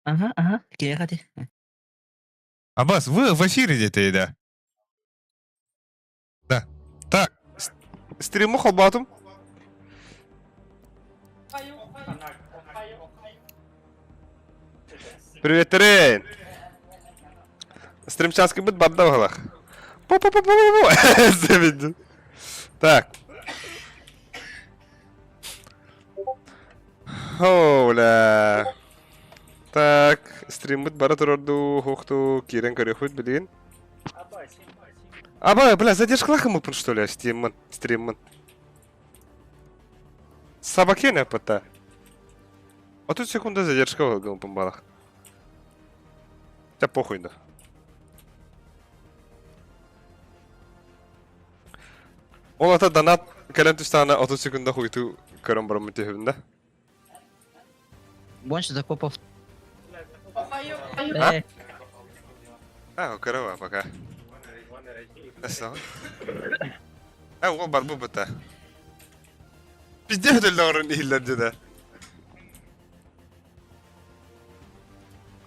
Ага, ага, киэхати. Аббас, вы в эфире где-то, да? Да. Так, стрим Холбатум. Привет, Терен. Стримчанский быт бадда вахлах. Завидел. Так. Оля. Так, стрим быт бара турорду хохту кирен көрөхүт билин. Аба, бля, задержка мыпын, что ли, стримман. Собаке пыта. А тут секунда задержка был помбалах. Да похуй, да. Ол ата донат кален тустана 30 секунда хуйту көрөн барам тегүндө. Больше закопов. А? А, корова пока. Насо. А, ол бар бу быта. Пиздец дөлөрүн илерди да.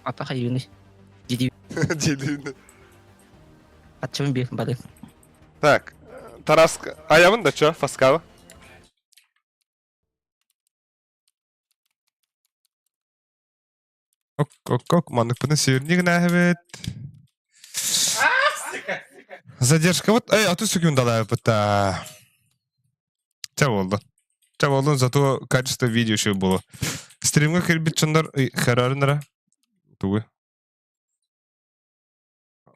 Ата хайюны. Диди. Дедин. Атчым бир бары. Так. Тараска. Аябын да чо, фаскава. Ок, маныкпыны сүйөрнү гына хебет. Задержка вот. Эй, 30 секунд да быта. Ча болду, зато качество видео еще было. Стримга кирбит чондар харарынара. Тугы.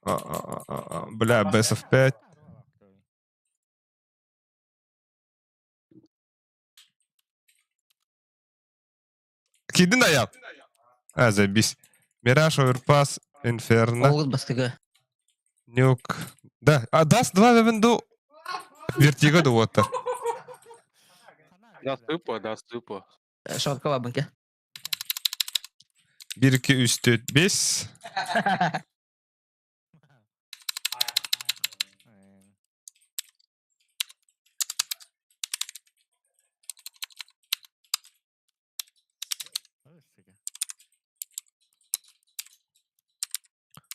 Бля, Best of 5. Кидин аяп. А, забись. Мираж, Оверпас, Инферно. Олгут бастыга. Нюк. Да, а даст 2 венду. Вертиго да вот. Да, ступо. Шорткова банке. 1, 2, 3, 4, 5.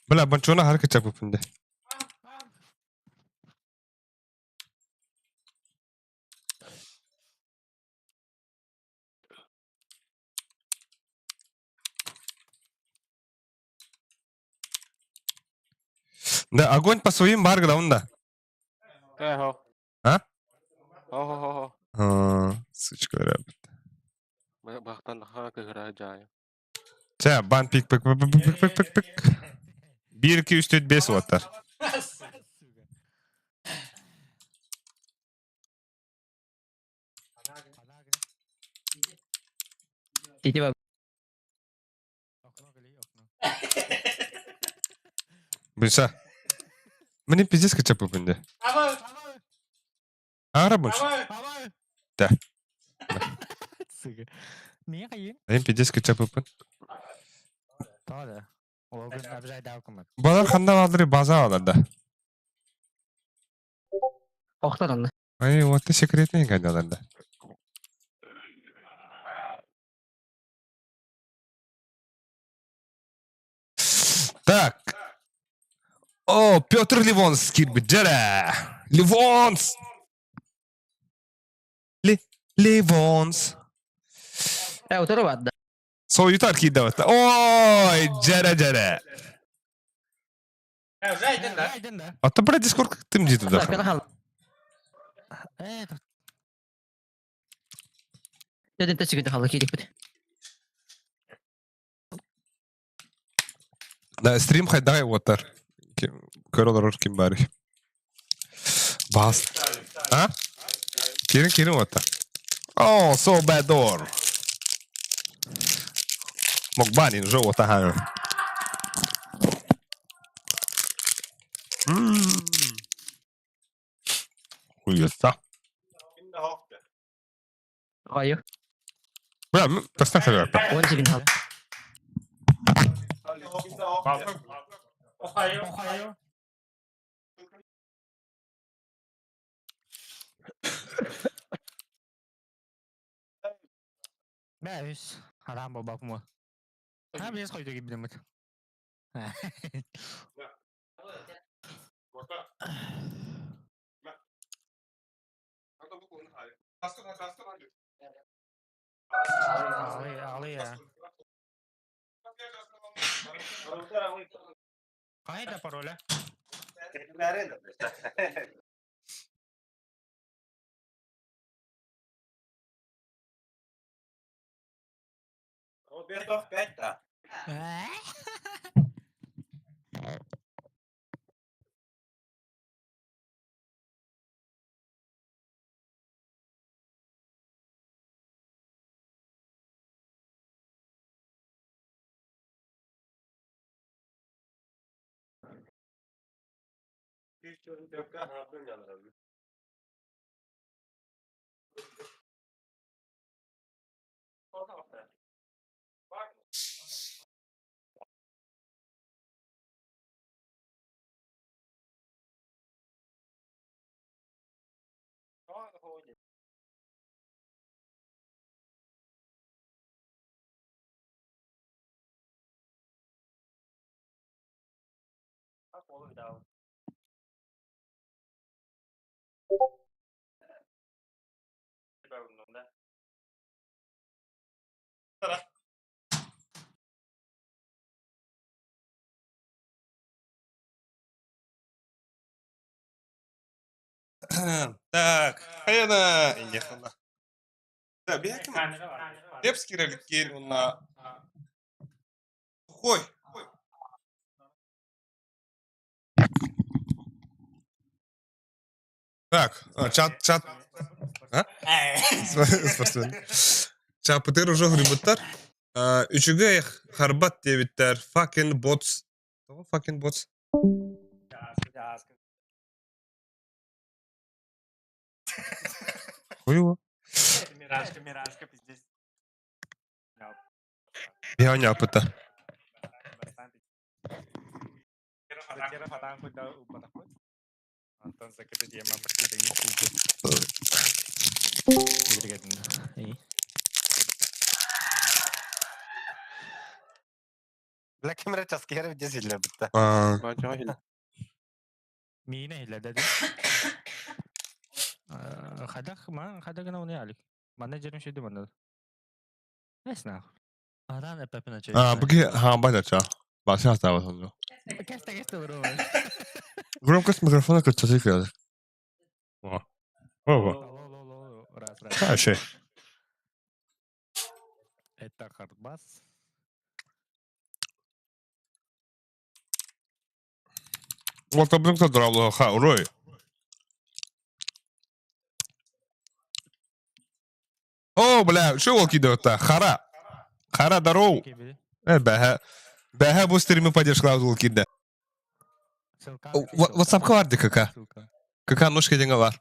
Бля, банчона харка чапыпынды. Да, огонь по своим баргам, да. Хо. А? Хо. Сучка, рэп. Бахтан хана кыгыра жай. Ча, бан пик. 1, 2, 3, 4, 5 ваттар. Диди бар. Бұйса. Міне пиздец качап өпінде. Ара бұнш? Да. Niye kayın? Мен пиздец качап өпін. Doğru. O gün abjay davkımı. Балар қанда алдыры база аларда. Охтан анны. Ай, вот ты секретный кайда аларда. Так. О, Петр Ливонс кирбит жара. Ливонс. Ливонс. Утары бадда. Соютар кийді бата. Ой, жара. Aydın da. Ата бра дискорд тым дейді да. Кана хал. Деден тәсігінде халы кейдек біт. Да, стрим хайдай отар. Көрөлөр ким бari. Бас. А? Керин отар. О, so bad door. Мокбанин жо ота хана. Хуйса. Қайы. Бля, поставь это. 10 секунд халы. Ohio. Beş. Haram babak mı? Ha biz koydu gibi demek. Ağlı ya. Kayda parola. Так, hayana. Инехана. Да, бегем. Лепский реликер, он на... Хой. Так, чат. А? Спортсмен. Чапытыр уже грибыттар. Üçüge harbat debitler. Fucking bots. Tamam, fucking bots. Хуй его. Миражка, пиздец. Я не опыта. Kira fatang ko daw upat ako. Anton sa kita dia memperkita ini sujud. Gitu. Black camera çaskıya bir cezille bitti. ما جاهل Mine hile dedi. Kadak na onu alik. Managerin şey değil mi? Neyse. Aran epepin açıyor. Bugün hambat aça. Başka hata var sonra. Keste bro. Громкость микрофона как-то сделать. О. Раз. Хорошо. Это хардбас. Вот таблик то драло ха, урой. О, бля, что волки делают-то? Хара здоров. Бэха bu стримі поддержка волки да. WhatsApp vardı kaka. Kaka ножка деньга var.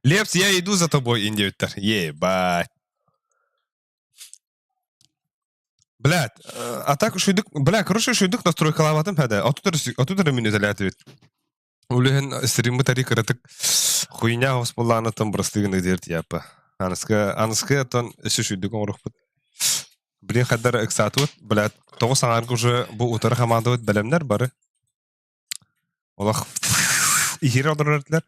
Лепс, я иду за тобой, индивидуар. Ебать. Блядь, а так шуйдык, бля, короче, шуйдык настройка лаватым хада. Отутыр меню залят вид. Улеген стримы тарик ратык. Хуйня госполланы там простыгны дерт япа. Аныска тон еще шуйдык он рухпут. Блин, хаддар эксатут, блядь, того саңаргы уже bu утары хамандывыт бәлемнер бары. Олах ихир одырырдылар.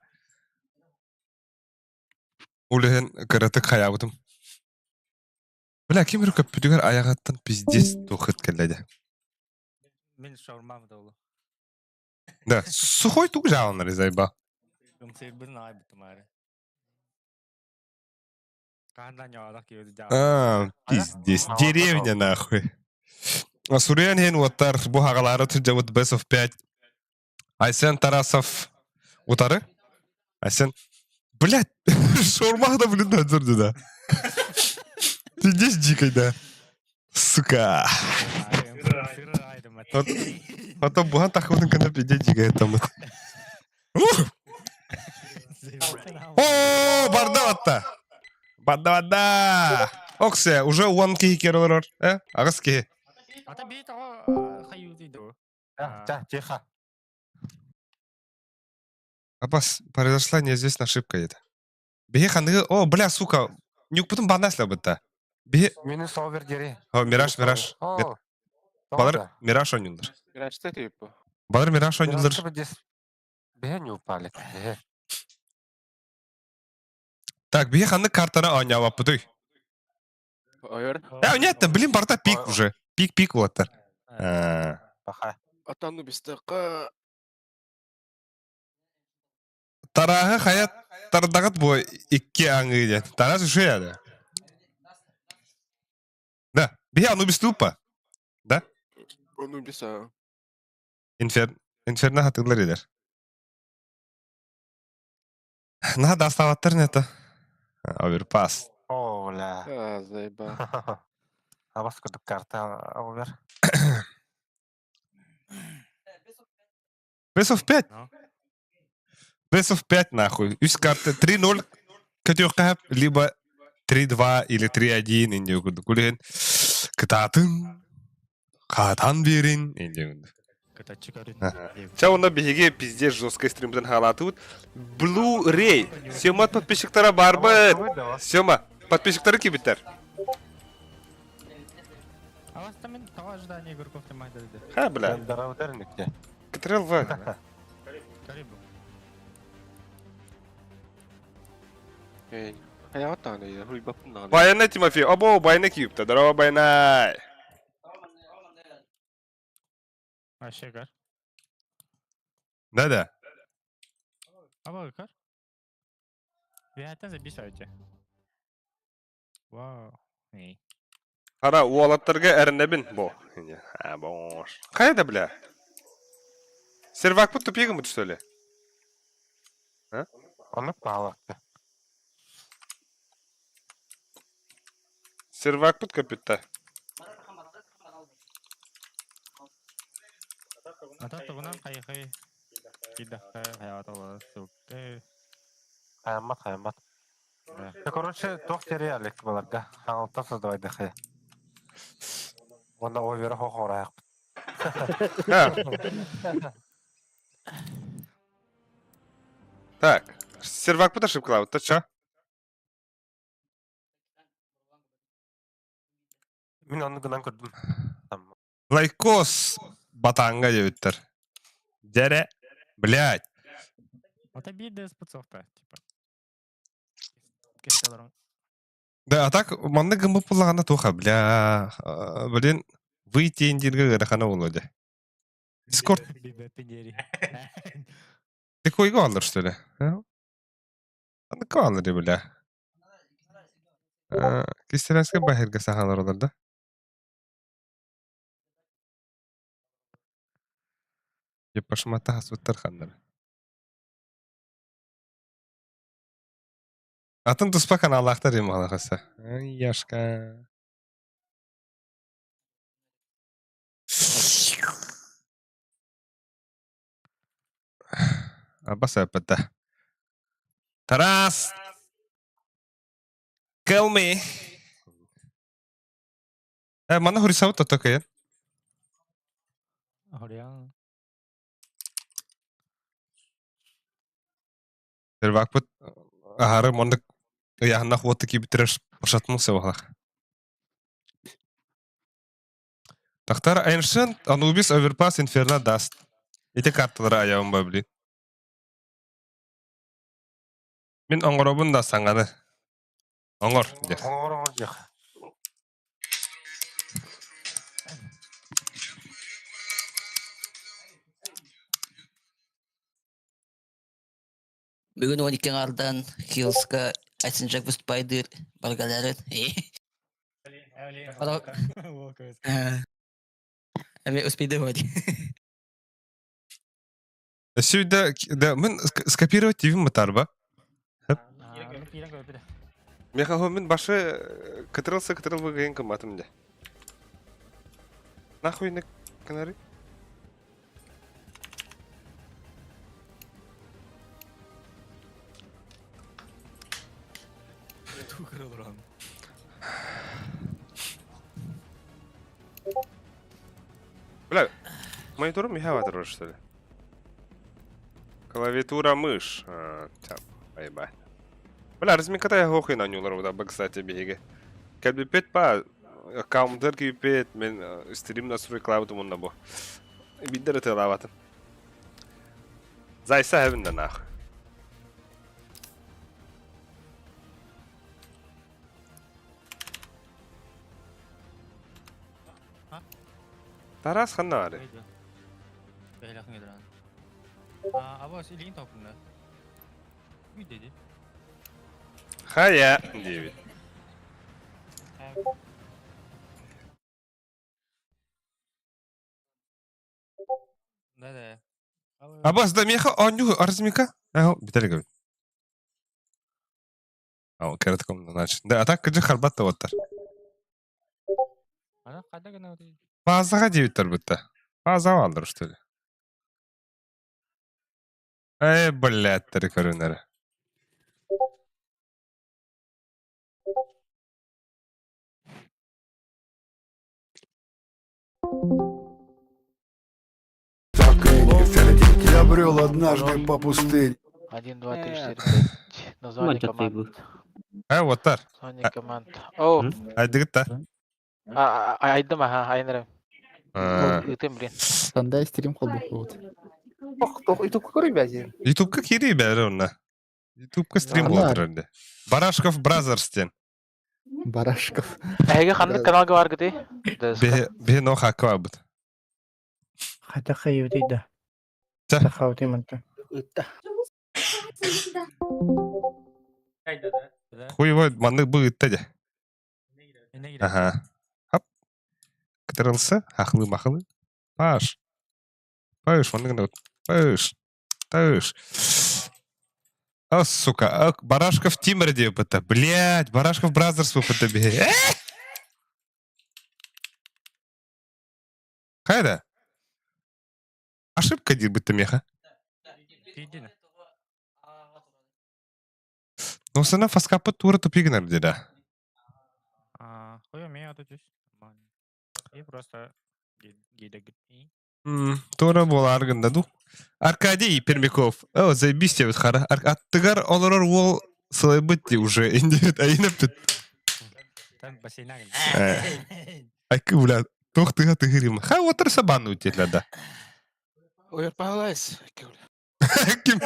Улеген кыратык хаябытым. Бля, кемір көппүдігер аяғаттан пиздес тухыт келледі. Мен шаурмам да олу. Да, сухой тук жалыныр, изайба. Өмсер бір най бітім әрі. Қандан яғадақ кеуді Пиздес, деревня нахуй. Сурен хен оттар, bu haqaları tücavut best of 5. Aysen Tarasov утары? Aysen, блядь, шаурмах да, блин, надзорды да. Ты здесь дикой, да? Сука. Потом буған тақымның канапеде дикой там. О, бардаватта. Бардаватта. Оксе, уже уан кей кералар. Ағыз кей. Ата бей таға қайу дейді. Тихо. Абас, произошла неизвестная ошибка это. Бей ханығы, о, бля, сука. Нюк потом банасля бытта. Bir Meni sover geri. Miraş Miraş. О. Balar Miraş oynuyorlar. Graçta tipo. Balar Miraş oynuyorlar. Biraz bir ben yok palik. Так, bir hanı kartana oynuyor yapıdı. Ayar. Ya нет, блин, барта пик уже. Пик олаттар. Баха. Атанну бистака. Тарағы хаят тардағат bu iki аңы ден. Тарас уже ya. Да, bir Anubis tupa. Da? Onu bisa. Inferno hatırlar eder. Nah, dastavatlar ne ta? Overpass. Оля. Ha, zayba. А вас куда карта овер? Best of 5. Ну. Best of 5 нахуй. Üst карты 3-0 kötüyor либо 3-2 или 3-1 инде күрдүк. Күлген кытатын катан берин инде күрдүк. Ката чикарын. Чауна беге пиздец жесткой стримден халатут. Blu-ray. Сема подписчиктара барбы. Сема подписчиктары кибиттер. А вас там того ожидания игроков ты мать дали. Ха, бля. Ben daravdernikte. Катрел в. Карибу. Ey. Hayata ne ya? Huy bakın lan. Bayana Тимофей. Обо, bayana кибитте. Здорово, bayana. Вообще кар. Да-да. А вы кар? Виятен за бисайте. Вау. Эй. Ара, уалаттарга әрнебин бо. Ha, boş. Kayda bля? Servak bu tupiyega mı düştü öyle? Onu bağlattı. Servak bu kapıtta. Ата тогунан кайхай. Кидахка hayata var. Сукте. Хаямат. Короче, тох терялик баларга. Хаңылта создавай дахе. Онда овер хохораяк. Ha. Так. Servak bu da ошибка, вот чё? Мен onu gınan gördüm. Tamam. Лайкос батанга дебиттер. Дере, блядь. Ата bir de спецовка типа. Кестелерон. Да, а так, манны гымбы пуллаганда туха, бля. Блин, выйти индирге гырахана болуде. Дискорд, Bir de pingeri. ты койга алыр, что ли? Аны ко алыр, бля. Кистеренске бахирге сахалар олар да. Епашмата хасуттар хандар. Атын туспакан Аллахтар ем алахаса. Яшка. Абас апата. Тарас! Kill me! Мана хурисавут татакаен. Хорян. Servak bu ahары монда яхна хвоты кибитреш пошатмуса бахлах. Тахтар Ancient, Anubis, Overpass, Inferno, Dust. Эти карталары аябым ба билин. Мен оңоробун да саңаны. Оңор, дер. Оңор жақ. Бүгін 12 ардан Хилска Айсенжак выступайды баргаларын. Әме успейді вроде. Сюда, да, мен скопировать тивим матарба. Мен хахо мен башы катырылса катырыл выгайын кыматым да. Нахуй на канары? Бля, монитором я ватру, что ли? Клавиатура, мышь. Там, поебать. Бля, размиката я гохай на нюлару, да, кстати, беги. Кәлбепет па, аккаунттар кипет, мен стрим настрой клавытым онна бу. Биддер тылаватын. Зайса хәбиндән ах. Тарас ханна аре. Бәйләхен гедран. Абас илин тапында. Үй dedi. Хая, дебит. Да. Абас да меха аню арзмика. Ау, битәлеге. Ау, кертком, значит. Да, атак кыжы харбатта оттар. Ана кайда гына өтөй. Базага дебиттер бутта. База алдыр что ли? Блядь, көрүнөр. Так я брел однажды по пустыне. 1, 2, 3, 4, 5. Название команд. Оттар. Название команд. О, Айдыгытта. айдым, айнырым. Ütüm bilin. Қандай стрим қылдық вот. Ютубка көрөй бәзер. Ютубка кири бәрі онна. Ютубка стрим Ана. болдыр önde. Барашков Бразерстен. Барашков. Әйге қандай каналға бар гыды? Бе но хакы абыт. Хата хайыдыйда. Та. Тахауты манта. Хуй вот манны будет тәде. Эне гидә. Ага. Хап. Кытырылса, хахлы-махлы. Паш. Паш, манны гына. Паш. Таш. А, сука, Барашков Тимер деп это. Блядь, Барашков Бразерс бұл это бе. Қайда? Ошибка дейт бітті меха. Тидин. Ну, сана фаскапы тура тупигнер деді. Хуя мен отучусь. И просто гида гитни. Тура болар гында ду. Аркадий Пермяков. О, заебись тебе хара. Аттыгар олорор ол сылай бітті уже. Индет айынып тут. Там бассейна гын. Айкы, блядь. Тоқтыға тыгырым. Ха, отырса бану өтетлерді. Ойыр пағылайыз. Кім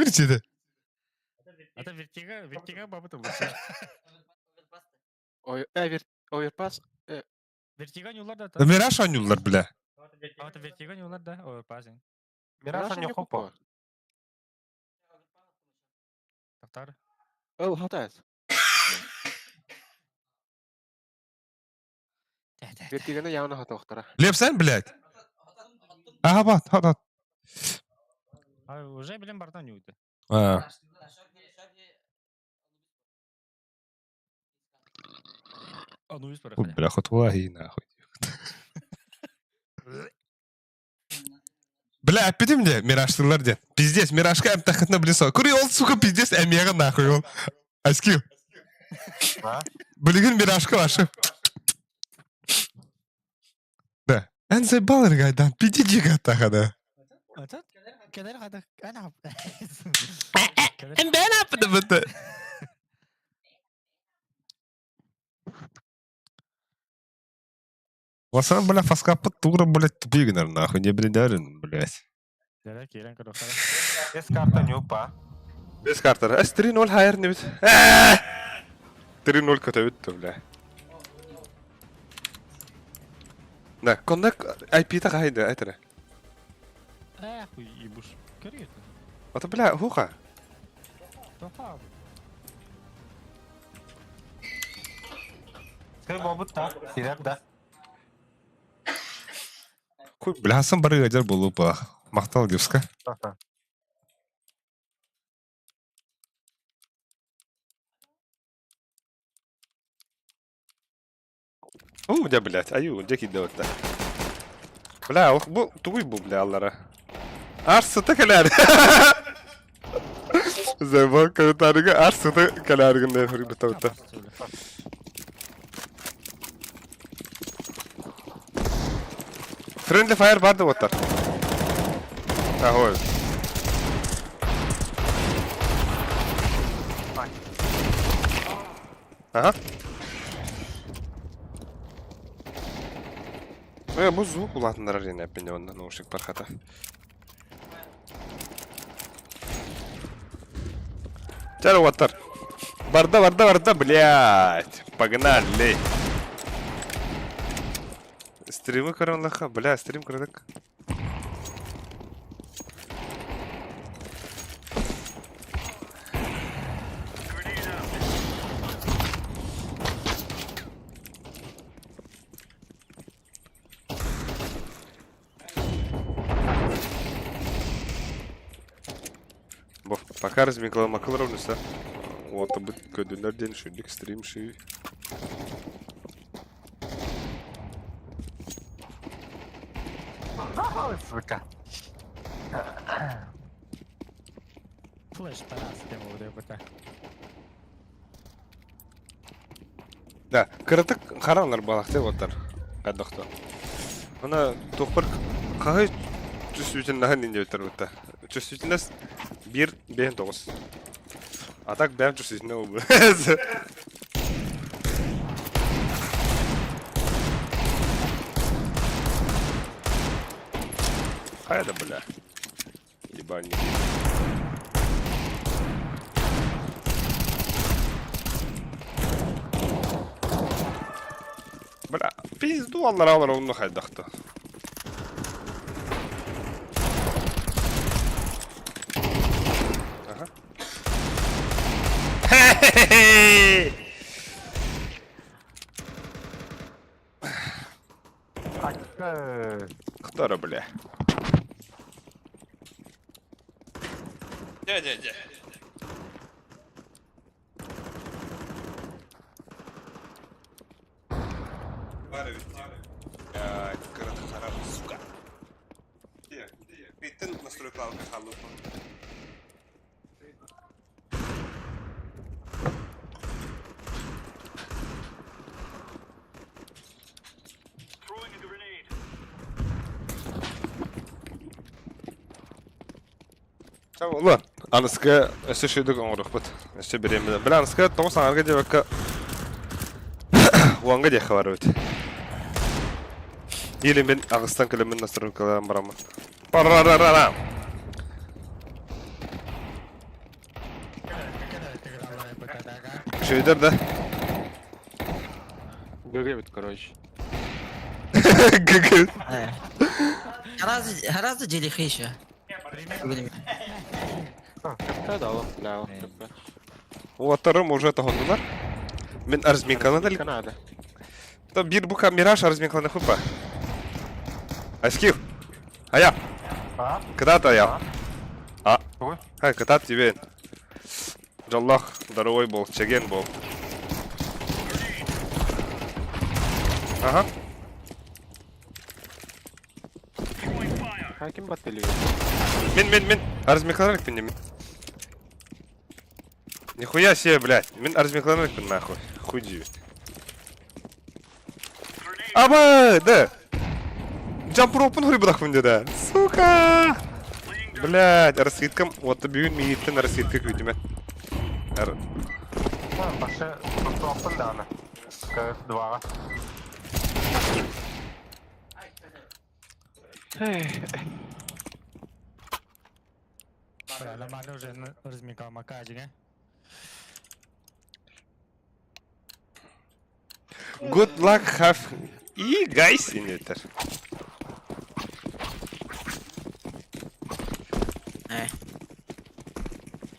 өтеді? Ата вертига бабыты болса. Ойыр пас. Вертига нюлар да. Мираш анюлар, бля. Ата вертига нюлар да. Ой, пазин. Мираша не хопа. Таптар. Ол хатайыз. Вертигені яуна хата оқтара. Лепсен, блядь. Ага, бат, хат. Уже билем бардан юйды. Ну из пора. Бля, хот ваги, нахуй. Бля, әппеті мне мираштылар ден. Пиздец, мирашка әмтақытына білесо. Күрі ол, сука, пиздец әмеға нахуй ол. Аскил. Білігін мирашка вашы. Да. Әнзай балыр ғайдан, пиди жиға тақады. Кедер хада. Ана. Бән апыды бұты. Осыны, бля, фаскапы тура, блядь, тупигінер, нахуй, не білдерін, блядь. Дәрі керен кұрыққара. Без карта нюпа. Без картер. 3-0 хайыр не бит. 3-0 көтө бітті, бля. Да, кондак IP-та қайды, айтыры. Хуй, ебуш. Көрет. Ата, бля, хуха. Тоха. Скай бобыт та. Сирек да. Куй, бля, асан бары ғаджар болу ба. Мақтал депска. О, да, блядь, аю, где кидаватта. Бля, бұл туй бұл, бля, аллара. Арсыты кәләр. Зайбал комментарийға арсыты кәләргінді хүрбітаватта. Friendly fire vardı otar. Ahoj. Aha. Bu звук улатындар арена пенде онда наушник пархата. Чара ваттар. Барда, блядь. Погнали. Стримы коронлаха, бля, стрим крадак. Бо, пока размекла макалровнуса. Вот, а быть көдүнөр ден шүндік стрим шүй. Сука. Флеш тарас тем буде бата. Да, кырытык караңдар балакты оттар. Каддакта. Ана токпар кай чувствительно нинде өтөр бата. Чувствительность 1.9. А так бәм чувствительно ол. Хайда, бля. Ебальник. Бля, пизду аллар онны хайдакта. Ага. Ктара, бля. Дядя. Коротко харап, сука. Где? Ты настройка халу. Ulan, anıska ösüşüydük oğruk bud. Ösü biremedi. Bile anıska toğu sanarga debekka uanga dek var öt. Yelim ben Ağıstan kilimin nasırınkalarım baramı. Parararara. Şöyder de. ГГ бит, короче. Гыгы. Харазы делих еще. КП дало. Да, КП. Уатарым уже тоғындылар. Мен арзменкаланы дәл. Канада. То бир бука мираж арзменкаланы хупа. Аскив. Ая. А? Когда-то я. А. Ой. Хай, когда тебе. Жаллах, здоровый был, чеген был. Ага. Хаким баттели. Мен. Арзменкаланы мен. Нихуя себе, блядь. Мен арзменкаланы нахуй. Худи. Аба, да. Джампер опен хуй быдах менде да. Сука. Блядь, раскидкам. Вот бүйін мейіттен раскидка көйтіме. Паша, просто опен да она. КС-2. Правильно, мали уже размекал макаджига. Good luck, have и guys in it.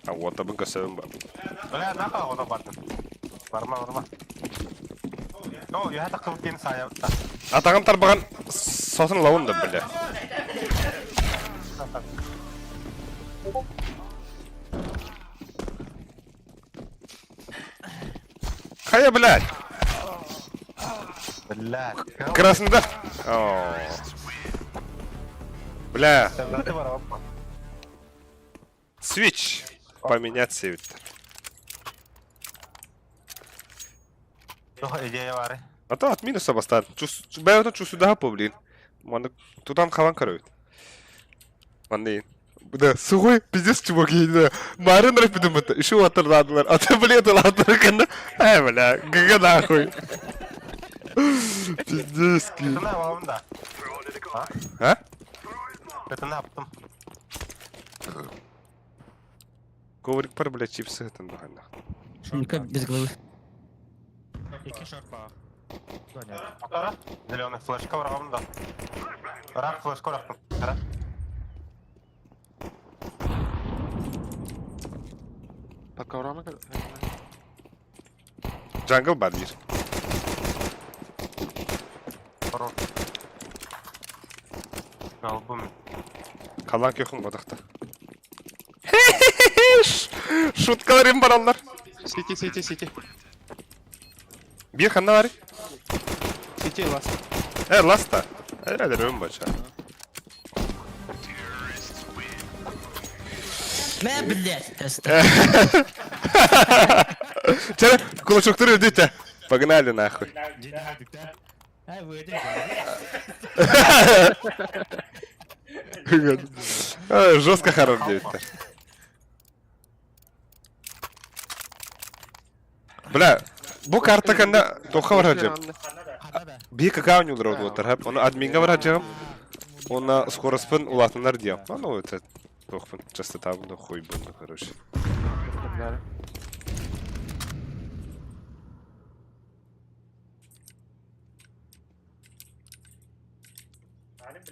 А вот абын көсөбүн бар. Бля, нахуй ona баттын. Барма. О, я такыл кен сая. Атаган тарбаган сосын лауын да, бля. Кая, блядь? Бля. Красный. О. Бля. Ты воровка. Switch. Поменять сейвит. Что идея вары? А то от минуса бастан. Бәйотын чувствую да блин. Маны тутан хаван карают. Маны. Да, сухой пиздец чуваки. Да. Марын рэпидом это. Еще ватырладылар. А ты, блин, ладылар кanda. Бля, гага нахуй. Пиздецки. Это на вам, да. А? Это на потом. Коврик пар, блядь, чипсы это нахуй. Только без головы. İki short bağ. Dönüyor. Ара, зеленый флешка врагом, да. Рак флешка врагом. Ара. Bak kavrama kadar. Jungle бар bir. Хорош. Голубым. Kalan kökün badakta. Şutkalarım var onlar. Сити. Bir kanna var. Сити last. Lasta. Herhalde ön başı. ما блядь. Çare kulaçokları ödüte. Погнали нахуй. Dinlemedik de. He vurdu. Жестко хорош девять-то. Бля, bu kartta kanda toka var hacım. Hada da. Bir kakao nyulur oldu otur hep. Onu adminge var hacım. Ona skorospun ulatınlar diyem. Onu öte. Tokpun. Частота bunu хуй bunu короче.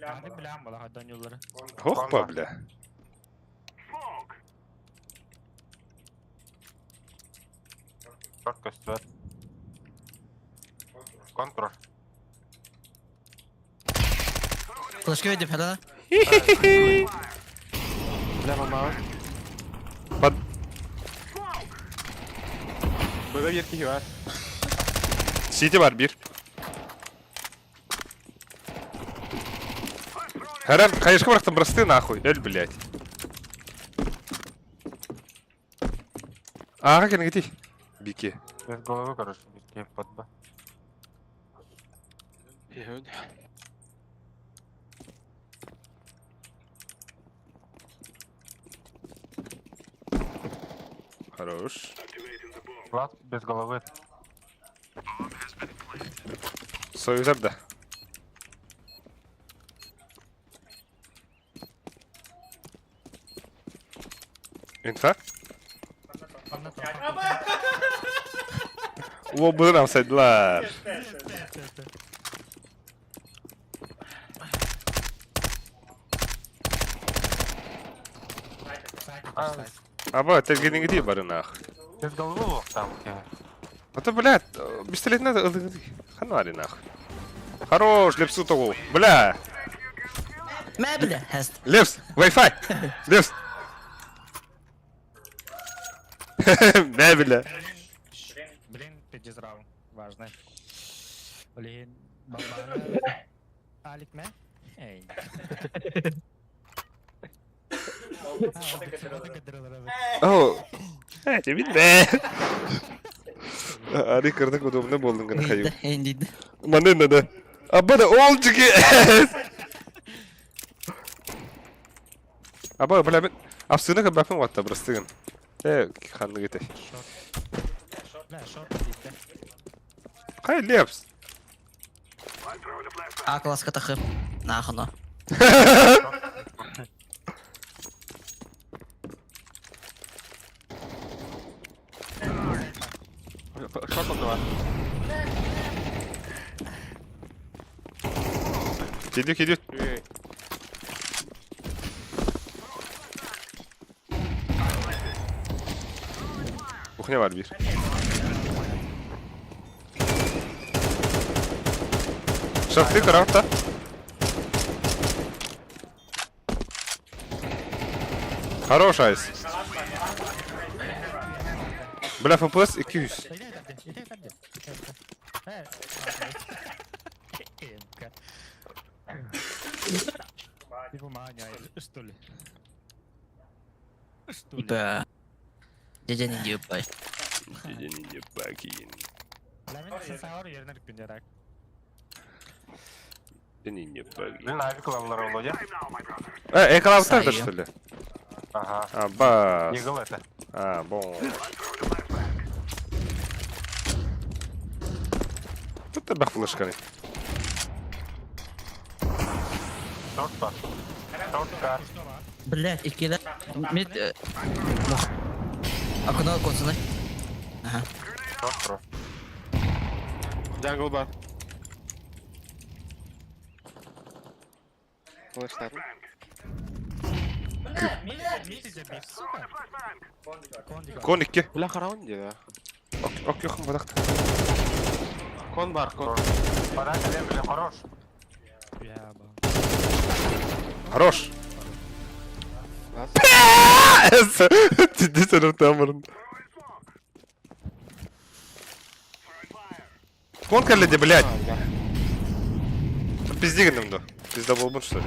Hadi bilen bala hadan yolları. Hoppa bля. Четко стоит. Контур. Flash verdim hadi. Lema mavi. Под... Burada bir kişi var. City var bir. Харан, конечно, братан, просты нахуй. Эль, блядь. Ага, как найти? Бики. Без головы, короче, без под Б. Хорош. Влад без головы. Союзар да. Инфа? О, bunu yapsaydılar. Aba, тергенин где бары нахуй? Без головы лох там. Это, блядь, пистолет надо... Ханари нахуй. Хорош, лепсу того. Бля, ما блядь. лепс, Wi-Fi. Лепс. Не, бля. Блин, педизрал. Важно. Блин, бабана. Alik mi? Ey. О, не видно. Ари кырдык удобно болдun gene kayıp. Endiydi. Mane ne de? Abba da oldu ki. Abba bля ben apsını ka bapın vatta brastın. Kanlı gete. Ne, short gitti. Kay leps. A klaska takı. Nahına. Short oldu var. Gidiyor. Kuhne var bir. Şaftı karavta. Хорош айс. Бля, FPS 200. İyi hadi. He. Emka. Bu manyayı üstüli. Типа. Dede ne diyor bay? Сиденье bakayım. Lemin sen sağır yerine rüktün yarak. Сиденье bakayım. Блин, авик лавлар Володя. Экran авторда Сайı. что ли? Ага. А, бас. Игл это. А, бон. Тут Ата бак флешканы. Short бар. Short бар. Блять, иккилер. Мид... Окно коцаны. Ага. Short про. Jungle бар. Флештар. Кон 2. Бля хараун диyor ya. Ok yok badakt. Kon бар, kon. Бара телем бля, хорош. Я ба. Хорош. Тиди sen tamamın. Кон калледи, блядь. Пизди гендемді. Пизда болбун, что ли?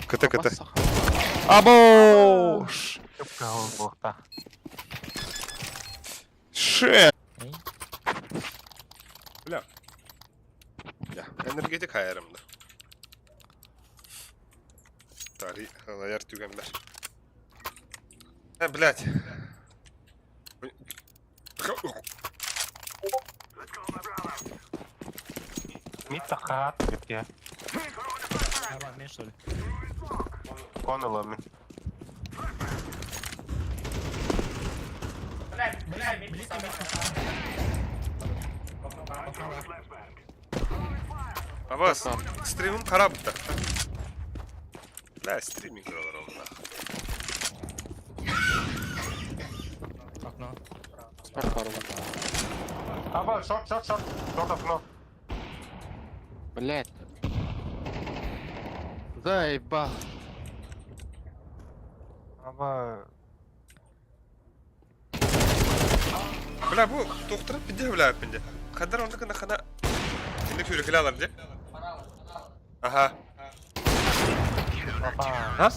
КТ. Абош! Тупка болта. Ше! Бля. Ya, energetik ayarımda. Tarih, ayar tükenler. Блядь. Мид тахат, битке. Я ба, мен что ли? Кон ылымын. Аваз, стримim karabıttı. La streaming olur onda. Окно. Sport бар. Аба, short. Short окно. Блядь. Заебал. Аба, Bля bu doktorat bir de bля bende. Kadar onda kana şimdi kürü filan diye. Aha. аба. Ha?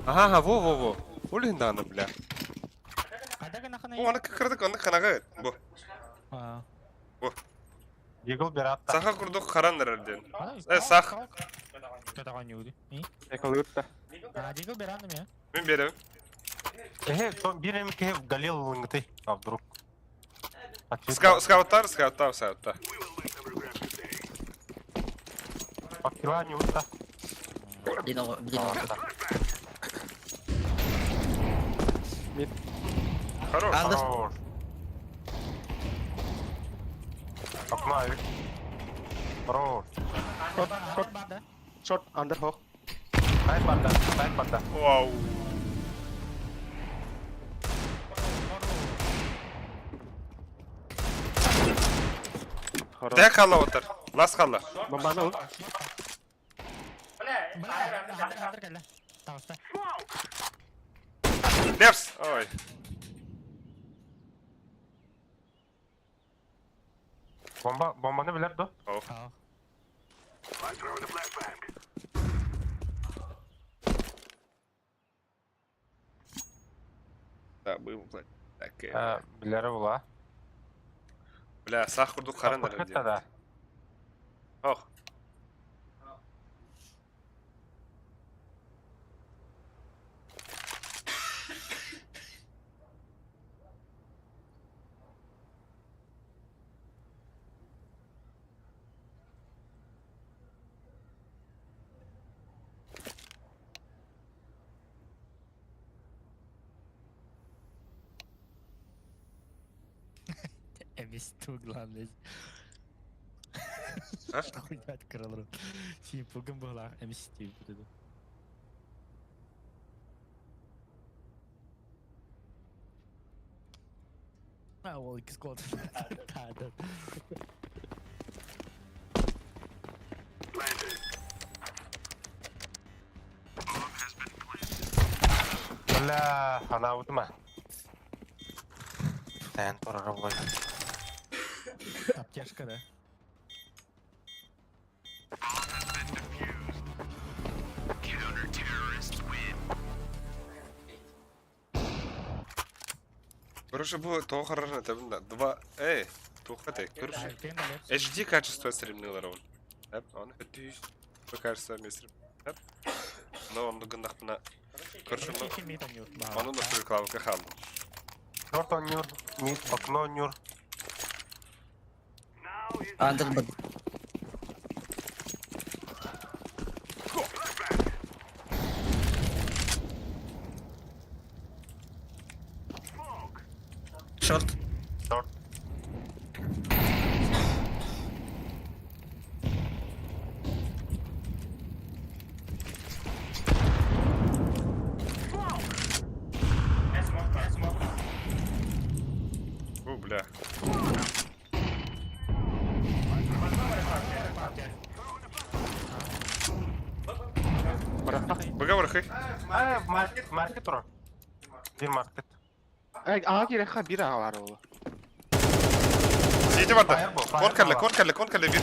Aha во. Olin da bля. Қайда гана қана? Bu onu kırdık onu kanaga bu. А. Eagle bir attı. Saha kurduk karanlar elden. Ай, Sah. Что-то не уйди. Ekol yurtta. А, дигл берандым я. Ben берем. Son bir emke Galil lıngıtı. Abduruk. Scout'tar. Bakırva не utta. Блин, Хорош. Андер. Хорош. Окно ayık. Хорош. Банда. Short, under hook. Side barda. Wow. Tek kalla otur. Las kalla. Bombana ul. Андер келді. Тағыста. Neps. Oy. Bomba ne bilir do? Ау. Da bu tak. Bileri bula. Bля, sağ kurduk karanlar Paketta elden. da. Oh. Эмис тугланыз. Ha? Хуйнят кырылыр. Син бүгін бұла эмис дейіп бүдеді. Ол ikisi koldu. Tadı. Bля, ana utma. Sen torarım koy. Аптешка, да? Короче, bu toğarlarına tabii da. Два. Ey. Toğate. Короче. HD качество стримлер он. Hep onu 200 bu качество месрим. Hep. Но он гындак бuna Kır şunu. 2 mid oynuyor. Onun da suyu klavga kaldı. Short oynuyor. Mid okno oynuyor. Under bak. Short. Short. Бля. Бага бырахай. Market dur. Bir market. Ağa girek ha bir ağa var oğlu. Сети vardı. Fire bu, fire Kon kelle, bu. kon kelle bir.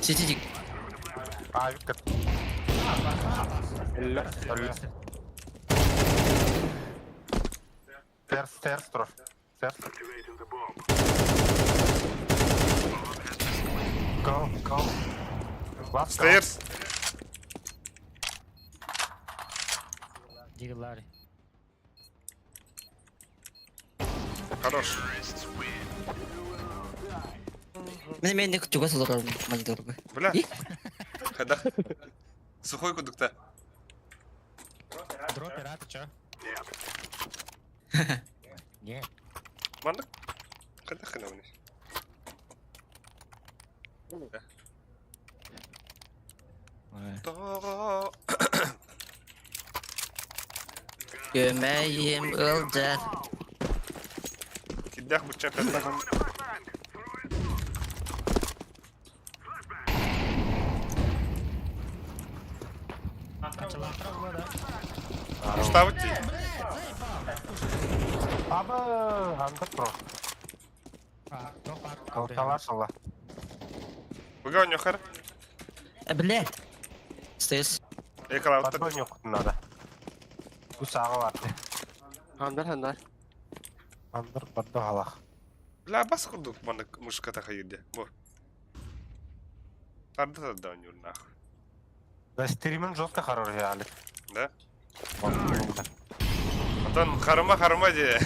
City'cik. Aa wicket. Öldü. Stairs dur. Stairs. Go. Let's go. Stairs. Diggle'lar. Хорош. Мен не чуга сылгар монитор. Бля. Хада. Сухой кудукта. Дропер, а ты чё? Не. Мандык. Хада хана вниз. Gömeyim ıldır. Kiddak bu çempetler. Ставить. Abi andık bro. Kalkalar şalla. Бага он нюхар. Бля. Стейс. Ekalattı. Badboyun yok kutunlarda. Bu sağa vardı. Handar. Andır badbo halak. Bla bas kurduk mandık muşka takaydı. Bu. Arda da oynuyor nahı. Ve stream'in жестко хороший yani. Да? Atan harama diye.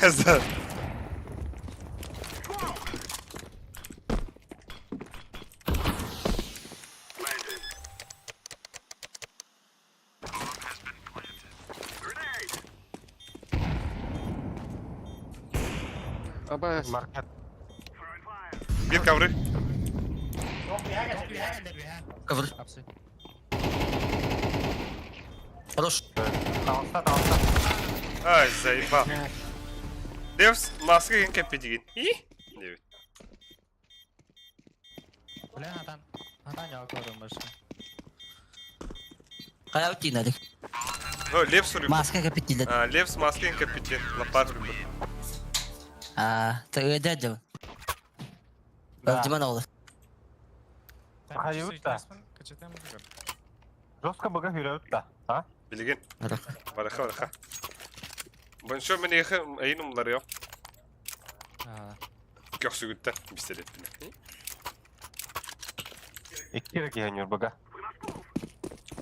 Aba Market. Bir kavrı. Cover. Апсы. Хорош. Dağılsa. Ay zayıfa. Devs maske gen kepecigin. İyi. Evet. Бля, Натан я около başka. Kaya utinalik. No, Levs vuruyor. Maska kapitilet. Ha, Levs maske gen kepecigin. Lapar gibi. Ödedim. Öldümen oldu. Hayır da. Жестко бага hürevut da. Ha? Bilgin. Bırak. Baraka. Ben şu beni yakın ayın umları yok. Göksü gütten. Bir sene ettim. İki kere giyiniyor baga.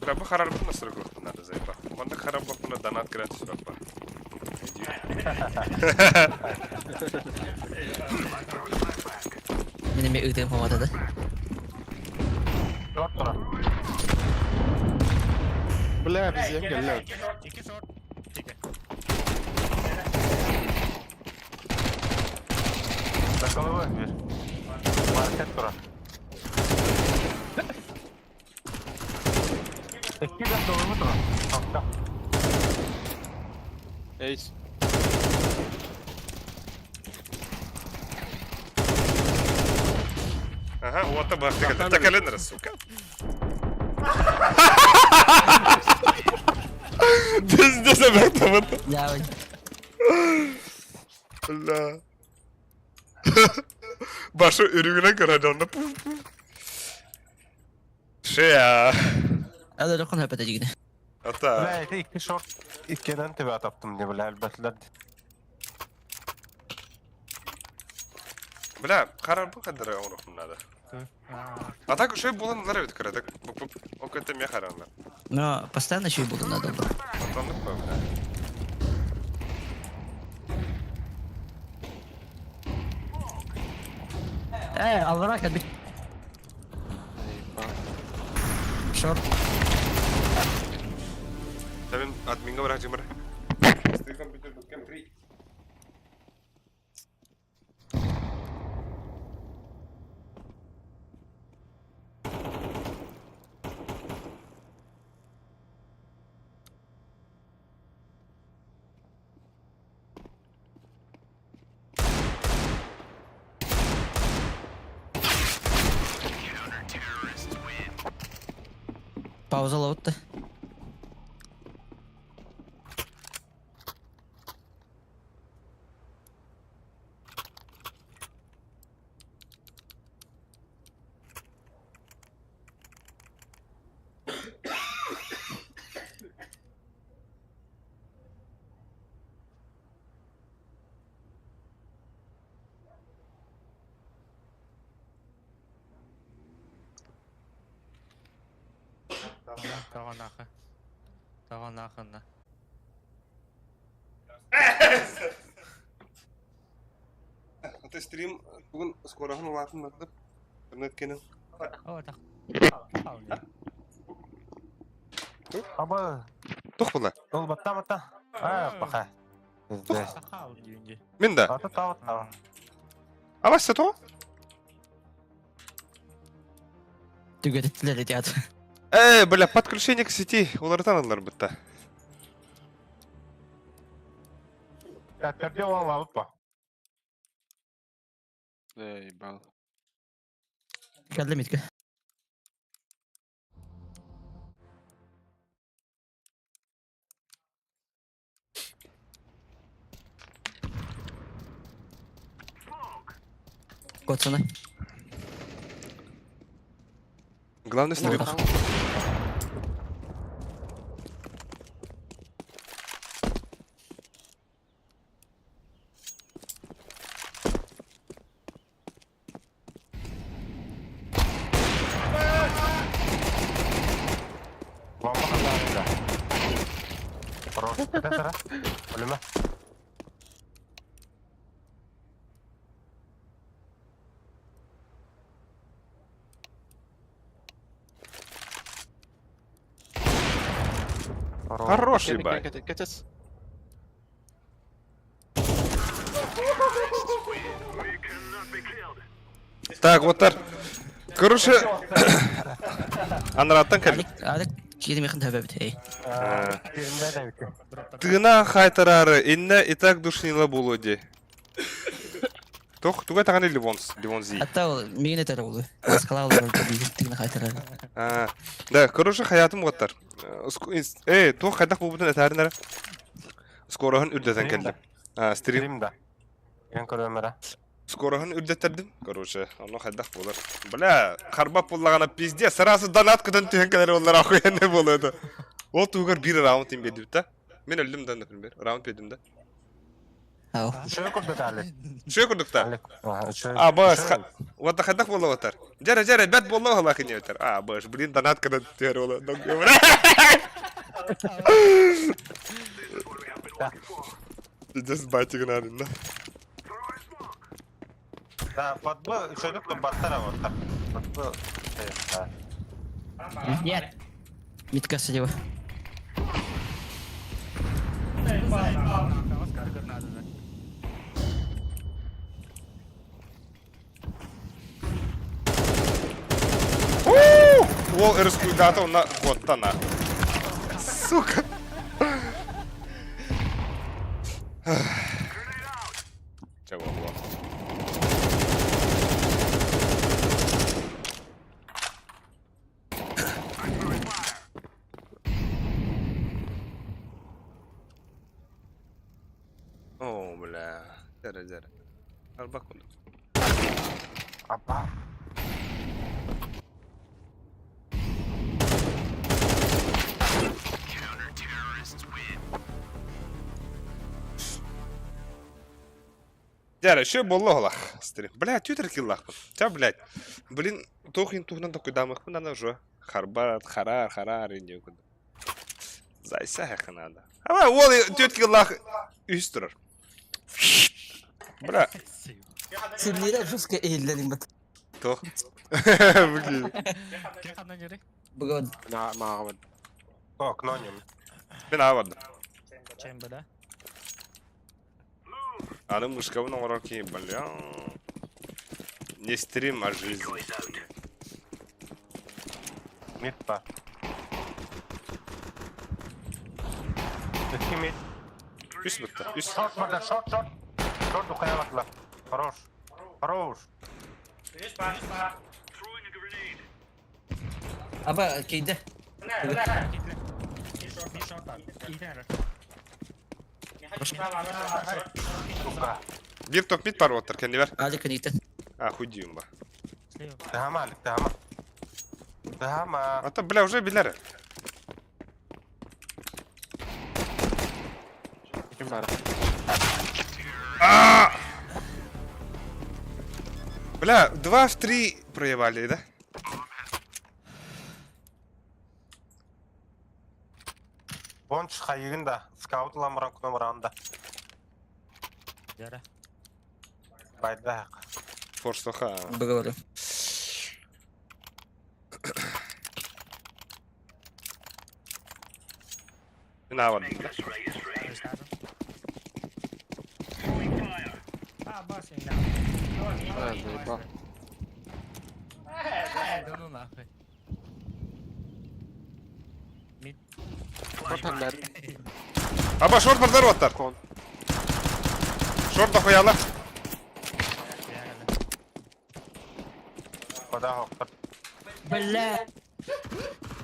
Bırak bu karar bu nasıl kurtulmadı zayıfa. Bana karar bu buna danat giren sürat var. Benim bir ıdığım havada da. Short dur. bla biz yem geliyor. İki short. İki. Bakalım var bir. Market dur. İki de doğru mu dur? Nokta. Ace. Aha, o da baktık. Tekelenir suka. Biz de sebep tamam. Ya Allah. Başı ürüğüne göre onda. Şey ya. hadi dokun hep edeceğini. Hatta. Bla iki short. İkiden tebe ataptım diye böyle elbetler. Bla karar bu kadar onu bunlarda. А так шөй болан лар өткөрө так. О көтө ме харана. Но постоянно еще и буду надо было. Атандык кой. Алвара кәдбит. Шорт. Табин админга барак жимыр. Стил компьютер бүткән фри. Пауза лоутты. Таган нахына. Ата стрим бүгін скорахан олатын бардып. Интернеткенен. О, так. Аба, Тух була. ол бата. Баха. Сахал дүйінде. Мен да. Аты тау. Алашса то? Түгететтілер етеді. Бля, подключение к сети. Олардан алар бітті. Перде olan alıp ba. Бал. Келді метке. Коцаны. Главный стрим. Bomba kazandı. Хорош. Это сара. Ölüme. Хороший бай. Так, вот так. Короче, Анраттан кәлді. Адық кедім еқін тәбі біт, ей. Yerinde de bitti. Тыгына хайтарары, инне итак душнила болуде. Тох, туга таган Ливонзи. Атта ол меген етері олы. Басқала олар тігіні қайтарады. Да, короче, хаятым оттар. Тох қайдақ болбудын әтәрінәрі. Скорахын үрдетен келдім. Стрим. Stream'da. Yen körömere. Скорахын үрдеттердім. Короче, оны қайдақ болар. Бля, қарбап болағана пизде. Сырасы донат күтін түйенкелері олар ақуенне болуды. Ол туғар бір раунд ембеді бітті. Мен өлдім да, например. Раунд бедім да. Ау. Şöyle kurduk Ali. Шөй күрдік та? Şöyle. Баш, вот қайдақ болу отар. Жәрі, бәт болу ола қыне отар. Баш, блин, донат күтін түйер олы. Just biting on it. Да, футбол şöyle kurduk bastara orta. Futbol. Нет. Митка сидела. Ол раскудато на вот она. Сука. Чего было? О, бля. Зара. Албакун. Apa? Дәрі, шо болы олақ, стрим. Бля, тютер киллақ. Ча, блядь. Блин, тоқин туғынан да көйдамық. Бұнан жо. Харбат, харар, ендеу күнді. Зайса хақынады. Ама, ол тют киллақ үйс тұрар. Бля, Сирлері жесткая eğilelim bak. тоқ. Бүкей. Кек қандай жерек? Бүгін. Мағабын. О, кноним. Мен авардым. Чемберда. Аны мышкавын оңырар кейін, бля. Не стрим, а жизнь. Мид бар. Үткі мид. Үс бітті, үс. Шорт барды, шорт. Шорт ұқая бақла. Хорош. Aba кейді. Bir short var. İyi tane. Сука. Bir top mid var otur, kendi ver. Ali kaniten. А, худеем ба. Слева. Дама, Алик, дама. А то, бля, уже билер. Kim var? Бля, 2 в 3 проебали, да? Бонч хайығында. Скаут ламыран күніміранда. Yara. Байда хақ. Форстоха. Договорю. Ne var? Ah, bas yine. Dönün abi. Mid. Aba short var otur. Short da koyala. Koda hoqtar. Bella.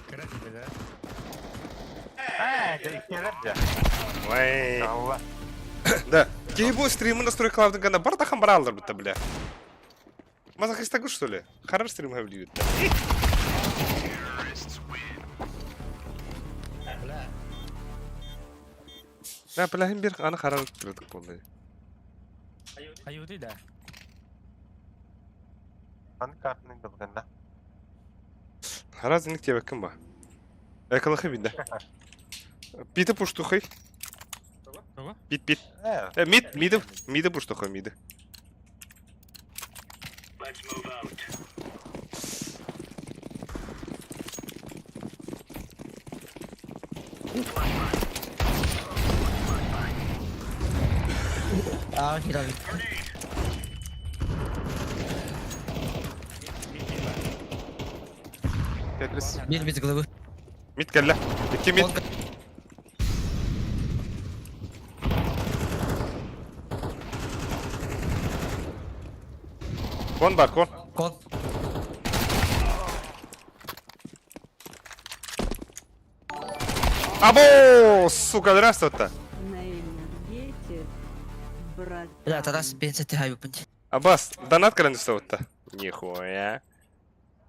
Kırık gibi de. Дейкелерді. Вай. Алла. Да. Кейбу стримы настрой клавдың гана бар да хамбаралдар бітті, бля. Мазахистагу, что ли? Харар стрим хавлиют. Да, бля, химбир, аны харар тұрдық болды. Ayudi da. Аны картының дұлғында. Харар зінік тебе кім ба? Экалахы бінде. Биті пуштухай. Кого? Бит. Миді пуштухай, миді. Aa Hilal. Bir bit kılıbı. Mid kelle. 2 mid. Kon бар, kon. Kon. Або, сука, здравствуйте. На энергете, брат. Bля, Taras ben seti hayvupun. Аббас, донат крандистовый-то? Нихуя.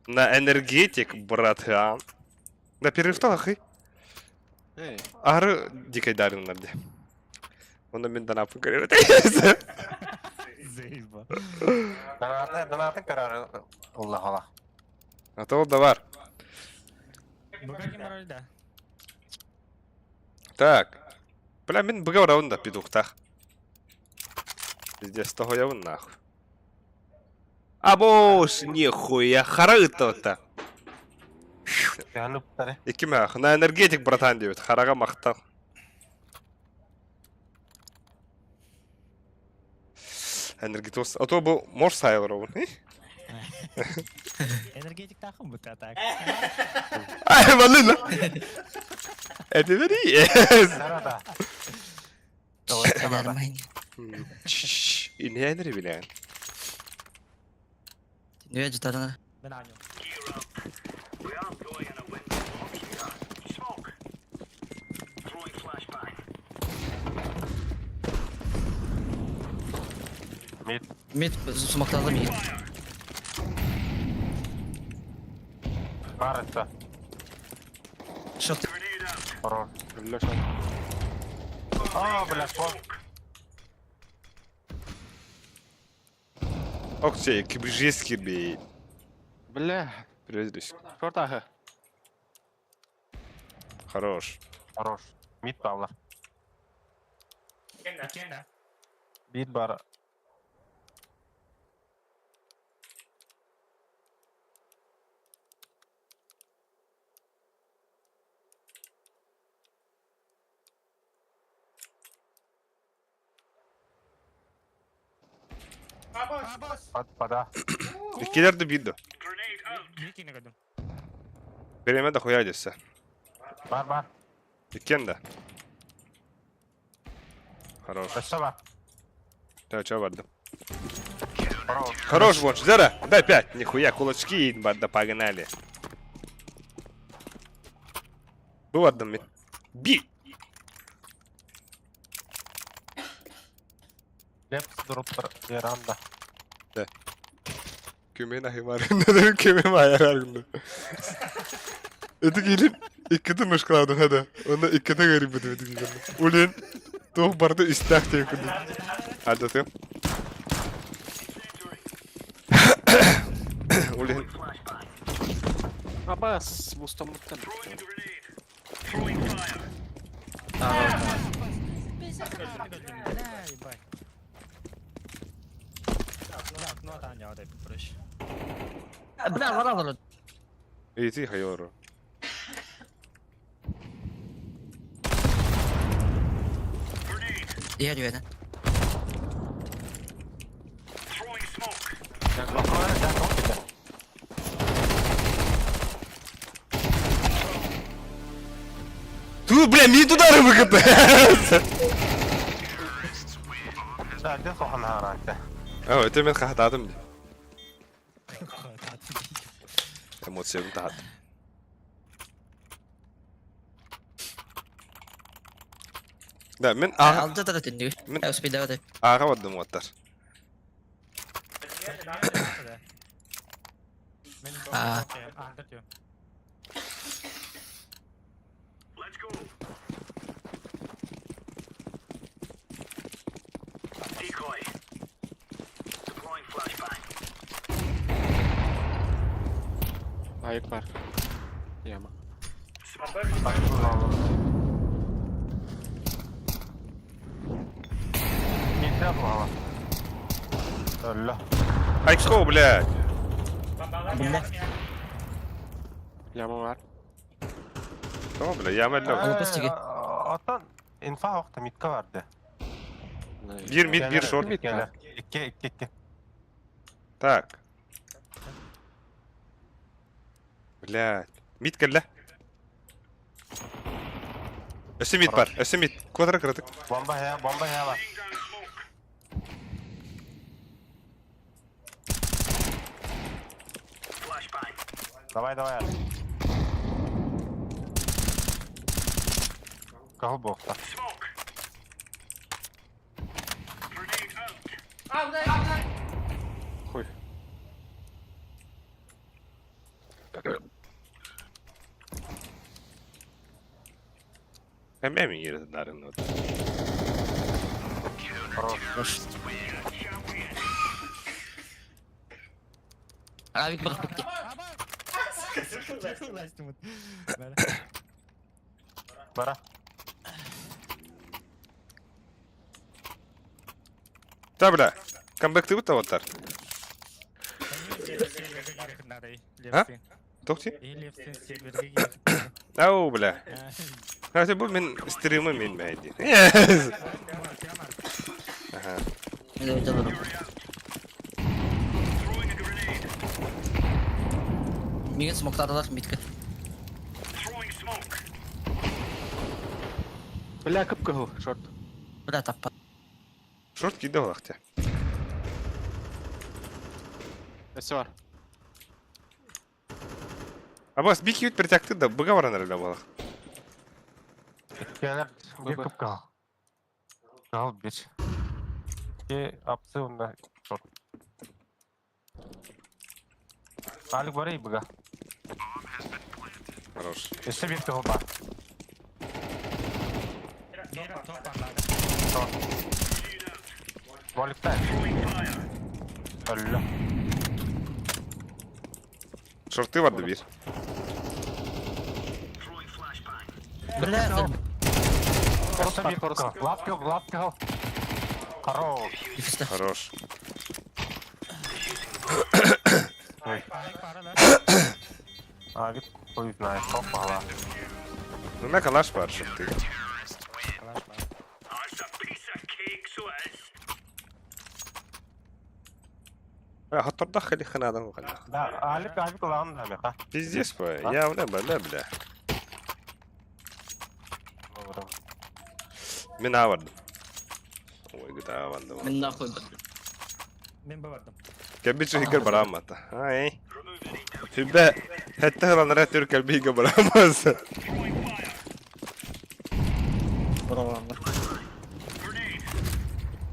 На энергетик, братан. На перерыв ахы. Ары дикай дарин надо. Оны мен донат көріп өтейсі. Zeyba. Донатын карары. Алла қала. А то да бар. Buka kim var orada? Так. Бля, мен бұға ұрауын да пидуқтақ. Здесь того явын нахуй. Абош, нихуя, харыты-то. Янып тары. 2 мах. На энергетик, братан, дейбіт. Хараға мақтал. Энергетос. А то бұл мор сайылыр оғын. Energetik takım bu tatak. Ай, валина. Это вериес. Нарада. Vermeyin. İni енері білен. Ne acıtadın? Ben aynı. Мид. Mid smoke'ladım iyi. Бар етті. Shot. Хорош. О, бля, фон. Окей, кибжеский бей. Бля, Предыдущий. шорт ахы. Хорош. Хорош. Мид баллар. Икенде. Бит бар. Пада. İkiler de bildi. Икене гадым. Береме de koyacağız. Бар. İkken de. Хорош. Başla бар. Да, чё вардым? Хорош. Хорош, Вонч, Зара, дай 5. Нихуя, кулачки, банда, погнали. Был одном. Би! Hepsi durup bir anda. Kümeğin ahim var. Ne demek kümeğim ayar var günde. Ötü gelin. İkkide nuşkaladın hadi. Onda ikkide garip ötü ötü gelin. Ulen. Toh barda istak diye kudun. Hadi atayım. Ulen. Abbas, Mustammut'tan. Бля, ебать. Так, ну да, не вот проще. Бля, вора. İyi tih hayır. Я ревена. Ту, бля, мид удары выкаты. Да, где сохан характа? Aa, öte ben kahtadım. Emosiyonu tahat. Da, men Aldı da tündü. Men- Ya speed out. ağa vardım otlar. Aa. Anlatıyor. Ayık var. Yama. Мид yapma. Öyle. Ayko, блядь. Yama var. Tamam, bля, я мэллэв. Глупости. Atan infa vakti midka vardı. Bir mid, bir short. Gelir. İki. Так. Блядь. Мид келле. Ösü mid var. Ösü mid. Kvadra kırdık. Bomba ya var. Давай. Кого бог-то? Хуй. Hem emin yerinden orada. Abi bak bitti. Bara. Да, бля. Камбэкты вот отlar. Ha? Тохти? Ау, бля. Hadi bu men stream'ı men beğendi. Yes. Aha. Evet alalım. Migin smoke'lardalar mid'e. Бля, кыпкы шорт. Bırak tappa. Short gitti o vakti. Nesi var? Abbas bir kiyut pritaktı da bıga varan herhalde bu. Gelir. Bir kıpkı. Al bir. İki apsı onda short. Alik var iyi bıga. Хорош. Esi bir kıpkı var. Short. Volikten. Öldü. Şortu vardı bir. Бля, Korusa bir korusa. Last kill, last kill. Хорош. Дефиста. Хорош. Abi хуй знает, попала. Ну на калаш var şortu. Hatta دخل خنادق وخلنا. Да, Алик kulağını da ha. Пиздец по. Я вلا бля. Мен авардым. Ой, гыта авардым. Мен нахуй бардым. Men bavardım. Кәбиче хикер барамата. Ай. Фибе. Хәтта хыланара төр кәлби хикер барамас.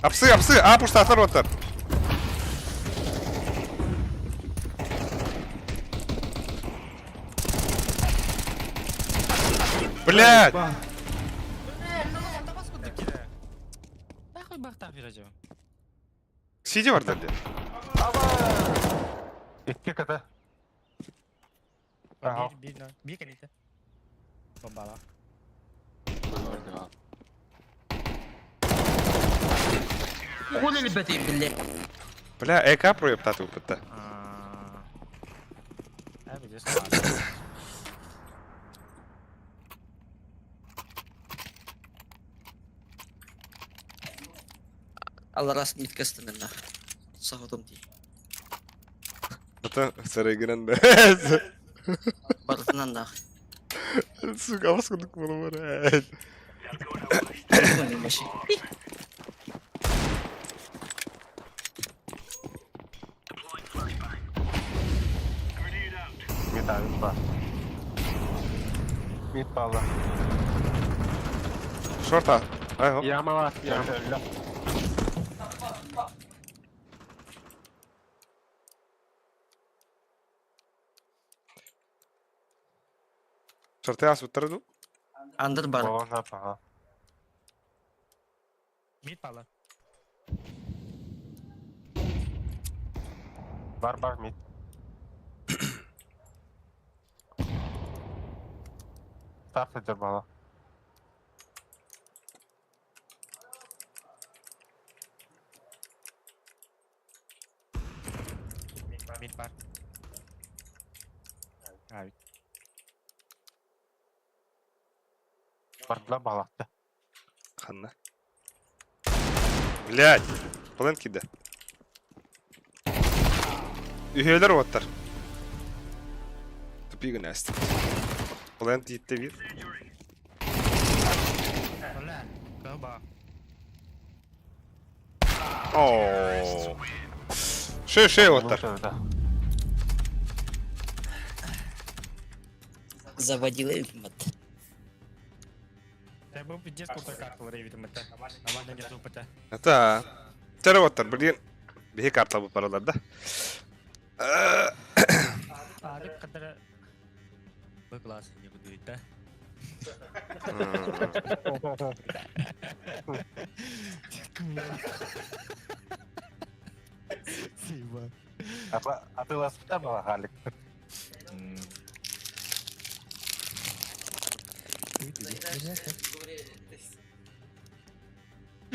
Апсы, пуштатлар отар. Блядь! Нахуй бахтах vereceğim. Сиди var dedi. İki katı. Aha. Bir kalite. Bombala. Хули ли бетей, бля? Бля, ЭК проебтати опыта. Abi just var. Allah rast mitkasты мен нахуй. Сағытым дей. Ата сарай giren de. Бардынан нахуй. Сука, баскындык bunu var. Телефонный машин. Mid abi var. Mid bağlı. Şorta. Ay hop. Yağma var. Yağma öldü. Şorta yas bitirdu. Андыр бар. Балонға paha. Mid bağlı. Var mid. Start edeceğim bana. Mid var. Abi. Bardılar bağlattı. Ханна. Блядь. План киде. Üyeler otlar. Тупига näste. План титте bir. Öyle. Galiba. Oo. Şey otlar. Öldü. Заводила импмат. Я был пиздец крутой карты в рейве, это. Команда нет опыта. Ata. Tere otlar bildiğin. Bir kartla bu paralarda. Abi kadar... Bu kelas ini butuh itu. Siapa? Apa waspita malah Halik.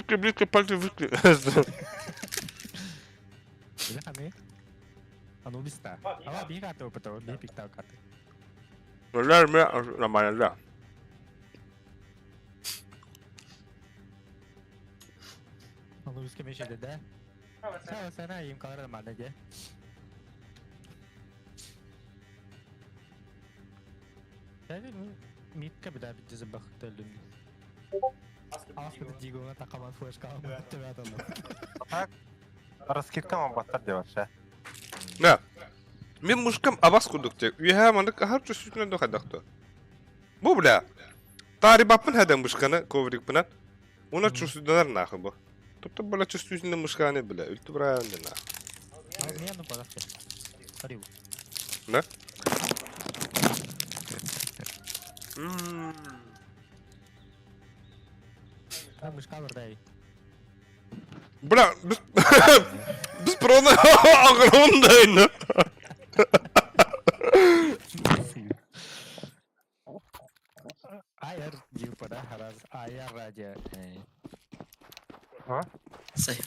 Близко пальцы выкли. Ini kami. Anubis ta. Awak dia kata betul, dia pick tahu kata. Öler mi? Namanya. Anubis kami şey dedi. Saya sana im kalau mana aja. Jadi mid ka beda bir zebak telun. Aslında Digo'na takaman fuş kalma. Tabii adamlar. Raskirka mı battar diyor şey. Ne? Мен мужикам абас кудукте. Üye manık har çözüsüne de kadakto. Bu bile. Tari bapın hadan muşkanı kovrik pınat. Ona çözüsüne nakı bu. Tuttu böyle çözüsüne muşkanı bile. Ültü buraya önde nakı. Abi niye anı para şey? Hadi bu. Ne? Kan muşka var dayı. Bırak biz biz prona ağırındayız. Air jiwa pada harus air aja. Safe.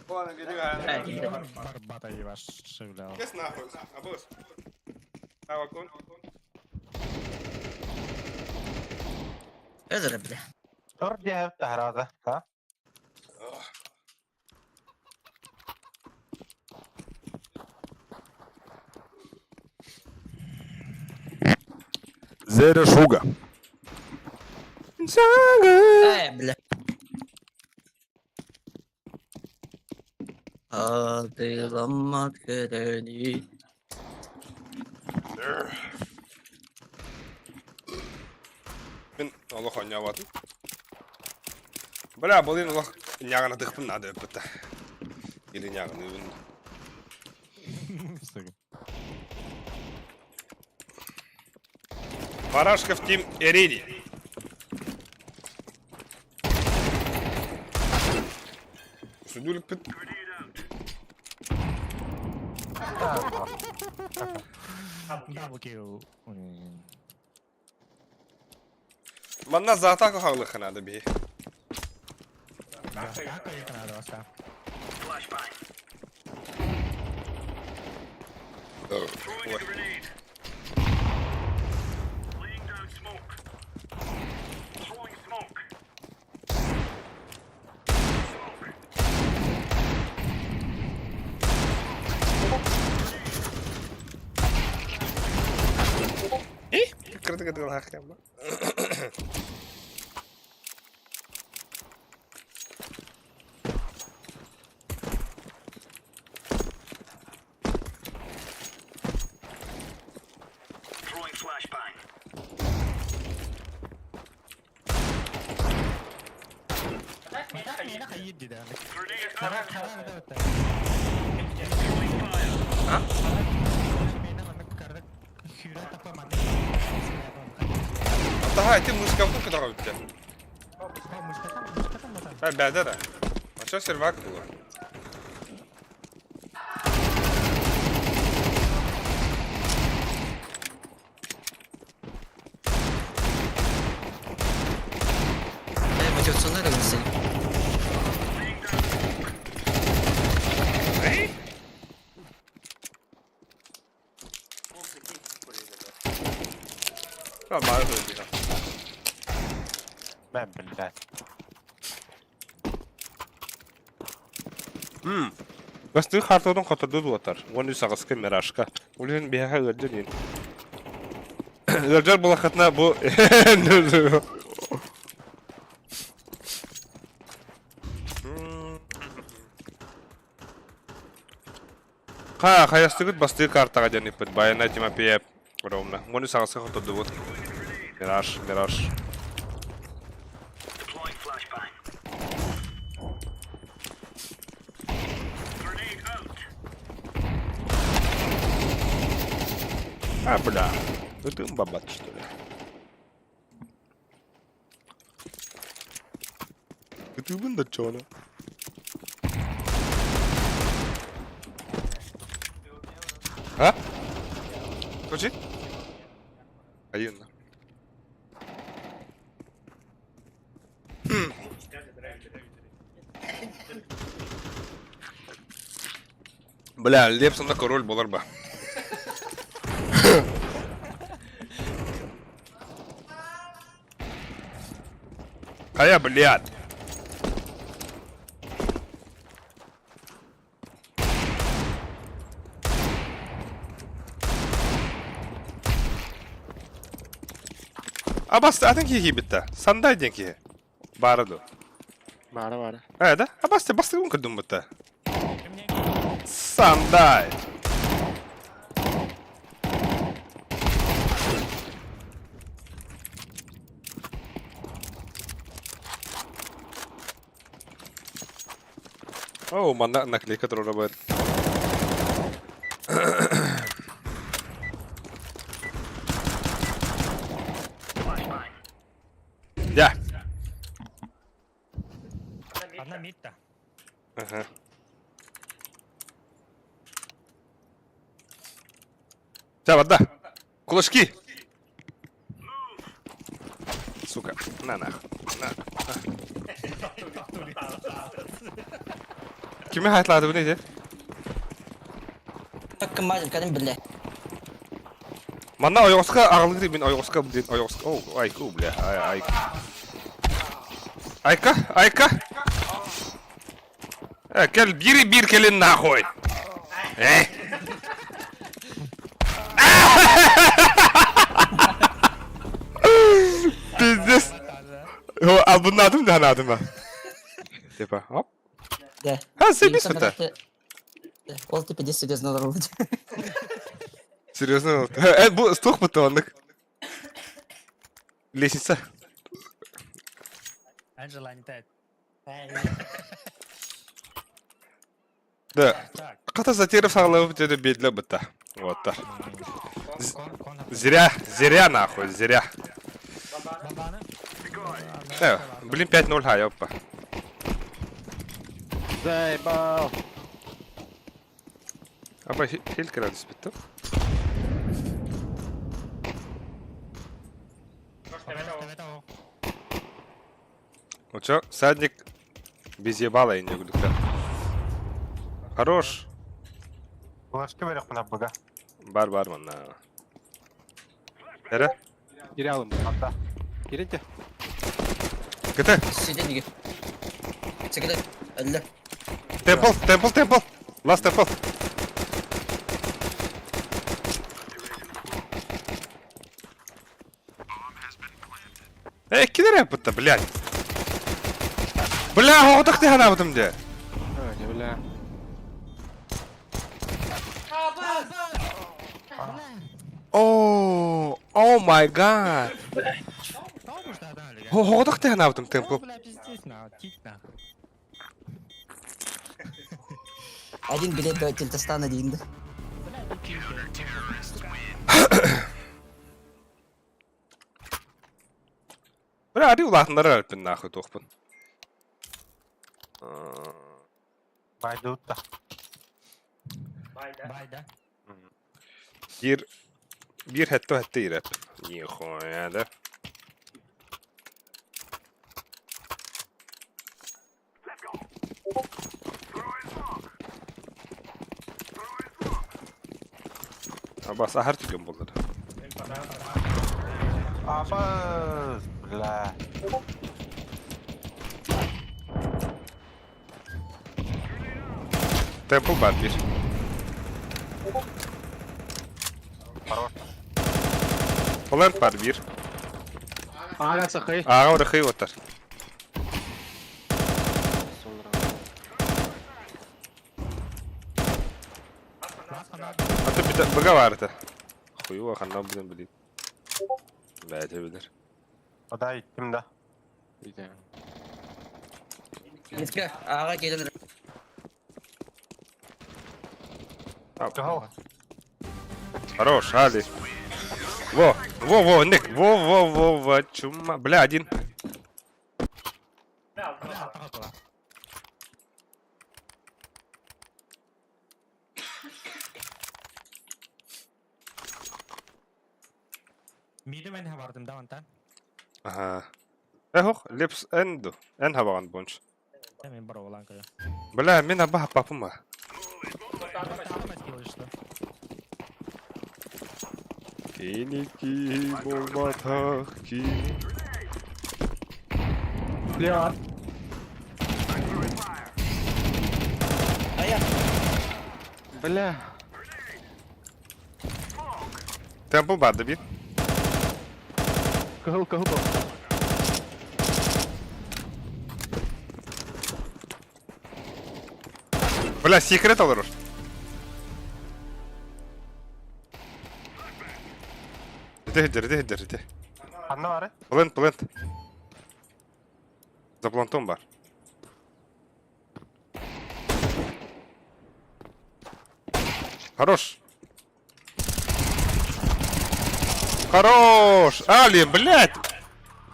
Ладно, иди. Barbat aja mas sebelah. Kes nahus, abus. Awakun. اضرب له. ترجع افتح هذا ها Zero sugar. بله. Hatırlamak kaderi. Мен Allah oynayavatım. Bırak bulayım Allah nyağına tıkpın adı öpütte. Geli nyağını öpün. Барашков Тим Эриди. Судюлик пит. Double kill. Manna zaten haklı kanadı bir. Apa yang kena ada Oscar? Kritik ediyor hakem. Enak kayak gitu dah. Karena ada betul. Hah? Karena kira apa mana? Daha eti muskam bu kadar bitti. Oh, Mustafa mı? Ha bende de. Aşağı servak bu. Мотивационный рынок. Ha bari öldü ya. Ben بالله Bas tı kartodun katırdı duatar. Onu sağız ki meraşka. Ulen bir ha öldün. Öldür bu lakatna bu. Ha, hayastıgıt bastığı kartaga janipet. Bayana Timopey Ровно. Onu sağız ki katırdı bu. Miraj. А, бля. Это бабат, что ли? Это бында чё, ну? А? Хочи? Один. Бля, Лепсонда король болар ба. Кая, блядь. Абас, атың ки битті. Сандай ден ки. Барыды. Бары. Да? Абас, басты күн кірдім бітті. Сандай. О, манда наклейка тұрыр бар. Чавада. Кулачки. Сука. На нахуй. На. Кime hayatladı bu neydi? Hakkım var kadın bile. Manna oyoqsqa ağlı deyim, oyoqsqa bu deyim, oyoqsqa. Oh, ayku bile. Ay. Ayka. Gel bir kelin nahoy. Pizdes. Al bunun adı da adım ha. Типа, hop. De. Ha, sebis это. Ол типа 10 серьезно ролить. Серьезно? Bu 100 бутонок. Лестница. Анжела не тает. Да. Қата затерев сағылып деді бедлі бұтта. Вот так. Зря нахуй, зря. Блин, 5-0 хай, опа. Заебал. Опа, хилька надо спит. Ну чё, садник без ебала и не буду. Хорош. Флешки берек мына бага. Бар мына. Эре? Geri alın. Hatta. Girince. Кете? Сидеть неге. Секретарь. Әлі. Темпл. Last темпл. Кидер yapıttı, блядь. Бля, оғдық де ғана бұдым де. Не бля. О май гад. Оғдық де ғана бұдым темпл. Бля, пиздец, на, тить на. Один билет до Тильтостана дейінді. Бля, ари улатындар әріппін нахуй тоқпын. Байды утта. Байда. Bir hette irep. Нихуя, да? Абас ахар түйген болды. Абыз. Бля. Темпл бар bir. Хорош. Plant бар bir. Ага, сахай. Аға ұрықай отыр. Аты біті бұға барды. Құйуға қаннау бұдан білейді. Бәді білір. Ода иттим да. Еске, аға келін. Жол. Хорош, али. Во, Ник. Во, чума. Бля, один. Миді мен бардым да онтан. Ага. Хоқ, лепс энду. Эн хабаған бонш. Мен бар олан кая. Бля, мен аба хапапым ба. Кейники болматақ ки. Бля. Аяқ. Бля. Темпл барды bir. Kahıl. Бля, секрет алыр. Рите. Анна бары? Плент. За плантом бар. Хорош. Али, блядь.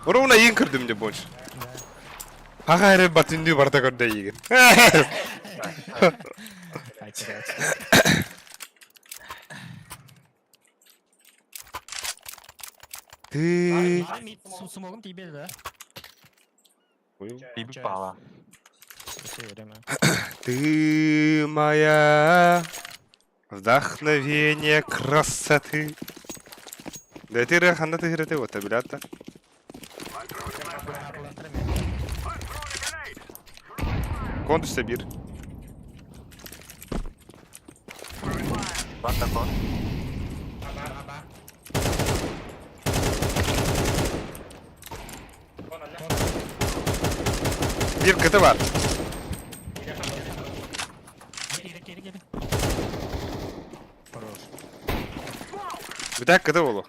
Ровно ең кірдім де больше. Аға әрі батынды барда көрді еген. Ты... Смогым тебе, да? Бибик bağla. Ты моя вдохновение красоты. Да ты раханда ты хирете вот, блядь. Контур Сабир. Var da kon. Bir kıtı var. Geri. Bir tek kıtı olur.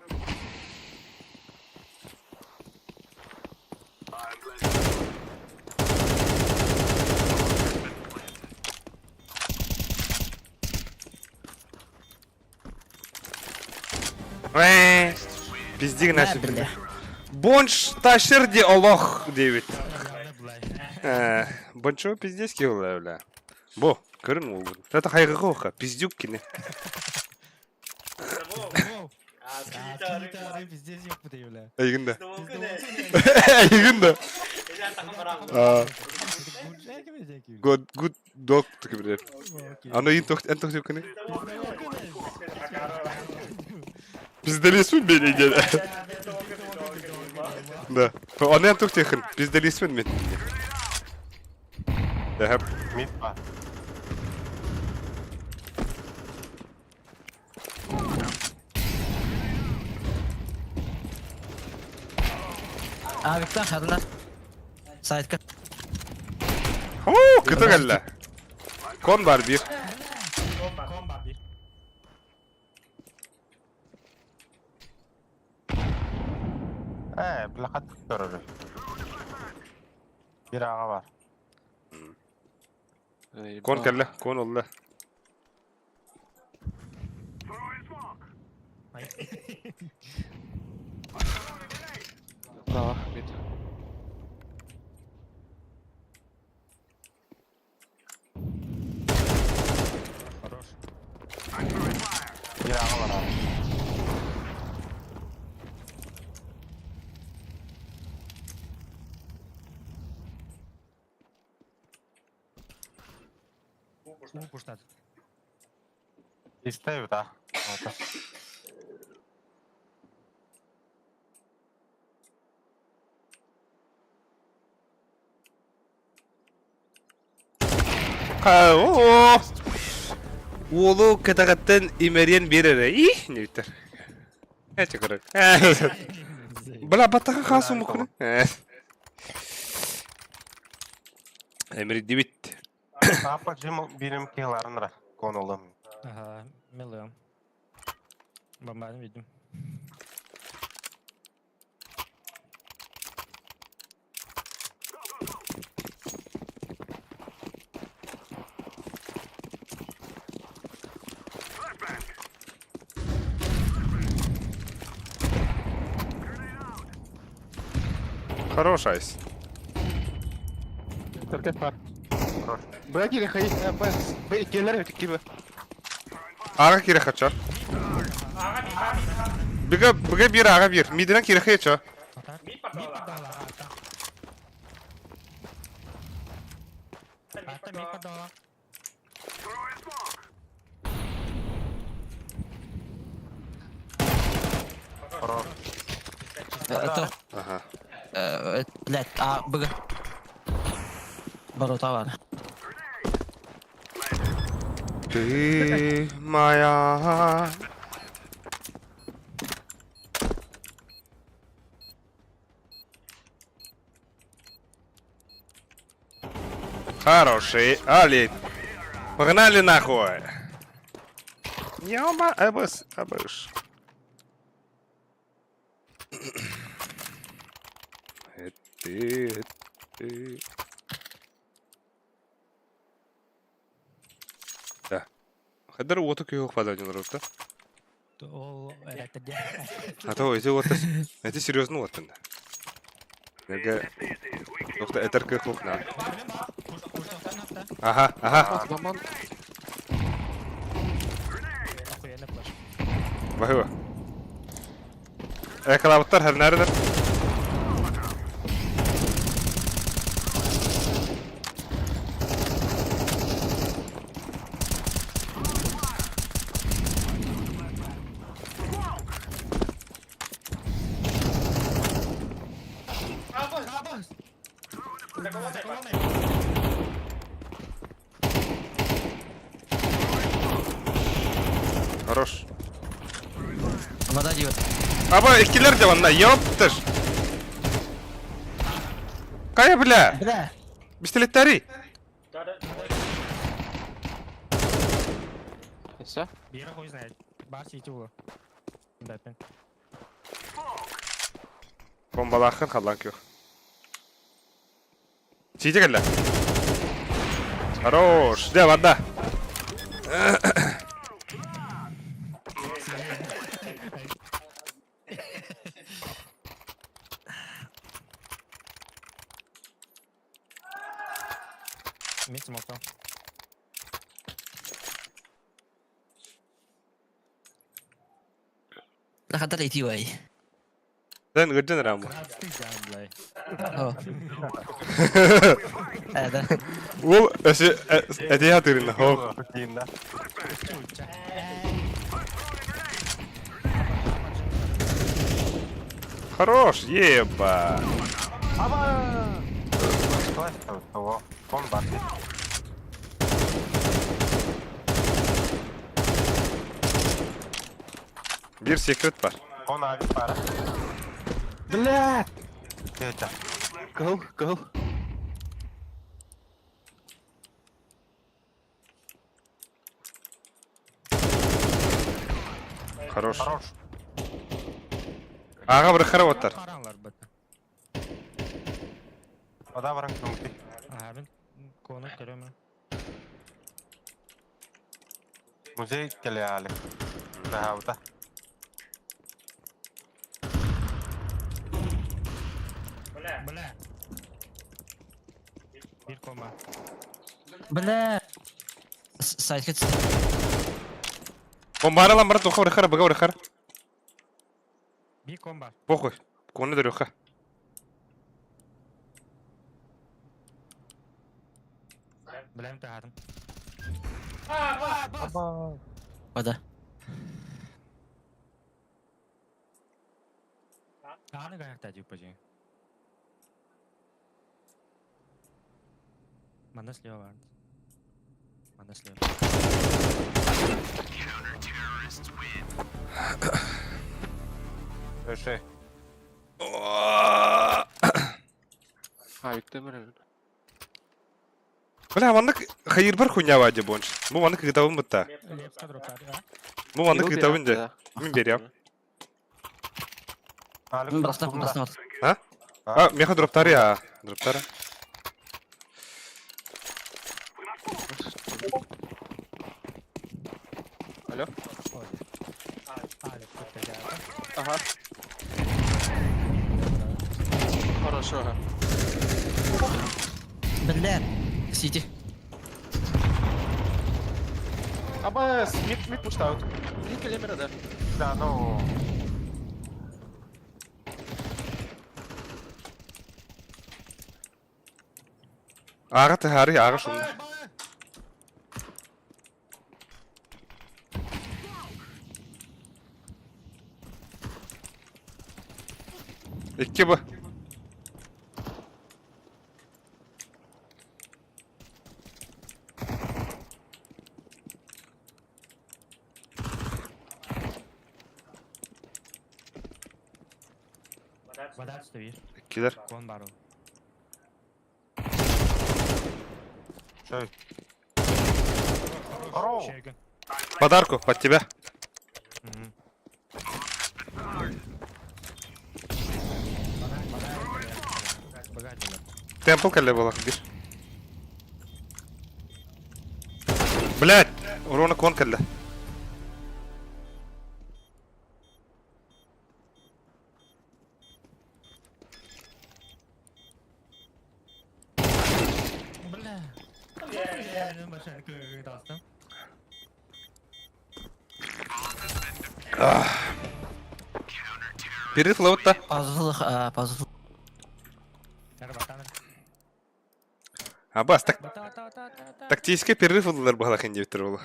Пизди наши. Бонш ташир де Аллах девит. Бончо пиздец киола бля. Бо, көрін ол. Это хайгыга оха, пиздюк кине. Здесь yok bu değil öyle. Aygında. Aygında. Good dog gibi. Ano yin tok en tok yok ne? Пизделисмен бeni gel. Да. Onu en tok yakın. Pizdelismen mi? Da hep. Mid var. Abi kan xarlar. Saytka. Kıta geldi. Kon var bir. Komba bir. Plakat görürüz. Bir ağa var. Kon geldi. Kon oldu. Bravo. Mid. Bir ağa var abi. Puştat. İstev da. Ha o. Oğlu katakatten imeriyen bir yere. İh ne biter. Ne çıkarır. Bala bataka kalsın bu konu. Emri divit. Apa benim kıyılarına konulum. Aha, milyon. Ben bildim. Хорош айс. Terket var. Bırak geri kayı. Geriler ötük gibi. Ağa kire kaçar. Biga bir ağa bir. Midine kire kaçar. Это, Aha. блядь, быга. Ворота var. Ты моя. Хороший, Али. Погнали нахуй. Ёма, абыш. Ты. Да. Хадыр оту күйеу паданилар отта. Ол это А то эти вот это серьезно вот тогда. Неге. Нокта этер кök окна. Ага. Zaman Вахыва. Ekalabıtlar her nerede? Хорош. Вода дивит. Аба ikkiler de vanna yaptır. Kaya bile. Бля. Pistoletleri. Все? Бері хуй знает. Бар сети было. Бэтмен. Bombalakın kalank yok. Çiğce gel lan. Хорош. De vanda. Мид смоктал. Да хата лети вай. Sen gıcın ramı. Стыдян, блядь. О. Да. Ул ösü ete yatırın. Hop. Рутинно. Хорош. Еба. Класс того. Кон барды. Bir secret var. Кон abi para. Блядь! Это. Go. Хорош. Хорош. Ağa bırakır otar. Қараңлар, бэтмен. Ода баран кümti. Абин кону көрөмүн. Muzey kele ali. Dahavda. Бля. Bir комба. Бля. Сайт хит. Bombara lan bırak. Doka bırakır. Baga bırakır. Bir комба. Похуй. Konu da yok ha. Білем тағадым. Вода. Аны қаяқта жеп бөжең. Манда слева бар. Манда слева. Öşe. Ha yükleme. Bля, vannak hayır bir kunya vacı bonç. Bu vannak kitabın bitti. Лепска дроптар. Bu vannak kitabın da. Min beriyam. Alıp Бросна. Ha? Ha, meha droptar ya. Droptar. Алло? Алеп көттегеді. Ага. Хорошо. Бля. Сити. Абас, мид пуштаут. Не келемер да. da no. Ağa tahari ağa şunda. İki bu. Вода түсті бір. İkiler. Кон бар ол. Şöyle. Хорош. Шегін. Подарку под тебя. Богатый. Темпл кәлі болақ бір. Блядь! Урона кон кәлі. Бля. Я машинку достал. Перерыв ловта. Пазл. Абас, тактический перерыв олдылар бағалақын деп тұр ол.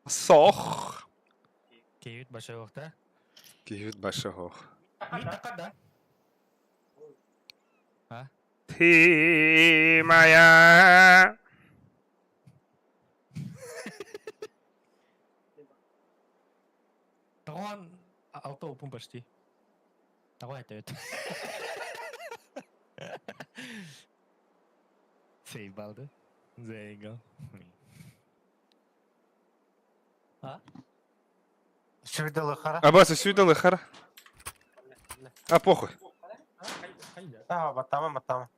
Соқ. Кейт башы оқты. Кейт башы оқ. Мен тақада. Ты моя. Тағуан алты опын почти. Тағуан әтет. Сейв балды. There you go. Сюда лыхара. Абас, сюда лыхара. А, похуй. Батама.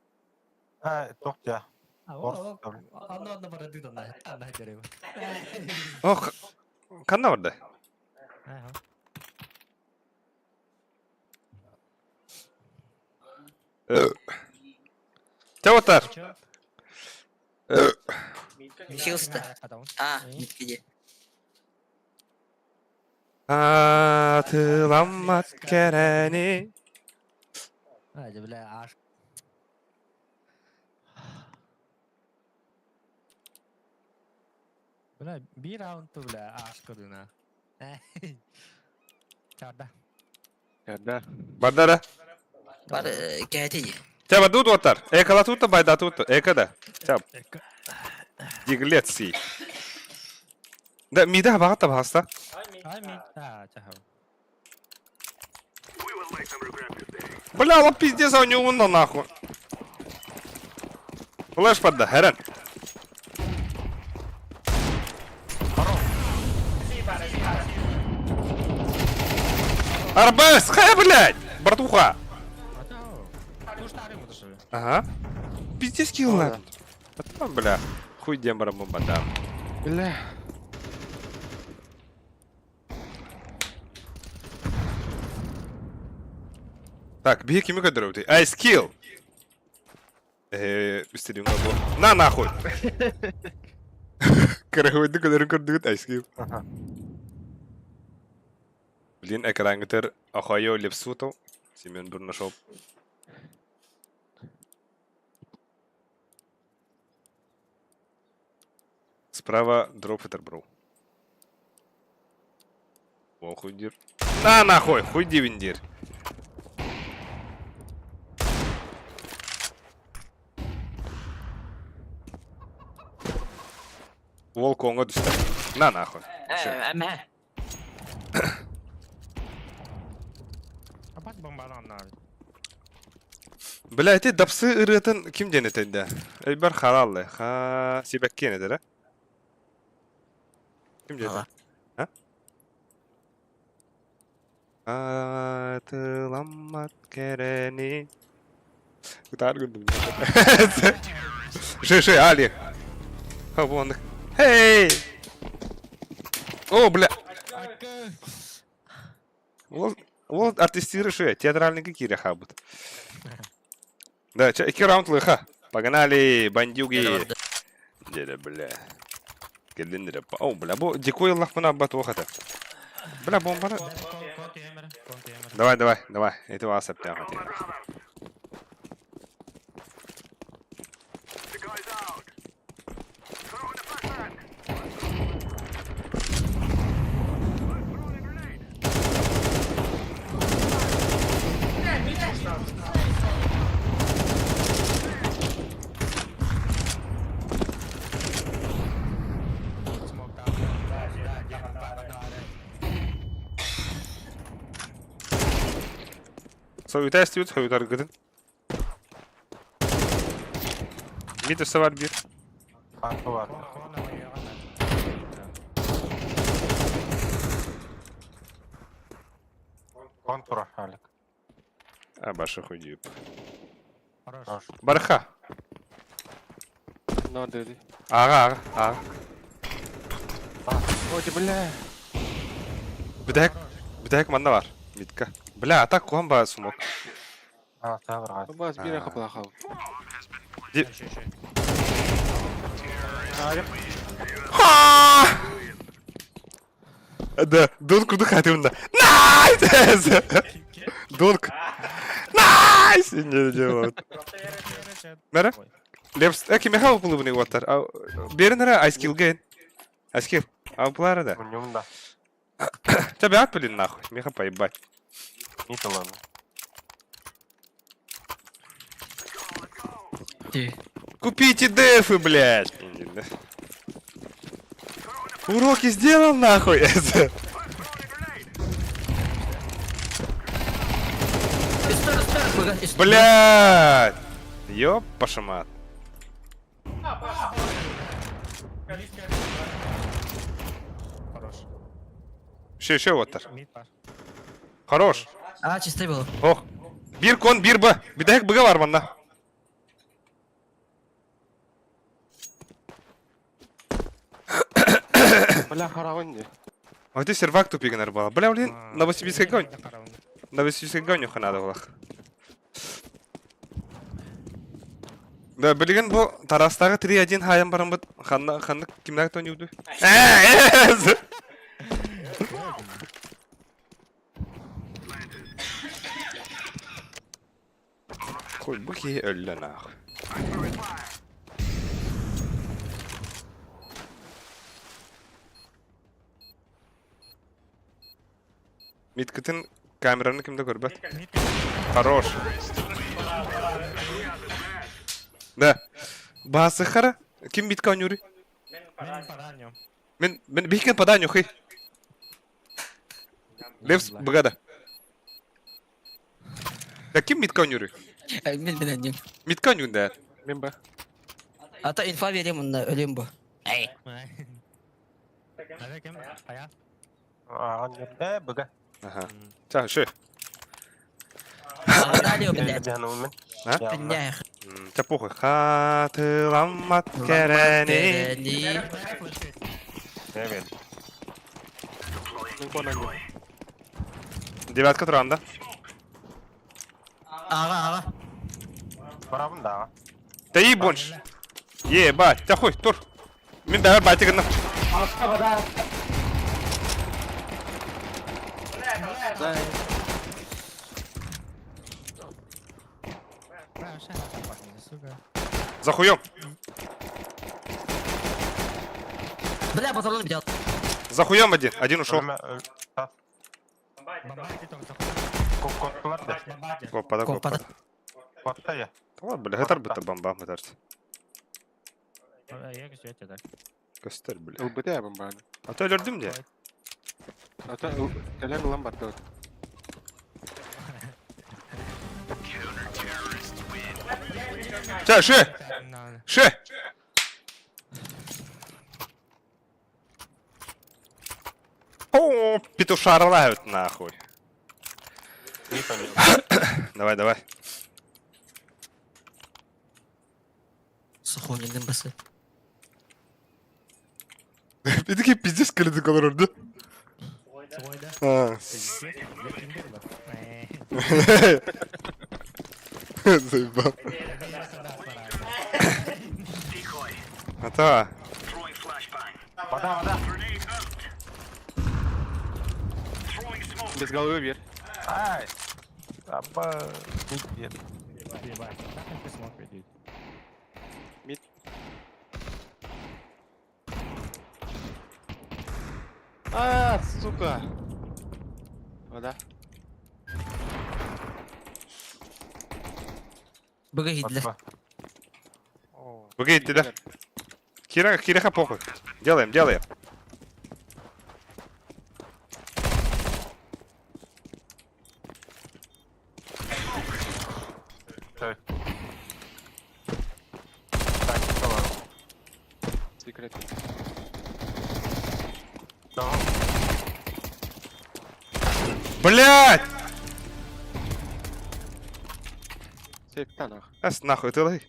Тоқтя. Анна бара дидон да. Анна дерево. Ох, қанна барда? Чаватар. Хилста. Миткеде. Атыламат керени. Hadi bile aşk. Bile bir round'u bile aşk oduna. Çarda. Бардара. Бар кәтеде. Чаба дуд отар. Экала тута байда тута. Экада. Чаб. Диглет си. Да мида бағата бағаста. Ay mi? Ha, çahal. Бля, алып пиздец, а у него на нахуй. Флэш подда, херен. Арбес, хай, блядь! Братуха! Ага. Пиздец килл надо. Потом, бля, хуй дембара бомбада. Бля. Так, беги кими кадровый ты. Ай, скилл! Быстрее надо. На нахуй! Карахуйды кадрын көрдігіт, ай, скилл. Блин, экран гитер ахайо лепсутов. Семен бір нашел. Справа дроп фитер, бро. О, хуйдир. На нахуй, хуйди виндир. Волк оңға түсті. На нахуй. Әмә. Kapat bombalanlar. Бля, эти дапсы ырытын ким денетенде? Эйбар хараллы. Ха, себеккен едер, Ким денетен? Атыламат керени. Гитар күндім. Ши, Али. Ха, буандық. Хей! О, бля. Вот артистиры шо, театральный кири хабут. Да, 2 раунд лыха. Погнали, бандюги. Деда, бля. Келдендер. О, бля, бу дикой лах мына бат вахата. Бля, бомбара. Давай. Это вас опять. Soyuta istiyoruz, soyutar gıdın. Bir de var bir. Kanka var. Контур Алик. А, баша хуйдюп. Хорош. Барха. No dedi. Ağa. Ой, бля. Bir tek manda var. Mitka. Bля, atak kuhan ba smoke. Тавр газ. Бас бира хапла. Да, Дунк уду хатымда. Найс! Дунк. Найс! Не делают. Мера? Лепс, кеме хау пулы буны ваттар. Беринера айскил ген. Айскил. Ауплары да. Унюмда. Тебе ат, блин, нахуй. Меха поебать. Нит ладно. Ты. Купите дефы, блядь. Уроки сделал, нахуй. Блядь. Ёп, пашамат. Хорош. Ще ваттар. Мид паш. Хорош. А, чистой был. Ох. Бир кон, бир ба. Бидаяк быга бар манда. Бля, харагонди. А ты сервак тупигнер бала. Бля, блин, Новосибирская гонь. Қарауын. Новосибирская гонь уханады булах. Да, билген бу Тарастагы 3-1 хайын барам бит. Ханны кимнәр тониуды? Кой, бу ки өлле нахуй. Миткатын камераны кимде көрбөт? Хорош. Да. Басы хара. Ким битка онюри? Мен параньо. Мен бихкен паданю хый. Левс бгада. Да ким битка онюри? Мен білем. Митка онюнда. Мен ба. Ата инфа берем мұнда өлем бұ. Ай. Ada кем? Ая. Аңгерде бүге. Ага. Ча, шы. Алио, блядь. Жанумен. А? Блядь. Ча похуй. Хатыламат керени. Evet. Мен конан. Девятка туранда. Аға. Барабын да. Да ебонш. Ебать. Ча хуй, тур. Мен давай батиганы. За хуем. Бля, патроны бдел. За хуем один. Один ушел. Коттылар да. Коппада, Коппада. коппада. Котта я. Ладно, бля, гатар бітті бомба, мытарсы. Я güzel eder. Göster, bля. Ылбыты ябын баны. Ата өлердім де. Ата кәләң ылан барды. Ча, шы! Шы! О, петушара лают нахуй. Не понял. Давай, давай. Сухониндің басы. Бедеке пиздец кілді колор орды. Свойда. Заебал. Ата. Вода. Без головы бер. Ай. Аба. Нет. Ебать. Как он письмо видит? А, сука. Вода. Бұға хитлі. Бөге иtti да. Кираха похуй. Делаем. Так. Так, что ладно. Секрет. Tamam. Блять! Сейфта нах. Ас нахуй ты лай.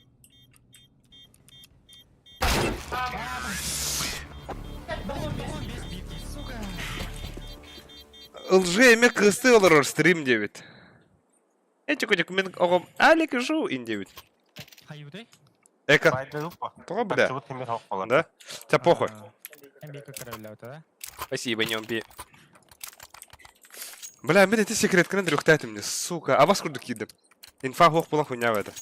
Лже еме кысты олар стрим дебит. Этик мен оғым әлік жу ин дебит. Хайудай? Эка. Байден упа. Тоға бля. Так, темир хоқ болар. Да? Тебя похуй. Hem bir kakaravla öte da. Спасибо, не умби. Бля, мен эти секретканы дрюхтатым мне, сука. А вас курды кидим. Инфа хох булан хуйня в это.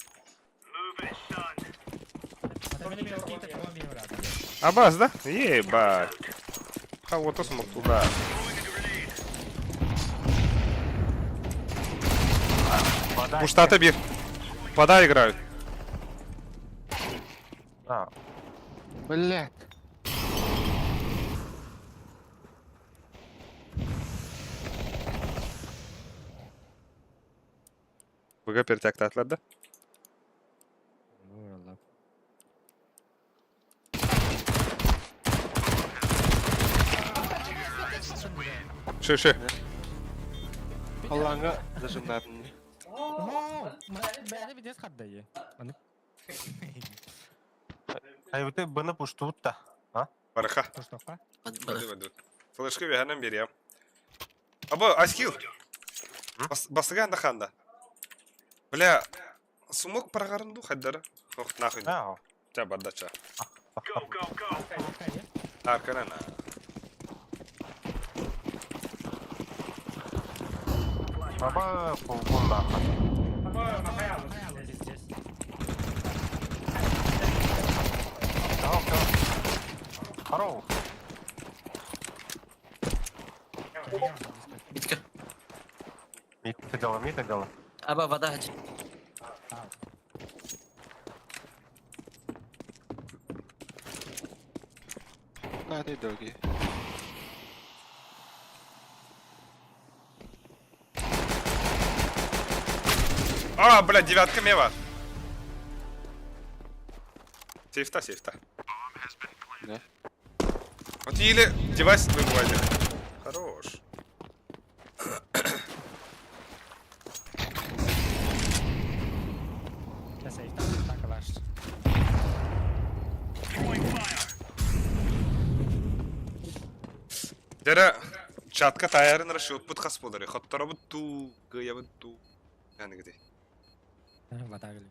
А бас, да? Ебать. А вот то смог туда. Муштата бир. Пода играют. А, Блядь. БГ перетякты атлады. Шы. Allah'ına zıжимнадым. Бәрі бітес қадда е. Хайбыты быны пуштут та. Бараха. Тоштоққа. Бады. Флешки веханам берем. Або, аскил. Бастыган да ханда. Бля, сумок парагарынду хайдары. Ох, нахуй. А, Ча бардача. Арканана. баба бунда. Tamam. Хорош. Битка. Мита дело. Аба, вода один. На этой дороге. А, бля, девятка мева. Сейфта. Да. Вот или девайс выводит. Хорош. Дера чатка таярын расчет путхас болары. Хоттара бутту, гыя бутту. Yani gidi. Вода гілі.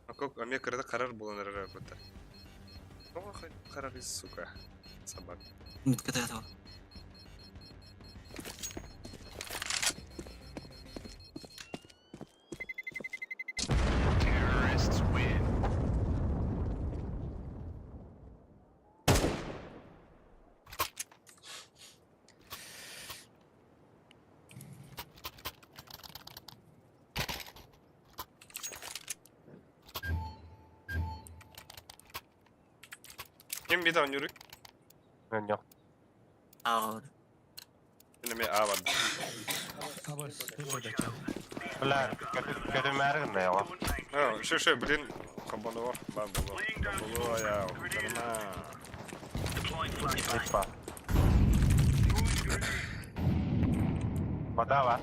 Акок аме кырда карар боланыр рапота. Ого, карар из сука. Собак. Битка до этого. Kim bir tane yürü. Ben yok. Ağır. Yine bir A var. Bля, kötü mergin ne ya? Ha, şu bilin kabalı var. Kabalı ya. Canıma. Nippa. Вода var.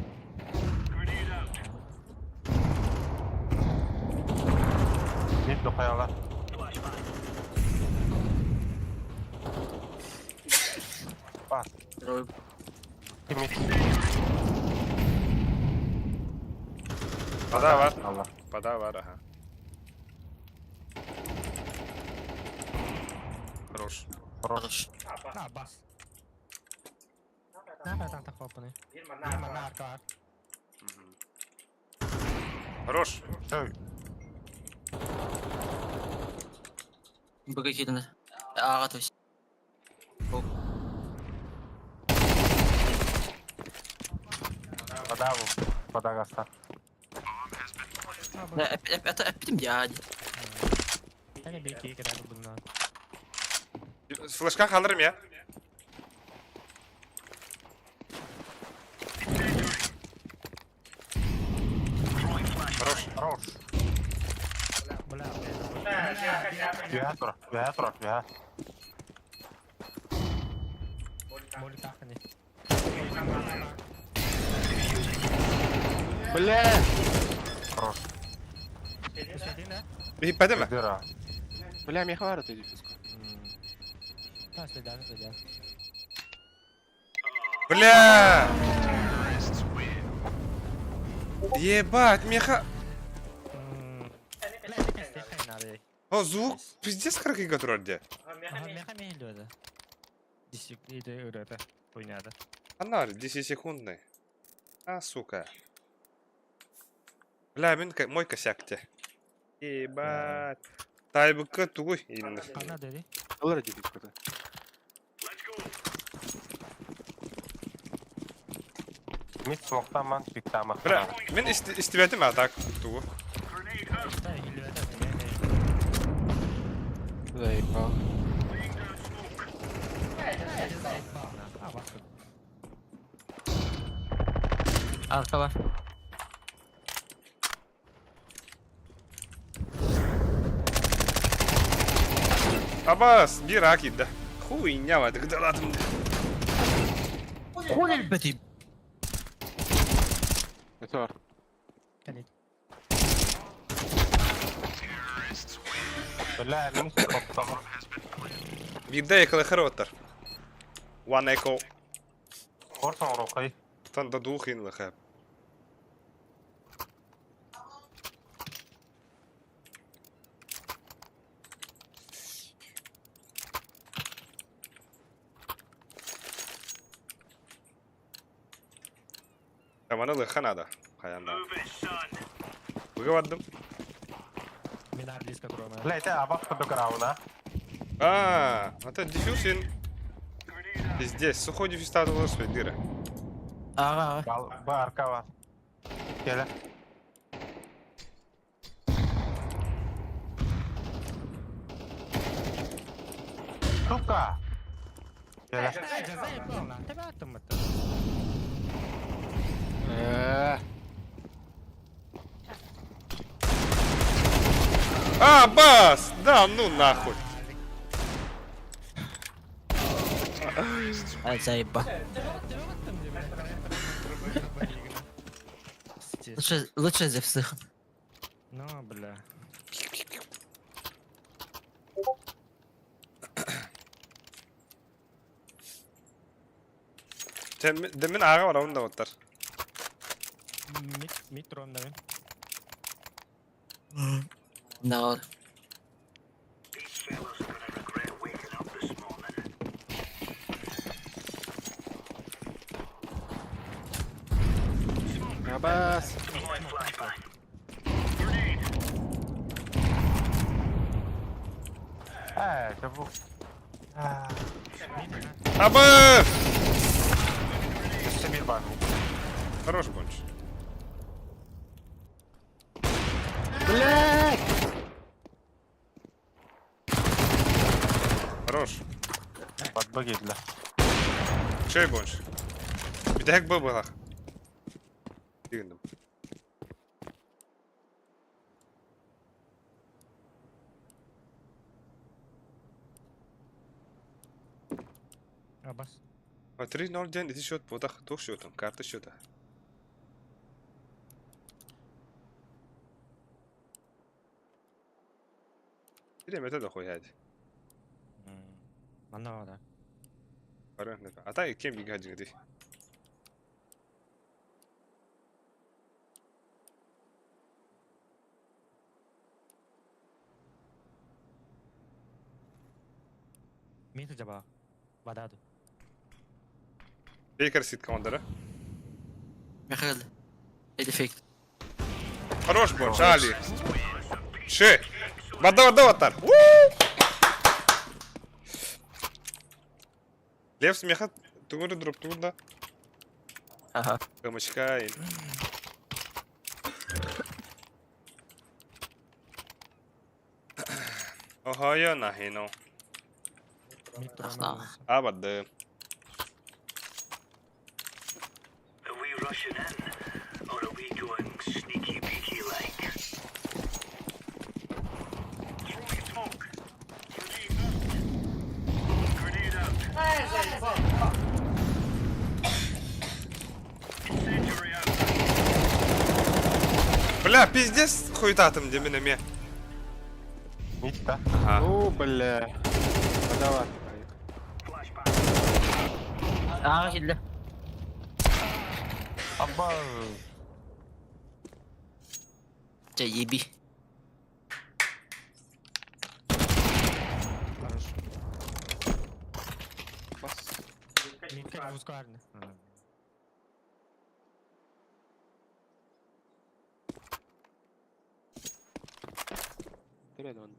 Nip dokuyorlar. Bas. Второй. Kimit. Pada var. Allah. Pada var aha. Хорош. Хорош. На, бас. На, там так хопаны. Мана арка. Хорош. Ой. БГ хиданы. Аға то есть. Вода bu. Вода gasta. Это эпидем дяди. Тәне bir iki kadar bundan. Flashkan kaldırırım ya. Хорош. Хорош. Бля. Gühe dur. Моли таханы. Бля! Хорош. Посередине, да? Bir hippede mi? Дыра. Бля, меха варит эти фиска. Да, следят. Бля! Ебать, меха... Бля, это костей надо. О, звук пиздец харакига тұрарды. Меха мейлі өді. Дисциплиді өреді. Ойнады. Анар, 10 секундный. А, сука. Бля, мен мой косяк-те. Ебать. Тайбыкка тугуй именно. Ана dedi. Алар дедик көтө. Мид смоктан ман пиктама. Бля, мен истебетим атак тугу. Da hilvede. Заебал. Ha bak. Arka var. Абас, bir hak iddi. Хуйня var, gıdalatım. Хули бетим. Это бар. Бля, мин смоктан. Birde yakalı otar. One echo. Корсон рухай. Tan da duh in lkhab. Tamana lkhana da. Hayanda. Buga vaddım. Mina близко к Роме. Бля, это абак до грауна. А, это дефьюзин. Здесь сухой дефьюз стал господи, дыра. Ага. Ба арка var. Gel. Сука. Gel. Заебал lan. Tabi attım mı? А, бас! Да, ну нахуй. Ай, заеба. Лучше за всех. Ну, бля. Demin ağa var onu da otar. Mid Rom'da ben. No. Абас. çabuk. Абы! Üstte bir var mı? Хорош больше. Блядь! Хорош. Batba geldiler. Şey больше. Bir de hack bu bak. Girdim. Абас. А 3-0 ден эти счет подах тух счетом, карты счета. Билем это да хуй hadi. Мана var. Баран не. Ата кем бига жиги. Mid acaba? Badado. Бейкер сит командира. Михаил. Эдефект. Хорош больше, Али. Ше. Вода отар. Лев смеха. Тугуру дроп туда. Ага. Камочка. Ого, я нахину. Mid Rom'da. Ага. Абады. Бля, пиздец хуйтатым деминами. Mid de. Ага. Ну, бля. Давай. Ага, hildi. Abba. Заеби. Хорош. Mid как в ускорне. көреді оны.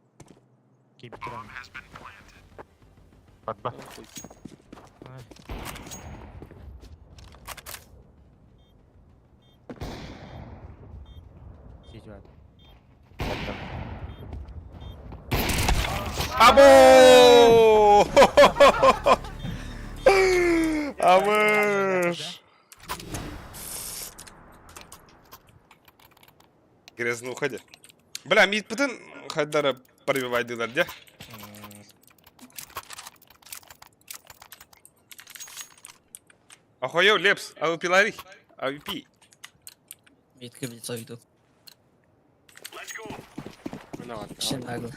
Кейіп тұрам. Батба. Сейтіп ады. Abo! Амыш! Грязно уходи. Бля, мид потом хайдара пробивайдылар, де? Охуел, Лепс, а вы пилари? А вы пи? Митка в лицо иду. Мына Ще нагло.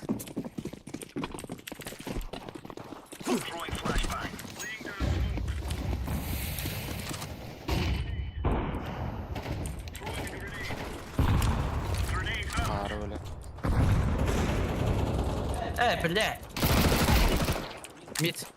ары бөле. Бля! Мид.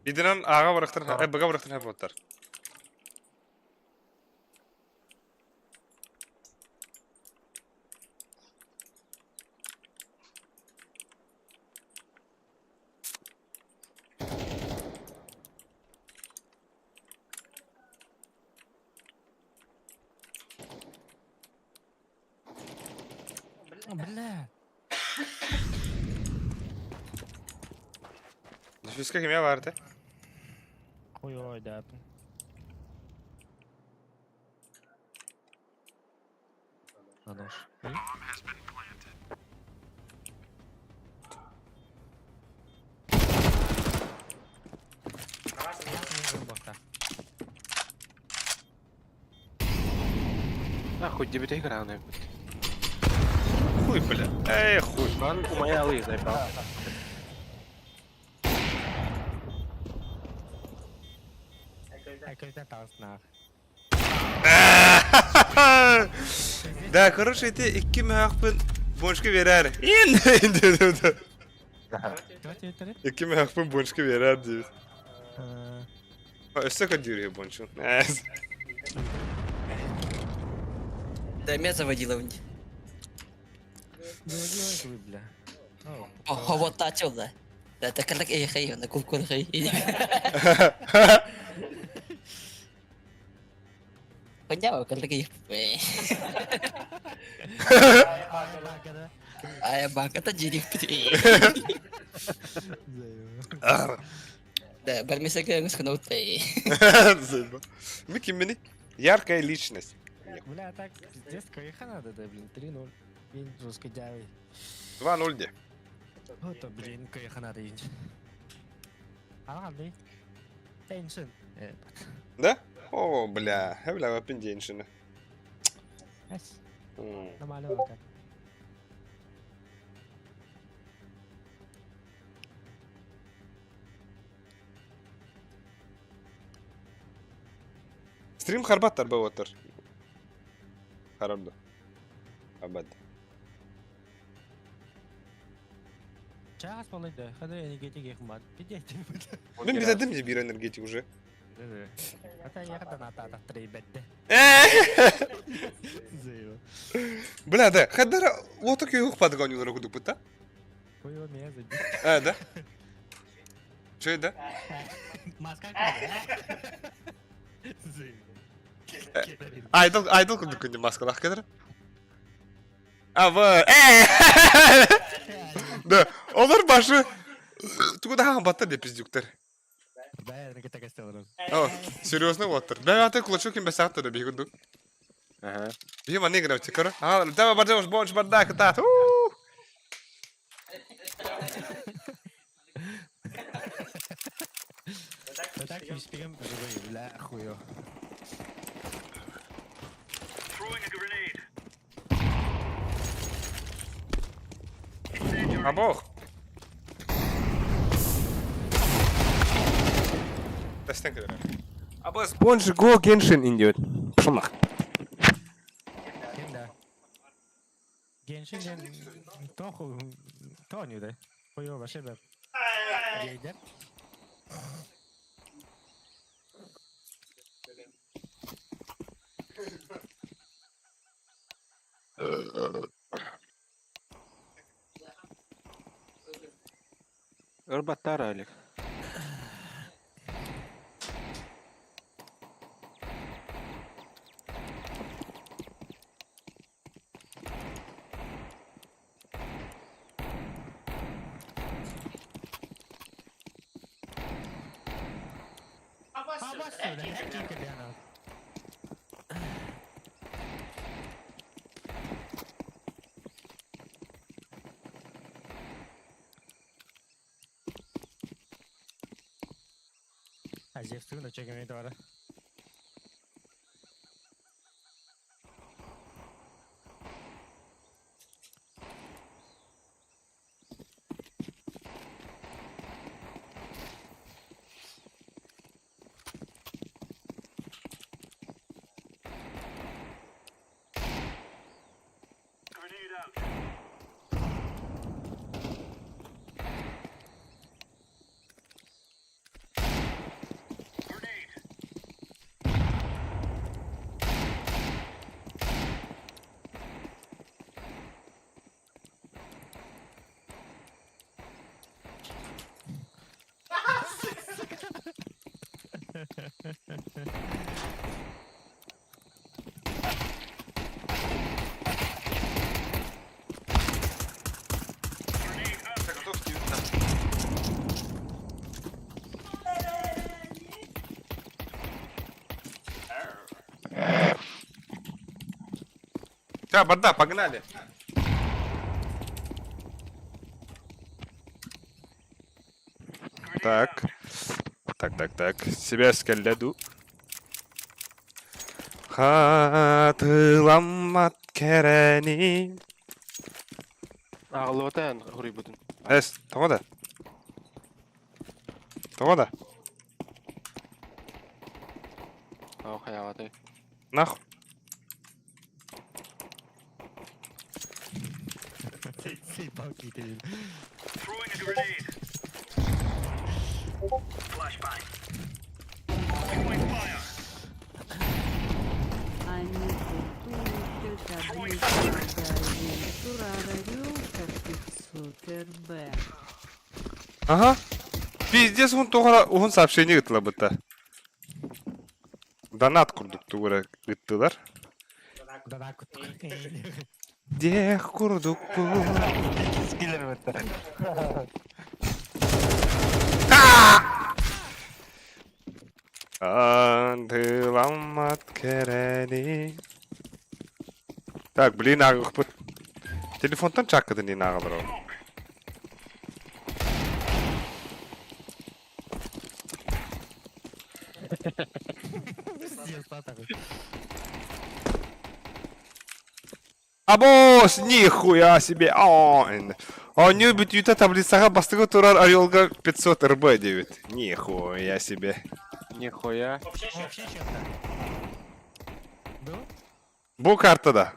Идинан ага барактар, бага барактар хеп оттар. Бля. Дефиска кимия vardı? Ой, да. Надош. Нахуй дебюте играны. Хуй, бля. Эй, хуй. Lan umaya alıyız hep. Айкайдан тағысына. Да, короче, эти 2 мехпын боншка verer. İndi. Давайте етері. 2 mehpın bоншка verer diyor. Öste kadıyor bonşun. Да, меня заводила в них. Бля. О, вот та тёла. Да, это как хай, на кулкун хай. Понятно, как такие. А я бак, это директ. Да, бармисака скнутай. Мики мини. Яркая личность. Бля, так, пиздец, кайха надо, да, блин, 3-0. Ень жестко дявый. 2-0 de. Вот, блин, кайха надо, ень. Ладно, теншн. Да? О, бля. Бля, вапин деньшина. Эс, нормально как. Стрим харбаттар ба отыр. Харабды. Абад. Час малайды, хада энергетик хмат. Пидетим. Мен бизадым же бир энергетик уже. Это я когда на тата трейбетте. Бля, да. Хадара отыр күй хупады гонюлар кудук бутта. Ой, он меня забил. Да. Чой да? Маска. Айдол кудук күнде маскалах кедер. Ава. Да, олар башы тугуда хан баттар деп пиздюктер. Да, я так так сделал. О, серьезно отыр. Да, аты кулачок ким бесатты да бигуду. Ага. Бima negra utikara. Ah, tava barjamos bons bardaca tá. Так, не успеем, бля, хуё. А бог. Тестен kadar. Aba Sponge Go Genshin indiriyor. Pışılmak. Kim de? Genshin den Tony de. Koyo başa bir. Geyder. Örbattar alik. Ha bas söyle. Hep iyi kedi yana. Ha Jeff'in de çekemeydi var. Барда, погнали. Так. Так. Себя скалляду. Хатыламат керени. Ağlıvatan huri budun. Эс, тоғода. Тоғода. Ау hayavata. Нахуй. Seypan kiydi. Они тут таблица Турарарю, как супер-б. Ага. Пиздец, он тоғыра, он сообщение гытыла бұтта. Донат курдук тугура гыттылар. Dana kutu. Дех курдук бу. Skiller bitti. Антыламат керени. Так, блин, ағық бұт. Телефонтан чаккыды нен ағылыр ол. Абос, нихуя себе. А не битюта таблицаға бастығы тұрар орелға 500 РБ девит. Нихуя себе. Нихуя. Бұл картада.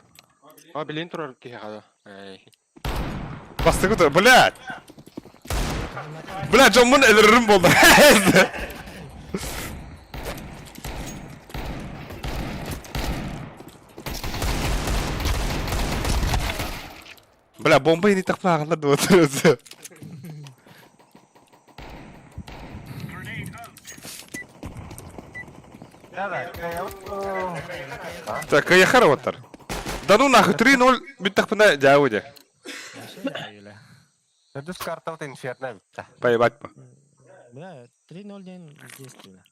Aa bilin turar ki hada. Бастығы тұрар, блядь. Блядь, жон мұн әлірім болды. Бля, бомба не так много надо вот. Так, я хорватор. Да ну нахуй, 3-0 бит на Дауде. Düz karta ot inferno bitti. Поебать по. Бля, 3-0 день действительно.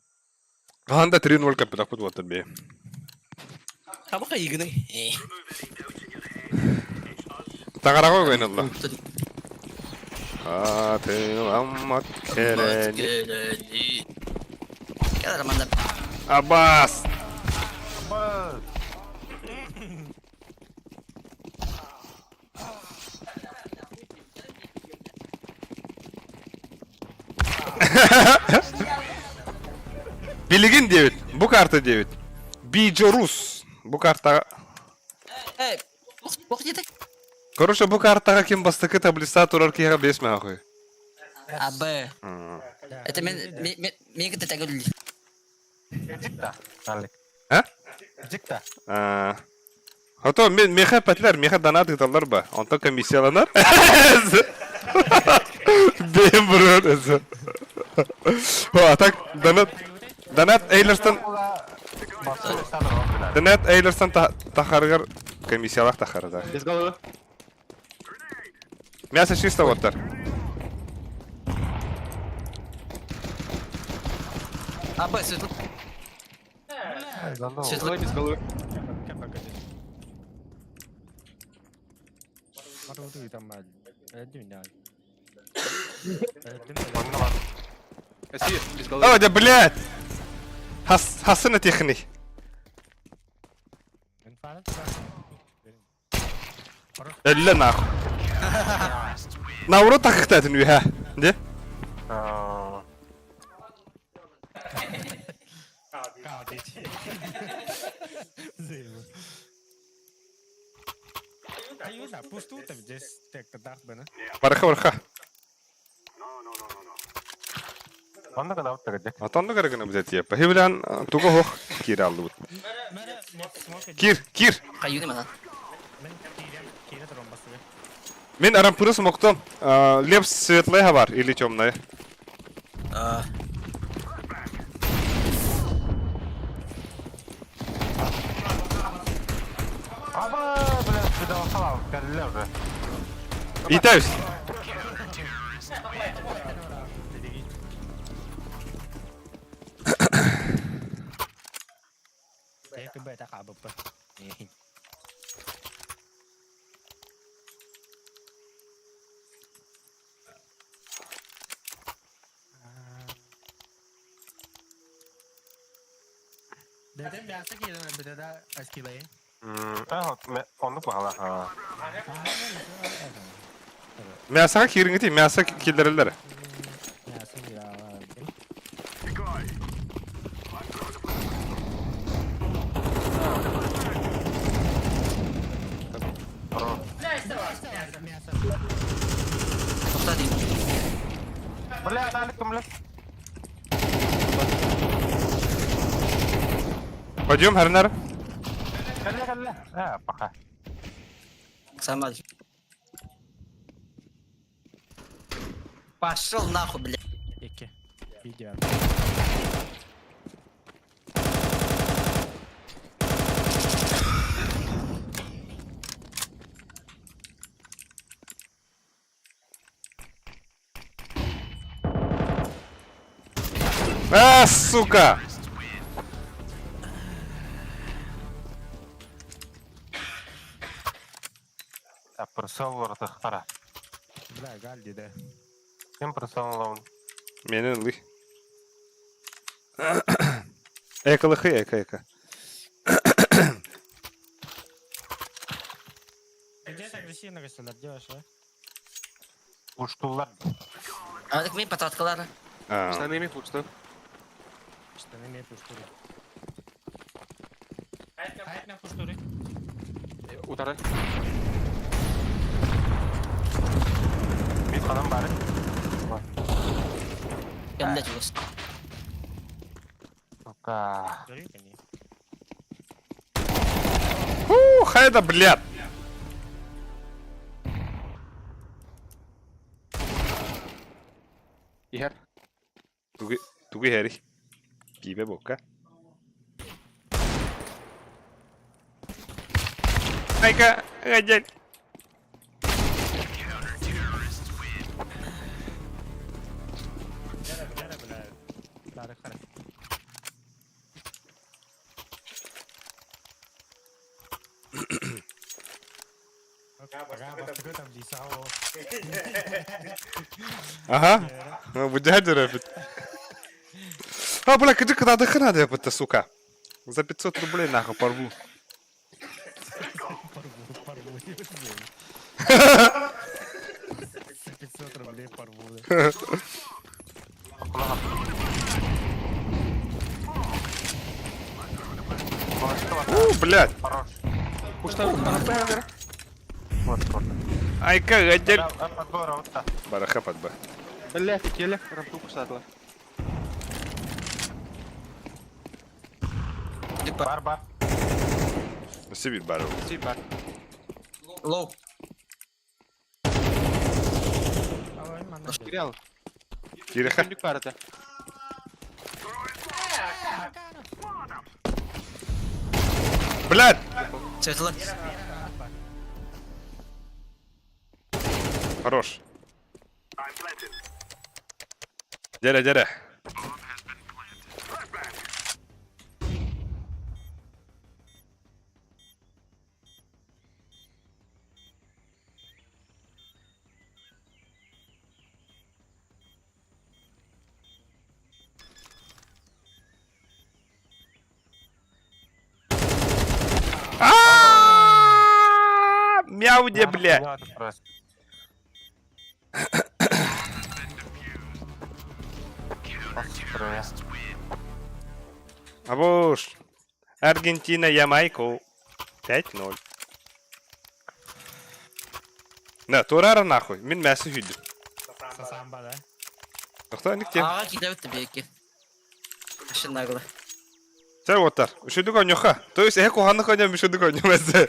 Анда 3-0 капитан вот тебе. Ama kaygını. Тағарағы көйін алла. Атыламат керени. Gel Raman'dan. Аббас. Bilgin David. Bu kartı David. Bijorus. Bu karta Hey, bak yedik. Короче, бу картага ким бастыкы таблица турар кига бесме ахуй. А, Б. Это мен кете тәгәл. Ejikta. Alek. Ha? Ejikta. Хото мен меха пәтләр, меха донат италар ба. Онта комиссияланар. Бем брод. О, так донат Эйлерстон Басты садар он. Донат Эйлерстон тахаргар комиссиялак тахарда. Без головы. Мясо чисто воттар. А, Б, светло. Светло. Без головы. Мару там один. Россия, без головы. О, да блядь! Хасына техни. Элле нахуй. Науру тахтатын үһә. Де? Аюна, пусту там здесь так дах бена. Барха. Онда гана уттагыдык. Атанны карагына бизет япа. Хевлан туга хох кир алды. Кир. Каюны мана. Мен кире торон басты. Мен арампуры смоктом. Лев светлая бар или темная? Аба, блядь, видал халал, калле уже. Итаюсь. Это Б так абы. Dedim biasa kira beda eski bayi. Onu pahala. Мясо киринги, мясо килдерелер. Biasa kira. Toxta deyim. Блядь, аликум, блядь. Пойдем, Харнар. Калле. Пока. Сама. Пошел нахуй, блядь. İki. Video. Сука! Персовлар тахтара. Бля, галди да. Кем персовлар? Менен лы. Экалыхы, эка. Где так агрессивно гостелер делаешь, а? Уштулар. А так мен пататкалары. Штаны имеет пусто. Что не имеет пустуры. Хайт на пустуры. Удары. Bir kadın bari. Блядь, вас. Сука. Говори, они. Хайда, блядь! Ихер. Туги хери. Пибе бока. Айка, гадять. Гера, бля. Лары хара. Там дисао. Ага. Будь рэпит. Бля, когда дыхана дэпит, сука. За 500 рублей нахуй порву. Порву. 500 рублей порву. Блядь. Хорош. Пушта. Вот. Айка гаджер. Подбор аутта. Бараха подба. Блядь, келек, рампуку сатла. Бар. Сибит бару. Сипа. Лоу. Реал. Кириха. Күндүк бар это. Блядь! Светло. Хорош. Дере. Мяу где, бля. Абуш. Аргентина, Ямайку. 5-0. На, турара нахуй. Мен мясо хүйді. Сасамба, да? Тоқта, никтен. Аға кидәбетті бейкі. Ашын нағылы. Сәр оттар. Үшіді коньоха. То есть, қоғанды коньом, үшіді коньом әзі.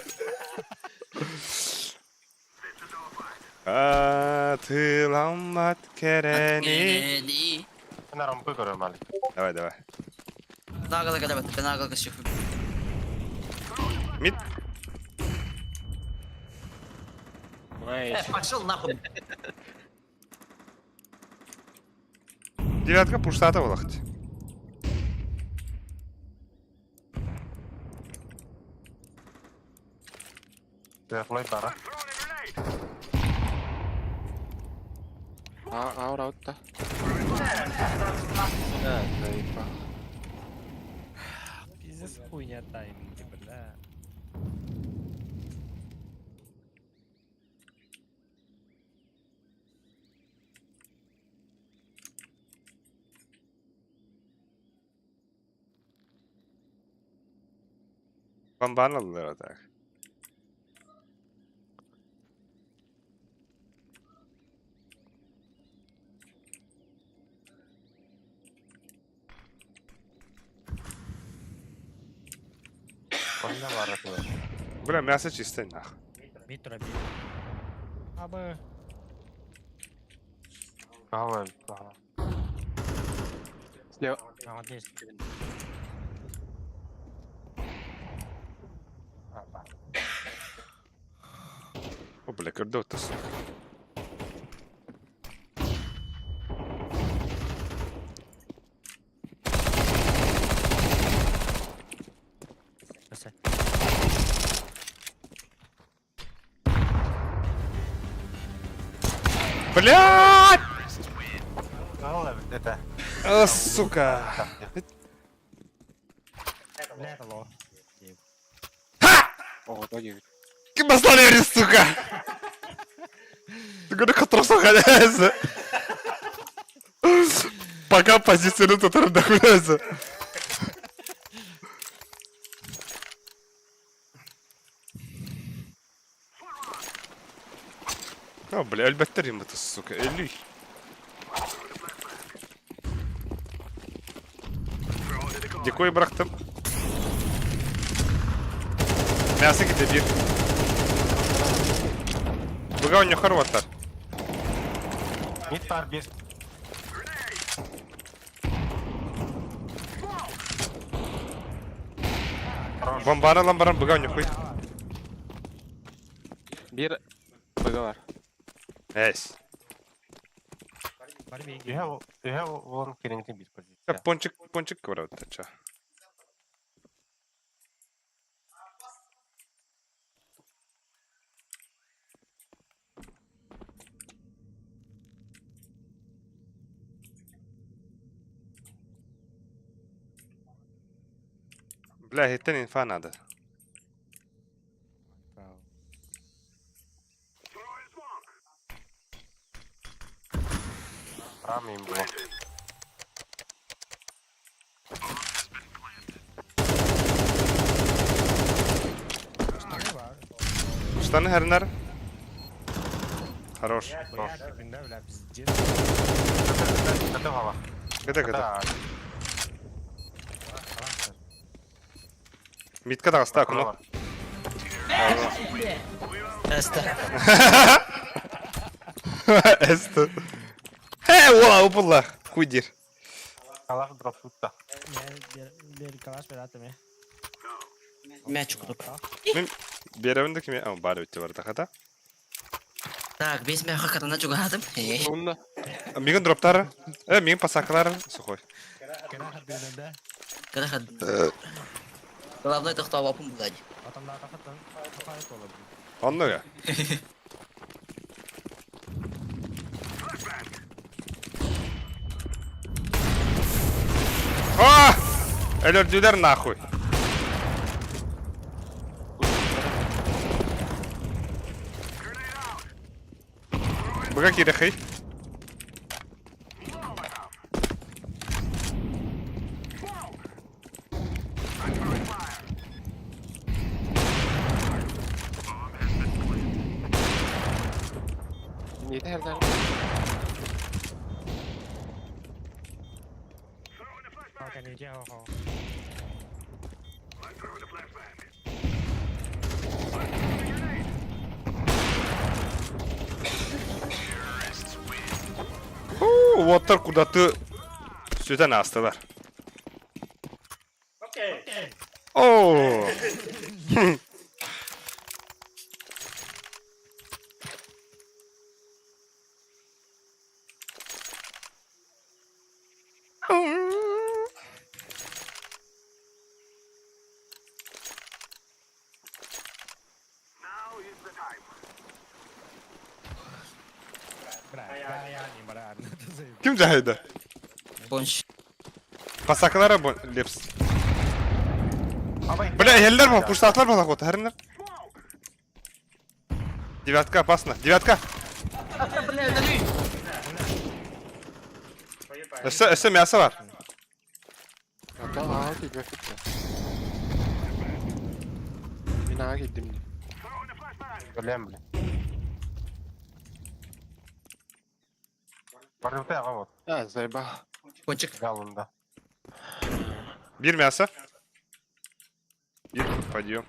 Атыламат керени. Кенеди. Она рампы көрөм али. Давай. Нағылы кәдәбетті, нағылы кәшіфі. Мид. Пошел нахуй. Девятка пуштата болақты. Флойд бара. Аур аутта. Пиздец хуйня тайминги, бля. Бамбан алdılar atak. Oyna var atıyor. Bля, мясо чистое, нахуй. Митро бил. Абы. Кава. Слева. А, вот здесь. О, бля, когда ты, сука. Спасай. Блядь! Кава это. А, сука. Бля, это лох. Ого, доги. Кем остановили, сука? Ты говоришь, который находится. Пока позицию тут находится. А, бля, альбаттерим это, сука, элюй. Дикой брахтым. Мясо где бир. Буга у него хорватар. Мид бар без. Бомбара ламбаран буга у него хуй. Bir bug'a var. Эйс. Барбеги. You have one керенген без позиция. Пончик говорят, ты чё? Бля, хиттен инфа надо. Рами им было. Штаны хернер. Хорош. Binde öyle biz Kötü hava. Gıda gıda. Да. Midka da hasta Kuna kuno. var. Esta. Esto. He ulan upulla. Kudir. Kalaş drop tutta. bir kalaş beratım ya. Мяч круп. Беревinde kimi? Ama bari bitti var da. Так, 5 мяха катана juga hadым. Миган дроптары. Миган пасаклары. Сухой. Kena birinde Когда хад. Главное это кто вапун булать. adamlar kafadan kafayet olabilir. Onlu ya. Ah! Öldürdüler nahuy. Бага кирехей. Neydi herden? Hakan iyice ho. Water kudası süten astılar. Oo. Yani bana anlatayım. Kim cahide? Понч. Pasaklara lips. Бля, heller var, puştaklar bana kota, herinler. Девятка опасно, девятка. Öse мясо var. Hatta ağa gitmek gitti. Ben ağa gittim. Öleyim bile. Barıltı yağa var. Ha zayba. Пончик. Galında. Bir мясо. Bir, пойдем.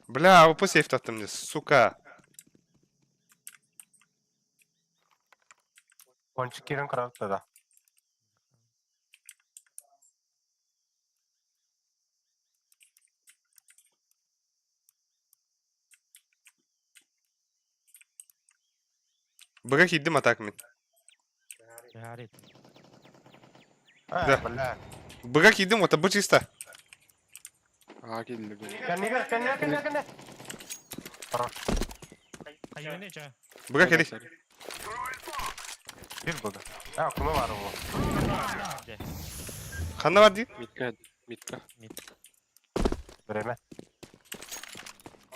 Бля, вы сейф ты мне, сука. Ponçik kirin kırardı da. Быгак идем атак мен. Harit. Да. Bля. Быгак идем, это бы чисто. Ağa geldi bu. Kendine. Hayır ne ça? Быгак иди. Bir burada. Ha kuma var bu. Ханна var değil. Mitka. Breme.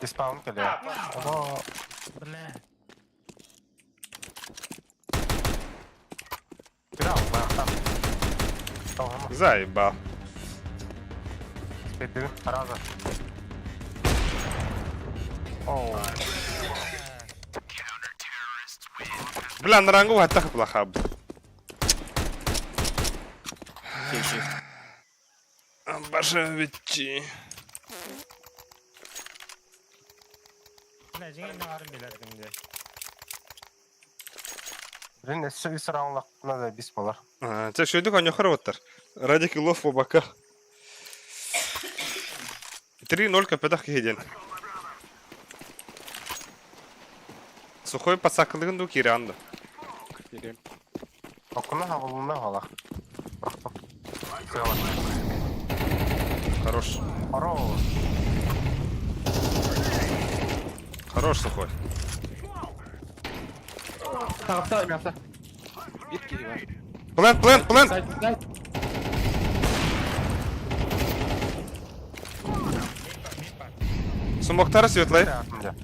Dispawn geliyor. Oda. Bile. Bir al. Tamam. Tamam. Заебал. Bekledim. Araza. Oo. Бля, на рангу атака плоха. Башевичи. Ne cingen ne varım bilerdim diye. Блин, если все равно надо бисмалар. Те шойдук анёхар оттар. Ради килов по бока. 3-0 капедах хеден. Сухой пасаклыгын ду киранды. Geleyim. Okuna havalına hala. Bıraktım. Sıra var. Хорош. Aro. Хорош сухой. Tarafta tarafta. Bir kili var. Плент. Side side. Сумоктары светлый. Atınca.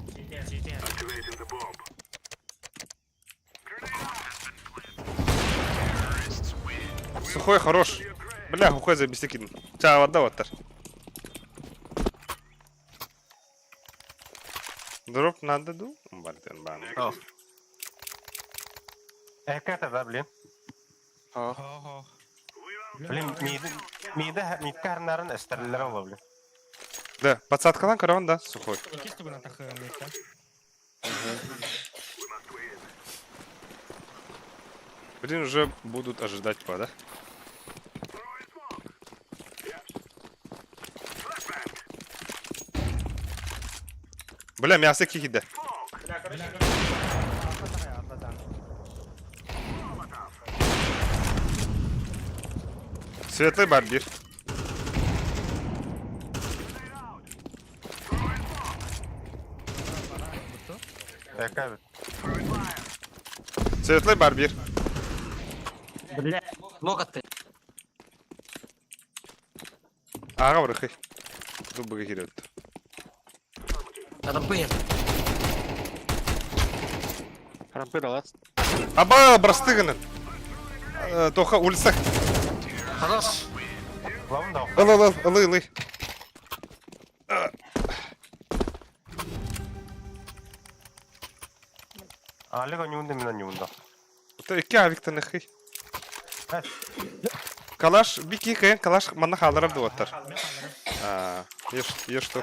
Сухой хорош. Бля, хухой за бистекин. Чавада ваттар. Дроп надо ду? Бартен бан. Эката да, блин. Блин, миде карнарын эстерлер ола, блин. Да, подсадкалан караван, да, сухой. Икис тугуна тахы мейка. Блин, уже будут ожидать по, да? Бля, мясо кихиде. Светлый барбир. Эката. Светлый барбир. Лог открыт. Ага, врахай. Дубы кирет. Рампы. Рампы далас. Аба, брастыганы. Тоха улица. Хорош. Лавында. Ылы. Алига нюнда, мина нюнда. Это iki авиктаны хый. Калаш, бики кайын, калаш мана халарар дуаттар. Еш что.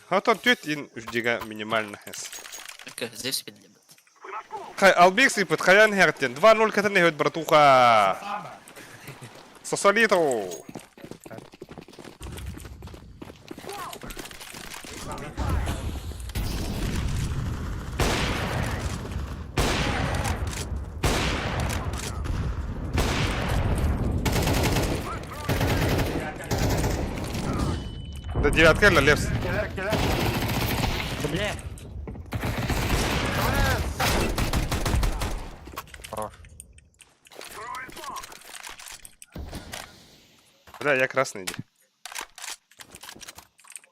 Хатон түйт ин үждега минимально хэс. Здесь бедлебет. Хай, албек сыпыт, хаян хертен. 2-0 катаны хөт, братуха. Сосолито. Да девятка или лепс? Бля. Хорош. Бля, я красный иди.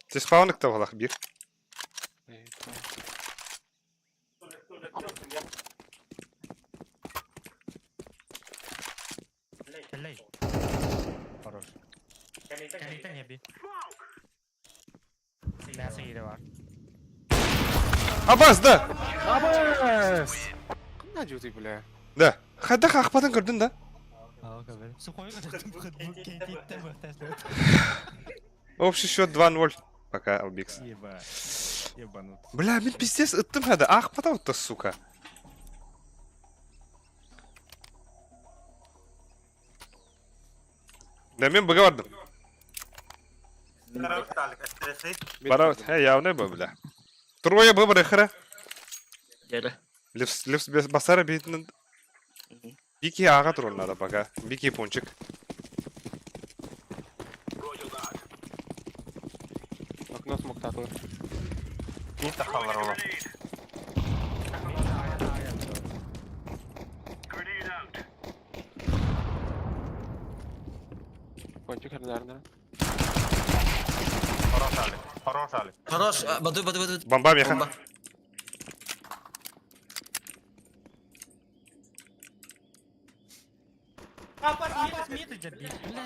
Ты спауны кто в голах бир? Келей. Хорош. Келейте не би. Мясо еде var. Абас, да! Кімді жүті, бля? Да. Хайда қақпадан көрдің, да? Сухой Общий счет 2-0. Пока, Албикс. Ебанут. Бля, мен пиздец ыттым хады. Ақпата отты, сука. Да, мен бұға бардым. Бара, явный бы, бля. Трое бы брэхара. Деді. Лепс басара бейтін. Бики аға тұрын надо пока. Бики пончик. Окно смоктатылы. Мин тахалар ола. Кончик хердарна. Хорош, Али. Хорош. Баду. Бомба меха. Бомба.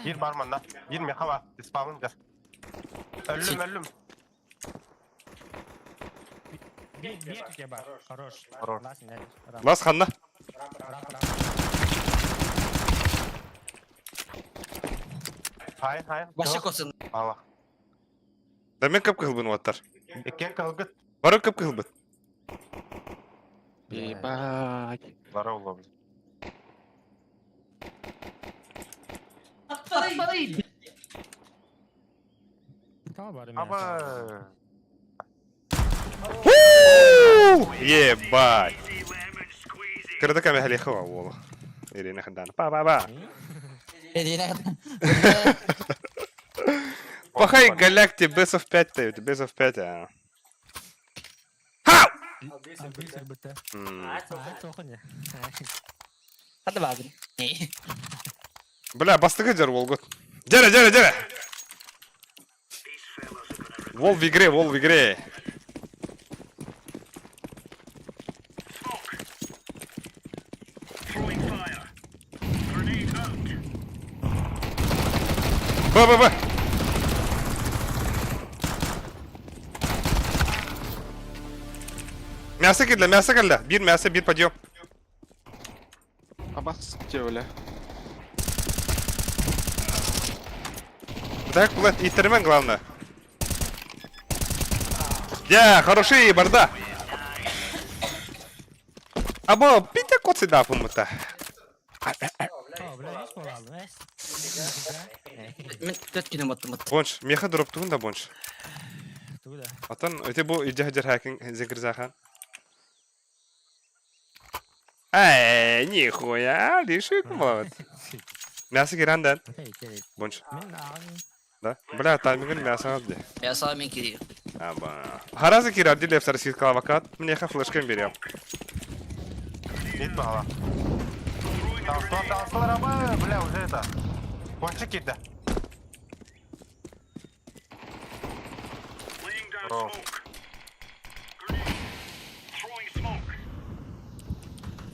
Gir barmanda. Girme hava. Spawn gel. Ölüm. Bir tüke var. Хорош. Хорош. Лас ханна. Hayır. Başı kosun. Allah. Да мен көп кылбын ваттар. Ekken kılgıt. Бары көп кылбын. Ебать. Var oğlum. Aba. Ебать. Когда каме халихова, вола. Ирина хадана. Ба. Пахай галакти Best of 5 тают. Best of 5, а. Хау! Hadi bakalım. Бля, бастыга жер волгот. Жера. Вол в игре. Ba. Мясо килді. Bir мясо, bir подъем. Абас жевле. Так, Влад, иттермен главное. Хороший, барда. Або, пите кот сюда, помыта. О, бля, еш бол алдым, еш. Мен 4 күнем аттым. Бонч, меха дроп тугун да бонч. Тугу да. Atan, öte bu icahıcır hacking zikir zahan. Нихуя, лишик, вот. Мясо гирандан. Okey, okey. Бонч, Мен ağın. да? Бля, таймингin мясо алды. Я сам мен кирeyim. Аба. Харазы кирар дилеп сарсит калавакат. Мне ха флешкам берем. Мид бағала. Танцлар абы, бля, уже это. Кончик кетті. Хорош.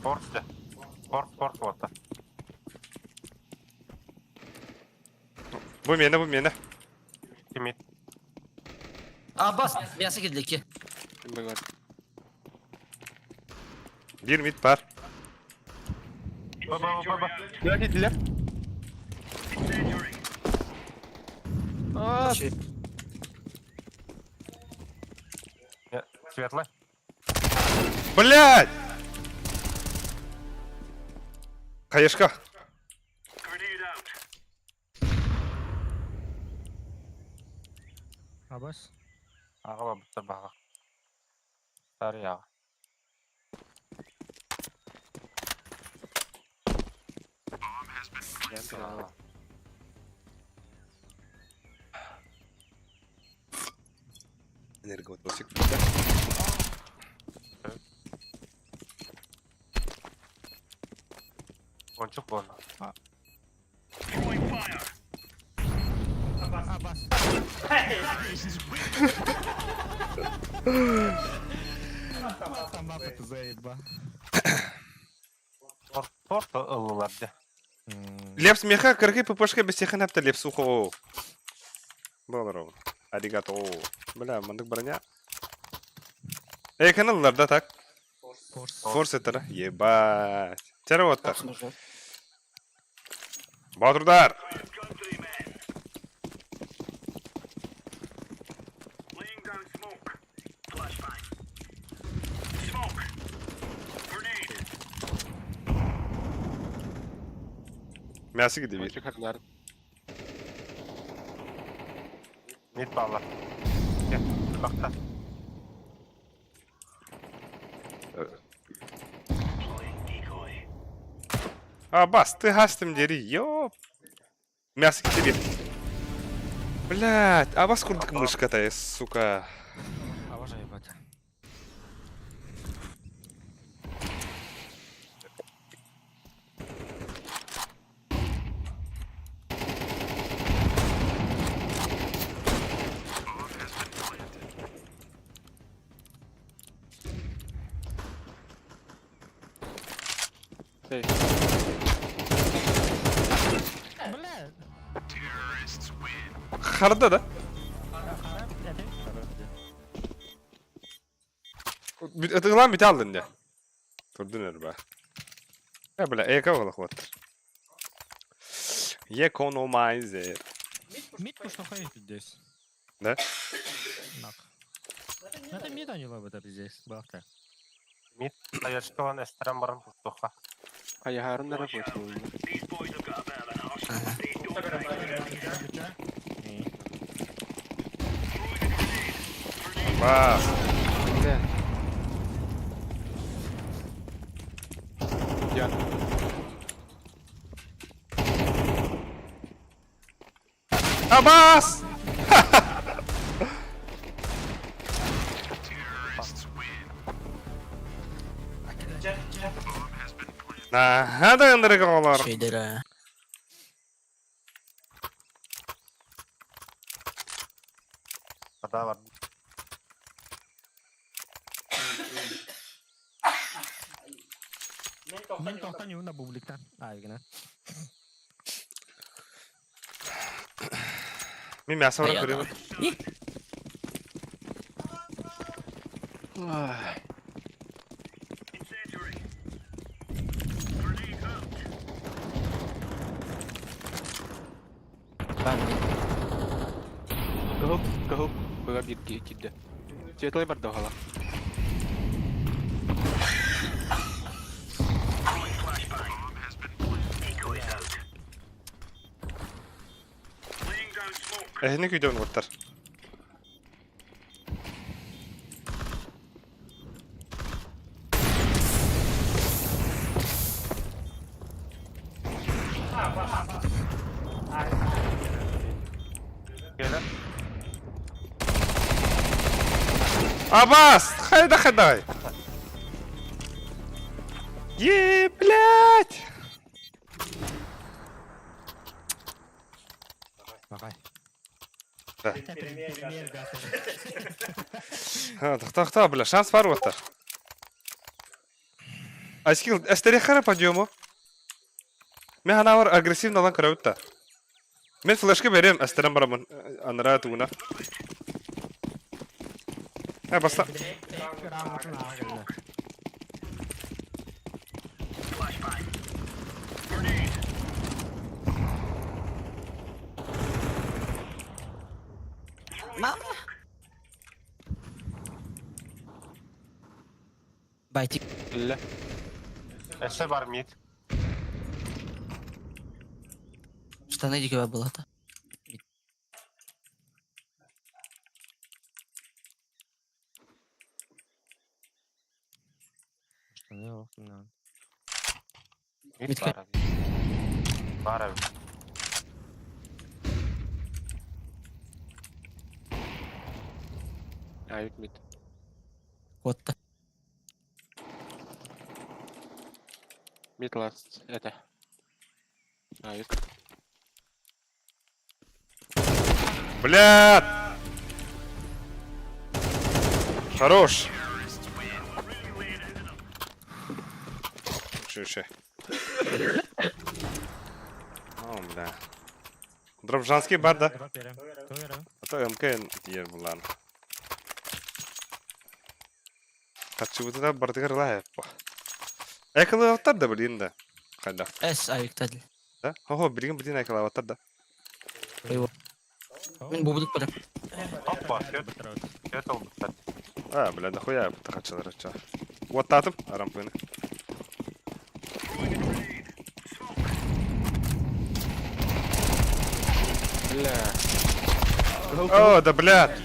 Порт. Порт вот. Bu mene. Мид. Bas. Мясо girdi 2. Bir mit var. Ба. Бля, келділер. Светлый. Блядь! Хаешка. Абас. Аға ба, бұттыр баға. Сары аға. Энерго отбосик. Кончик болды. Абас. Сама пыты заеба. Порт ылыларды. Лепс меха, кыргы ппшка без теха напта лепс ухо. Боларов. Аригато. Бля, мандык броня. Каналларда так. Форс это, ебать. Тервотта. Батурдар. Мясо gidiyor. Çıkardılar. Мид бағала. Кет, бақта. Бас, ты гастым дери, ёп. Мясо gidiyor. Блядь, бас курдык мышка-то, сука. Ава заебать. Şey. Бля. Харда да? Это lan bit aldın ya. Durdun be. Ya bile EK oğlak var. Economizer. Мид пошел ходить здесь. Да? Нах. Это мид они ловят здесь. Бахта. Мид, аяшкалан эстерен барын тұқтуға. Ayağlarında da bakıyor. Bas. Bile. Yan. Bas. Nah, hadi ındırı kağlar. Şeydir ha. Қада бар. Мен тоқтан юнда бубликтан. Айгына. Мен мясо Аяда. көрөм. Кыһыл. Быга бир кидде. Светлый бар да хала. Эхне көйдөөн оттар. Келе. Абас! Хайда. Блядь! Багай. Да. Премьер Тахта, бля, шанс бар оттар. Аскил, эстерехара подъему. Мен ханавар агрессивно алан көрөбүтта. Мен флешке берем, эстерен барамын. Анара тугуна. Баста. Мама. Байтик. Келе. Эсе бар мид. Штаны дикова было-то. Мид бар. Бар. Аюк мид. Вот-то. Мид ласт. Это. Аюк. Блядь! Хорош! Ши. О, бля. Дроп жанский бар, да? А то МКН yer булан. Качыбыта бардыгар лайып. Экалы аваттар да билин да. Кайда? Эс айыктады. Да? Ого, билин экалы аваттар да. Мен бублик бар. Топ бар. Свет ол бітті. Бля, дохуя бұта қачалар açа. Оттатым, арампыны. Бля. О, да блядь!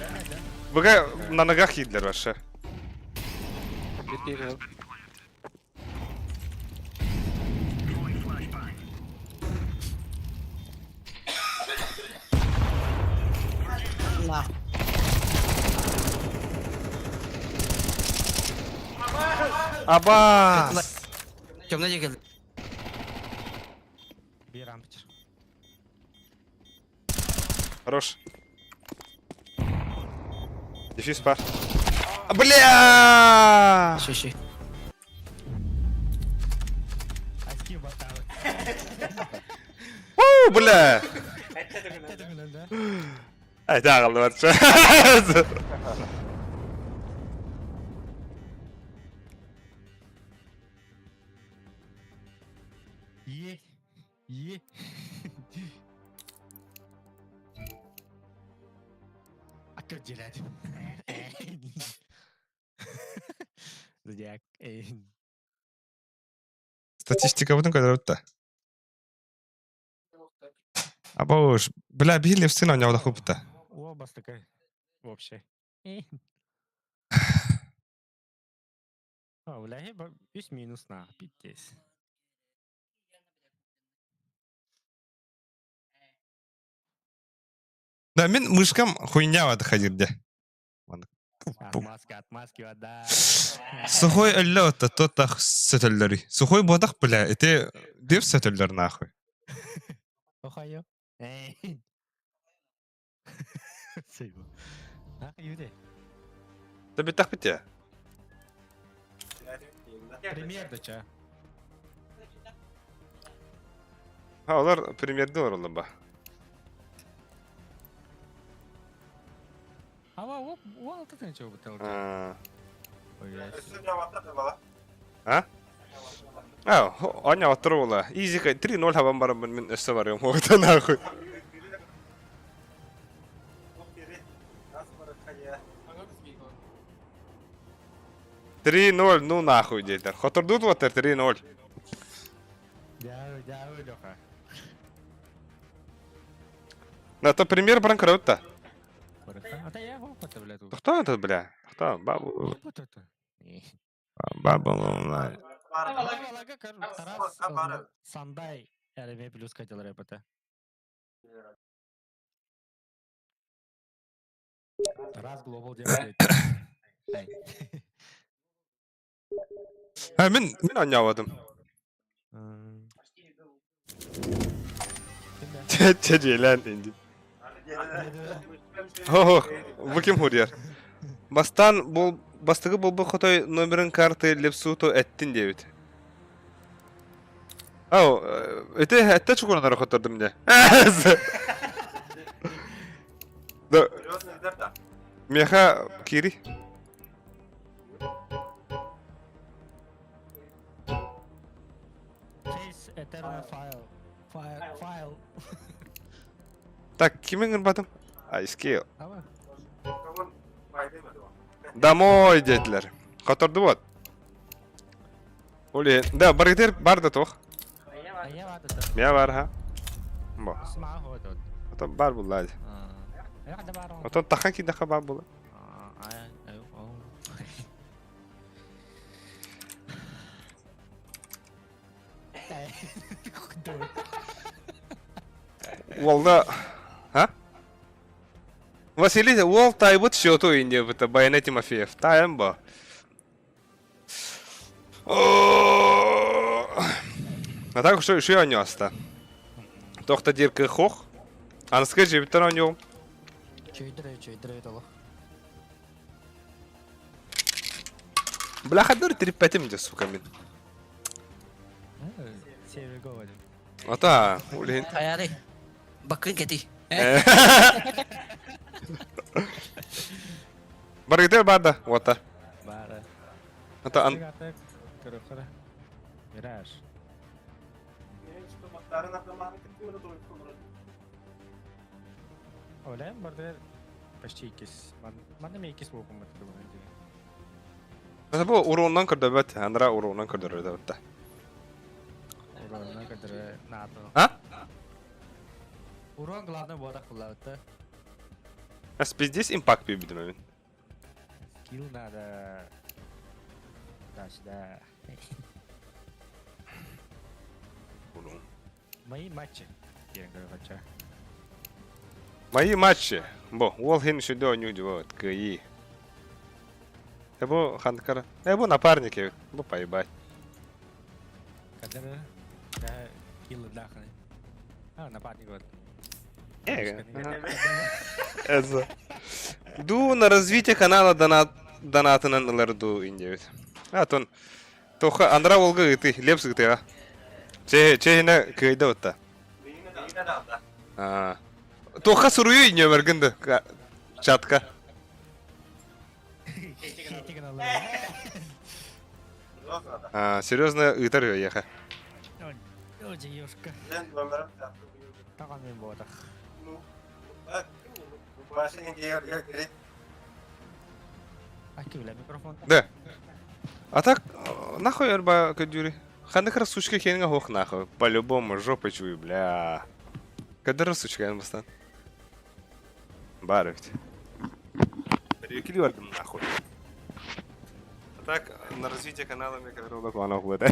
Быга на ногах Гитлер вообще. Бит. На. Абас! Темный дикел. Bir rampçı. Хорош. Дефьюз пар. Бля! Шиши. Eski batağı. Бля! Ай, да, қалды барча. Ye. Akıl ciladım. Зодиак. Статистика бұдың көдір өтті. Абауш, бля, бейілі в сына не ауды құпты. О, бас такая. Вообще. Уляхи, 3 минус на 5. Да, мен мышкам хуйня вады қадерде. Отмазки, вода. Сухой әлі өтті, тоттақ сөтілдері. Сухой бодақ, бля, әте дев сөтілдер нахуй. Охайо. Сейбо. Юде. Да битақ бітте. Пример доча. Олар премьерді орылды ба. Ава, o altı tane çabuk taldı. А? Аня отрула. Изика 3-0 хабан барабын мен өсі барым. Оғыта нахуй. 3-0, ну нахуй дейтер. Хотырдуд ватыр 3-0. Jauh dong kak. На то пример банкротта. Ата я kok kata bela tuh. Кто это, бля? Кто? Бабу. Apa tuh tuh? Бабу. Lagi kan Taras Sanday RV plus kaçalar yapata. Taras global diye. Ha мен ойнавадым. Чечелен инди. Хо, бу ким хурьяр? Бастыгы болбу хотой номерин карты лепсуто эттин дебит. Ау, эте хатта чукундар хоттордум де. Да. Меха кири. Face eternal file. Так, кимен гырбадым? Айски. Ama Домой, детлер. Которды вот. Оли, да, баргдер бар да тох. ayya vardı da. Меня бар, ха. Бо. Smağı hoydu. Ото бар буллады. Ya da var o. Ото тахан ки даха бар була. Ay, o. Волна. А? Василий, Вол тайбут счету инде, это Байонет Тимофеев. Таем бо. А так что я нёс-то? Тохта дирка хох. А скажи, битер о нём. Çöydüre dolu. Бляха, дури трепетим де, сука, мин. Sevgi kovadım. Ата, улин. Hayari. Bakın keti. Баргдер бада, вота. Bara. Ата ан. Artık kırıkları. Biraz. Öyle mi? Burada почти ikis. Bana mı ikis bu okumak bu bence? Ата бу уроннан кырды бет, андра уроннан кырды бет. Uğur'un kadar nato. А? Uğur'un главный вода kullandı. Ас пиздец импакт бибидим мен. Skill надо. Да. Мои матчи. Я говорю, хотя. Мои матчи. Бо, ол хин шудо нюди вот, КИ. Эбо ханкара. Эбо напарники. Бо поебать. Kadar da kill дахны. Нападник вот. Это. Ду на развитие канала донатынан ыларду индевит. Тон. Тоха андра волга ты, лепс ты, а. Чехина кайда вот-то. Тоха сурую ине бергенде. Чатка. Серьезно, итар яха. Очень ёшка. Такан мен бодах. Акивля микрофон. Да. А так, нахуй арба кадюри. Ханды раз сучка хенга хох нахуй. По-любому жопой чую, бля. Когда раз сучка я бастан. Баровить. Перекили вардым нахуй. А так, на развитие канала мне когда ролик ванов будет.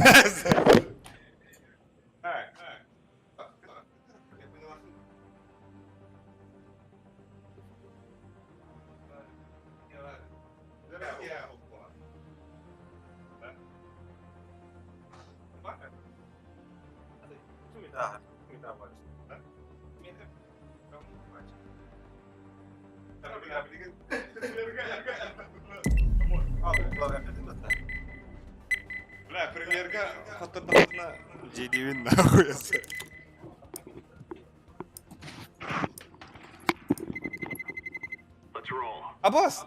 Бля, примерга хатırlattığına J-Div'in nahуй. Let's roll. Абас.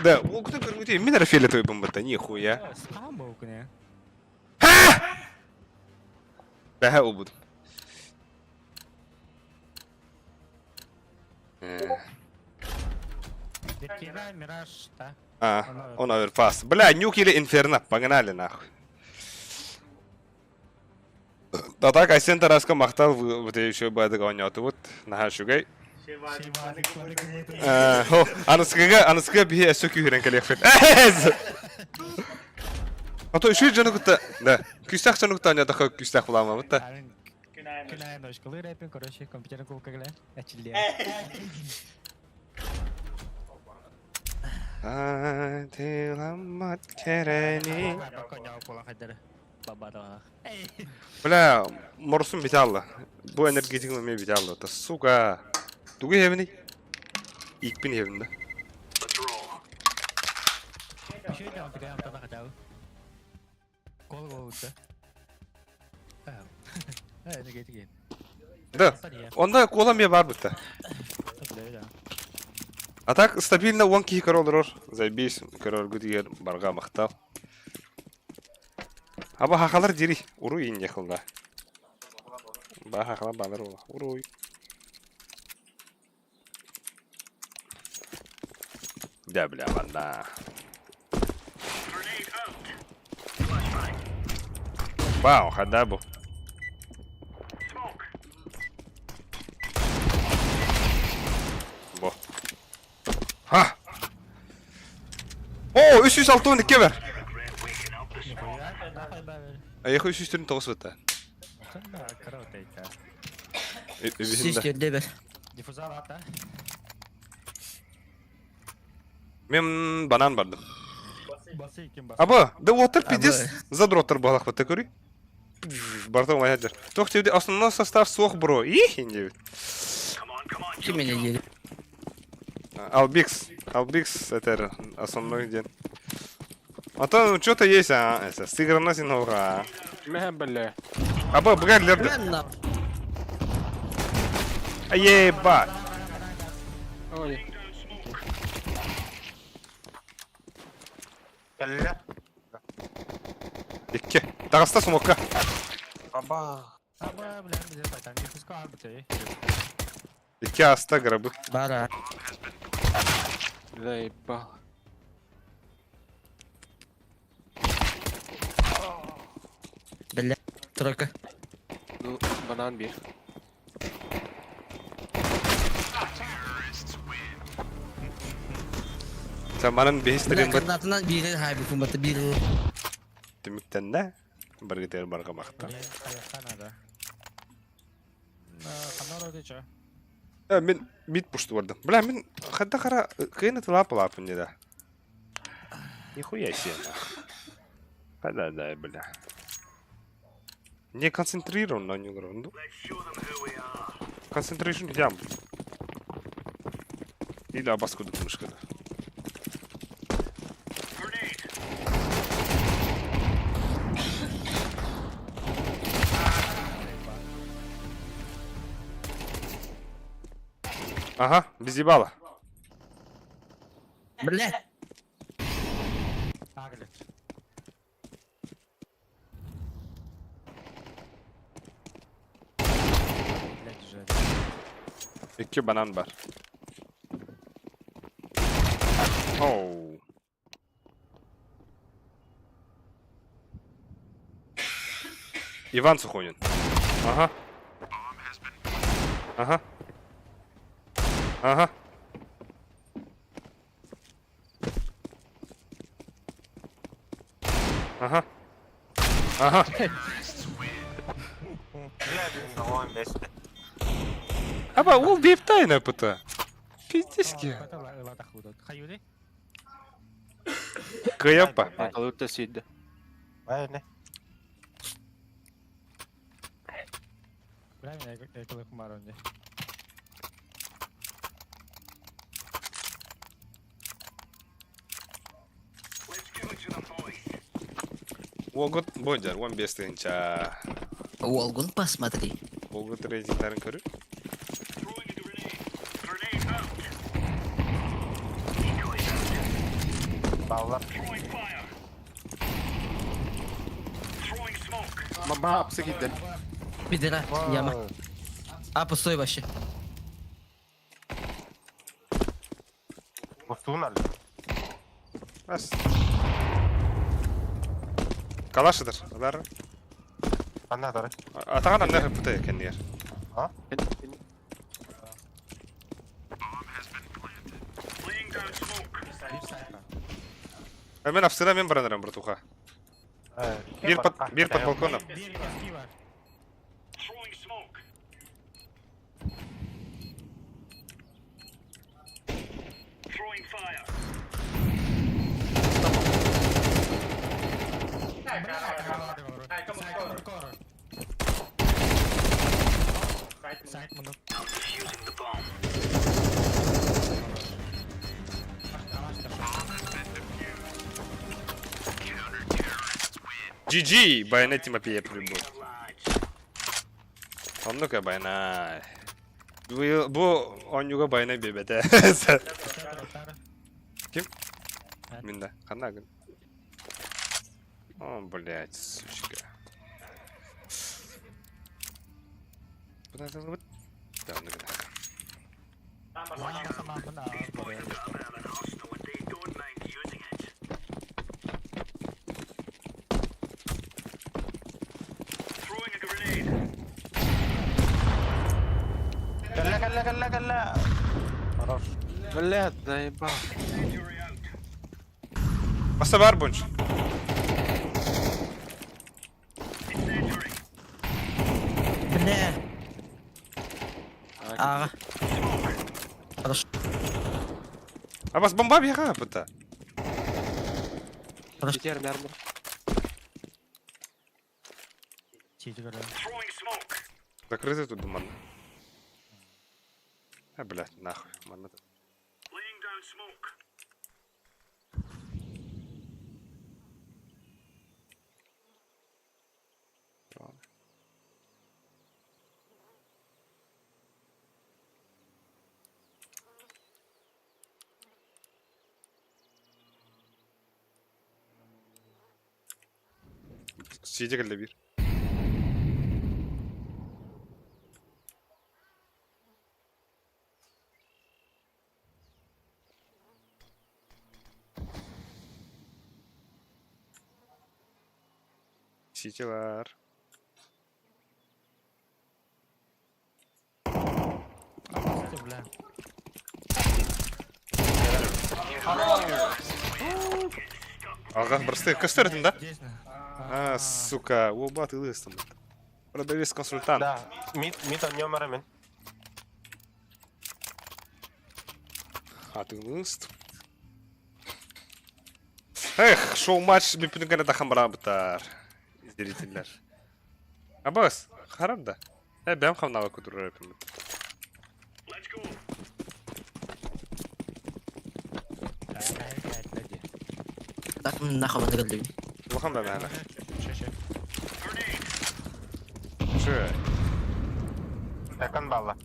Да, о, кто говорит, меня фиолетовый бомбата, нихуя. Спам был, не? Бәһә убуд. Деркина, Мираж, да? Он оверпас. Бля, нюк или инферно, погнали нахуй. Да так, Айсен Тараска мақтал вот еще бады гоняты вот на шугай. Хо, анысқаға бие сөкü хирен келек. А то еще жану кутта. Да, күстақ жану кутта anya такой күстақ буламы бутта. Кина ношкалы рэпин, короче, компьютерный кубка гля. Очили. Антиламат керени. Коня пола хадер. Баба да. Бля, морсум биталла. Bu energetik mi bиталла? Та сука. Тугу хевни. İkbin hevinde. Şey de antık ayağımda da kadar. Kol oldu. Evet, ne getir. Да. Onda kolamaya var butta. А так стабильно 1 ких королдор. Заебись, корол гудигер барга мактал. Аба хакалар дири. Уруй ин яхылда. Ба хакалар балар ола. Уруй. Да, бля, ладно. Вау, хадабу. Bo. Ha. Oo, 312 ver. Ayakı 309 vata. Sistirde bir. Difuzar hatta. Men banan bardım. Bası kim bası? Aba, da water пиздец Aba. задротор балах вот такой. Бартом маядер. Тох тебе основной состав сох, бро. Их инди. Kim beni geliyor? Албикс это основной день. А то что-то есть, это сыграно синора. Бля. Аба, бгарлер. Ben ne? Аеба. Ой. Келле. İki. Dağısta smoka. Аба. Ama bilen bize zaten difuz kal bu şey. İki hasta grabı. Bara. Заебал. Bella. Тройка. Ну, банан bir. Sen bana bir history Bella kanatından biri haybi kumbatı biri. demekten ne? Bir gider barga makta. Ayaktan ada. Kanal öde çö. Ben mid pushtu vardım. Bля, men hadda qara qiyinat lap ne da. Нихуя себе. Да, бля. Не концентрирован на нем раунду. Concentration jump. Или обаску думаешь когда. Ага, без ебала. Bella. Aglet. İki banan var. Oh. Иван Сухонин. Ага. Ага. Ага. Ага. Ага. Бля, 15. Аба, ол бептайна пыта. Пиздески. Hayudi? Каяпа. Kalıkta sildi. Aynen. Bilen ne kılık var önce. Волгот Бондер, он без тынча. Волгун посмотри. Волгот рейтингтарын көріп. Ballar. Bana hapse gitti. Bir lira. Yama. А, пустой вообще. Ustuğun aldı. Bas. Kalaşıdır. Haber. Ben ne atarım? Atağın anne hıpıta yakın yer. Ha? Ben afsıra men baranırım bir tuğa. Bir pat balkona. Bir eski var. Side mundur. GG! Bayaneti mapie pribul. Onluk ya bayanay. Bu on juga bayanay bebede. Kim? Minda. Kanna gün. О, блядь, сучка. Куда это вот? Да, ну куда? Sama benar. Kalla. Хорош. Блядь, заебал. Basta var bunch. Бля. Ага. Хорошо. А бас бомба бьяха пыта. Битер mermi. Чизи görüyorum. Закрытый тут думан. А, блядь, нахуй. Манна. Сиди geldi bir. City var. Bля. Ага, простые костердин, да? Здесь. А, сука, оба ты лыстом. Продавец-консультант. Da. Mid oynuyorum hemen. А ты лыст. Эх, шоу-матч Миппингана Дахамбрамбтар. Зрителler. Абас, харам да. Ben хамнава кудуру yapayım. Так, нахуй надо говорить. Bakam ben hala. Şey. Şöyle. Yakın balla.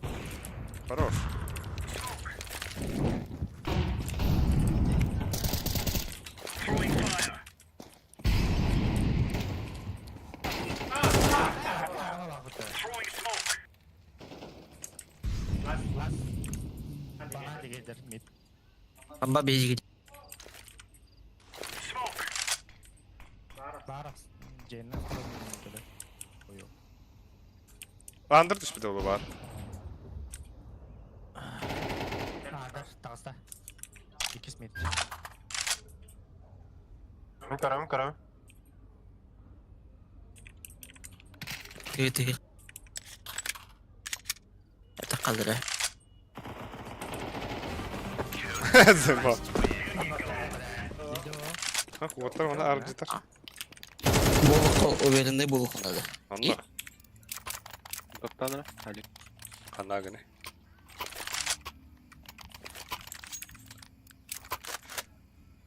Хорош. Bana da gelir mid. Бомба бейзи. Var. Cennet kurulmuyor. Koyuyor. Under düştü de var. Дар, тағыста. İkisi mid. Körüm. Тихо. Это калдыра. Zeba. Ha, kuvvetler ona argıtar. Болук уверенный болук надо. Anla. Топтаныр. Али. Kanna gene.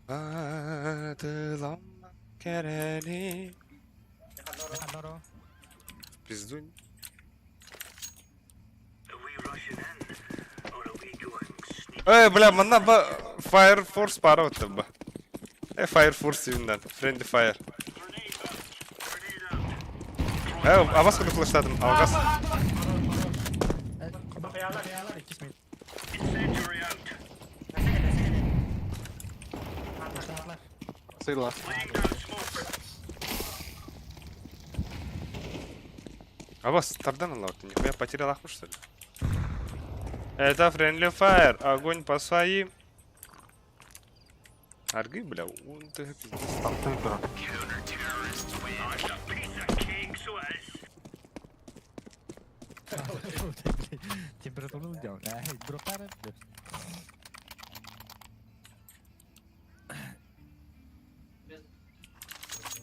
Atılan kereni. Yakandoro. Пиздунь. Бля, мана ба Fire Force пара вот бы. Fire Force yüzünden. Friendly Fire. Avaz kılık flashladım. Avaz. Kayalar 2 smith. Sıyla. Аваз, тардан аллаут. Нихуя потерял ахуш, что ли? Это Friendly Fire. Огонь по своим. Аргы, бля. Ты пиздец. Таптый тұрып. Температуру сделал. Дроптары.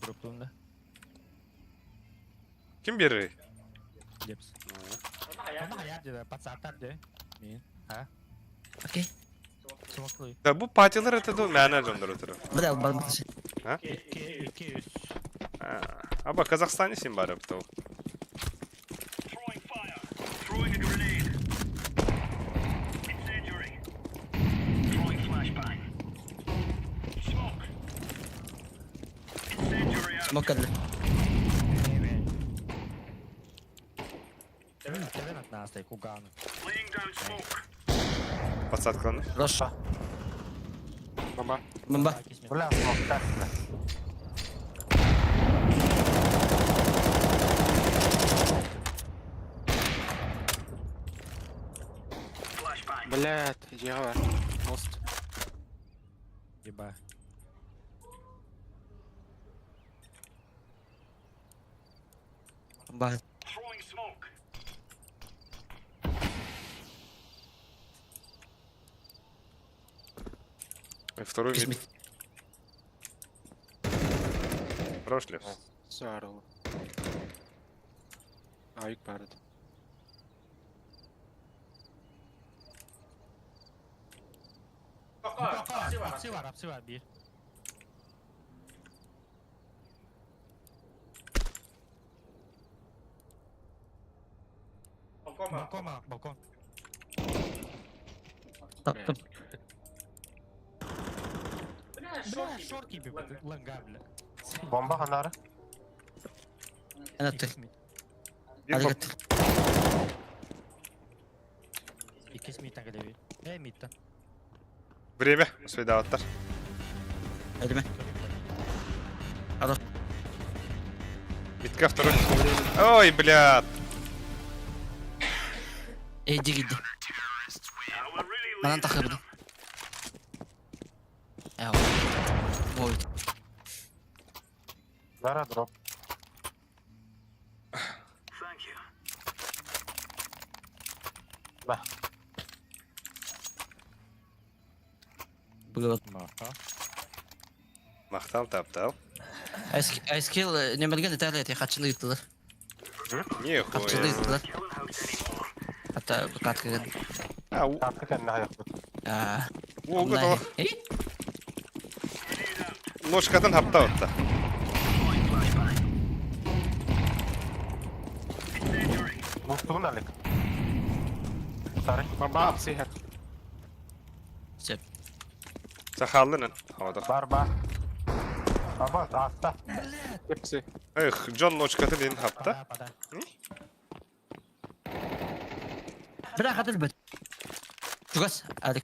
Дроптуында. Kim biri? Депс. Onu hayal dedi. Patsaklar de. Min. Ha? Окей. Smokluyum. Da bu patiler это da менеджер oturuyor. Бля, барбасы. 200. Aba Kazakhstan'ı sim bari bu. Смок отли. Kevin at nas Kuganu. Подсадканы. Роша. Бомба. Бомба. Бля, смог, так, бля. Блядь, идея. Мост. Еба. Бомба. И второй мид. Кисмит. Прошли. Сару. Ayık pardon. Hapsi var bir. Balkon. Taktım. Bля, шорт gibi langa bile. Bomba kanarı. En attı. Bir Hadi bak. götür. İki smith'ten gelebilir. Mid'den. Время. Свидаваттар. Elime. Alo. Мидка второй. Ой, блядь. Eydi gitti. Bana takıldı. Ya. Oy. Nara drop. Beh. Bugün. Мақтал таптал. Айскил немерген италия хатчылы йыттылар. Хатчылы Нихуя. йыттылар. Hatta bu katkı. Artık kendine ayaklı. Ya. Oldu da. Ey. Ложкадан хапта отта. Muhtuğun alik. Sarı. Бомба апсихер. Sep. Сахаллынан. Havada. Barba. Baba hasta. Hepsi. John ложкатын ин хапта. Pada. Bırak hadi bet. Tugas. Hadi.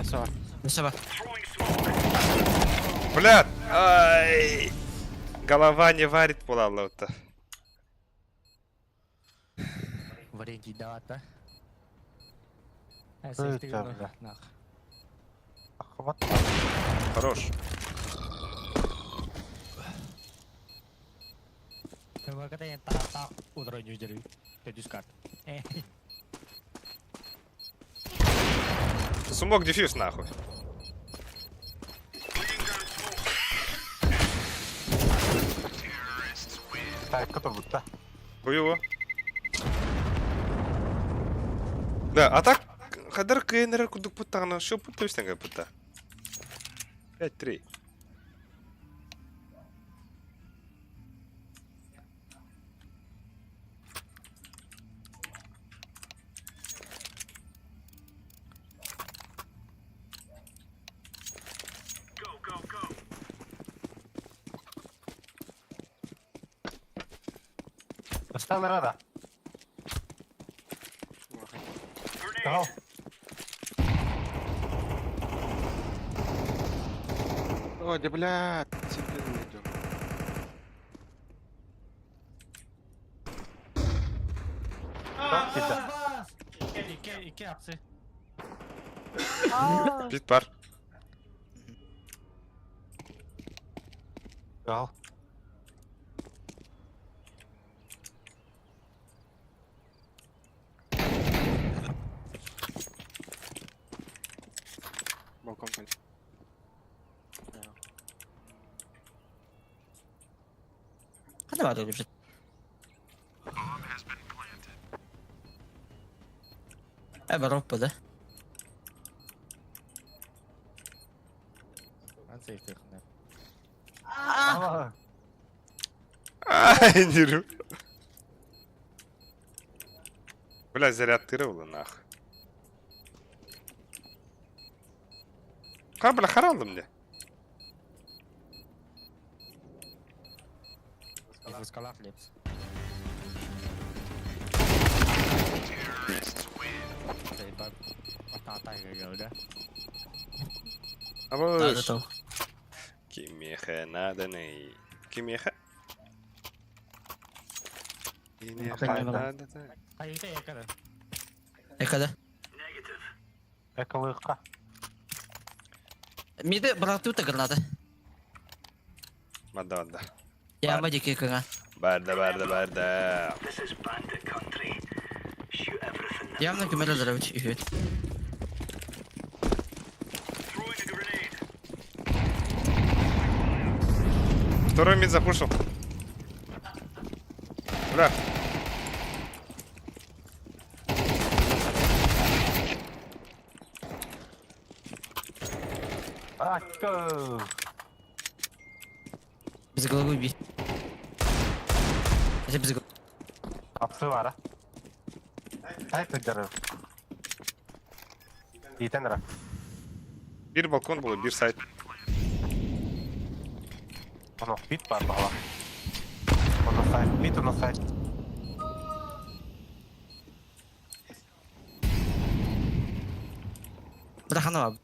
Sağ. Nasıl bak. Блядь. Ай. Голова не варит пулалла отта. Варенье давата. Öyle. Akıvat. Хорош. Coba kata yang tak udah jujur jadi skat. Сумок дефьюз нахуй. Kayıkı da burada. Хуево. Да, а так, кадар кенер кудук путагна, шо путта путта. 5-3. Осталось да. Go. Ой, да блядь, тебе не идёт. İki hapsi. Bit var. Go. Балкон кайт. Hadi var öyle bir şey. Европа, Ben safety yakınlar. Ага. Ай, не рю. Бля, заряд было нахуй. Бля, харалды мне. Выскалав лепс. Bak. Ata geldi. да, Абош. то. Кимеха надо ней. Кимеха. Кимеха Охрененно. надо. Hayır yakaladı. Ne kadar? Эколыхка. Mide bıraktı da granada. Мада. Ya ama dikey kıran. Барда. Явно кümere заравить их. Второй мид запушил. Бля. А, go. Biz головы бей. Это без головы. Апсы var ha. Ай, тыдыры. Итенра. Bir balkon было, bir сайт. Оно бит бар бала. Оно сайт, бит оно сайт. Bırak hanım abi.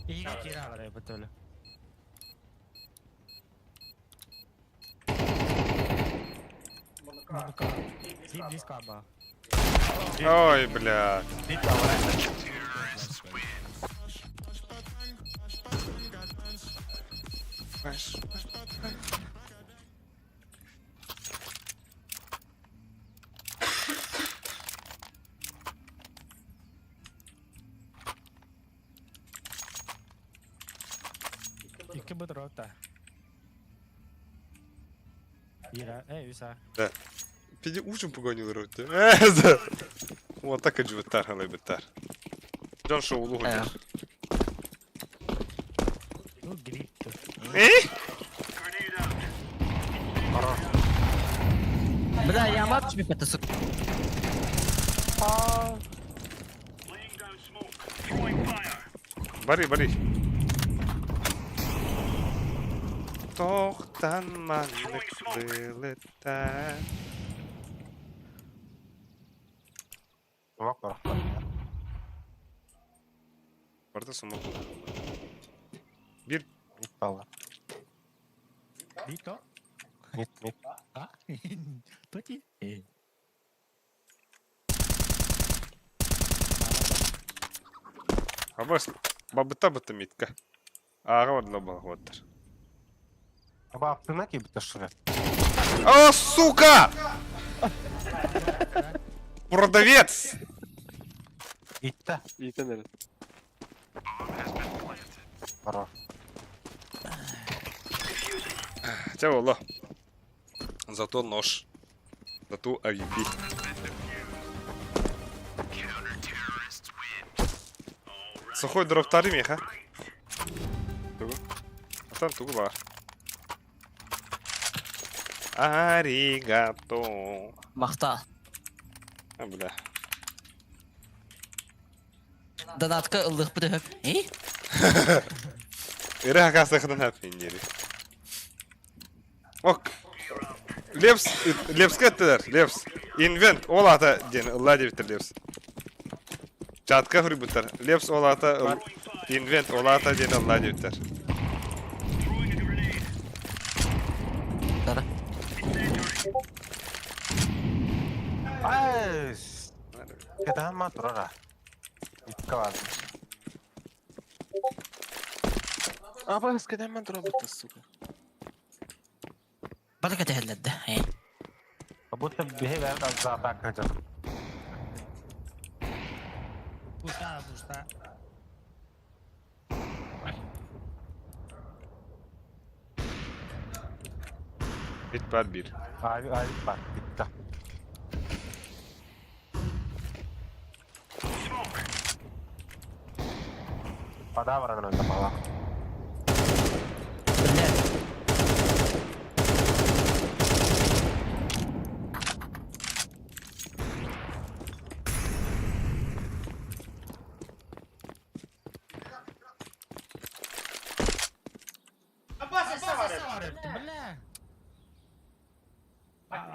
İyi kira var betul. Здесь каба. Ой, бля. Бит бар. İki bu rota. Ира, Виса. Пиди ужин погонил роте. Вот так и дживитар, халайбитар. Джон шоу лугу. Ну, грипп. Бля, я мат тебе это сука. Бари. Tohtanmanlık bılıkta. Смог бар. Барда сумок. Bir Бит бала. Дито? Мид. А? Тоти? абас бабыта митка. Ага вот лоба вот. Аба аптына ки бит шыры. О, сука! Продавец! Итта. Итенер. Хорош. Хотя волла. Зато нож. Зато AVP. Сухой дроптары меха. Атан тугу бар. Аригато. Мақта. А, бля. Донатка ылдық бітіп. Ире хакасы хыдан хапин дери. Ok. Leps kettiler. Leps. Invent olata deni Allah debittir Leps. Çatka hürbitter. Leps olata invent olata deni Allah debittir. Tara. Ay. Kedan mah turara. İkka var. Apa kedan mah turara betul. Balık ete helledi. Hey. Bu da bir ver az daha bakacak. Pusta, pusta. Hit var bir. Ay bak bitti. Pada var önünde falan.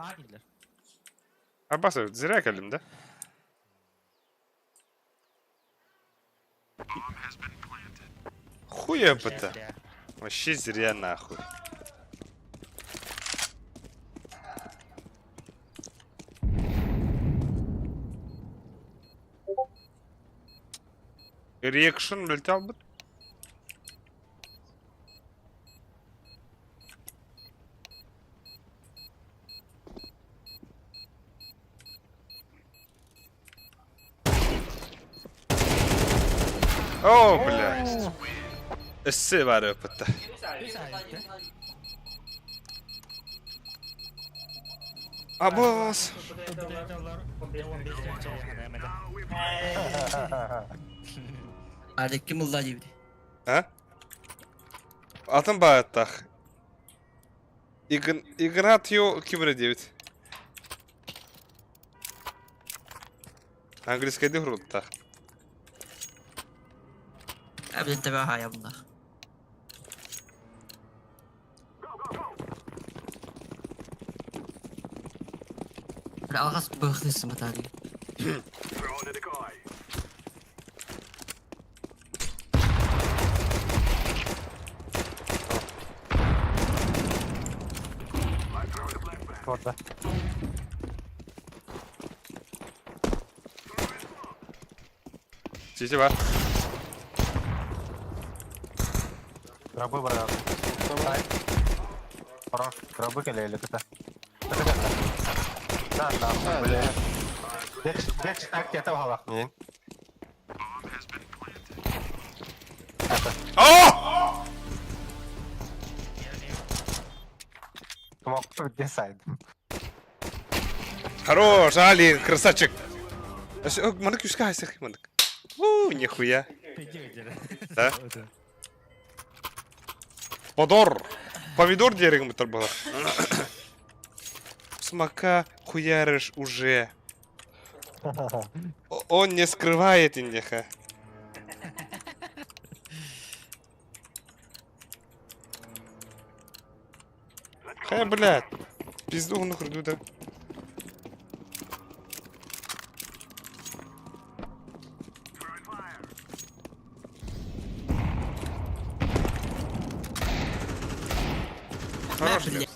Agiler. Abbas zirek elimde. Хуя быта. Вообще зря нахуй. Reaction летел бы. О, блядь. Эссе var öpütte. Abbas. Artık kim Allah gibi. Ha? Atın bağıttak. Игнатьев Кибра 9. Английская игра так. Abi انتبه ya bunlar. الأغص بخلص متاري. Orada. Çiçi var. Grabı var abi. Orang grabı geleyle kita. Nah, boleh. Dia tak kita hawak ni. Oh! Smoke to this side. Хорош, Али, красавчик. Мандык юшка айсах, мандык. Нихуя. Да? Помидор дерегом это было. Смока хуяришь уже. Он не скрывает индиха. Блядь. Пизду нахуй да. Хорош, блядь.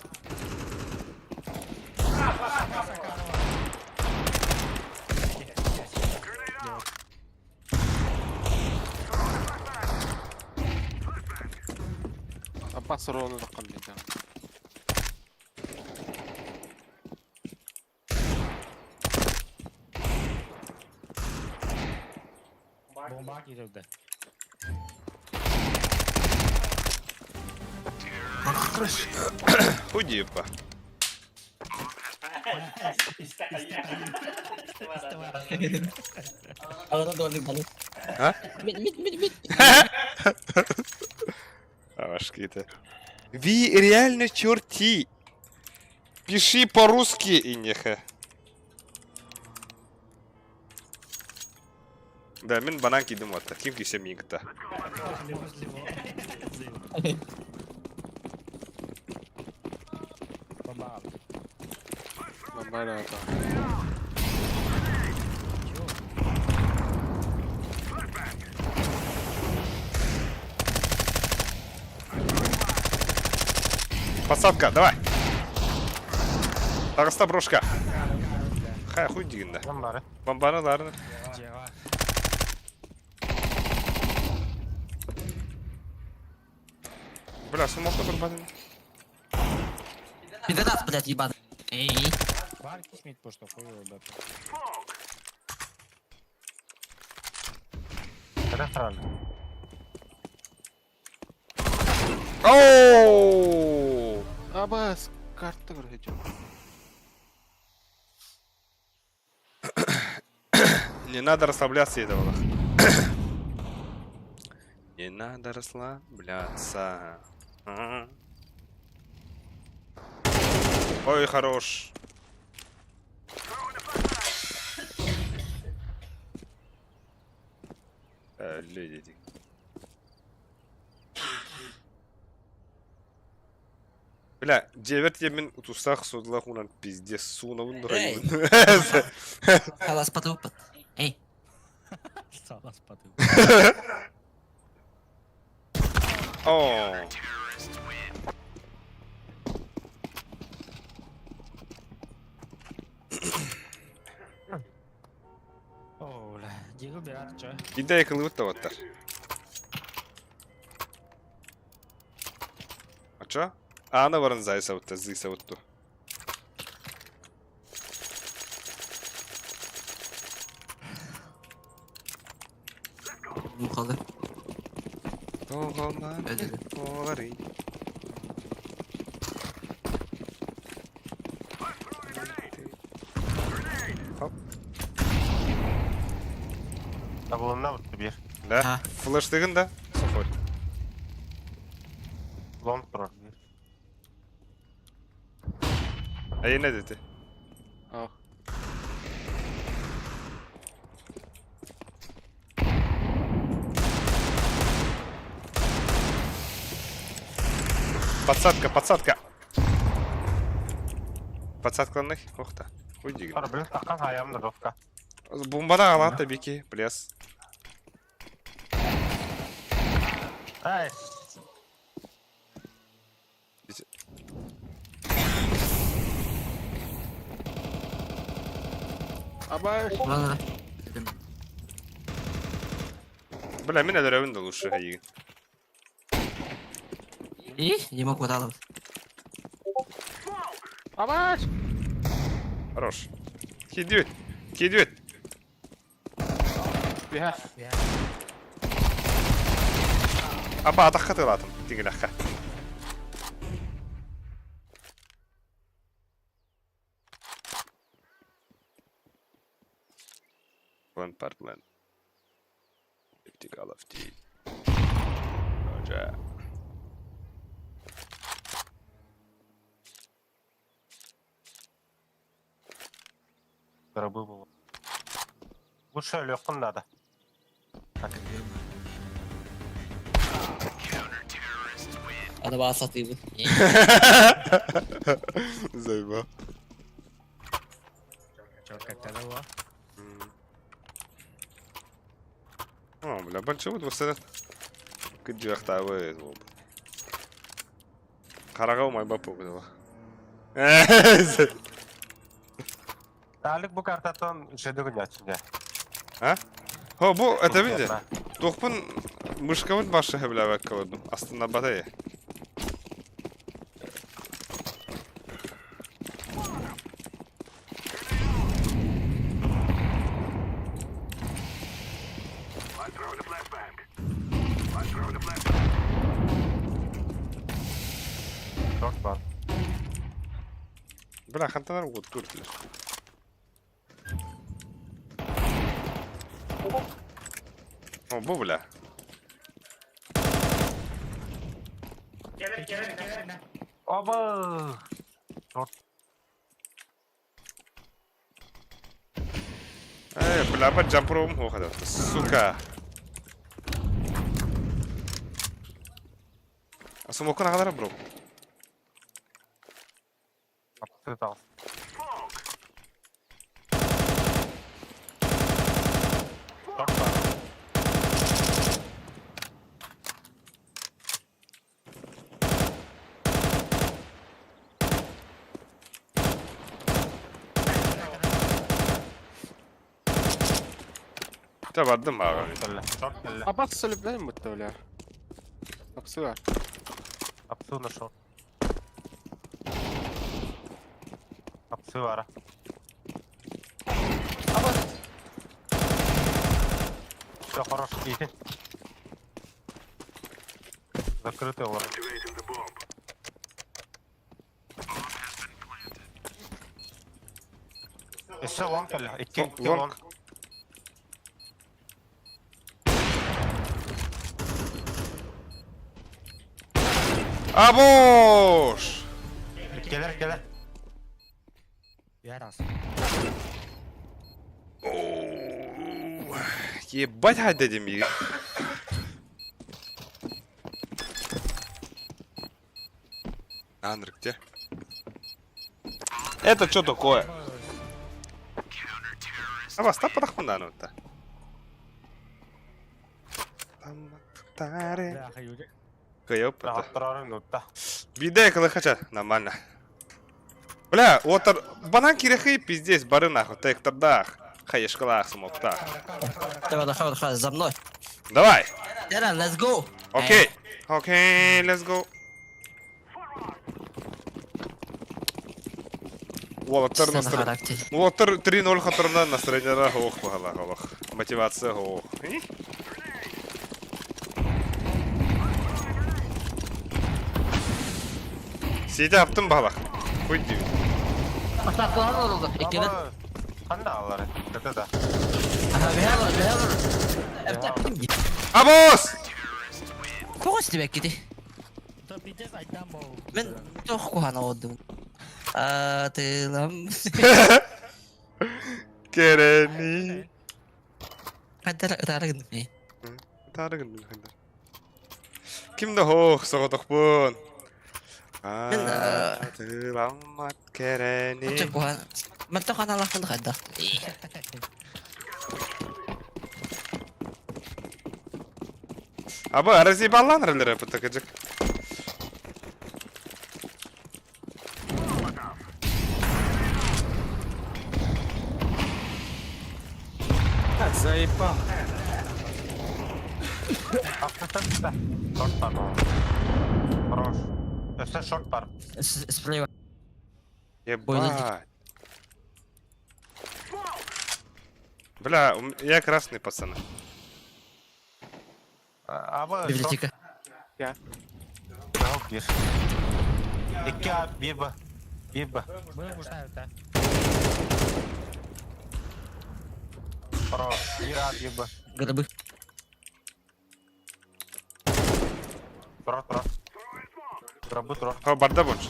Apa sorunu da kalmayacak. Bomba girdi. Худипа. Ağına doğru balık. А? Mit. Какие-то. Ви реально черти. Пиши по-русски, Инеха. Да, мен банан кидим вот. Ким кисем мигта. Bomba al. Bomba da ata. Посадка, давай. Тағыста брошка. Хай, хуй дегенде. Lan bari. Бомбаны ларны. Cevap. Бля, смолта курбаны. Пидорас, блядь, ебаный. Эй. Var kismet poşta koyuyor da. Neden sararlı? Оу! Абас, карта короче. Не надо расслабляться, это было. Не надо расслабляться. Ага. Ой, хорош. Леди. Бля, девять емин утусах судлах унан пиздец суна Эй. вундурайын. Халас потупат. Эй. Sağlam spatı. О. Оля, Diego bir atça. Gidelim kılıbıt da vatar. Aço? Ana varın zay savutta, zıy savuttu. Bu kalır. Oğlan, Öyle. oğları. Hop. Tabulunda vurdu bir. Ne? Ha. Flash'tığın da. Sofoy. Long durur bir. Ey ne dedi? Ah. Подсадка, подсадка. Подсадканlık. Oh da. Uy Sonra bir takkan hayamdır Rofka. Bombadan alan tabii ki. Biliyorsun. Hey. Абас. Buralara. Бля, мен ödürevin de luşu hayır. İyi. Yemek vuralım. Абас. Хорош. Кидют. Кидют. Биха. Aba atakka tılatım. Tingin akka. Plan par plan. Call of Duty. Roger. Dırabı bu. Bu şöyle yokun da da. Hadi bana satayım bu. Zayıfa. Çok katlı o. Бля, большой вот осы күн жақтабы ол. Қарағау майбап болды ғой. Dalik bu kartaton şeyde gün açınca. А? О, бұл это білді. Тоқпын мышқавын башы бля бәккі болдым. Астында батая. Dört var. Бля, ханталар от көрділер. О, бұл бля. Oba! Бля, ба джампровым оқады. Сука. Асым оқын ағалары бро. Ты там. Short var. Tabardım abi. Şöyle. Short geldi. Abbas söyleyip değil mi muhtemelen ya? Kapısı var. Kapısı da short. Kapısı var. Abbas. Все, хорош, иди. Закрытый лор. Еще лонг или? Iki Long. long. Aboş! Gelir. Yarası. Ебать, отдадим их. Андрей, где? Это что такое? А вас там подохманануто. Бляха, Юрий. Кайоп, это. Rahatlar nutta. Бидай, колыхача, нормально. Бля, отыр, банан кирехи, пиздец, бары нахуй, тектардах. Хаешкалах, смоктах. Давай, за мной. Давай! Деран, let's go. Окей. Окей, let's go. Уолтер Чисто на настроение. характере. Уолтер 3-0 хатырынан настроениера хоох багала хоох. Мотивация хоох. Сиде аптым багала. Куйди. Атаклар oldu. İkili. Ama kan da alır. Kötü de. Aha, bir haber. Efendim git. Абос! Koğuz demek gidi. Da bir de zaten bu. Ben çok kuhana oldum. Atılam. Kereni. Hadi tarıgın mı? Тарыгын мен хандар. Кимде хоох соготокпун. Тыламат керени. Çok kuhana. Ben çok analakın hadi. Абы арази балланырлар апытакыжык. Заебал. Hakikaten de. Short var o. Хорош. Все short var. Справа. Ебать. Бля, я красный, пацаны. Ama Библиотека. Yok bir. İki abi bir bu. Bir bu. Bunu kuşlar da. Хорош. Bir abi bir bu. Грибы. Трот. Грабы трот. Ха, барда больше.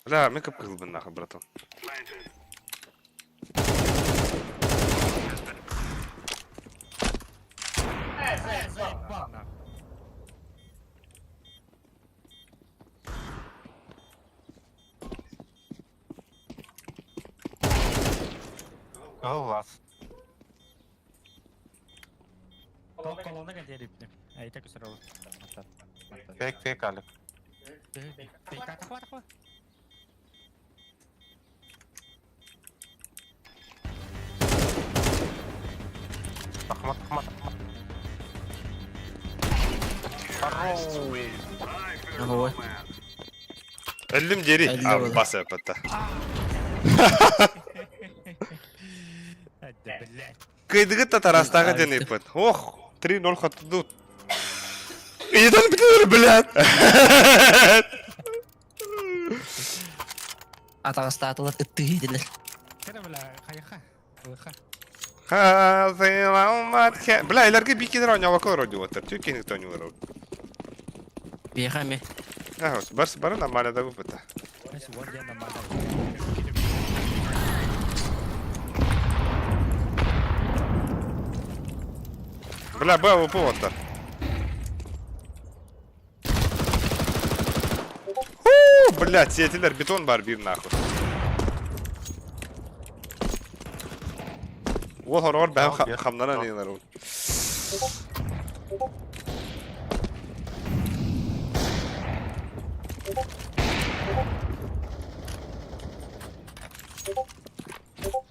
Бля, мы как бы нахуй, братан. Глаз. Kolonda kan dia dipne. Itu keseru. Mantap. Fake alik. Takwa. Takma. Ого. Эллим дери. Элли А, было. баса пата. Hadi billah. Кайдыгы татарастага дене пат. Ох, 3-0 хатыдут. Идан битер, блядь. Атағыста атылар үтті кейділер. Kira bila kayakha. Kayakha. Хазиламат ке. Бля, илерге бикидер ойнауға көрөді отыр. Түйкені тони өрөд. Бейхаме. Ахос, барс бары нормально да выпыта. Nasi buat dia nama ada. Бля, Б, ВП отыр. блядь, сетилер, бетон бар bir nahur. Ол хорор бәм хамнана нелер ул.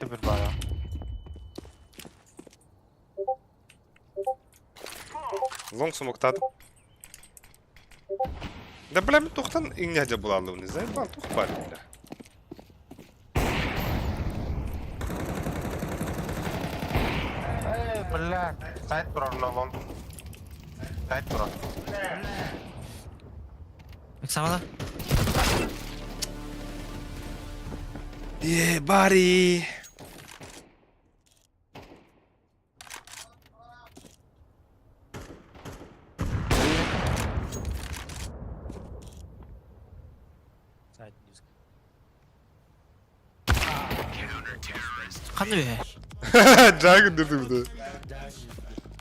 Bir bana. Long smoktad. Да бля, мен тоқтан иңняжа булалым, не знаю, бан тоқ бар бля. Bля. Сайт durur lan. Сайт durur. Самала. Bari. Qanday be? Jagın dedi bir de.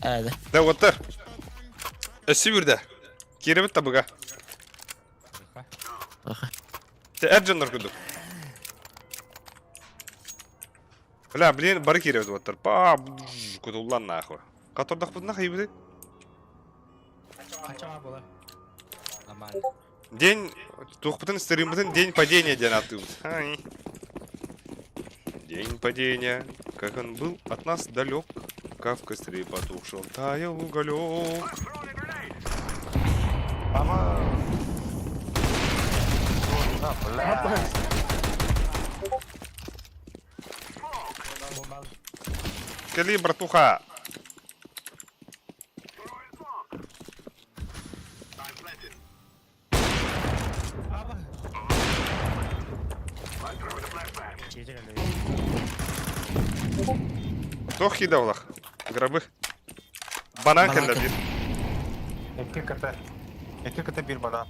Hadi. Da otur. Ösü bir de. Geri bit tabuga. Te ercanlar kudu. Bля, блин, бары кире otur. Pa, kudu ulan nahı. Katordaq bu nahı yibidi. Kaçama bola. Aman. День, тухпытын стримбытын день падения день атыбыз. День падения, как он был от нас далек, как в костре потухшем таял уголек. Ama. Da bля. Кали, братуха. Тох хидавлах. Грабы. Банан кенде bir. İki kıta bir bana.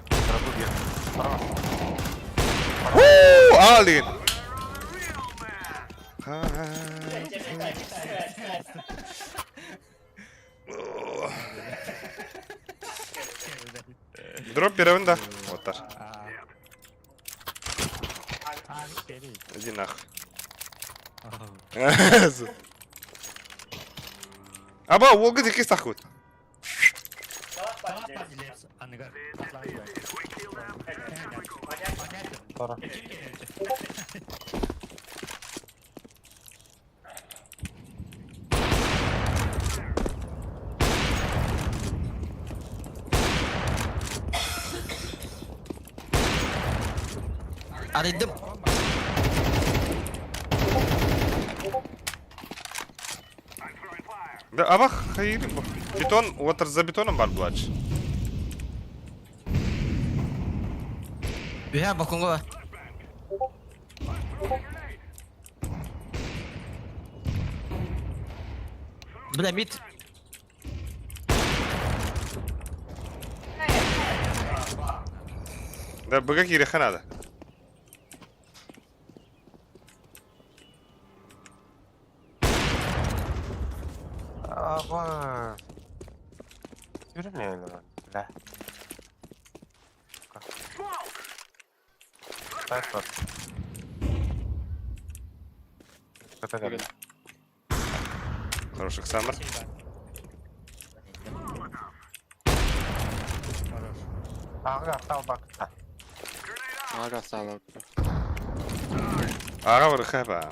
Tarafı bir. Bravo. Alin. Дроп первый, да. Вот так. Иди нахуй. Аба, волга дики сахут. Araydım. Да, аба, hayır bu. Beton, water за бетоном var bu aç. Ya balkonga var. Bля, mid. Да, бага киреха надо. Ama. Yürümeyelim lan. Bля. Сайт var. Kıta geldi. Хороших саммер. Ağa sal bak. Aga sağlık. Ağa var khaba.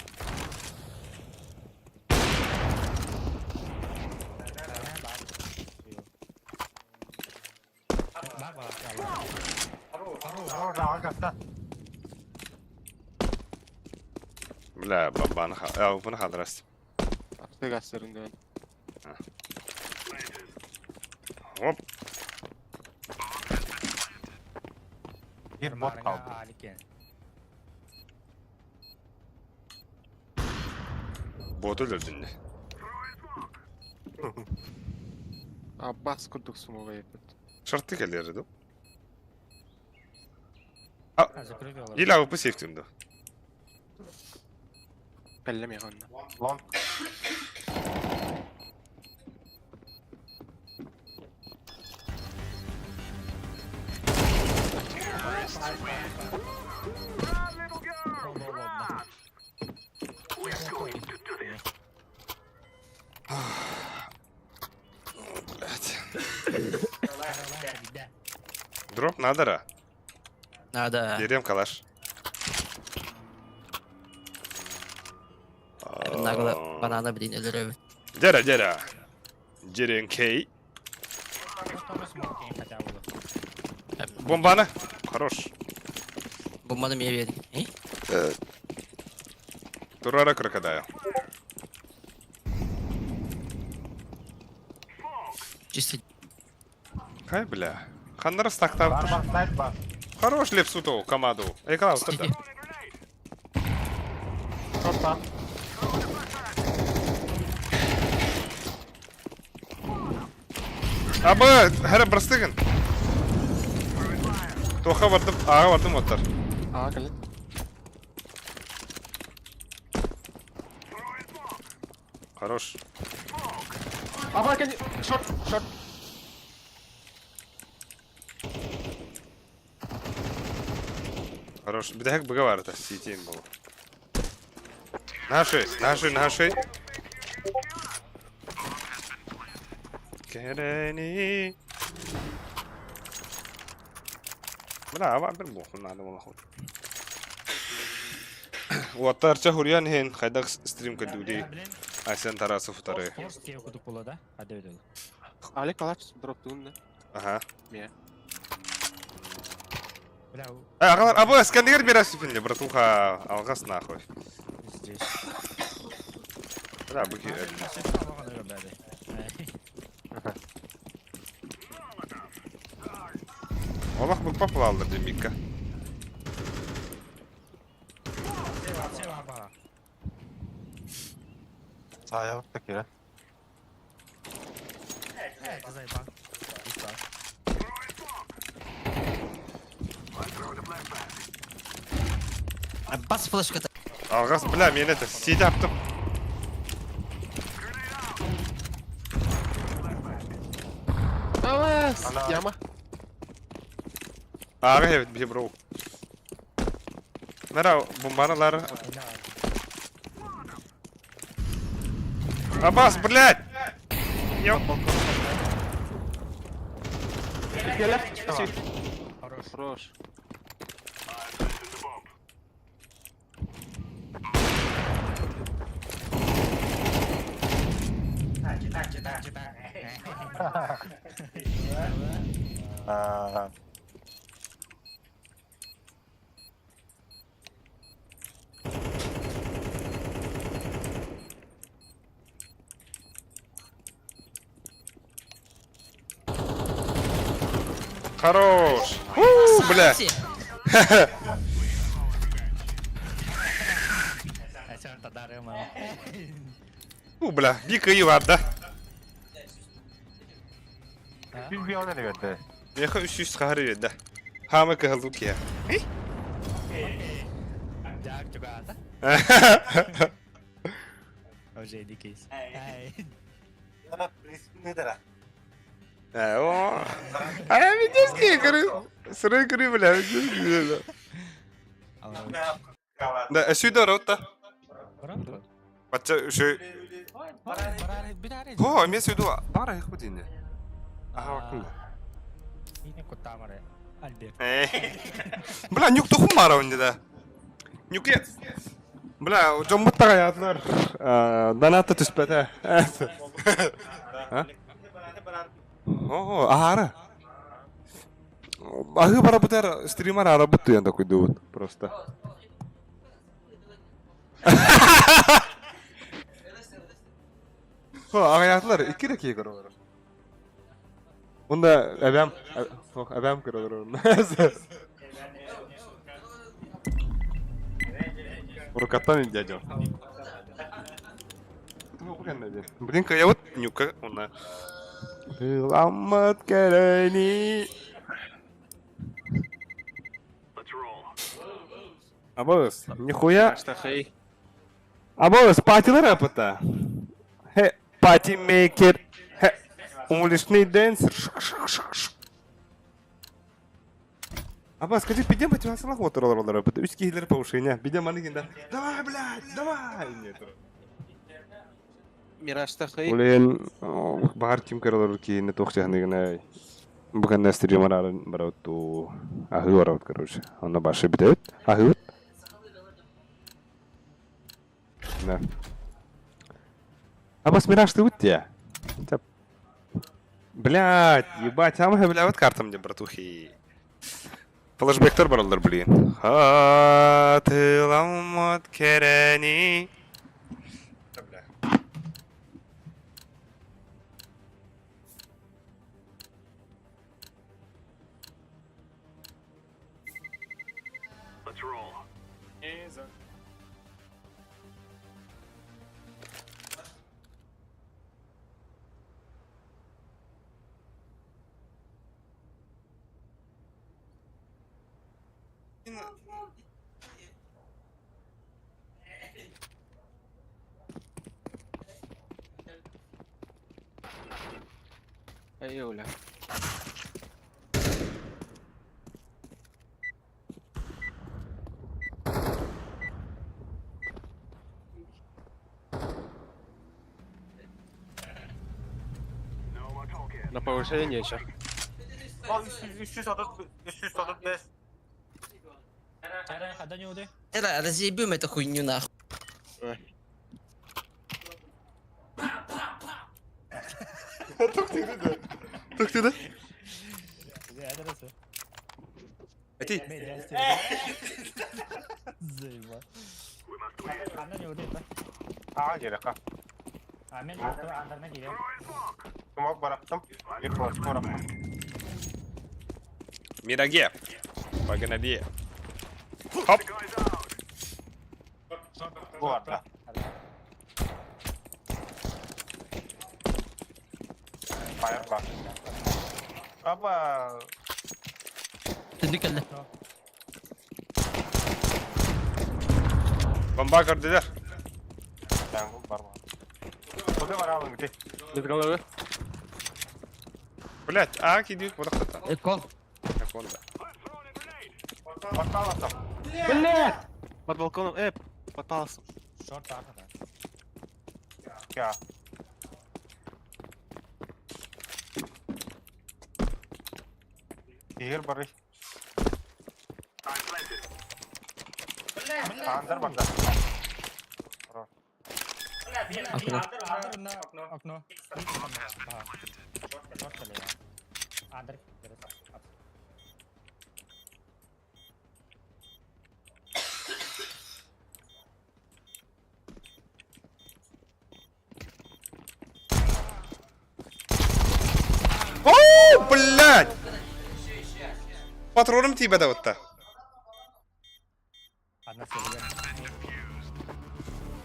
Orada ağa sal. Bля, babana ha. Ya bunu hadrast. Aklı gösterinde ben. Hop. Bir bot kaldı. Bot öldürdün. Abbas kurduk smoga yapıp. Şartlı gelirdi. Закрывала. İla bu safe'timdi. Bellem yakında. Long. Дроп надо, ра. Надо. Берем калаш. Нагло банана, блин, или Дера, дера. Дерен кей. Бомбана. Хорош. Бомбаны мне верь. Турара крокодайл. Чисто. Хай, бля. Ханнара стактап. Бар бар снайп бар. Хорош лепсуту команду. Эй, Клаус, ты да? Шорт бар. Абы, хәрі бірстігін. Тоқа бардым, аға бардым оттар. Ага, келет. Хорош. Ага, келет. Шорт, шорт. Хорош. Bir de hek bıga var da CT'yim bu. Наши. Kereni. Bıra, var bir boğun adam ola. Уаттарча хурьян хен хайдак стрим кадуди. Айсен тарасы футары. Форс тебе кудук было, да? Hadi öyle. Алек калач дроп тугунда. Ага. Мия. Бля, Ағалар, абы скандигер берасif инде, братуха, алғас нахуй. здесь. Бля, быки. Олақ бұл попалалдар демекка. Sağ yaptık ya. Бас флешка. Алғас, бля, мен это, сиді аптым. Авас. Яма. Ağa evet bir bro. Nara bombaları. Abbas, блядь! Yok. Келет. Хорош. Хорош. Бля. Бля, bir iyi var da. Bir ona ne verdi? Yaha 300 kahri verdi. Hama kahıldık ya. Jack juga ada. Oh, jadi guys. Hai. O. Ay bir ki kırı. Sıra kırı bile. Da şurada rota. Berapa? Baca şey. Bir Ho, men şurada. Para ya kudin. Aha bakın. Ini kota mana ya? Ada. Бля, нюк тухум var önde de. Нюк ya. Бля, жомбут тагаятlar. Даната түспете. О, ара. Ахы бара бутер стример работает я такой думаю просто. О, агаятlar 2 dakika var. Bunda adam kırılır onda. Рукатан дядя. Блин, я вот нюка, она. Ламат керени. Абос, нихуя. Штахей. Абос, патилер апыта. Хе, патимейкер. Хе, уличный дэнсер. Абас, скажи, пидем мотивациялық отыралар олар өпіті. Үш кейлер повышение. Пидем аны кенде. Давай, блядь, давай! Мирашта хай. Олен, бағар ким каралар кейіне тоқчағыны гіне. Бұған нәстірі марарын бараутту. Ахы бараут, короче. Онна башы бітет. Ахы бит. Да. Абас, мирашты бит я. Блядь, ебать, а мы, бля, вот карта мне, братухи. Флэшбэктер баралар, блин. Хатыламат керени. Да, бля. Айоля. На повышение сейчас. 335. Эра, хада не уды. Эра, разъебем эту хуйню нахуй. Тук ты, да? Адресі. Эти. Заебал. Хада не уды, да? Ağa gerek ha. Мен андырына келем. Smoke bıraktım. Bir flash bıraktım. Мираге. Погнали. Хоп. Bu arada. Fire bak. Aba. Tüdük elde. Bomba gördüler. Jungle var mı? Bu da var abi gitti. Дедгаловы. Блять, а кидают вот так-то. Эко. Так он да. Bakalım. Под балконом. Под паласом. Шорт аркада. Ya. Eğer barış. Andır bak. Окно. Шорт келе. Андыр. Оу, блять! Патроном тебе да вот так. Одна селия.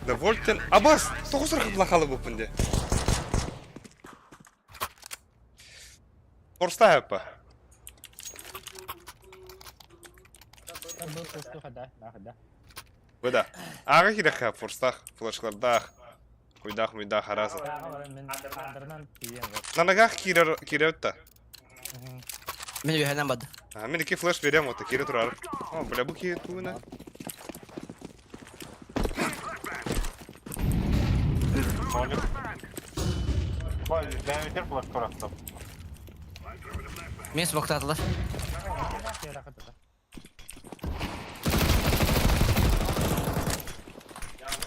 Да вольтен. Абас, тоқу сұрқы бұлақалы бұл пінде. Форста әпі. Был пусту хада. Да. Бұда. Аға керек әп форстақ, флешқлардақ. Құйдақ, мұйдақ, аразы. Мен андырынан тиген жоқ. Нанағақ кире өтті. Мен үйәнен бады. Мен екі флеш берем оты, кире тұрар. О, бля, бұл кире туына. Vay, ben öter flash bıraktım. Мен смоктадылар.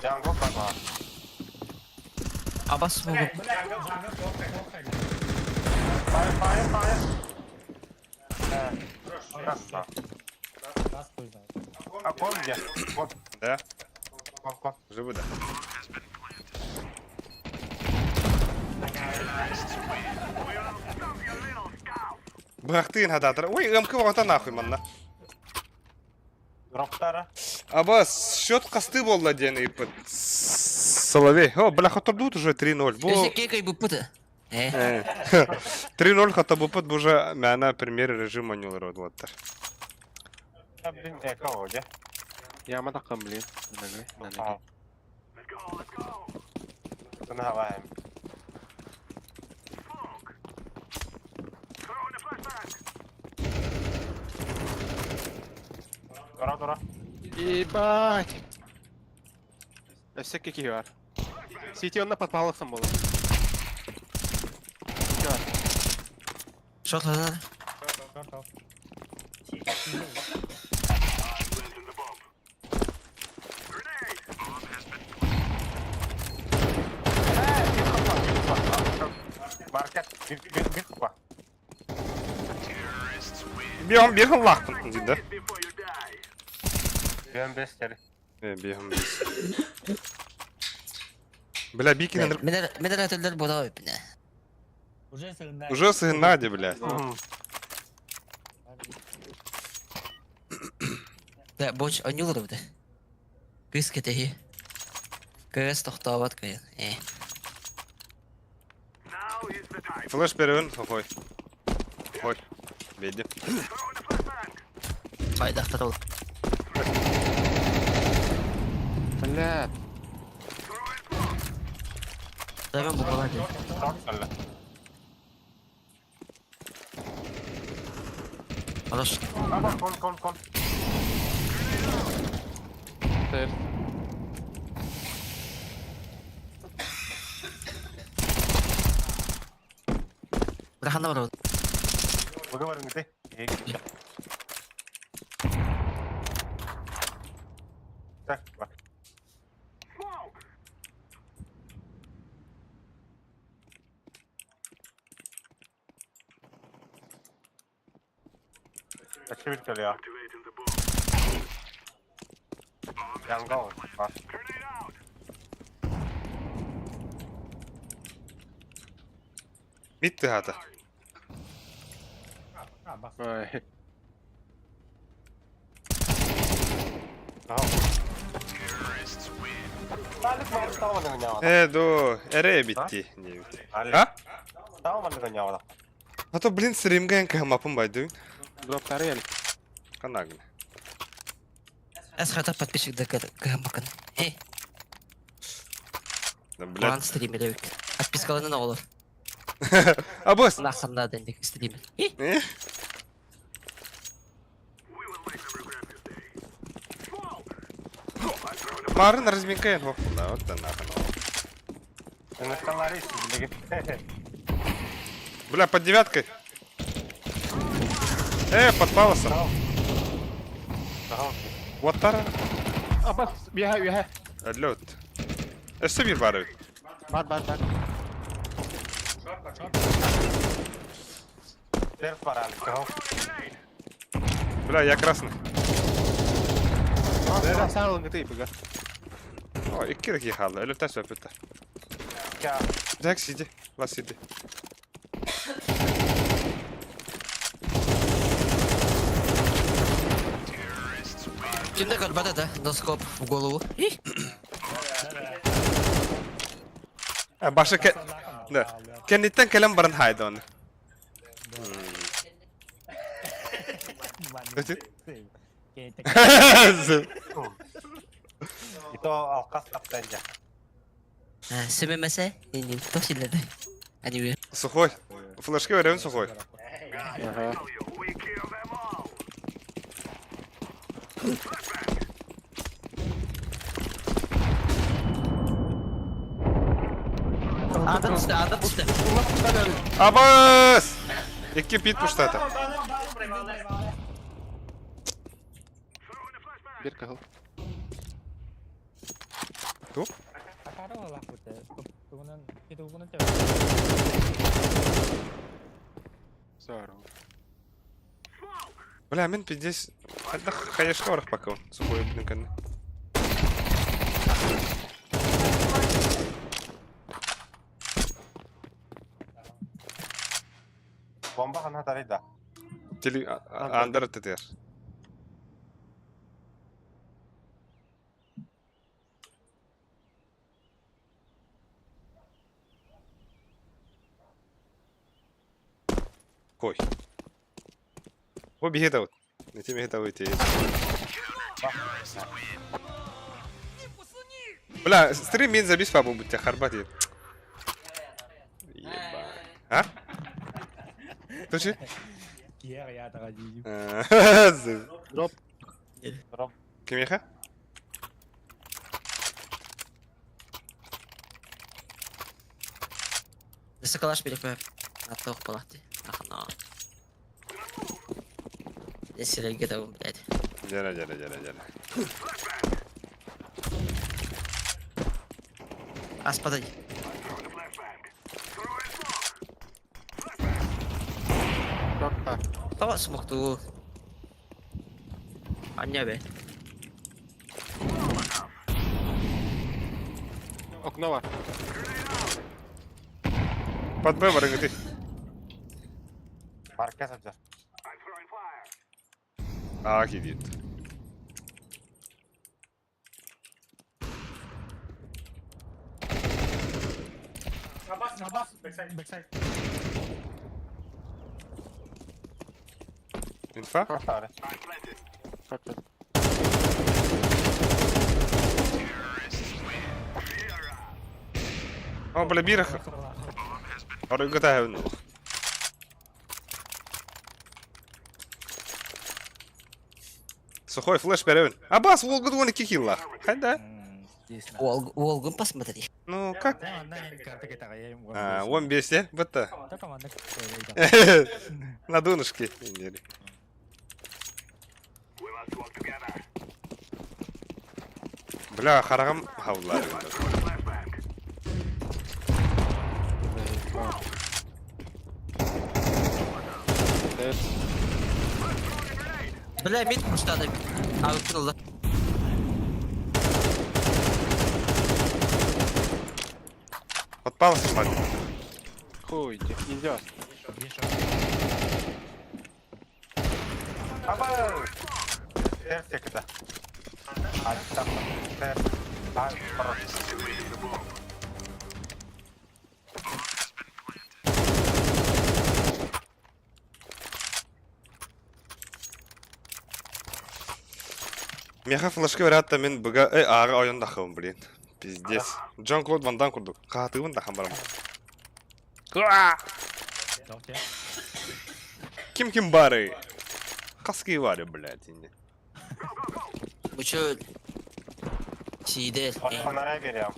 Jungle bakma. Абас смогу. Fire. Красава. А кон где? Вот, Да, кон. живу, да. Бұғақтығын хадатыр. Ой, ұмқы бағыта нахуй манна. Дроптары. Абас, счет қасты болды дені ипыт. Соловей. О, бля, қатырдуыт уже 3-0. Өсе кекай бұл пыты. 3-0 хата бұпыт бұл уже мәна премьер режим манюлар өдуаттар. Блин, эко где? Я матакам, блин. Ага. Давай. Дора. Ебать. Өссек кеки бар. Сити онна подпалықсын болу. Шот хазар. Маркет, bir kupa. Bir hın laqtın dedi. Ben 5 kere. Bir hın. Бля, бики на Медалятеллер бола өпіне. уже сыгнады, блядь. Да, боч анюлыр өді. Кыз кетехи. Кыз тоқтават кайын. Флеш берін, хой. Хой. Бейді. Қайдақтар ол. Блядь. Даймен бұл бола дейін. Short söyle. Алаш. Tamam kon. Тер. Біраханда бар ол. Bugün var mıydı? Tak bak. Kaçı bir kere ya. Yanga ol. Bak. Bitti hata. Ой. Tamam. Tamam mı? До, эре bitti. Не bitti. Ha? Tamam mı ya? А то, блин, стримга энка мапын байдың. Дроптары әлі. Канагын. Әс хата подписчикті кәм бақын. Да, План блядь. стримі дөйік. Отпискалының оғылыр. А бос. Нақсында дәндік стримі. Марын разминкаен хоқпын да, вот да нахын. Sen kanalları izle. Бля, под девяткой. Подпалася. Tamam. Вот тара. Абас, üye. Лёд. Эшті bir бары. Бар. Dert var abi. Tamam. Бля, я красный. Сән олың кіті епігі. О, iki reki kaldı. Ölüp taş öpütte. Ya. Jack sidi. Las sidi. Şimdi kalbada da noskop в голову. Başka da. Kenditten kelem barın haydı onu. Itu alkas kaptenca. Сімемесе, енем, тосиледі. Әнеуе. Сухой. Флешки verelim сухой. Ада düştü. Абас! İki pit puştu ata. Bir kahıl. Сару. Бля, мен здесь... Это хаешка варах пока он. Сухой, блин, канны. Bomba kan hatari da. Андер тетер. Кой. О, беги вот. На тебе это выйти. Бля, стрим мен забис фабу будь тебя харбати. Ебать. А? Точно? Кия я тага жийим. Дроп. Kim yaka? Nese kalaş bile koyup. Hatta ok balahtı. Ahana. Nesiler gidelim bileydi. Jere. Aspada. Short'ta. Tamam smoktu. Anya be. Okno var. Под Б барың өте. Marka satacağız. A gidiyor. Backside. Infa? Short abi. Short'ta. Ama böyle bir oraya götür. Сухой флеш берем. Абас, Волгу 2 килла. Хайда. Волгун посмотри. Ну, как? Карта kita kayak yang А, 15 ya? Betul. Kita kemana? Kayak На донышке. Бля, харагам хавлар. Бля, мид пушта да. Abi kırıldı. Подпал смотри. Хуй, идет. Aba. Ters yakıda. Açtım. Ters. Ay, pardon. Меха флешка берет, та мен буга ага oyun дахым, блин. Пиздец. Джон Клод Ван Дам курдук. Катыгын дахам барам. Kim bari? Kaskı var ya блядь, yine. Bu çöl. Şey değil. Onlara geliyorum.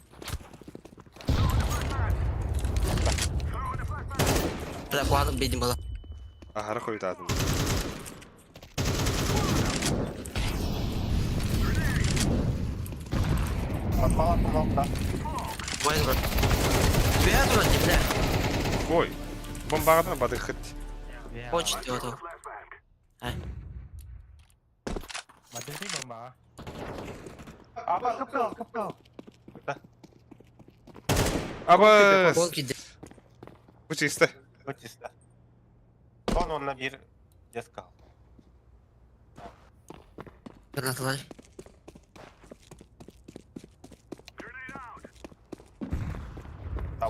Bırak o adam benim bala. Ahara koyut atın. Patlamak nokta. Vay bırak. Veya dur hadi bile. Ой. Бомбаға бады хит. Почти diyor o. Mati sih bomba. Aba kapal. Aba. Gol gitti. Bu çiste. Bıç iste. Son onunla bir yes kal. Granatlar.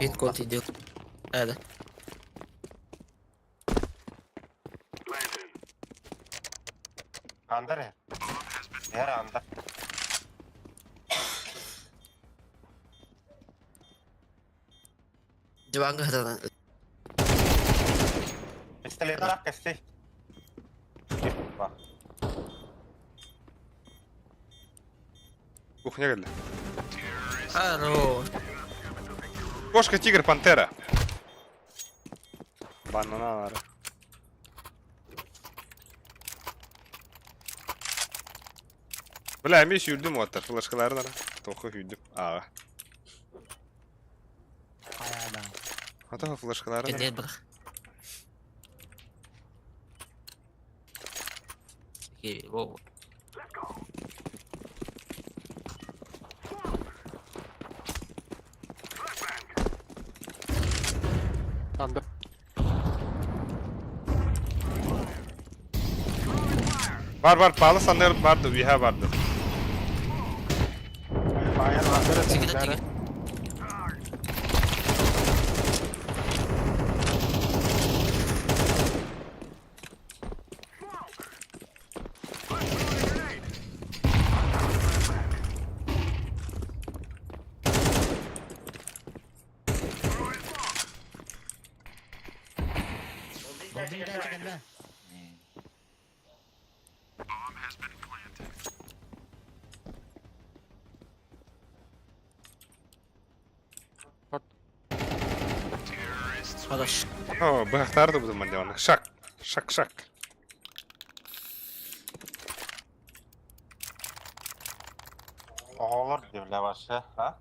Hit continue. Evet. Andar ya. Her anda. Cevangı hatadan. Pistolet arak kesti. Bak. Кухня geldi. Aro. Кошка, тигр, пантера. Бананалар. Бля, мен yürüdüm o atar. Flaşkalardan. Toku yürüdüm. Ağa. Ayağdan. Hatta flaşkalardan. Kendine bırak. Okay, wow. Under. Var pahalı sanırım vardı. Üye vardı. Bayan andar. Tigre tigre. Bomba gerçekten. Adaş. Oo, bıraktardı bu zaman devamlı. Şak. Şak şak. Oğlar diyorlar başa. Ha?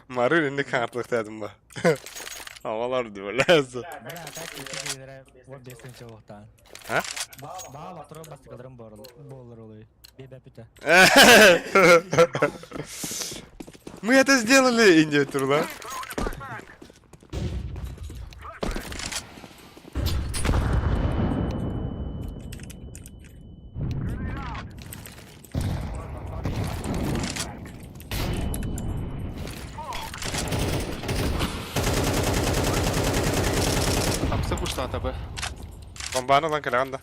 Mario önünde kanatlık dedim bu. Havalar diyorlar. Bana atak iki gelere bu desin çoğuktan. Ha? Bağ batırı bastıklarım bollar oluyor. Bir bepite. Мы это сделали, Индия Турла. Hapse kuştu tabi. Бомбану lan kalanda.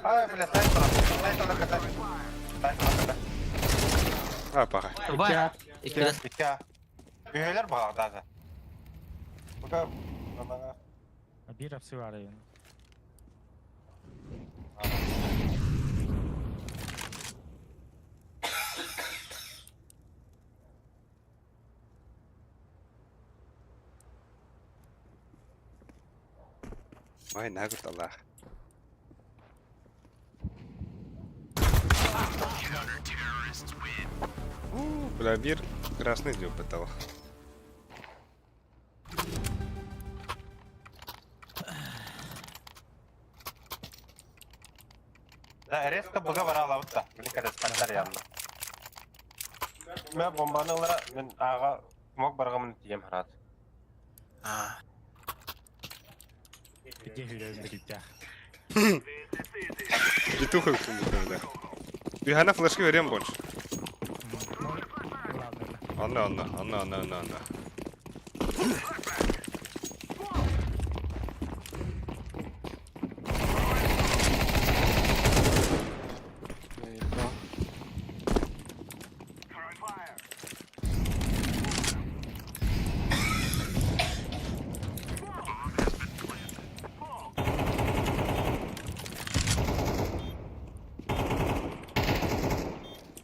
Ay bile sen taraf. Sen taraf kata. Sen taraf kata. Ha paha. Var. İki. İki. Üyeler bağırdı hadi. Bu da... Bir hapsi var yani. Vay ne güzel Allah. Бля, bir красный идет этого. La Ereska buga var alavut da. Bilin kadar spanlar yanına. Ben bombanılara ben ağa mok bargamını diyeyim harat. Bir hülerim birlikte. Pituха böyle. Bir hana flash'ı vereyim bonç. Anla.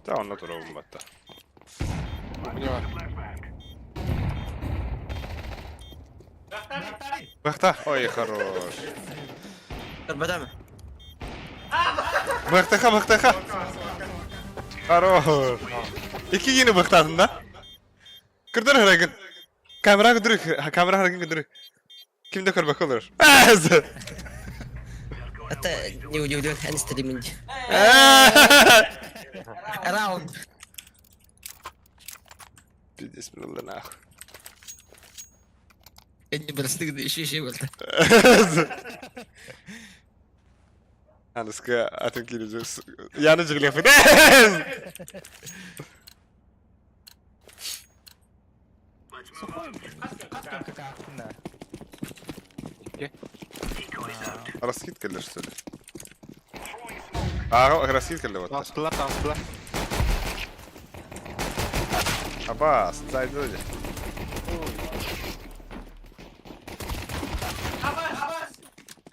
Tamam, onunla duralım hatta. Бахта. Ой, хорош. Kırbada mı? Бахтаха. Хорош. İki yeni bıktadın da. Kırdır haragın. Kamera kırdır. Kimde kırbak olur? Hatta ne oluyor? En streaming. Around. Bismillah nahı. En birisi de şey oldu. Anıska atın kileceğiz. Yanı cıglı yapın. Kaç kanka aklında? Раскид келлер, что ли? Раскид келлер вот. Tamsılar tamsılar. Абас, зайди öyle.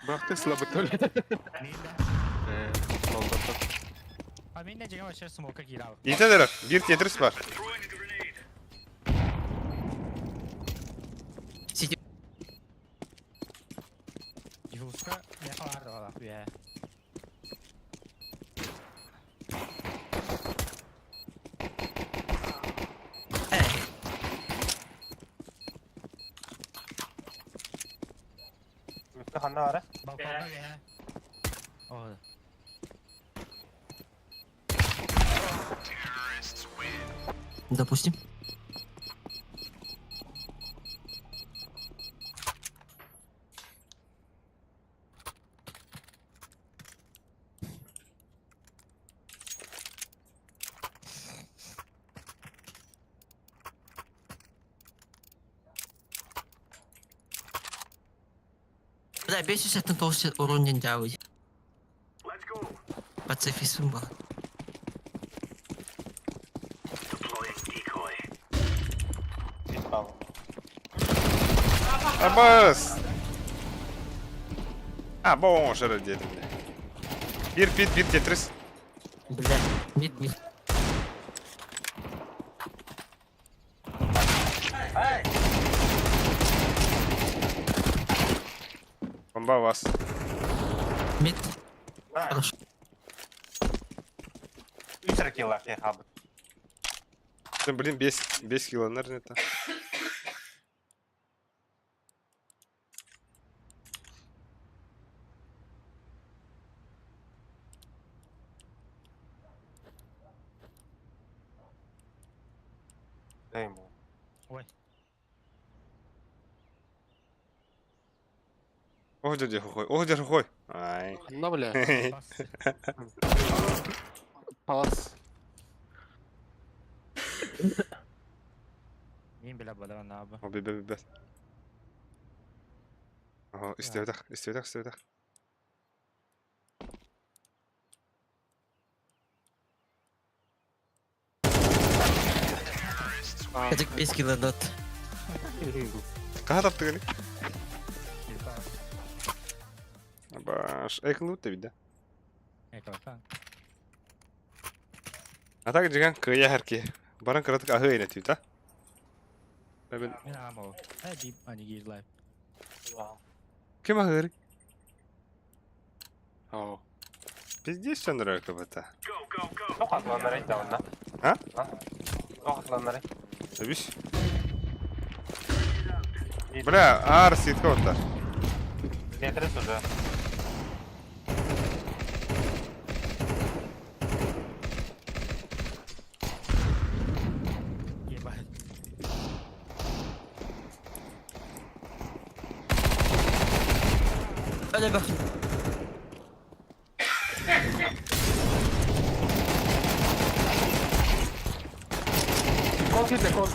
Bıraktı slabı öyle. Solda. Amin ne cevap açar smoke'a gir abi. İte derek. Bir Tetris var. Yuska ne vardı valla ya. Üstte kanna var. Balkonda ya. Oh. Допустим. Да, 570 урон не дявай. Пацифизм был. Git kalın. Абас! А, bon, şöyle dedim. Bir pit, bir Tetris. Бля, мид. Bomba bas. Mid. Üçer killa ki abi. Sen bilin 5 kilolar ne ta? Değil mi? Oh jadi koy. Oh jadi koy. Ay. Ne bile? Palas. Мин бile балан abi. O be. Aha istedik. Edik 5 kilo dot. Kaha taptı gani? Baş. Eklut da bir de. Ekran. Atak jigan kaya herki. Barang karatık ahı eynetiyor ta. Ben Min ammo. Deep ani gear life. kim ahı erik? Oh. Pizdiş çandıra kapata. Çok atlanları hiç de onda. Ha? Çok atlanları. Tabiş. Bля, ağır sitka orta. Getiririz уже. Ебать. Hadi bak. Kon sizde kon.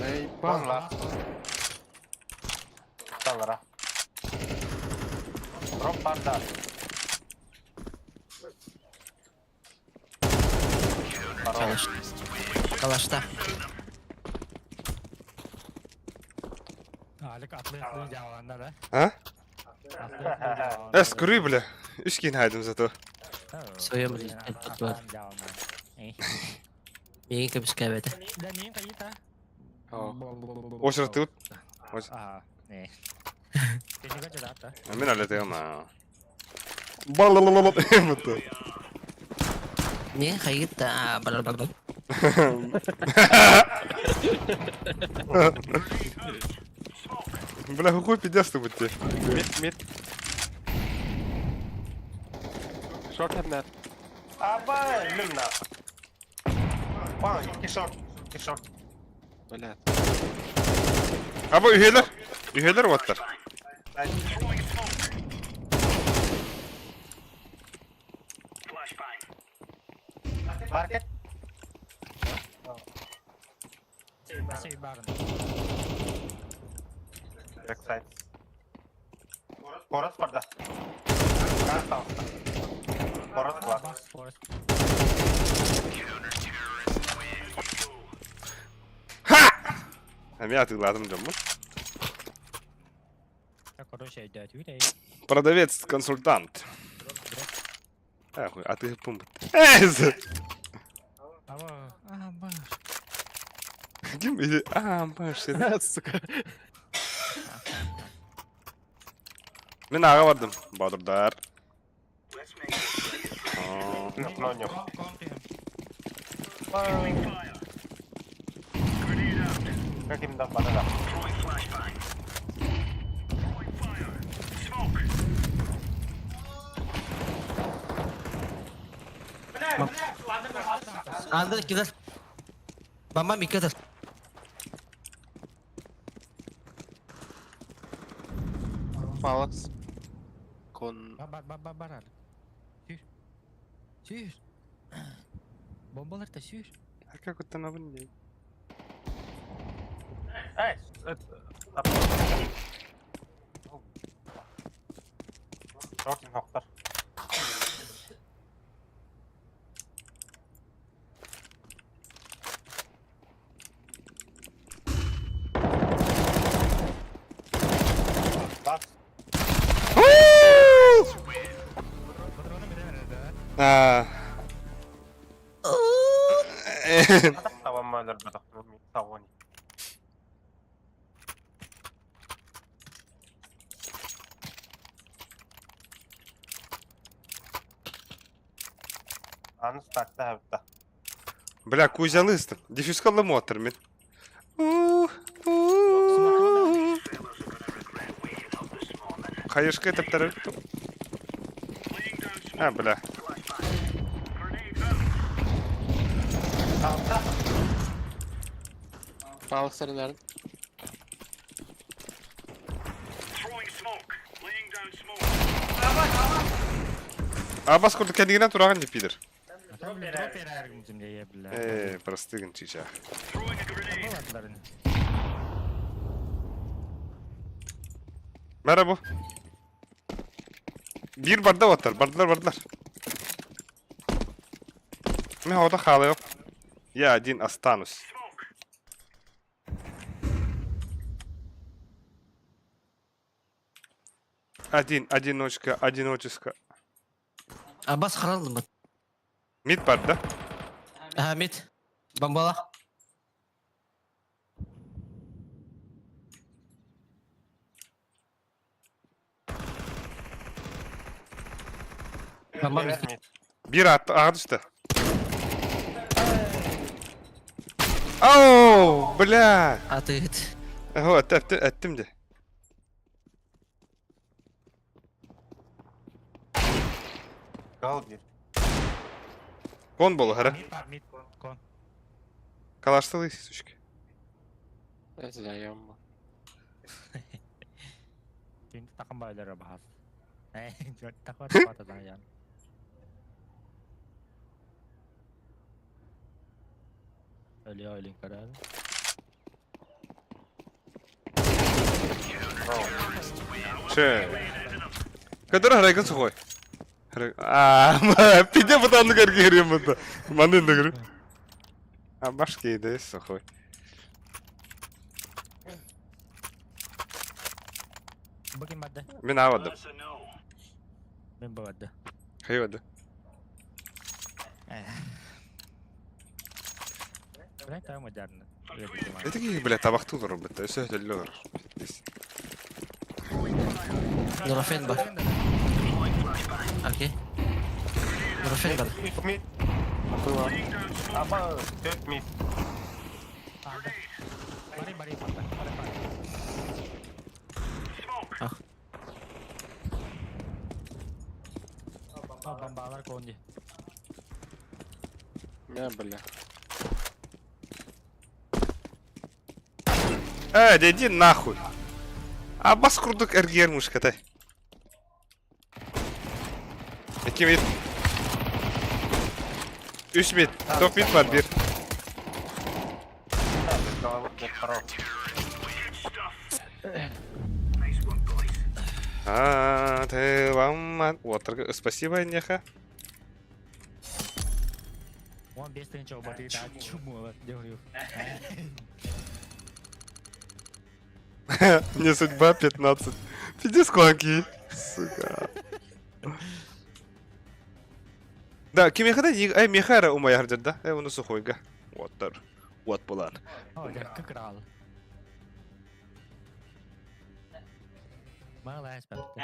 Ey Valla. Sanlara. Drop barda. Kalaş. Kalaşta. Alik atlı cavanlar ha. Ha? Atlı Es kuruyor bile. Üç gün haydım zato. Soyuyor var. Mingin kabis kaybede. Dan niye kayıt ha? O şartı ut. Aha. Ne? Seni kaç da hatta. Amin halledeyim ha. Balalalalalal. Mutlu. Niye kayıt da blablabla. Бля, какой пиздец ты будете? Mid. Short and net. Aba lugna. Fan, iki short. Böyle. Ama üyeler vatlar. Market. Masih bareng. Backside. Poros barda. Rasta. Poros var. Forest. Hem я atladım canım. Я короче идет видео. Продавец-консультант. Ахуй, а ты пумп. Эйз! Ава, баш. Kim bilir? Baş seni. Сука. Ben ağa vardım. Badırdar. No. Kakimden bana da. Andır gider. Bamba mikrodur. Palas. Kon. Barar. Sür. Bombalar da sür. Как это на вынде? Hey. Short noktar. Bas. Ha. Tamam mı? Alır bir doktor. Savuni. Anı startta hafta. Бля, кузялыстым. Дефюз кылдым отыр мен. Кайышка этеп тарап. А, бля. Sağlık sarıların. Абас курды кәдигенен тураган деп пидер. Дроп ерәргім зімде ебілі. Простыгын чича. Болатыларын. Мәрі бұ. Bir barda отыр, бардылар. Мен ода халы yok. Я один останусь. Одиночка. Аббас қаралдым ба. Мид бар да? Мид. Бомбала. Бомба мид. Bir attı, ağa düştü. Ау, бля. Атыгыт. Вот, ettim de. Gal bir. Кон болу, хара. Мид кон. Калаштылы, сучки. Zayan mı? Şimdi takım bayları bahas. Takım atadan yani. Öyle kararı. Че? Который харайган сухой. Пиде бутанды кәргерем бұнда. Маны енді көрі. Баш кейді, сухой. Bakayım madde. Мен авадым. Ben bu madde. Хай вады. Ben tamam modern. Это ки, бля, табақты ұлыр бұнда. Өсі өтелі ұлыр. Нурофен бар. Окей. Нурофен бар. Mid. Ama 4 mid. Bari patla. Bombalar kondi. Ne bля. Иди нахуй. Аббас курдук эргермуш катай. İki mid. 3 mid. Top mid var bir. Kalabalık bir taraf. Ты вам... Вот, спасибо, Неха. 15 tane çok batıyı daha çumuyor. Diyor. Не судьба 15. Пиздец кланки. Сука. Да, кимехада мехара у моя гардер, да? Он сухойга. Вот тар. Вот план. Oh, dia kekral. Malah seperti.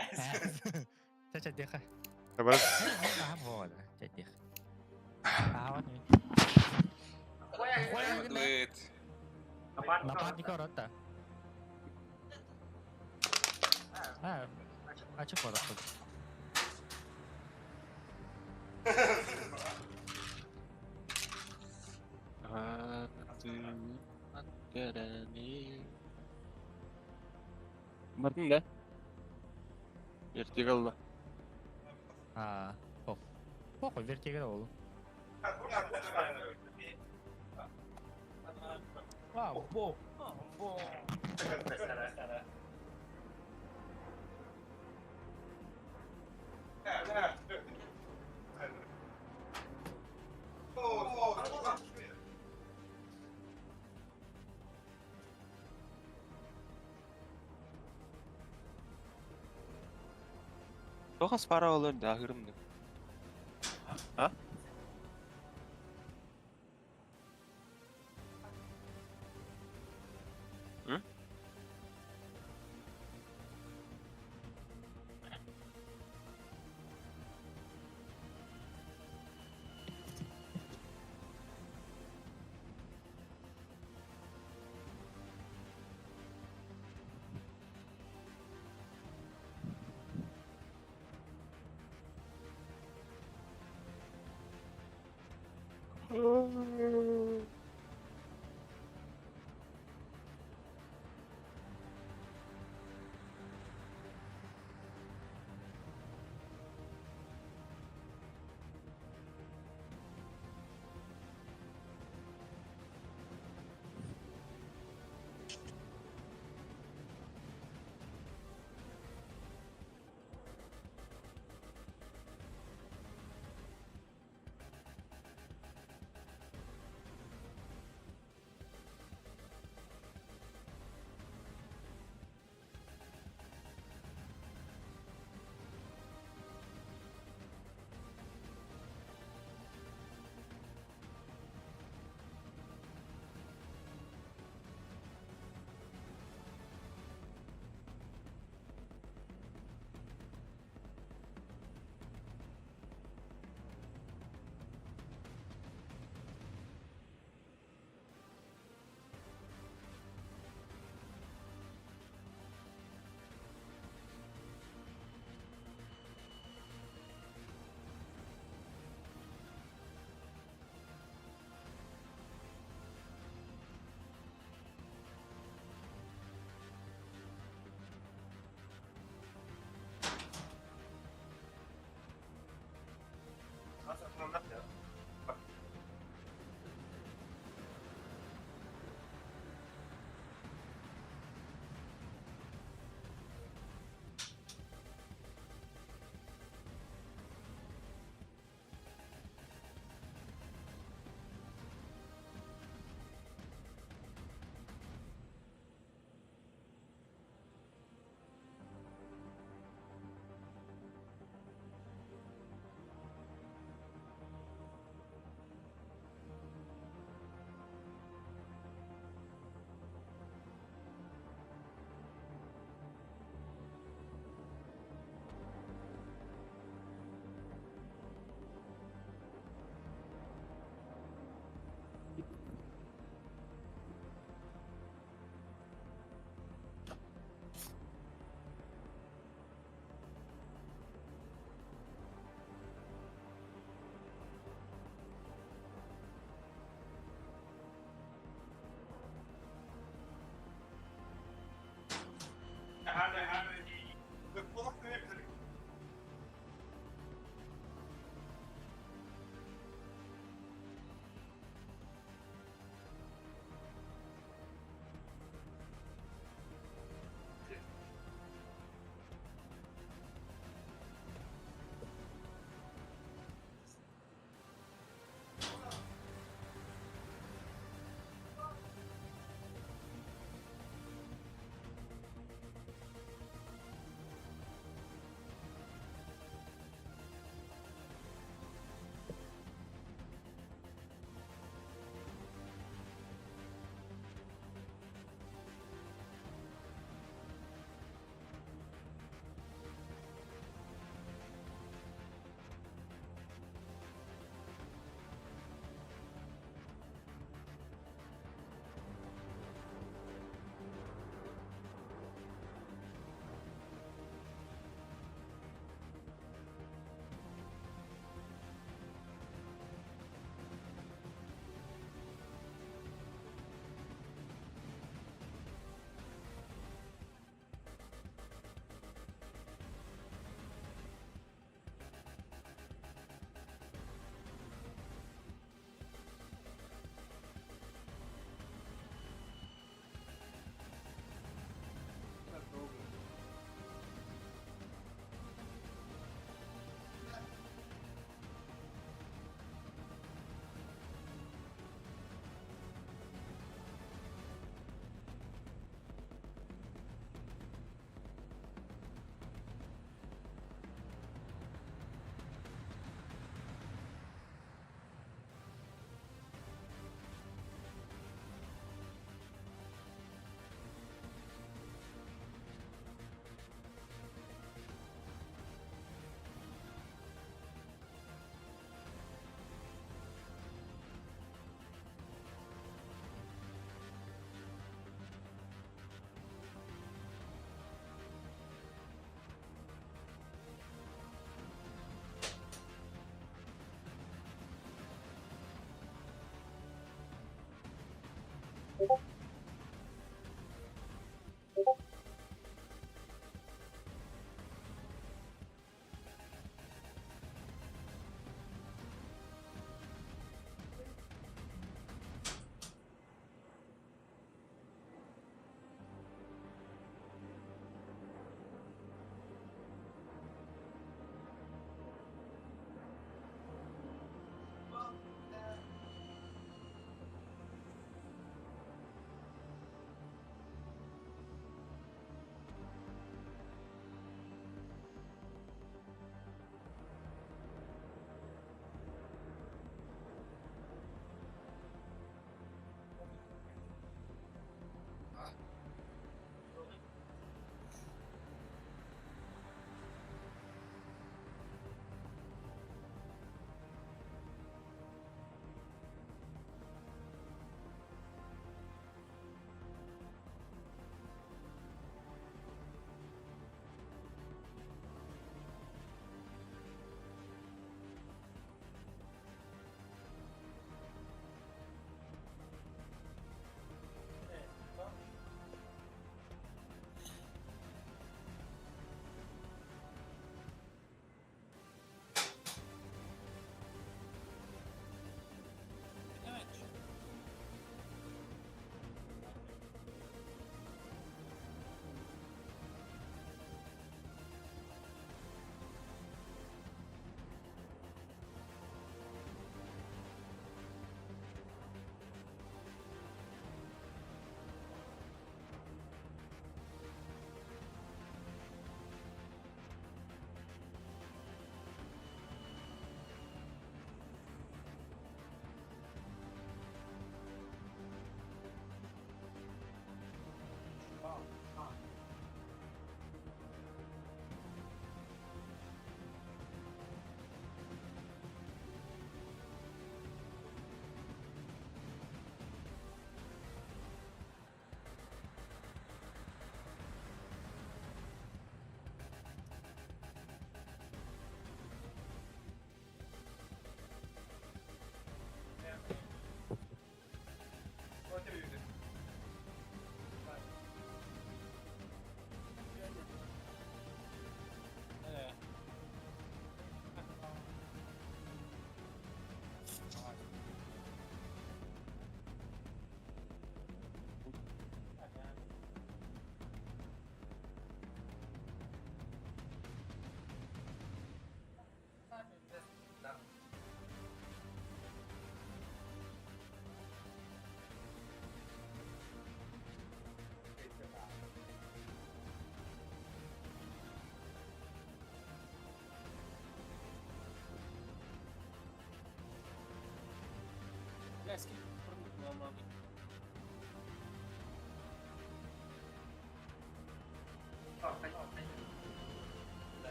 Saya cedek. Абар. Paham kok ada cedek. Awan ni. Lapan di korota. Açık korota. Mardin de. Vertikal'da. Pokoj vertigal oğlum. Wow. Çok az para olur dahırımdı. Ha?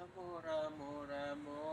Amor, amor, amor.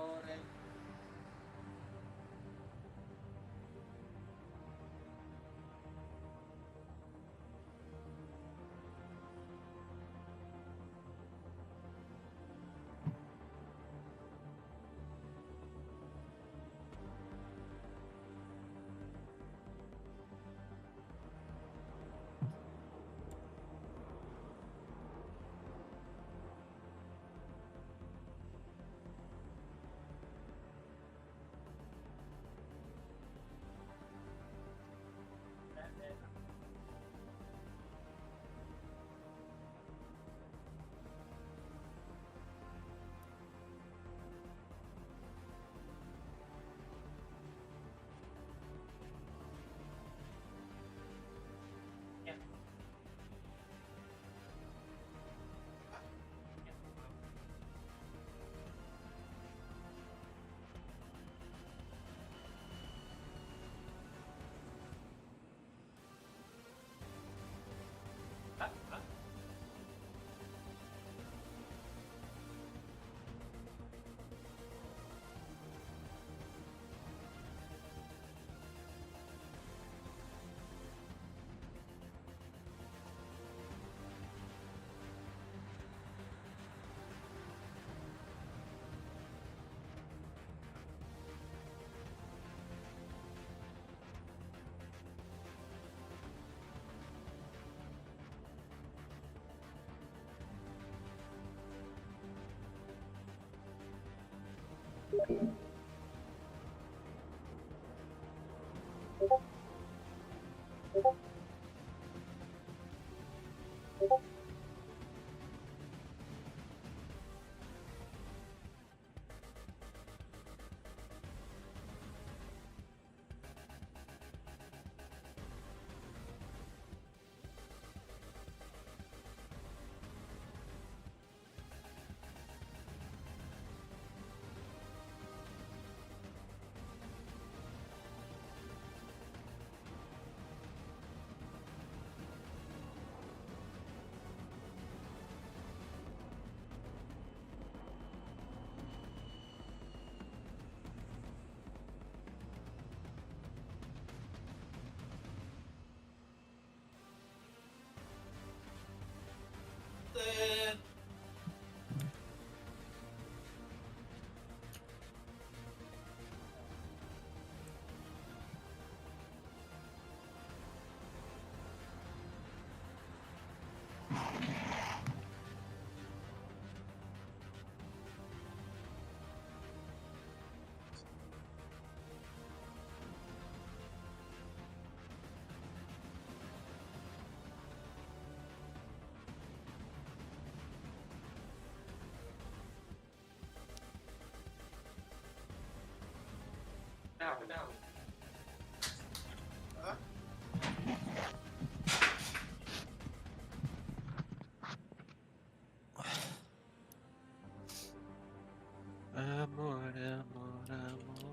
Amor, amor, amor.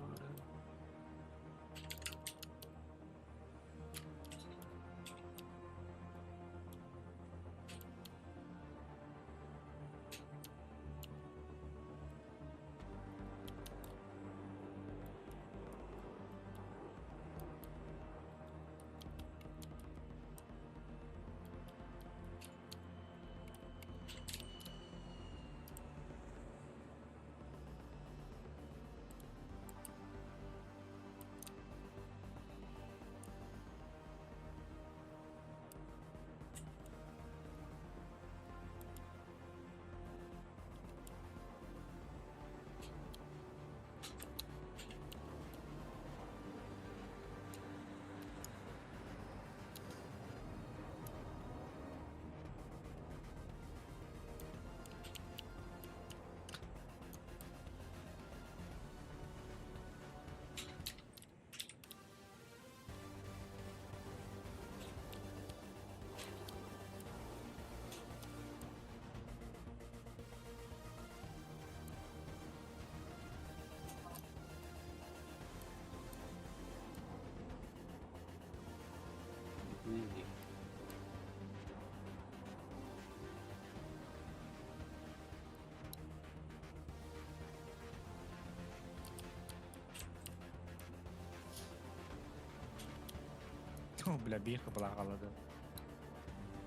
Бля, бирка была голода.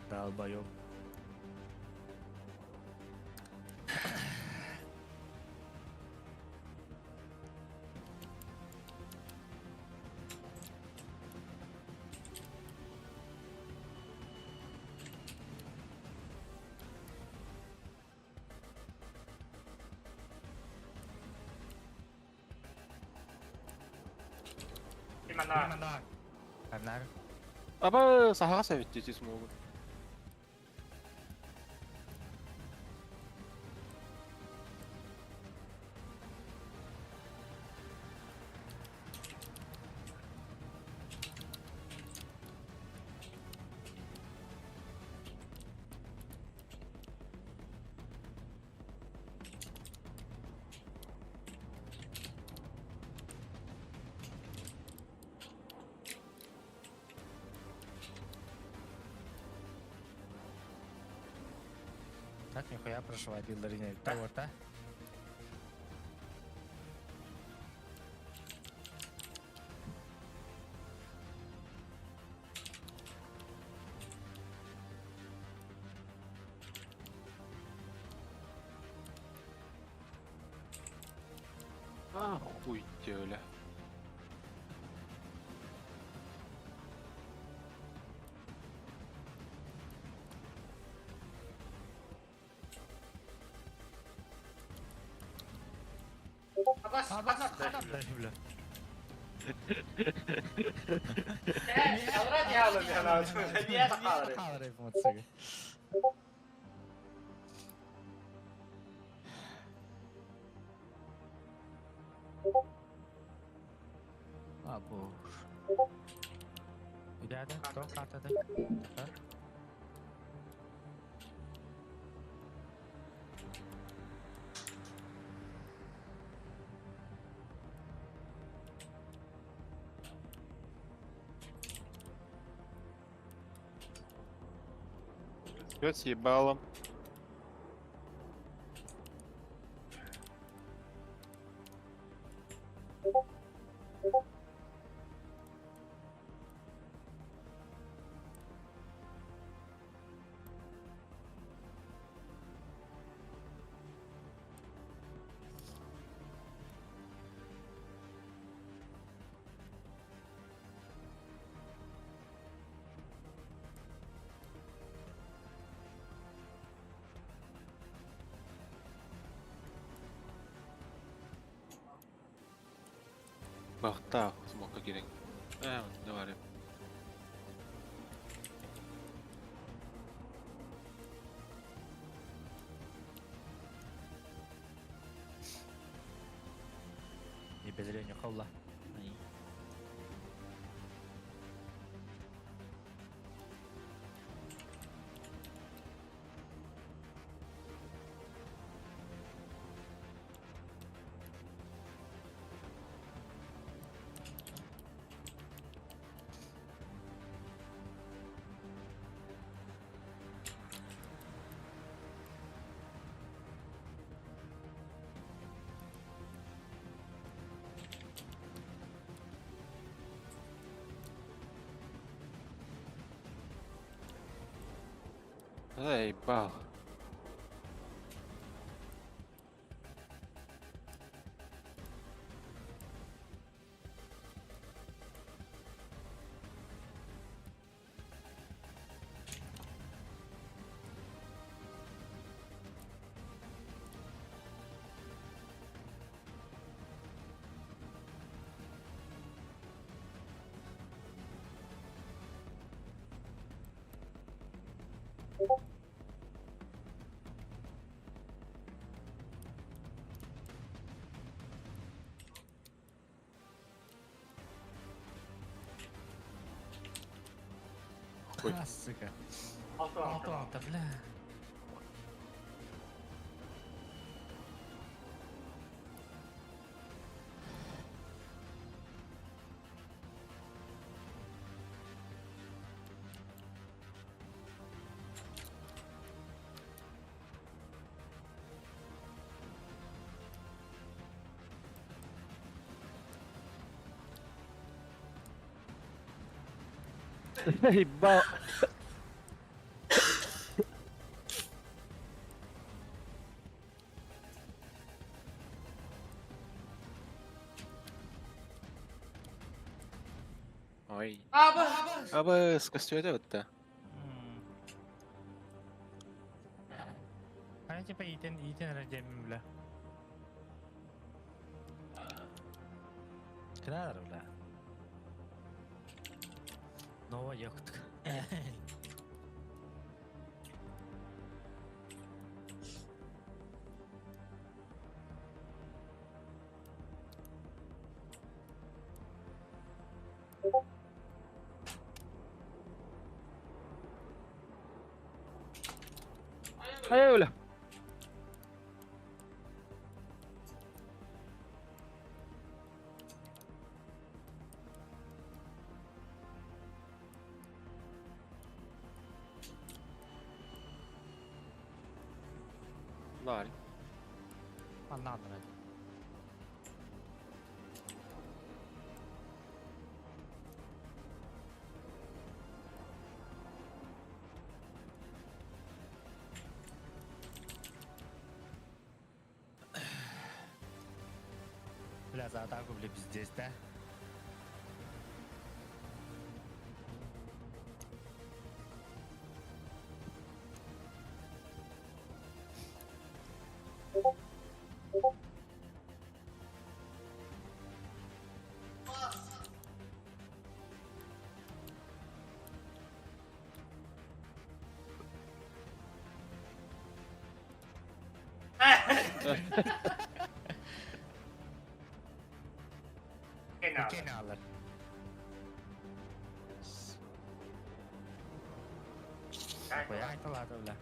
Долбоёб. Карнар. Аба сахага сәветтесі смогу. Так, нихуя прошивать билдерine. Да, вот, да? А, хуй öyle. Abu. Udah ada, toh kata deh. Все съебало. Бахта, смока керек. Не var ya. И без лени холла. Заебал. Сука. Алты, бля. Ебал. Ой. Абы скостюде өтті. Hani типа итен рождением, бля. Крадер, бля. Нова ёхтка. Ай, бля. Ларі. Надо, блядь. Бля, за атаку, бля, пиздец, да? Kene alır. Koya aytalar öyle.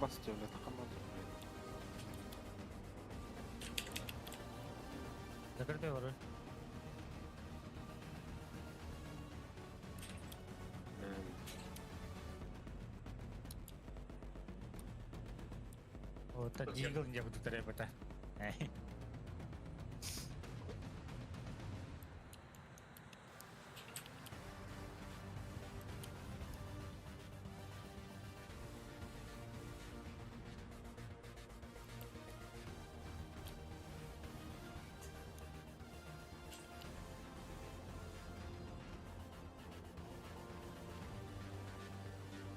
Bas diyor ne takamaz. Закрытый воры. Вот это дигл не буду требовать.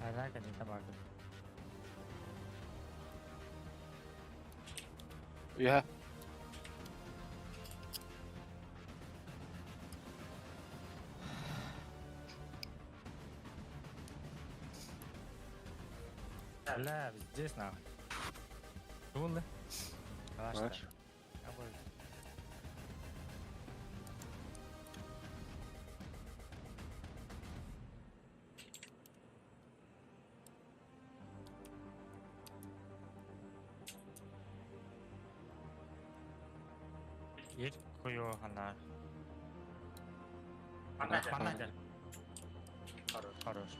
Hala kanita bago. Yeah. لا здесь нахуй. Тулы. Знаешь? Есть кое она. Манадер. Хорош.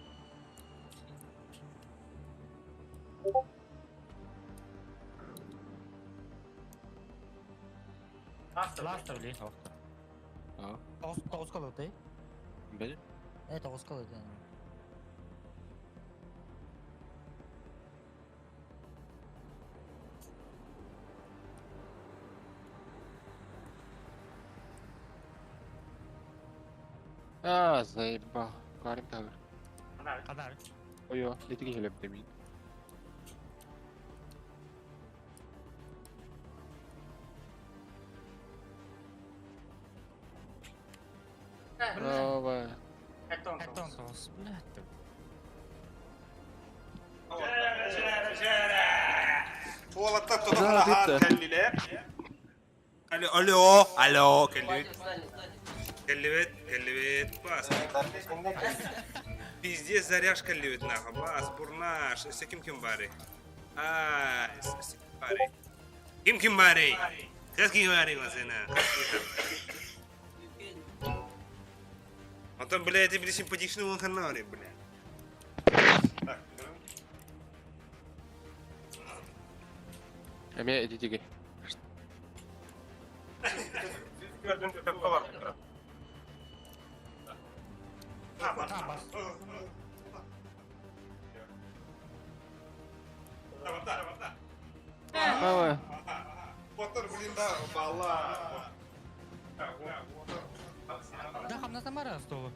Ластер ли? А. Тоскал ты? Бери. Это тоскал ты. Заебал. Карим так. Kanar. Ой, летики хлеб демин. Ова. Этон тос. Блядь. Tuvaletta Güzel tutup rahat bitti. kelliler. Alo, kellivet, bas. Bizde zaryaş kellivet naha, bas, burnaş, ise kim bari? Ise kim bari? Kız kim bari masana? Антон, блядь, ты, блядь, симпатичный вон канале, блядь. Так, Эме идите. Gördüğün köpekte var. Ова. Motor блин, да, бала. Да, хам на самара стол.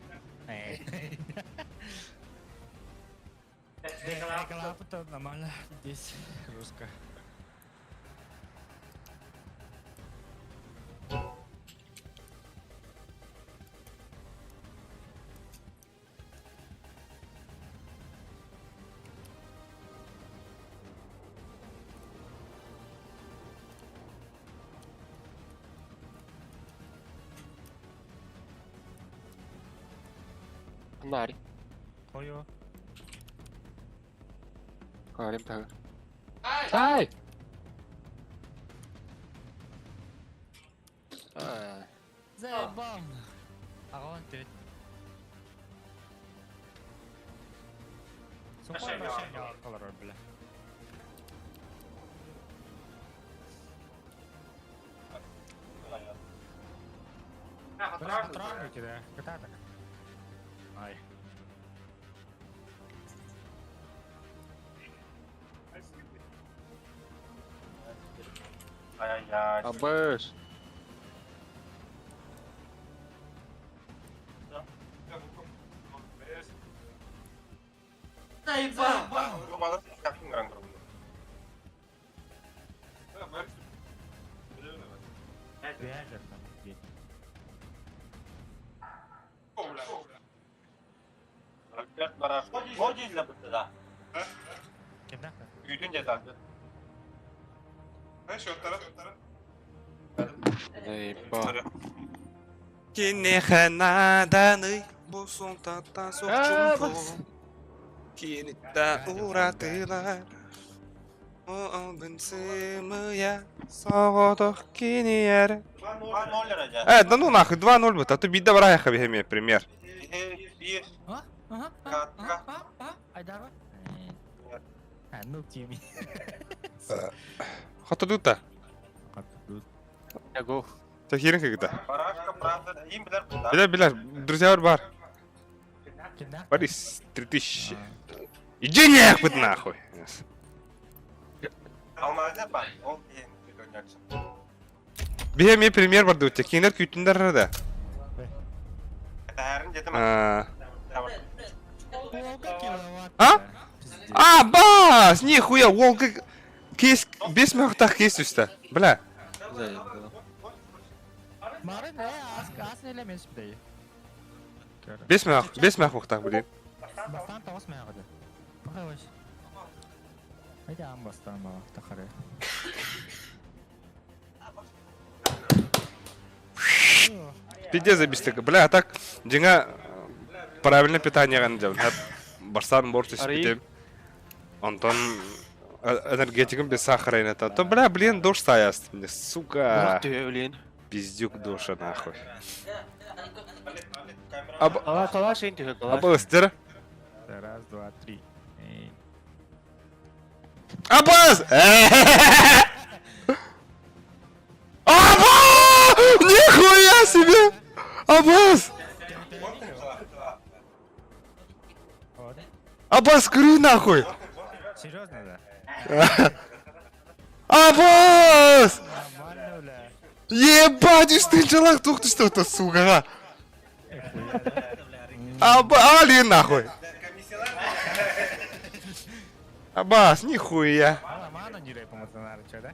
Kalau apa tuh namanya здесь русско. Нари. Кое. Карим так. Ай! Заебал. Агон ты. Сухой машине колор, бля. Патроны кидай. Куда так? Ай. Ай-яй-яй. Абэш. Kimden? Büyüdün cezası. Ha şu taraf. Kini hanadany boson tata sokchumpo. Kini ta uratılar. O aldın sımıya. Sağodok kini yer. 2-0 olacak. Да ну нахуй, 2-0 будет, а то бида врага бегемия, пример. 1. Ha? Aha. Kat, kat. Aydar var. Ha, noob TV. Хата дута. Ya go. Тахирин когда. Barajka, правда, им bilir bunlar. Biля, друзья бар. Kimden? Борис, 3000. Иди нахуй нахуй. Almazda bak, ol diye oynayacaksın. Бегемия пример бар дута, кинер kütündür de. Değerin dedim. Tamam. А? А, бас! Нихуя, волга... Кейс... Без мехтах кейс üstte. Бля. Mare ne? Az elemeyiz bir de. Без мех мухтах, блин. Bastan tavas mı yaptı? Bakıyoruz. Haydi an bastan mı? Takare. Пиздец забистыка. Бля, а так, деньга правильное питание гана барсан борщ испитем. Антон энергетиком без сахара и то. Бля, блин, дождь стояст. Сука. Пиздюк душа нахуй. Абастер. Раз, два, три. Абаз! Аба! Нихуя себе! Абаз! Абаз, кури нахуй! Серьезно, да? Абаз! Нормально, бля. Ебать, үстінчалақ тоқты что-то, сука. Али нахуй. Абаз, нихуя. Мана не рэпом это надо, чё, да?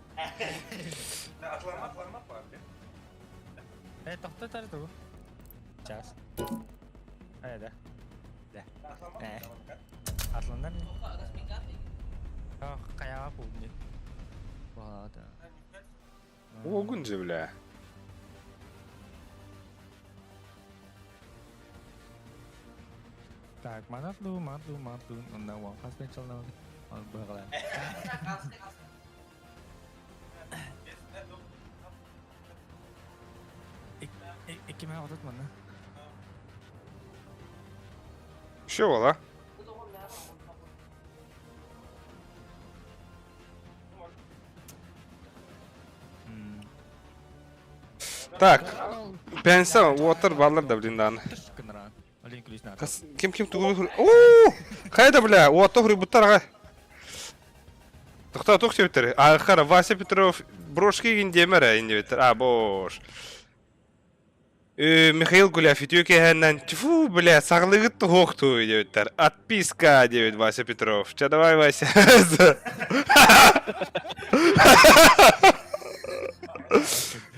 Тоқта тәрді бұл. Час. Да. Асландар не? Қаяға бұл не? Бада. Огун же, бля. Так, матлу. Онда уан қаспен çalınamadı. Al bağla. Kime oturtma lan? Що вола? Так, пенса, уотер, баллар да, блин, дан. Кынран. Олин клюс на. Ким тугу? Ооо! Хайда, бля, уотер рыбуттар, ага. Тоқта, тоқ себеттер. Қара, Вася Петров брошки гиндемер, индебеттер. А, бош. Михаил Гуляев итюкеһеннән тьфу, бля, саглыгыт тоқту, дебеттер. Отписка, дебет Вася Петров. Ча, давай, Вася.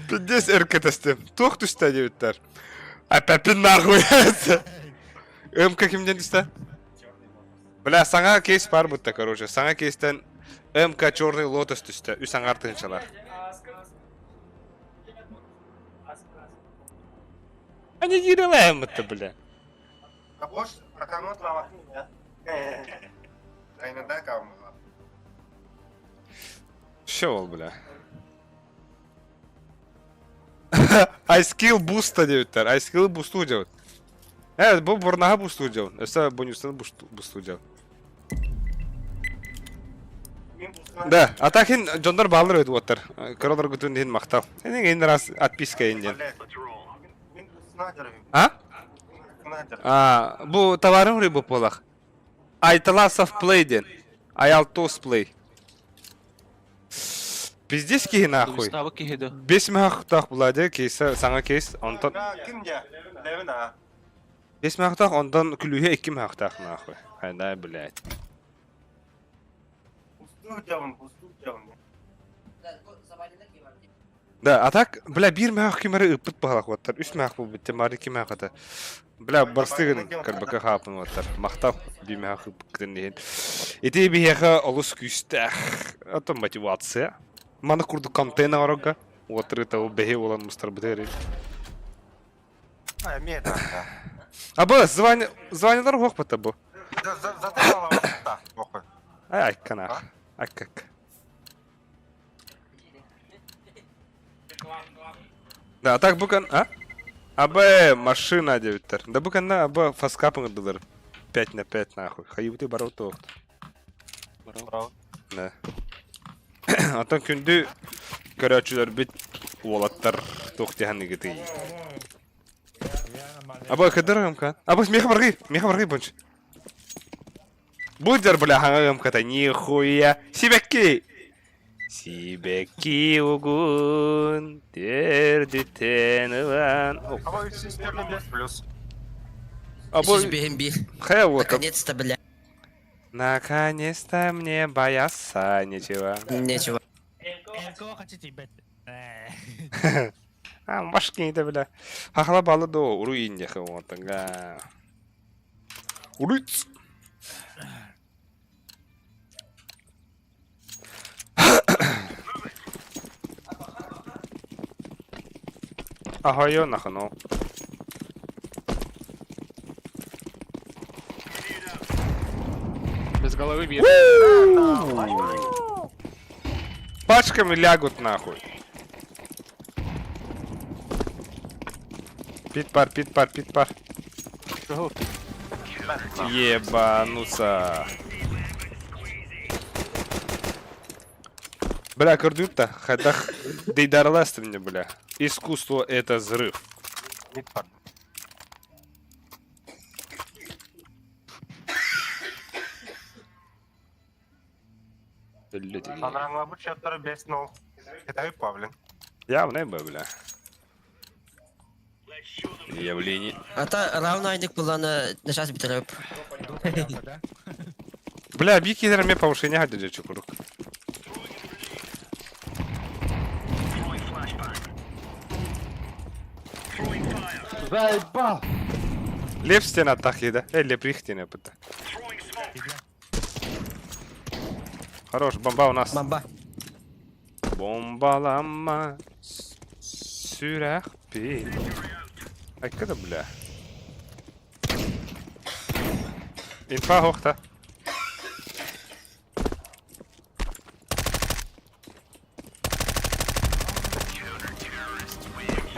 Пиздец эркетесте. Тоқтушта, дебеттер. А пәпін нахуй. МК кимден düştü? Бля, саңа кейс бар бұтта, короче. Саңа кейстен МК черный лотос düştü. Үсәң артынчалар. А не гирелаем это, бля. А boş rakamı oturamazsın ya. Aynen da kalma. Що ол, бля? iSkill boost'ta debetler. iSkill boost'u debet. Evet, bu burnaha boost'u debet. Öse bonusunu boost'u debet. Да, а так хин жондор баллар өтіп отыр. Королар күтін дейін мақтау. Сенің енді рас отписка енген. А? Бұл товарын үрі бұл болақ. Айталасов плей ден. Аялтос плей. Пиздец кейі нахуй. 5 мақтақ бұлады кейсі, саңа кейс. Kim ya? Devin ha. 5 мақтақ, ондан күлуге 2 мақтақ нахуй. Хайдай, блядь. Да, а так, бля, бир мәх кемері үппіт бағалақ оттар. Үс мәх бұл бітті, мары ке мәх ата. Бля, барстығын кірбікі қапын оттар. Мақтал, бир мәх үппіт кітін дейін. Эти бияға олыс күстәқ. Это мотивация. Маны курду контейна орога. Оттар это ол бәхе olan мұстар бітері. А, имеет так. Абы, званялар хоқ бітті бұл. Затыкала вот так, похуй. Ай, канақ. Ай, как. Да, а так букан, а? Абы машина девиттер. Да букан на абы фаскапын дылар. 5 на 5 нахуй. Хайыбыты барау тоқты. Брау. Да. Атан күнді көрәчілер бит уолаттар тоқты ханны геті. Абы кадыр гымкан. Абы меха барғай бұнш. Будер, бля, хаңа гымката, нихуя. Сибекки! Сибекки угун, терді тенылан. Кого системный без плюс. Абы, Бейм бир. хая вот. Наконец-то, бля. Наконец-то мне бояться нечего. Нечего. Кого хотите, бет? А, машкин-то, бля. Хахла балы до, уруин яха вот, ага. Уруиц! Ага, ё нахуй, ну. Без головы бир. Пачками лягут нахуй. Пит-пар. Ебануться. Бля, кордюпта, хадах дейдарласт мне, бля. Искусство это взрыв. Мидпад. Санраңла бұл шаттары 5-0. Кетайып па, блин. Явно, бля. Явление. Ата равно айдык буланы нажас битіріп. Бля, бикидер мне повышение гаджет чукурук. Заебал! Леп стена тахида. Леп рихтина пыта. Хорош, бомба у нас. Бомба. Бомбалама. Сюрах пей. Ай, когда, бля? Инфа хохта.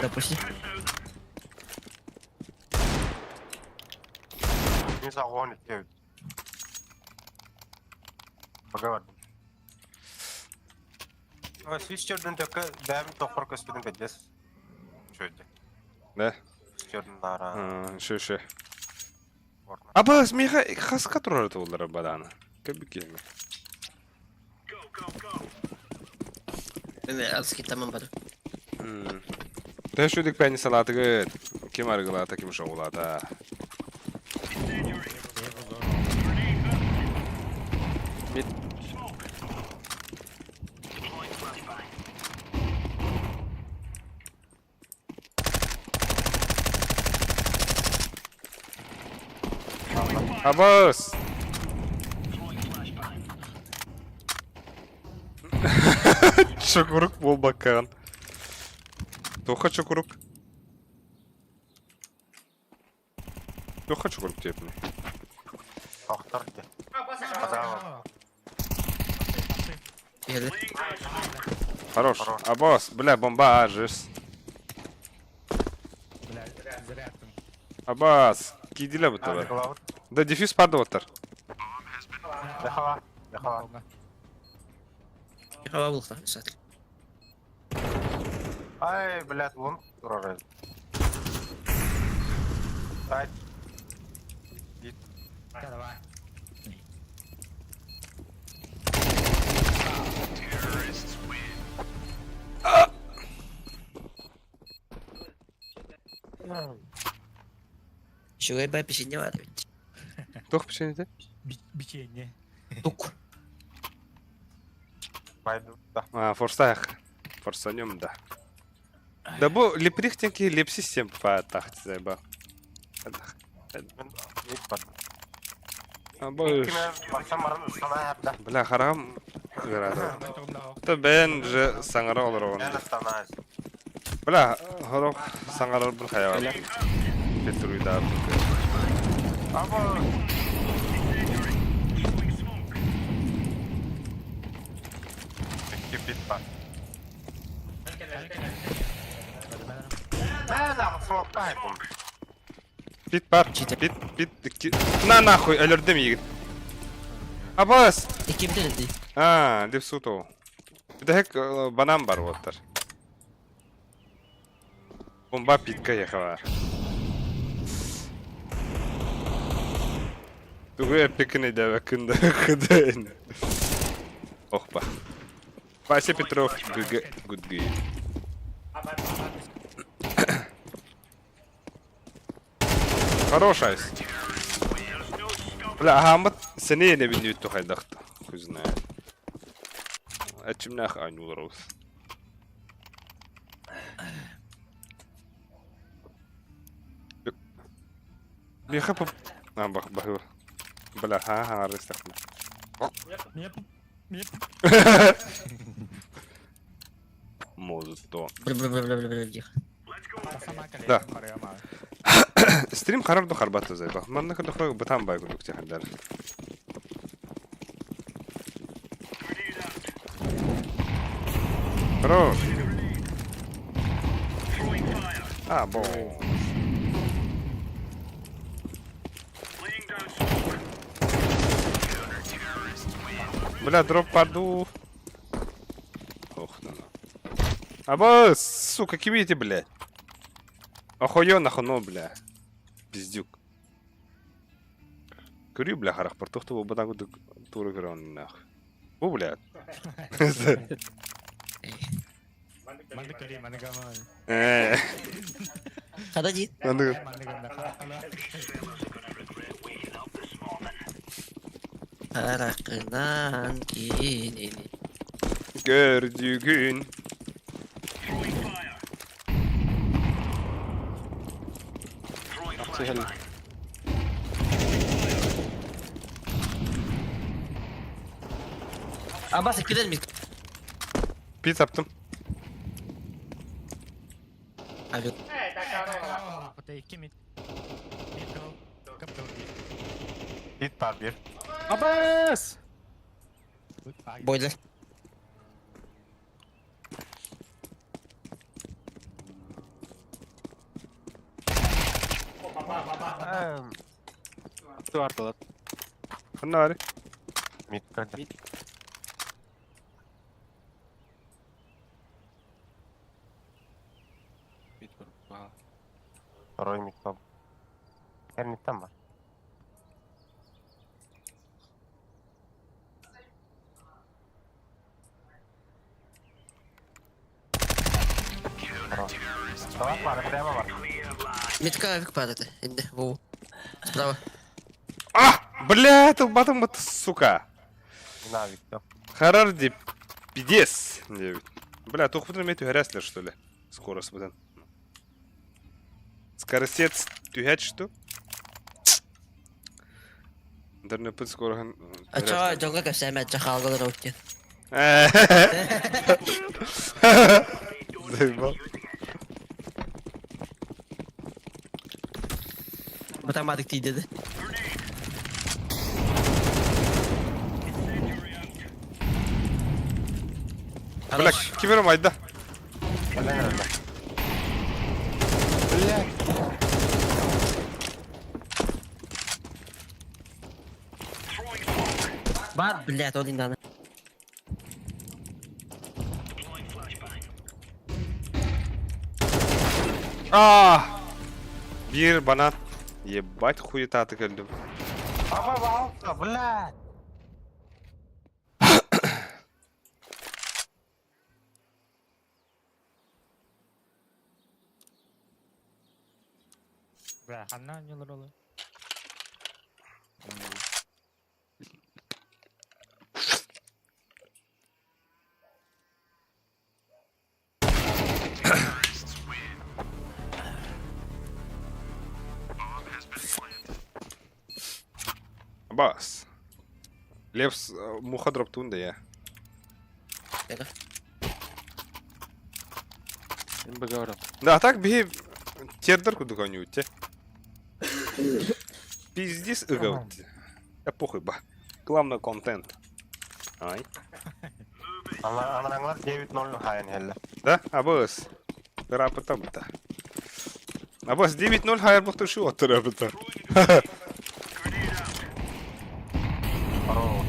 Допусти. Не загонит, девять. Поговорим. Свистерден только дайм тохор коспиден бедес. Что это? Да? Свистерден дара. Ше. Аба, смеха, хаска турарты олар бадана. Кабикеми. Адский тамам баду. Да что ты пяни салаты говорит? Кем аргала таким шоулата? Абас! Чокурук бол бакан. Тоха чокурук. Тоха чокурук тепни. Тохтар де. Казава. Ели. Хорош. Абас, бля, бомба ажис. Абас, кидила бы това. Да, дефис падал отар. Дехава. Хава булха, сатри. Ай, блядь, вон турарез. Ай. Давай. Şuraya ben pişince var evet. Тох печенье. Печенье. Тук. Пойду. Да. Форсаях. Форсанем, да. Да bu леприхтенки лепсистем по тахте ба. Bu Kime baksam sana yaptı. bla haram gırada. Da ben je sangara olur onu. Ben de sana. Bla haro sangara bir hayal. Petruyu da. Ama Peki bit var. Ben de smoke'dayım. Bit var. Bit. Na nahуй ölürdüm yiğit. Abbas. İki bitirdi. Ha, dip suto. Bir de hek banam var otar. Bomba pitka yakar. Tugu epikini de vakında kıdın. Oh ba. Vase Petrov good game. Хорошая. Бля, Ахмад сенeye ne biliyor haydaktı. Kuzna. Açım nah aynı olur. Bir kapı. Ha bak. Bela ha restakna. Мозто. Бля. Да. Стрим қарар до харбату зай ба. Манна кадо хой батам бай гудук те хандар. Хорош. Бо. Бля, дроп паду. Ох, ну. Сука, кибите, блядь. Охуенно нахуй, бля. Пиздюк. Курю, бля, харах, портухту в батагу туру грон нах. Бу, бля. Manda kali, manda gaman. Kada değil. Manda ganda. Karakınan kinini. Gördüğün. Sehel. Abbas gidelim biz. Pit yaptım. Alo. Pati iki mit. Dito. Kapto. Bit var bir. Abbas! Boiler. Su artalar. Bunlar. Mid kırdı. Второй мид топ. Her midden var. Давай var, прямо var. Метка авик падает. Инде. Воу. Справа. Бля, это батом это сука. Yine Victor. Харар деп. Пидес. Бля, только потом эту хрясли, что ли? Скорость потом. Скоростец тюгять что? Дерне пыт скоро. Açığa jonga gösterme. Çakalgalar okey. Заебал. Matematik değil dedi. Бля, кибером айда. Gelen öyle. Var блядь, один дана. Bir bana ебать хуета тыкылдым. Баба, блядь. Bra, hanna nyolor olu. Абас. Лепс муха дроптун да я. Gel. Ben bagarım. Да, а так бе тердер кудук онюте. Пиздец ыгавт. Я похуй ба. Главное контент. Ай. Anılanlar 9-0 hayan helle. Да, абас. Рапыта быта. Абас 9-0 хайр бухты шу отыр быта. Aro.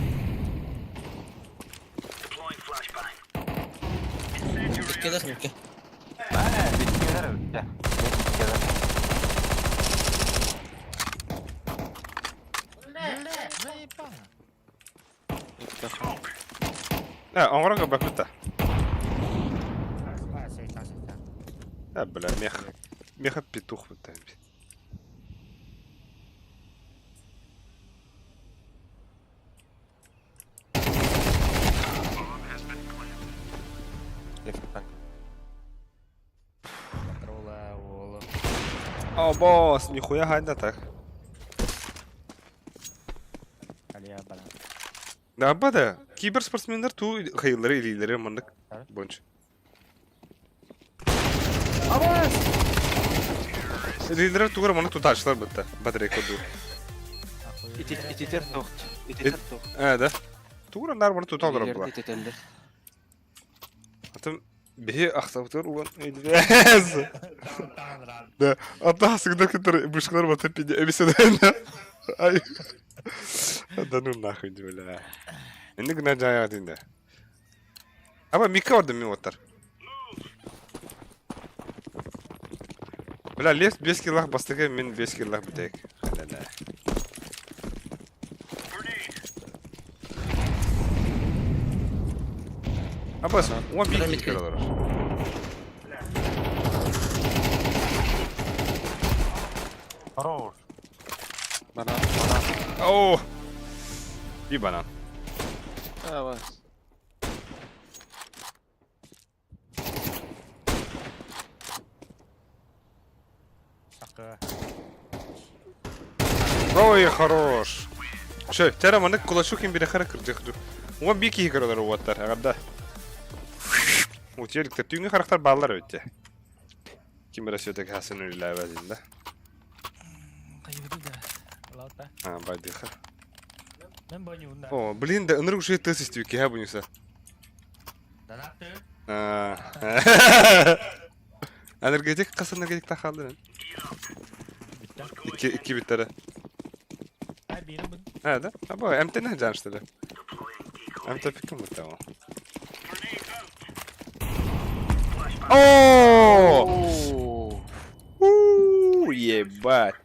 Gelir mi ki? Bitkiler öyle. Bitkiler. Ha, ongra bak bıta. Ah, 80. Ha, бля, мех петух быта. Контрола, оğlum. Абас, нихуя хайда так. Aliya bana. Да, бада. Киберспортсмендер ту хайылары илилері мындык. Бонч. Абас! Илилері тугар мындык тутачлар быта. Батарей коду. İtiter toht. İtiter toht. Да. Тугар нар мындык туталдыр була. İtiterler. Атым бе ахсавтыр улан эйдес. Да, ата сыгдар китер бушкалар батып пиде эбиседен. Ай. Да ну нахуй бля. Энди гына жая динде. Аба мика орда мен отар. Бля, лес 5 киллах бастыга мен 5 киллах битек. Халала. Абас, он бит киллар. Aro. Bana. О! И банан. Evet. Hakkı. Ой, хорош. Что, тера мандык кулачукин бирахара кырдыкту. Он бики хикаралар уаттар, агада. Утеликтер түйүнгө карактар балдар өтте. Ким расиотек хасын үлләй базинда. Kayıbı da. Ulan da. А, байдыха. Ben boynuğunda. О, блин, да ынырык уши тыс истүки ха буниса. Danaktı. Энергетик кас энергетик тахалды. İki bittere. Ay biri bu. Ha da. Ha bu MT ne canıştı? MT fikrim bu tamam. О! Ебать.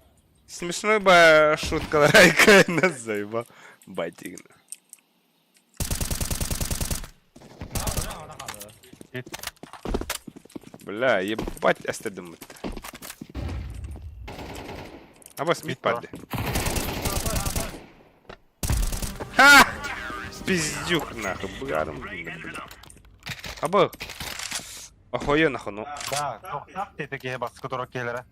Смешной ба шутка лайка на заеба. Батигна. Бля, ебать астедим. Абас мид падли. Ха! Пиздюк нахуй, бгарым. Аба. Охуенно ну. Да, тохтак тетеге баскы турак келere.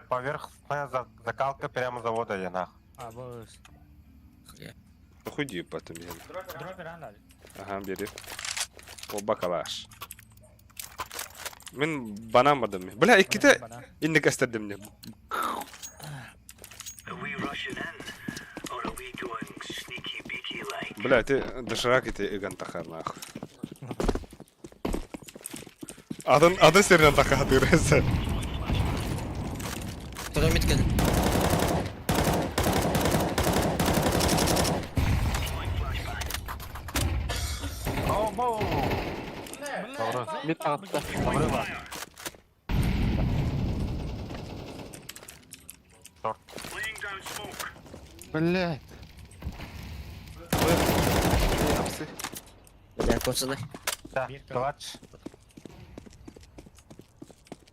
Поверхностная закалка прямо завода я нах. Ha bu. Худи потом я. Dropper anal. Ага, бери. О, бакалаш. Мен банамадым. Бля, икките инник астедим мне. Бля, ты доширак ите иган тахар нахуй. Adın seriden taka diyorsa. Piramit geldi. Oh, bo. Doğru. Bir tarafta. Doğru var. Блядь. Bля, koçalı. Да, калач.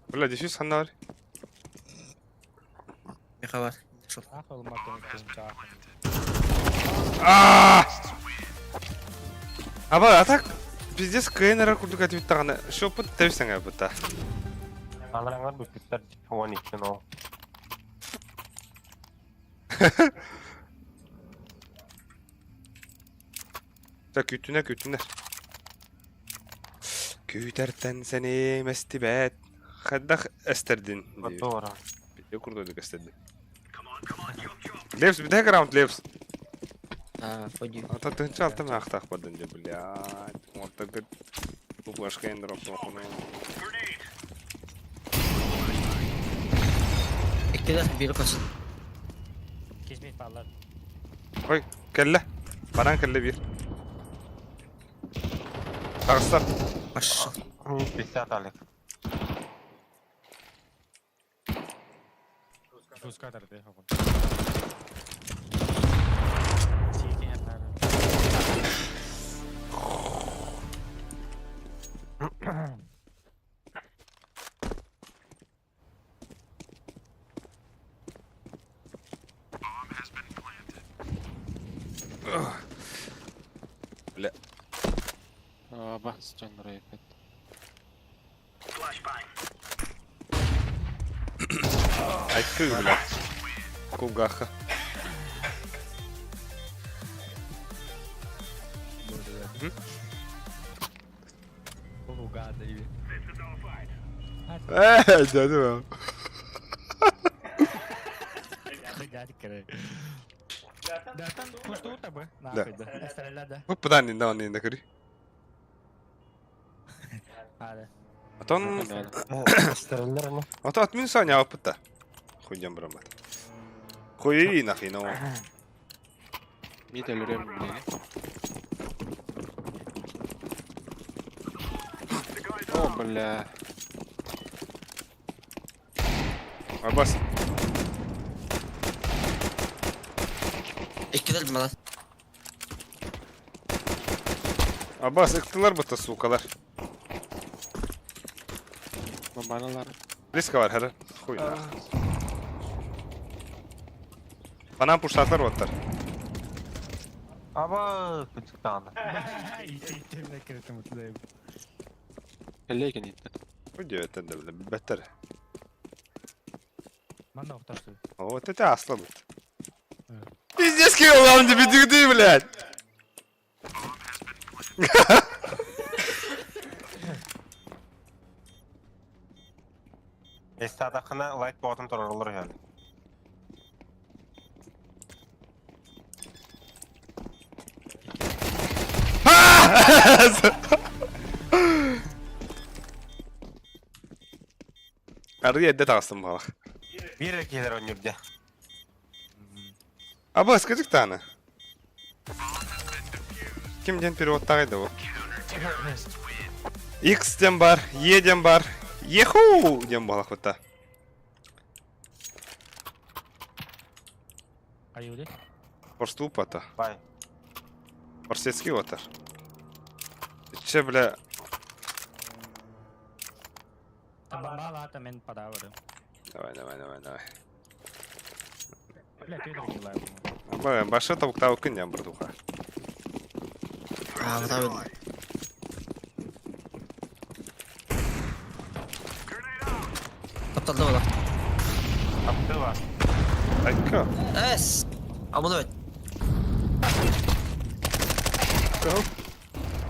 Бля, дефис ханар. Mika var. Çok. Ah oğlum bakın. Çağır. Аба, атак пиздец КНР курдук атып таганы. Шопут тевсең абыта. Anılanlar bu pitler 12 no. Kütüner. Küterten seni mestibet. Haddak esterdin. Doğru. Bir kurduyduk esterdin. Лепс, bir daha round Лепс. А, пойди. Ата тынча алтын ақтақ бадын де, блядь. Орта гыд. Bu başka endrop okunu. İktiler biri kaçın. Kesmeyiz pallar. Koy, kelle. Banan kelle bir. Dağıstar. Aşağı. Bir saat aldık. Rus kadar de havan. Çiğken yapar. Bile. Bas canları yapet. Ay kız bile. Kulgakı. O gada iyi. Canım. Jadi keren. Datang kustu tabu. Nah, Da. beda. Estrella da. Bu da ninde onun ninde kırı. Ada. Aton. Stereller ne? Ata 60 saniye yapıp da. Koyacağım buramı. Koyayım nakine o. Bir de lürem ne? Oh bля. Abbas. İktiler mi lan? Abbas ıktılar bıta sukalar. Banalar. Risk var her. Koyun. Bana puşlatlar otlar. Ama küçük tane. İtemle kirete mutluyum. Kelleyken gitti. Bu diyor de bile beter. Ben de oktaştı. O tete asla bit. Пиздец, Кирилл, тебе дигды, блядь! Estadakına light bottom olur yani. Arıya eddet astım bana. Bir ikiler oynuyor bir de. Abbas küçük tane. Kim den pirottaydı o? X dem var, Y dem var. Yehoo dem balak hatta. Ayuli. Forstup ata. Vay. Forsetski otar. İçe bile Tambah temen pada awal. Давай. Bile tuh dari live. Ama başka tavuk tavukun yan burada uka. Aa, tabii. Aptal da var. Yaptığı var. Dakika. Es. Amına evet.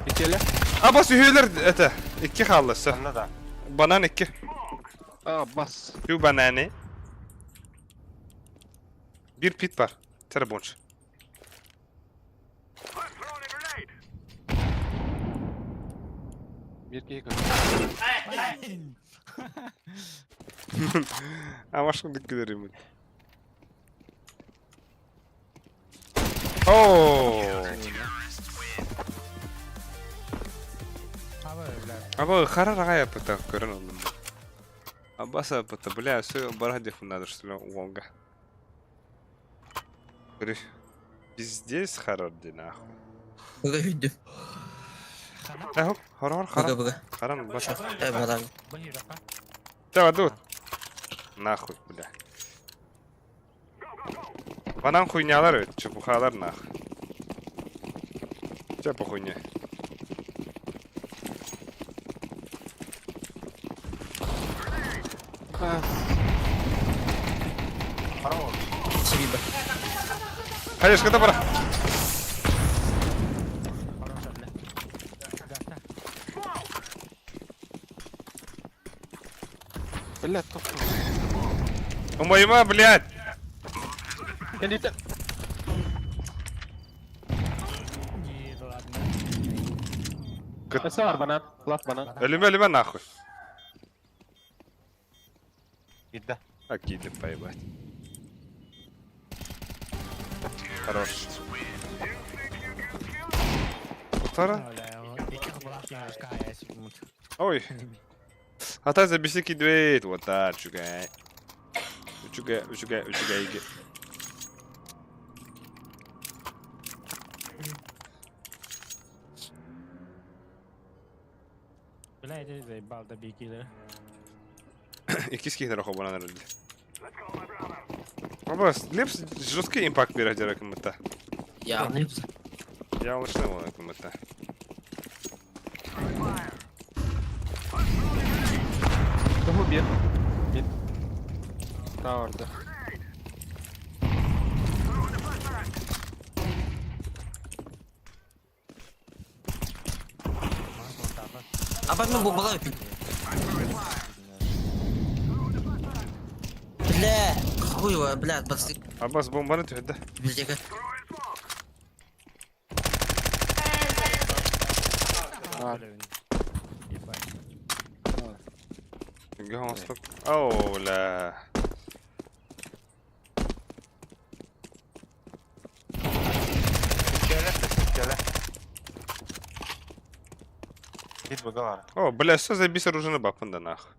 İkiler. Abbas üyeler ete. İki kaldı. Sana da. Banan iki. Bas. Şu banane. Bir pit var. Terebonç. Bir kere. Ama şimdi giderim. Oo. Apa öyle? Ama karar raga yapıta görün oldum. Abbas yapıta bля, все барадев надо что ли Вонга. Говорю, пиздец харарди нахуй. Bıga hündüm. Эхо, хорор Bıga харам. bıga. Харам баша. Evet adam. Bahir apa? Давай, дуй. Нахуй, бля. Банан хуйнялар өт, чепухалар нахуй. Чепа хуйня. Seviye bak. Hayır, şurada bırak. Блядь, топ. Умайма, блядь! Кондитер. Сар банан. Лав банан. Ölüme нахуй. Видно. Акиды поебать. Хорош. Втора? Ой. А та за бисики двейт. Вот так, чугай. Учугай. Блядь, заебал, да бикилер. Якісь кігнер охоба на народі. Абас, лепс жорсткий імпакт біля дірек мета. Я не Я лише не можу мета. Кого бьет? Бит. Таурда. А потом бомбалаю. Бля, хуево, бля, пацаны, Абас бомбаны түйді. библиотека. Ге хонсток. Оу, ля. Келе. Вид выговар. О, бля, що за бісер уже не бапанда нахуй.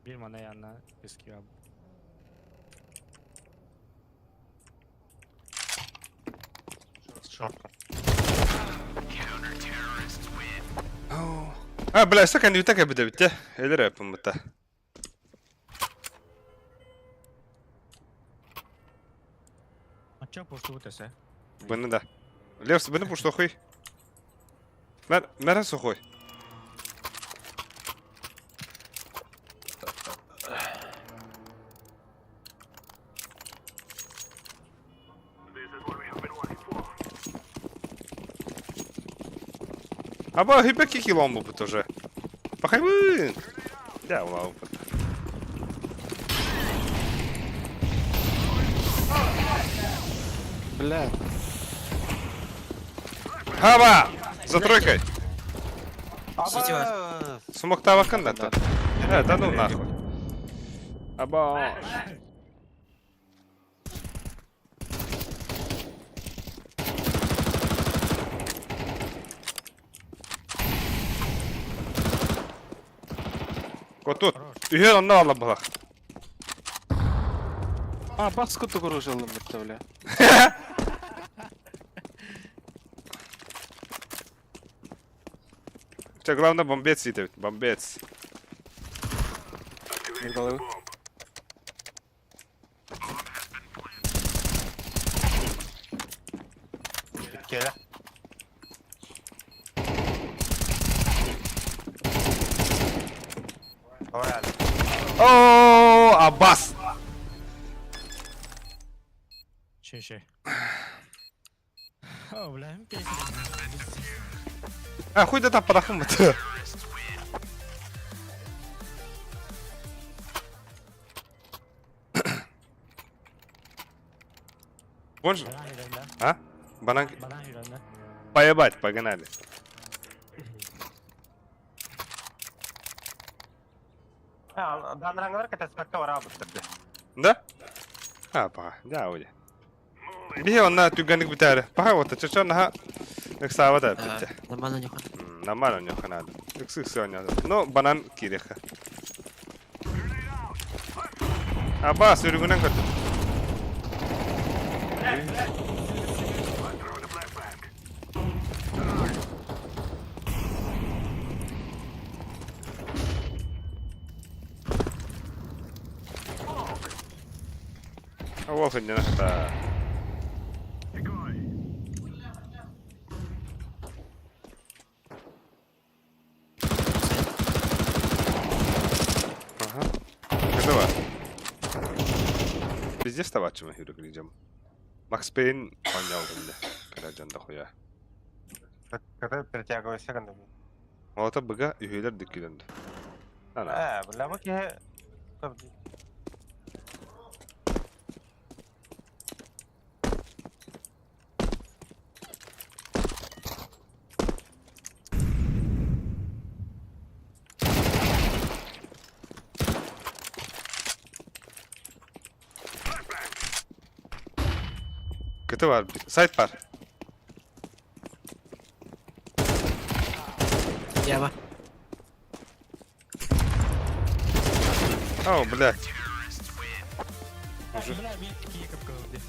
Bir mana yanına eski abi. Шорт. А, бля, що кандидат таке буде бітте? Елі репом мета. А чё пушту тесе? Бені да. Левс, бені пушто хуй. Мере сухой. Аба хипеки килом bu тоже. Пахайвын. Я улау. Блядь. Хаба! За тройкой. Сетева. Сумок тавакан да то. Да ну нахуй. Аба. Вот тут. Үйен онна алла балақ. А, баску тугуру жылым бітті, бля. Че, главное бомбец сидит, бомбец. Не головы. Келе. Говорят. О, Аббас! Şey. Oh, bля, песня. А, хуй да там парахым это. Вон же. Bana yürüyen de. А? Банан... Bana yürüyen de. Поебать, погнали. Данный ранговер это спектр работает. Да? А, пага, да, уйди. Бихе он на тюганик битаре. Пага, вот, чё на эксава да битте. Нормально не ходит. Нормально у него надо. Эксикс у него. Ну, банан киреха. Аббас, юргунен катты. Wolf in der Ага. Давай. Везде вставать, чем мы Юрик идем. Макс Пейн понял меня, когда Джан дохуя. Когда перетягиваю секунду. Ota bıga üyeler dikkilendi. Ana. Billah bak ya. Tabii. Kötü var. Site var. Ява. О, блядь. Бля, бить капка вроде.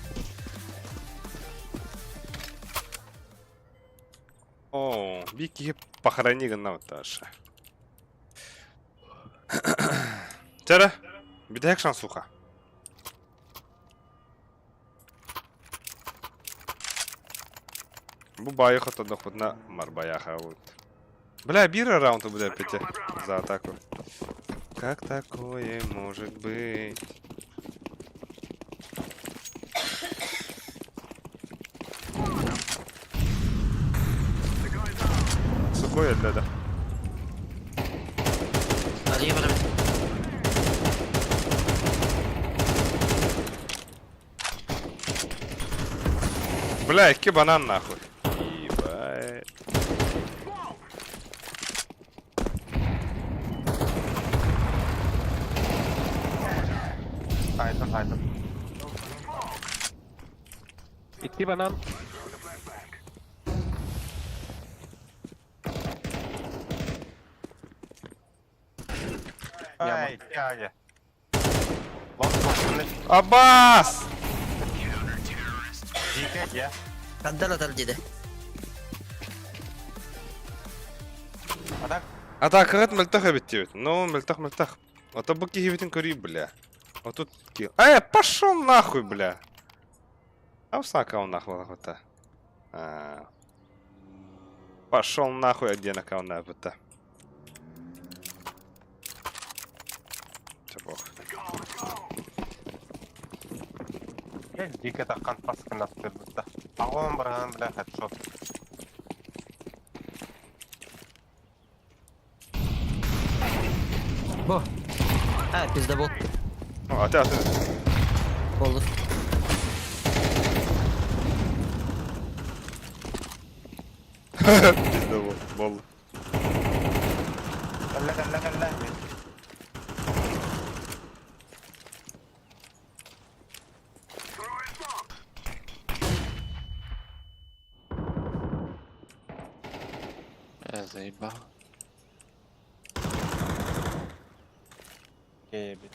О, Вики похорони гана Таша. Тера, бидек шансуха. Bu bayı хата доходна марбаяха вот. Бля, бира раунда бля пяти за атаку. Как такое может быть? Сухой для да. Hadi bana bir. Бля, iki банан нахуй. Ебать. Haydi. İki banan. Ay, ya. Abbas! Dikkat ya. Kandala derde. Adak. Атакагат мылтах бит. Ну, мылтах. А то буки хивитин кори, бля. А тут килл. Пошел нахуй, бля. А усака он нахуй лохота. Пошел нахуй, где на кауна быта. Чапох. Ya dikkat akkan paskın nasıl bir Ağam bırakın bile headshot. Bu. Ha bizde bu. Ate. Olur. Bizde bu. Bol. Gelle. Заебал. Gibi.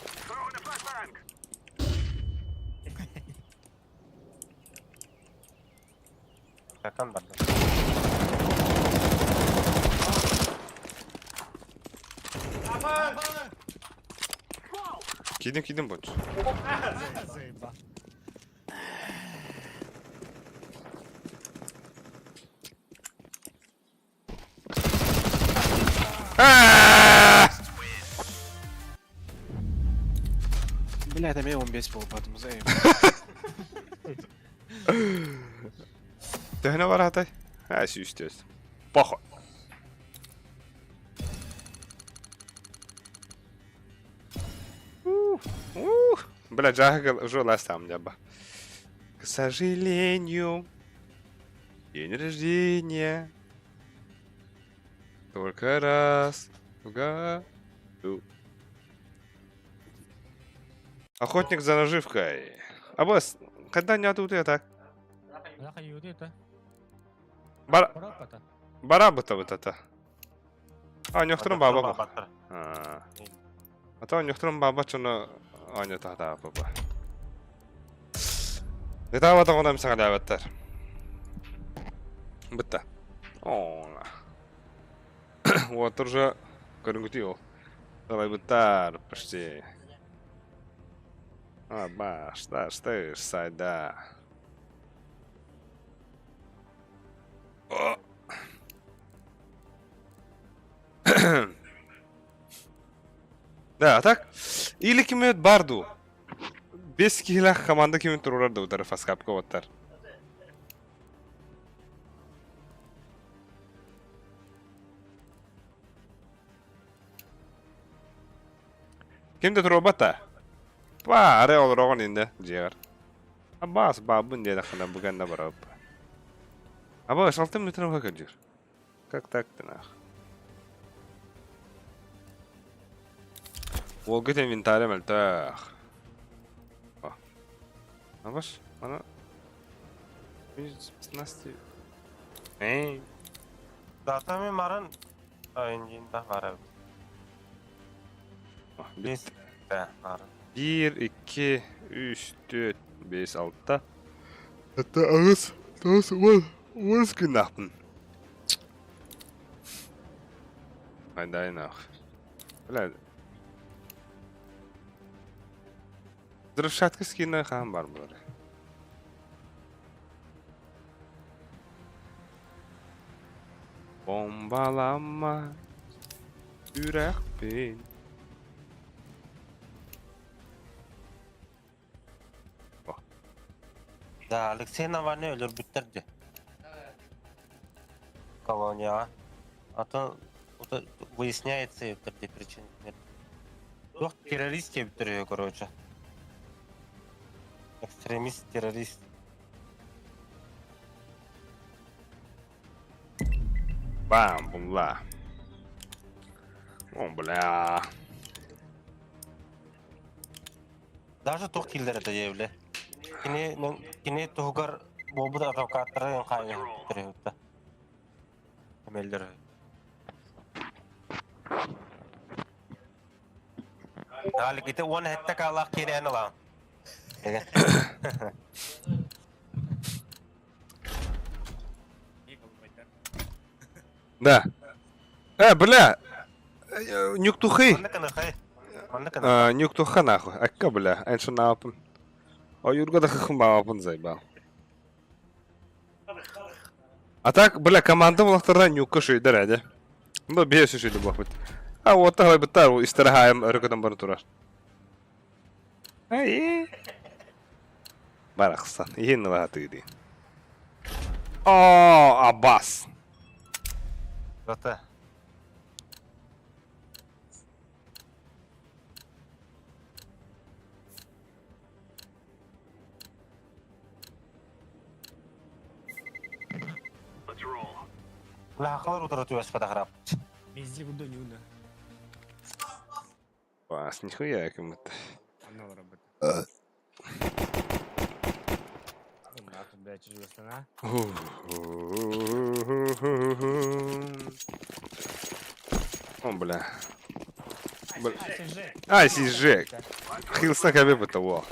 Şakan var. Кидим больше. Заебал. Бля, это меня 15 был, поэтому заебал. Ты هنا ورا هاتي. Сюстес. Похуй. Бля, Джага уже ласт там неба. К сожалению, день рождения только раз в году. Охотник за наживкой. А босс, когда не тут я так? Бля, хаюди это. Барабата вот это. А, нөхтрөн баба. А то нөхтрөн баба ч нөө аня тата баба. Это вот он нам сагадаваттар. Битта. О. Вот уже көрүнгүтү. Давай биттар почти. А, ба, что ж, сайда. Да, а так? Или кимет барду. Без килах команда кимет турар да удар фаскапка оттар. Kimde robota? Ba, are olroğun indi, ciğer. Abbas, babun diye dakına bugün de barab. Aba, 6 metre var kaçır. Как так-то нах? Волгот инвентарь мальтах. А ваш? Она... 15... Эй. Data mı marın? Oyuncunda var abi. Biz de marın. 1, 2, 3, 4, 5, 6. Hatta ağız. Nasıl? Var günahın. Haydi nах. Блядь. Взрывчатка скинная хам бар булар. Bombalama yürek ben. Да, Алексей Навальный ölür bitirdi. Колония. А то выясняется и bitirdi причины. Yok terörist diye bitiriyor короче. Экстремист, террорист. Бам, бумла. О, бля. Даже тух киллер это явле. Kine tuhgar bobu da avukatları en kayı bitiriyor da. Emelleri. Hali kita one hatta kalah kine ana lan. Да. Бля. Нюктухи. Mana kana khay? Mana kana? Нюктуха нахуй. Акка, бля. Айн что напын. А юрга да хахым бапын зайбал. А так, бля, команда влахтардан нюкка шүйдер әде. Ну, бейсі шүйді бақпыт. А, вот тағай біттар, истерахайым өркөден барын тұрар. Ай, барақсан, ен лағаты дейін. О, Аббас. Зата. Лахалар утрату спада храп. Везде в доне уна. Бас, нихуя кому-то. Она работает. А тут, блядь, живется, на? О, бля. Ай, сижек. Хилса кабе бы того.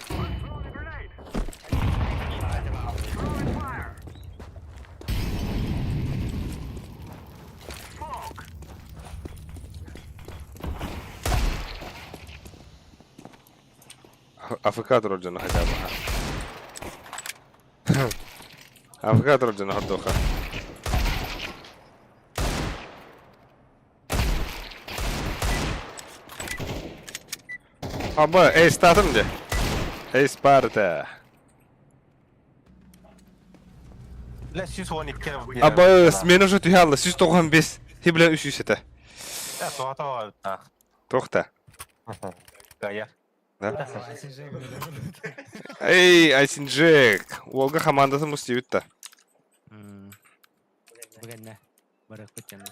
АФК рождено хотя бы. АФК рождено ходоха. Аба, эй, статым де. Эй, Спарта. La 112 Аба, смена же түйалла, 195. Хибле 300 ете. Ya to'g'ri var. Тоқта. Gayar. Эй, Айсинджек. Волга командасы мустивит-то. Бүгін не? Барық біткен.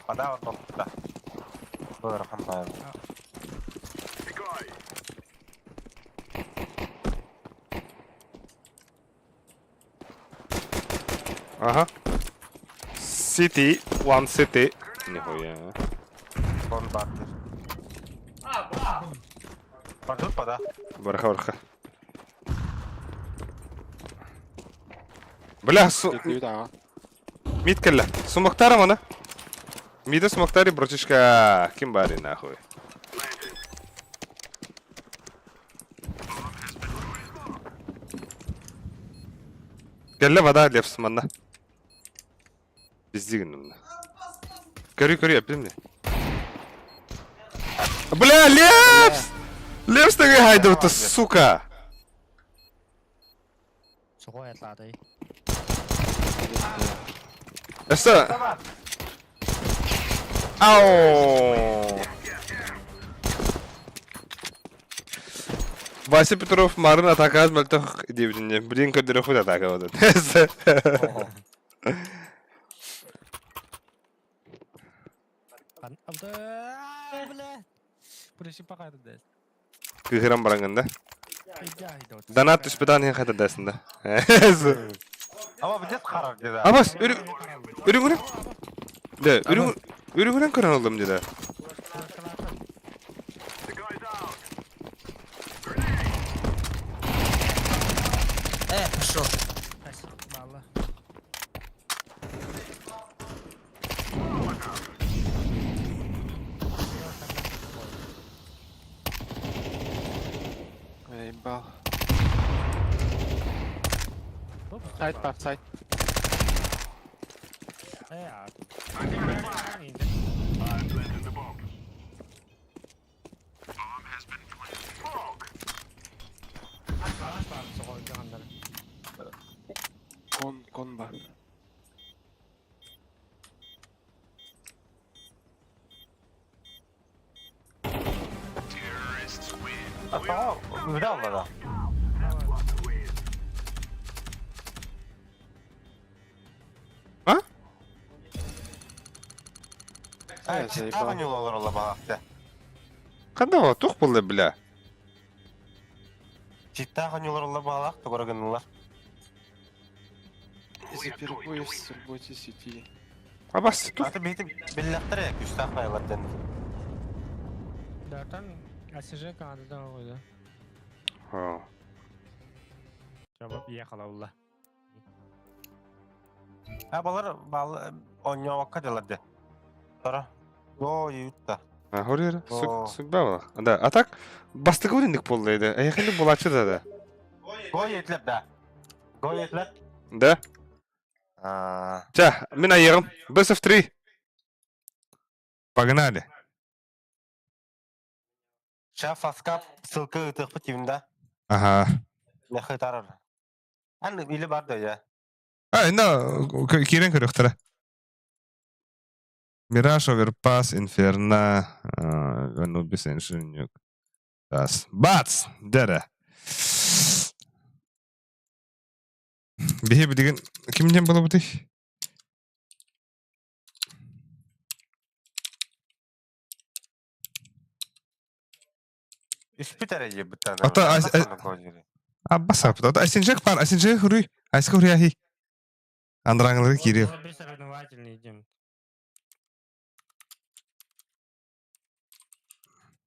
Подавар топта. Böyle hambayım. Ага. City, one city. Нихуя. Son baktır. Padut pada. Барха, барха. Бля, мид келла. Сумактарам ана. Мида сумактари, братишка. Ким бари нахуй. Келла вода лепс манна. Пиздигн. Кори, опять мне. Бля, лепс! Лепс таки хайдовта, сука! Сухой атлатой. Эсэ. Ау. Вася Петров марын атаказ мөлтөх дебинне. Блин көдөрөк атака болот. Эсэ. Бля. Проще покажу, да. Кыгырам баранганда. Айда. Донат испытание хата дасында. Эсэ. Ama bir de karar dedi. Абас, үрүңүнүн. Да, үрүңүнүн көрөн алдым деди. Пошел. Балла. Ебал. Сайт пап, сайт. А. Кон бар. Tamam, öyle anladı. Ha? Evet, çıktan yol olur ola baktı. Кандай о тух болду бля. Çıktan yol olur baktı, görgünler. За перебои в работе сети. Абас тух. Hatta bir billektir ya, üstten kayılardan. Dörtten SJ kanadıdan oydu. Ha. Cevap iyi yakaladılar. Ha, balar oynuyor vakit yalardı. Sonra, yo yuttu. Ha, хорер. О. Судьба. Да, а так бастыгы өрүндүк болду эди. Аякында булачы да. Gol yetlep de. Gol yetlep. Да. Ча, мен аяғым. Best of 3. Погнали. Şaf askap sılkı ıtık bu timde. Ага. Ne хытарыр. Anne bili var da ya. Кирен көрөктөрө. Мираж, Оверпас, Инферно, Анубис, Инженюк. Тас. Бац! Дере. Бихе деген кимден боло бути? Üspü derece bir tane. Ata, Аббас апта. Асинжек бар, асинжек хуруй. Айска хуруяхи. Андраңлары кирев. Bir соревновательный идем.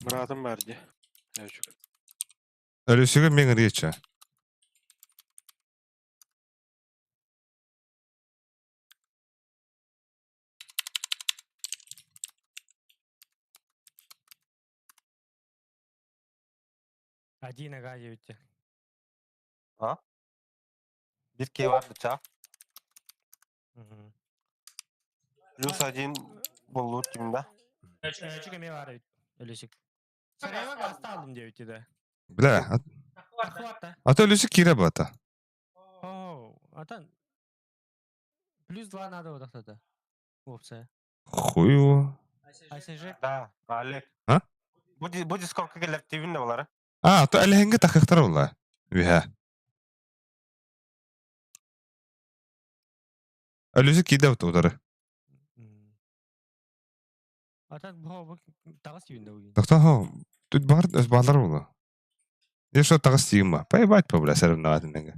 Murat'ım vardı. Evet. Өлүсүгө мен речи. Один ага yetti. Bir key var bıçak. Plus один bulur kimde? Küçük emeği var ölüsük. Sarayma gazete aldım diye ötü de. Бля, Aklı hatta. ата өлүсү кире бата. Oo, atan. Плюс 2 надо вот это. Опция. Хуй его. Айсенжек. Da, Alek. Ha? Bu Discord gelip TV'nde var. Ата элехенге такыктар болла. Үһә. Өлүсү киде утуру. Atan bu tağız TV'nde bugün. Доктор хо, тут бар өз балдар болду. Ешо тагыс тигим ба. Поебать по бля соревновательныйга.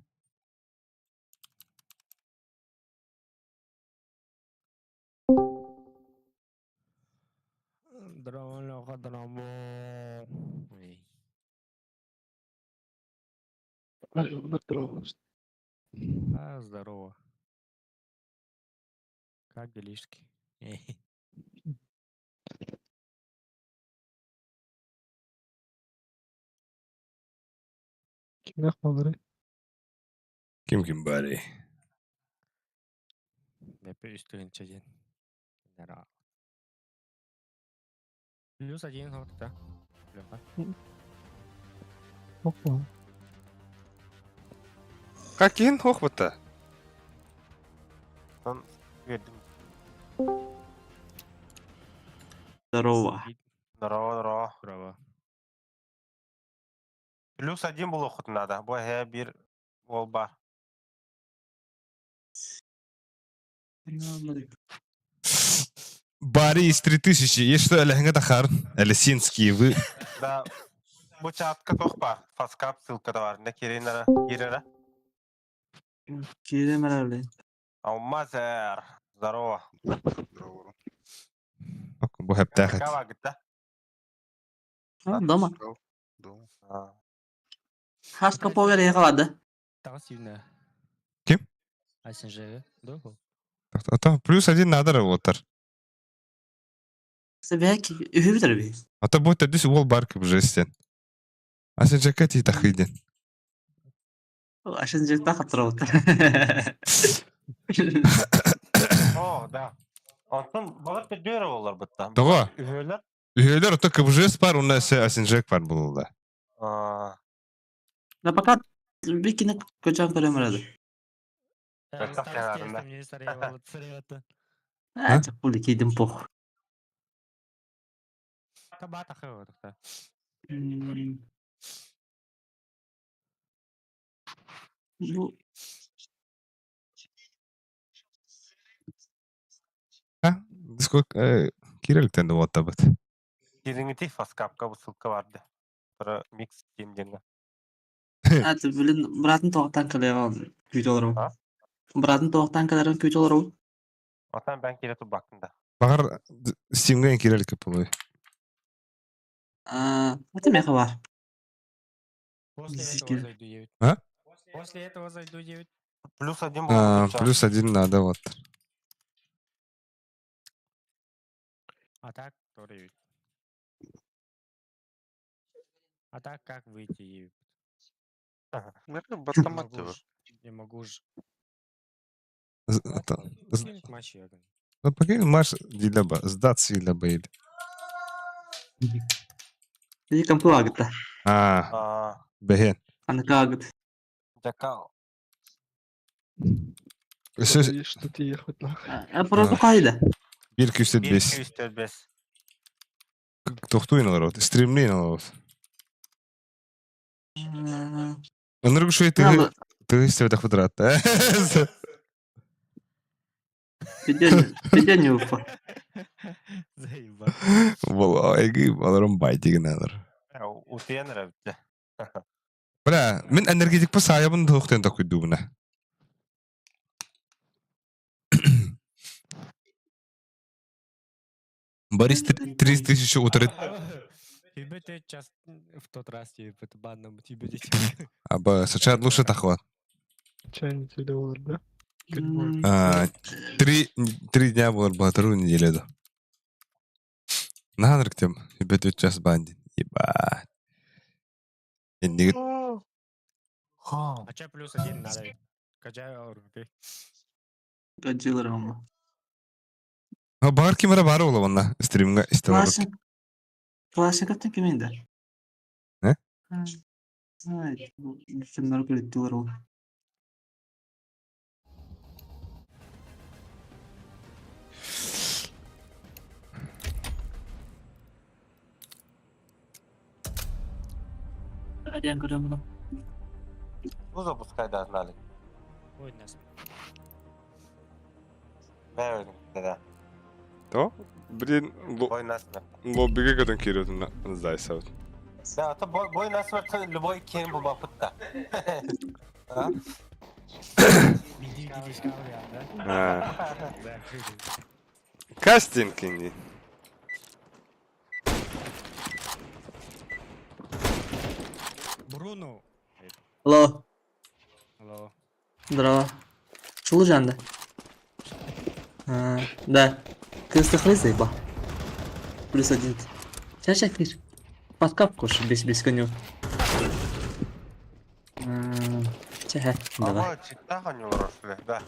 Драмо. Здорово. Как делишки? Kimler kalır? Ким бари. Мепе üstüne çekin. Nera. Плюс один вот да. Лёха. Как кин хох бата? Ondan verdim. Здорово. Здорово. Bravo. Плюс 1 был охот надо. Бо bir ол бар. Борис 3000, есть что әлі тахар? Әлі синские, вы... Да. Bu çatka tok бар. Фаскап ссылка да бар. Ne керенера? Керера? Кирем herhalde. Алмазер. Здорово. Bu hep tәхет. Кава гитта. Дома. А. Хаска повер yakaladı. Тағы сүйіне. Кім? Айсен жағы. Доғыл. Ата, плюс 1 надо работар. Belki ühübüdür bir. Ата bu tədüs ol бар кіп жестен. Асын жакат и тахиден. Aşın cekta kaptıra otur. О, да. Ondan balık bir döre olur butta. Доға, Ühöler. üyeler ата кіп жест бар, онда асын жак бар бұлында. Aa. Da fakat bir kine kocan kalem herhalde. Бактак kenarında. Не сарайваты. Ha, çok bu likiydim poh. Таба тақы өтікті. Bu Ha? Disko kireliktен de otta bit. Kesinlikle Faskap'ka bu ссылка vardı. Sonra mix diyeyim. hadi bilin Murat'ın toğuttan kalem kötü olur Ha? mu? Murat'ın toğuttan kalem kötü olur mu? Atan ben kere tu baktığında. Бағар Steam'ga kirelik kip oluyor. Ne demek var? После Зики. этого зайду 9. А? После этого зайду 9. Плюс 1 был. Плюс 1 надо вот. А так, тоже 9. А так, как выйти 9? Не могу ж. Скинуть матч я говорю. Ну, покинь маш дилаба, сдаться дилаба или. Bir kampı ağıttı. Aa. Бехен. Anı ağıt. Jakal. Söz Что-то ехать нахуй. Burası kaydı. 1-205. 245. Тоқтуын олар вот. Стримлейн олар вот. Оныргы шуй тығы істеуді квадрат. Педен не уфа. Заебал. Бұл айгы баларым бай деген алар. Утенер бітті. Бля, мен энергетик па саябын тоқтен да күйді бұна. Борис 30 тысяч утырет. Тебе ты час в тот раз тебе это банном тебе Аба, сача лучше тахват. Чайный телевизор, да? 3 дня было батару неделю да. Нахер тем, тебе тут час бандит. Ебать. Енді А че плюс 1 надо? Качай оргты. Gacılar ama. Бағар кемера бары ола ванна. Стримға істелер. Klasik atın kiminde? Ne? Ay, düşünler kreditler oldu. Hadi yan görüyorum bunu. Bu запускай да знали. Ой, нас. Ben öldüm dede. То? Блин, Бой насмерть. лоббиге кадан киретін здайся. Да, то бой насмерть любой кем был бапытта. Иди сказал я, да? Да, Кастинг инди. Бруно. Alo. Алло. Здорово. Служанда. Да. Кыстых заебал. Плюс 1. Сейчас клиш. Подкапку без коню. Чеха. Давай. Ama cidden hani orası da.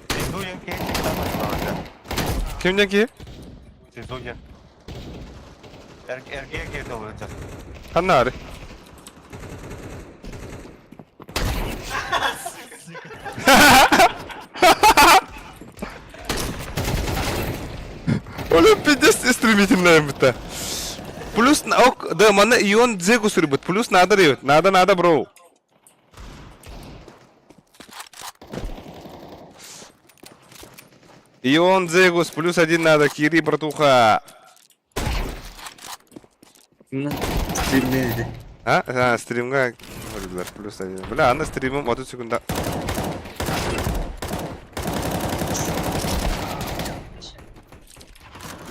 Sizuyun ki cidden Kimden ki? Sizuyun. Erkeğe girdi olacak. Hannar. Oğlum pizdes стремительно bitti. Plus ok da mana ion zego sürübüt. Plus nada reyot. Nada bro. Ион Зегус, плюс 1 надо, Кири, братуха. Стримдейди. Стримга плюс 1. Бля, ана стримим 30 секунда.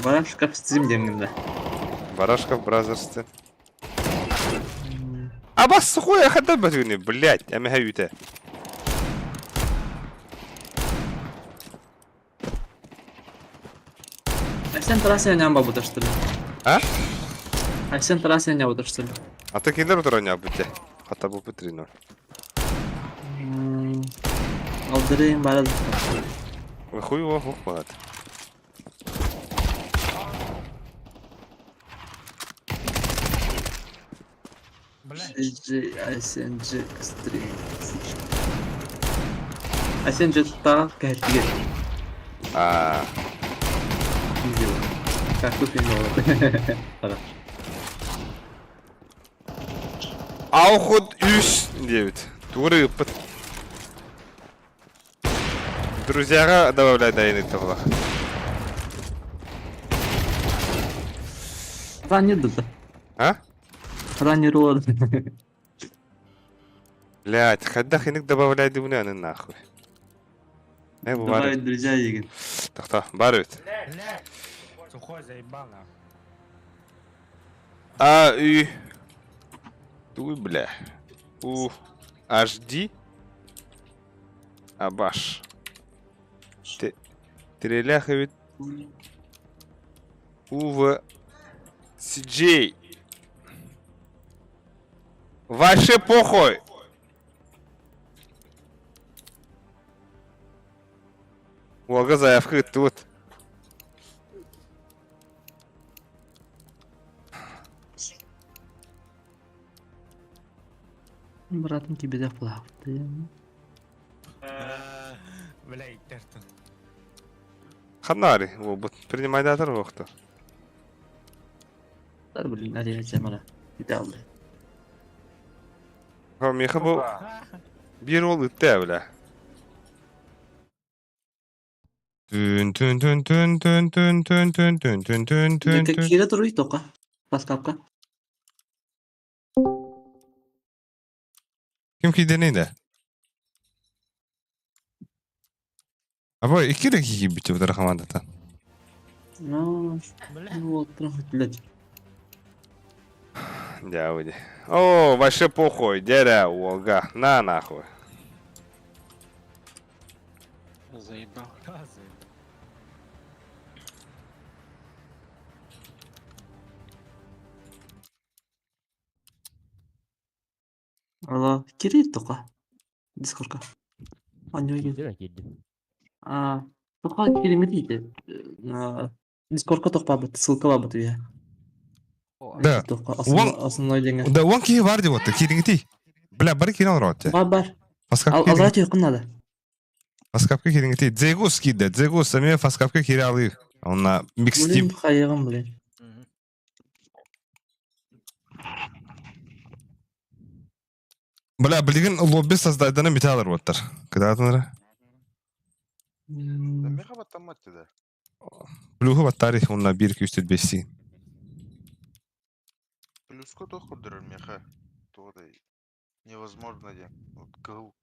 Барашка стрим демгенде. Барашков Бразерс. А бас сухой, хада батюни, блядь, я мехаюте. Сен трасса не работа, что ли? А? Сен трасса не работа, что ли? А ты киндер утроня бите. Хата бу Петрино. Алдырайын барады. Хуй его, хух бат. SNG стрим. SNG та кайтиге. Видео. Как тут не Аухуд 9. Туры пыт. Друзьяга добавляй дайны тавлах. Ранее да. А? Ранее род. Блядь, когда хиник добавляй дивляны нахуй. Добавить друзья еген. Тахта, барют. Сухой заебал, нахуй. И... Туй, бля. HD. Абаш. Треляховит. В CJ. Вообще похуй. Волга заявка тут. Братан тебе заплав. Бля, иттертін. Ханари, вот принимай датор вахту. Да, блин, надо я мана. Видал, бля. Меха был. Бирол и те, бля. Кире туруй тока. Паскапка. Kim neydi? Abo iki dakika gibi bitiyor bu rakamanda. Ну, вот, прям блядь. Дяуди. О, вообще похуй, дядя Волга. На нахуй. Заебал. Алло, Кире тока. Дискордка. Анёген. Тока Кире дейді. Дискордка токпа бит, ссылкала бит я. Да. Основной деньги. Да, он киги var diyor. Kiringiti. Бля, бari кинул рот. Бар. Фаскапка. Алзать yakın надо. Фаскапка kiringiti. Дзегус киде. Дзегус сами фаскапка кири алıyor. Onunla mix Блин, team. хайган, блин. Бля, bilgin lobby создайдığını bite alır botlar. Kıdağıtınları. Меха батаматты да. Плюху bat tarih onunla 1-2-3-4-5 Плюско то ходыр меха. То невозможно де. Вот гыл.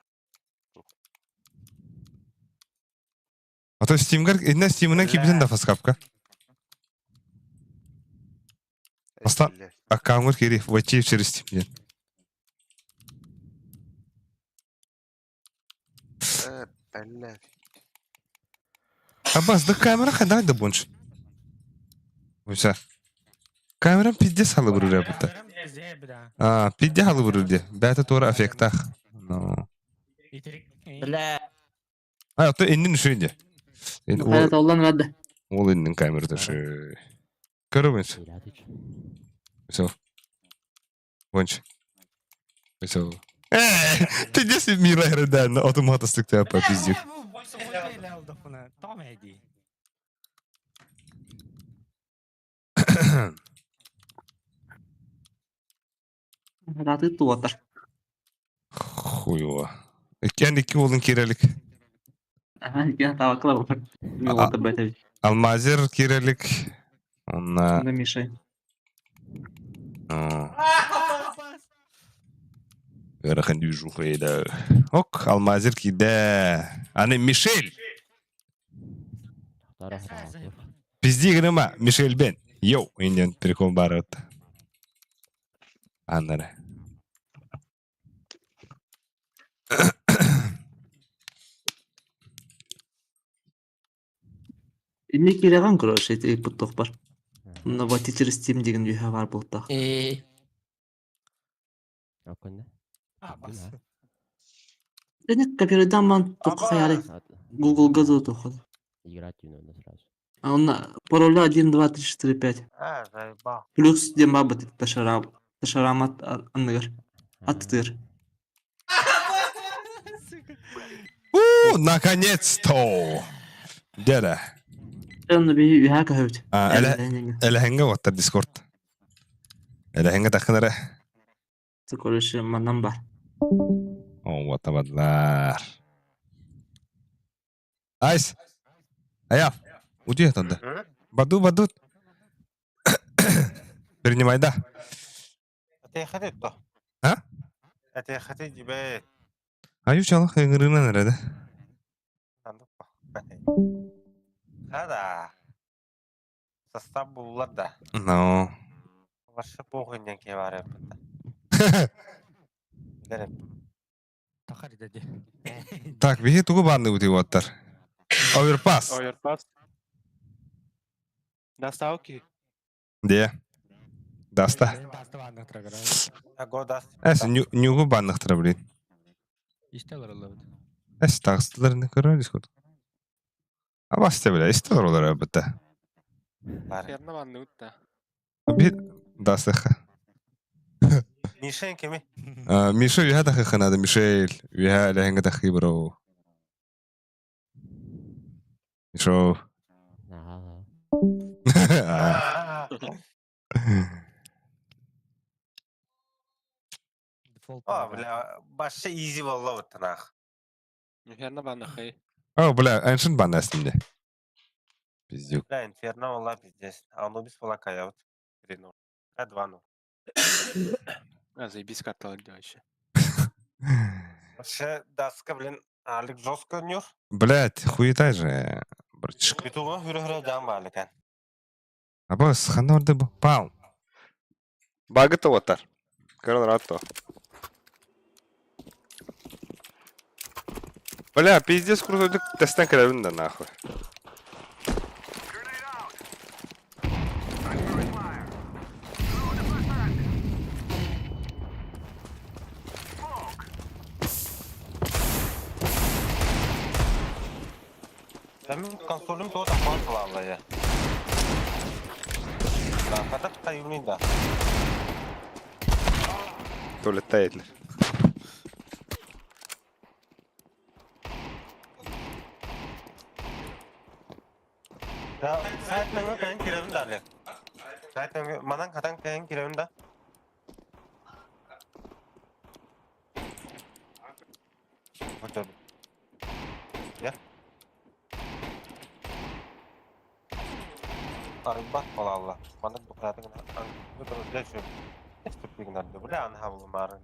А то Steam'gar eline Steam'ine kibizin de фаскапка. Aslan akkaungur kiri. Войти через Steam. Блядь. Аббас, да камера хадать да бонч. Oysa. Kameram pidde salı vurur ya burada. Pidde halı vurur diye. Bәті tora afektah. No. Бля. Hatta ennin şöyle. Hayat Allah'ın verdi. Ol ennin kamerada şöyle. Görüyorsunuz. Oysa. Bonç. Oysa. Pidde si mira herden otomatik yapar pizdi. Ratı tuvatar. Хуйва. Ekken iki olun kirelik. Hemen gel tavakla bak. Ne oldu böyle? Almazir kirelik. Onna... Ne bir şey. Garakan yüzü kıyda. Ok, Almazir kide. Hani Michel. Pizdi gırma, Michel ben. Yo, Indian prikol barat. Anları. İlmi kiregan kuro şey tek bu tokbar. Bunda va teacher Steam деген жүйе бар болды. Denek kapıdan man tok hayali. Google газу тоход. Он пароля 1, 2, 3, 4, 5. Заебал. Плюс демба ташарамат аннагар. Аттыр. Наконец-то! Деда. Onu bir haka hövt. Ele henge watta Discord. Ele henge takınara. Tıkırışı mandan var. Oh, watta badlar. Ais. Ayal. Uji ya tanda. Badut. Принимай, да. Atayakati to. Ha? Atayakati jibe. Ayo çalak ngırına nerede? Sandık bak. Hada. Sastap bulurlar da. No. Başka boğundan ki var ya. Gidelim. Takar dedi. Так, беги тугу банды ути ваттар. Оверпас. Overpass. Доставки. Де? Даста. Даста ванна трагара. Godas. Эс нюгу баннахтара блин. İşte alırlar. Эс тагыстыларын көрөр Discord. Абасте биле, истер олар абыта. Var. Yerine bandı utta. Bir дастаха. Nişan kimi? Миша виха дахы надо, Мишель. Виха лехенга дахы бро. Мишо. Default. Aa bile başka easy valla vıttınak. Yerine bandı hayır. О, бля, эншин банда астында. Пиздюк. Бля, инферно вalla пиздец. Анубис вalla каявut. 3-0. 2-0. Заебись картал вообще. Вообще, даска, блин, alik жестко нюр. Блядь, хуетай же, братишка. Битуға хүрі-хүрі жан барлы кән. Абас, қандай орды бұл? Пау. Багыты отар. Көрін ратто. Бля, пиздец крутойдық тесттен кірерін да нахуй. Benim konsolum da o da konsol abla ya. Ben kadar kayımlıyım da. Tuvalette yediler. Ya saat nanga kayan kirevin de ali. Saat nanga manan katan kayan kirevin de. Betul. Ya. Arbat pala Allah. Mana bukratı gana. Betul dia şu. Estupik nardı. Bu ne anhavlu marın.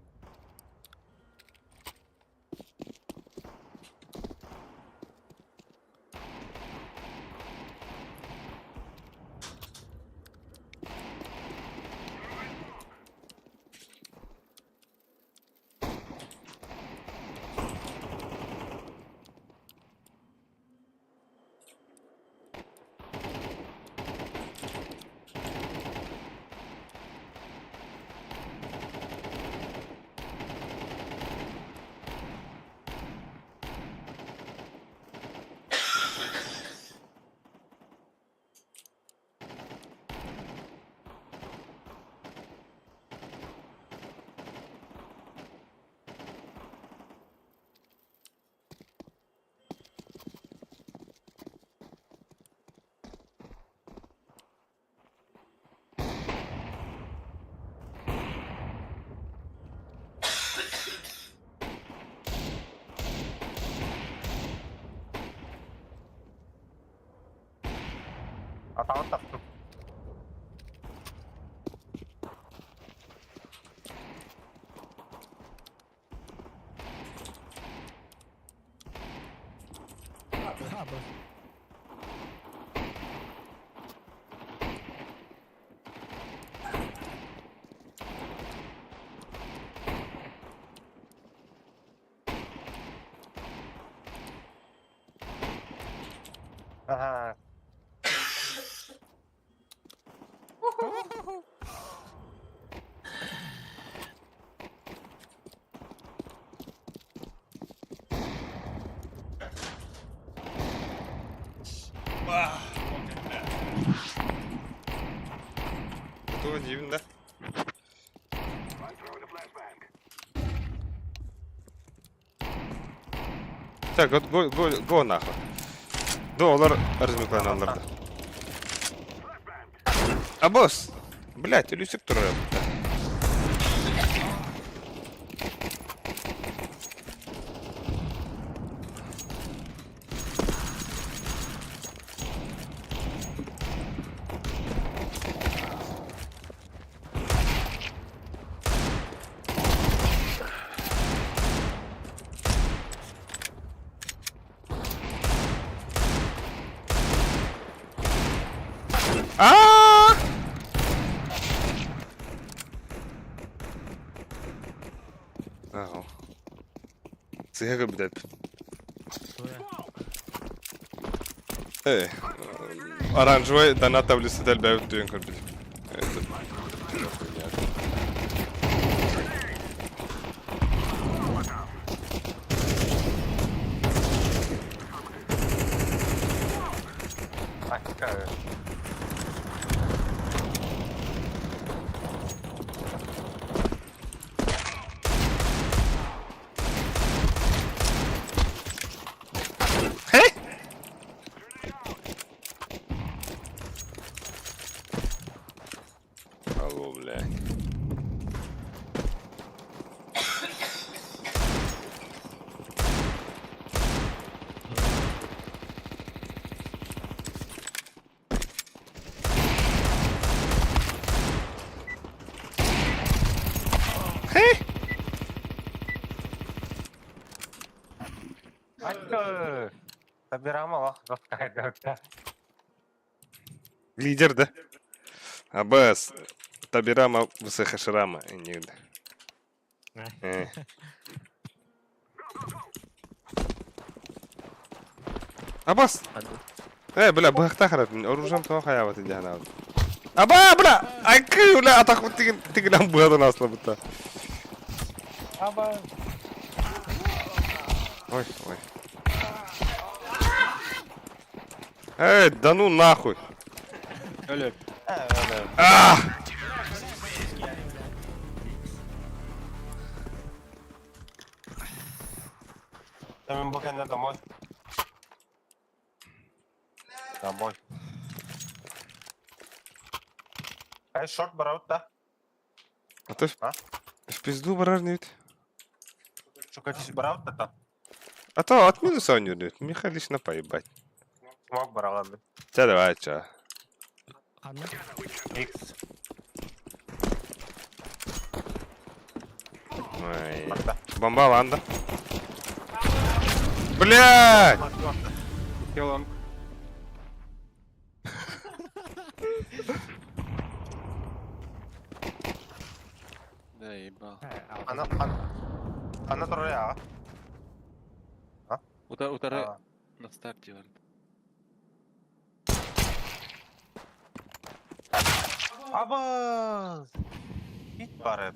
Атауын таптым. Ага. Кто дивен, да? Так, го нахуй. Да, олар размеклананларды. А босс! Блять, үлесіп тұр. Aaaa! Ага. Сыгы бдет. Оранжевый донат таблицы дальбают тюнг бдет. Алло, блядь. Айко! Собираем аллах, раскайдывается. Лидер, да? Абас. Табирама высохашрама. Нигде. Абас! Бля, бахтахрат. Оружам то хаяват идяна. Аба, бля! Айкы, бля, атак вот ты нам было нас лабута. Аба! Ой, ой. Да ну нахуй. Öyle. А! Tamam bu kendine домой. Домой. Ай, шорт бараут да. А то в пизду баражнит. Шукать бараут да там. А то от минуса он идет. Михалич на поебать. Смог бараут. Ча давай, ча. Икс. Ой. Бомба ланда. Блядь! Килон. Да, ебал. Она тролля. Удары на старте валит. Аба! Hit бар.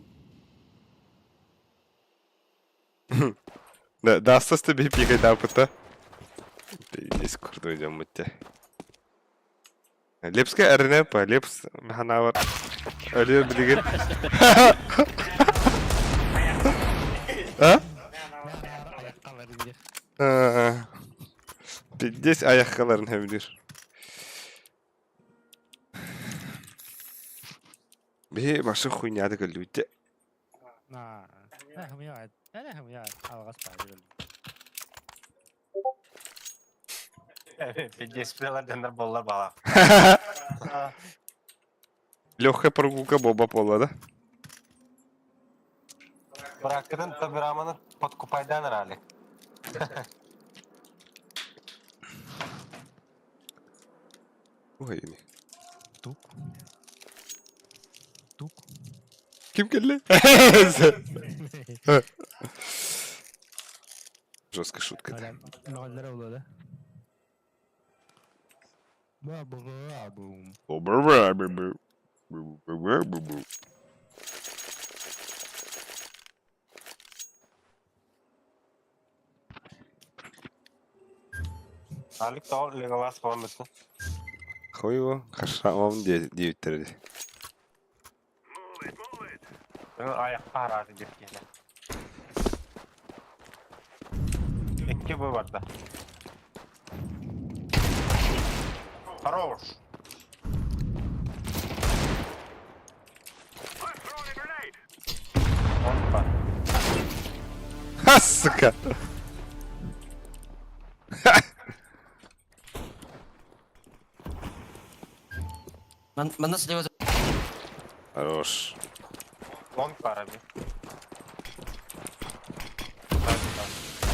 Да, осталось тебе пикать, да, опыта. Здесь круто идем, мутя. Лепская РНП, Лепс, Маханавар. Олег Блигер. А? 50 аяққаларын хәмдер. Бе, башы хуйняды көллүйтте. $50 жандар боллар бала. Легкая прогулка боба полада. Bırakırın tabi Rahman'ı potkupaydan herhalde. Ой, не. Тук. Тук. Kim geldi? Жесткая шутка. Hala mahalleler oluyor da. Boom. Alik da o Legolas falan mısın? Хуй его, хашамам 9 терди. Ayakta hararet edip gene. İki bu var da. Хорош. Опа. Ха, сука! Ben nasıl diyor? Хорош. Long var abi.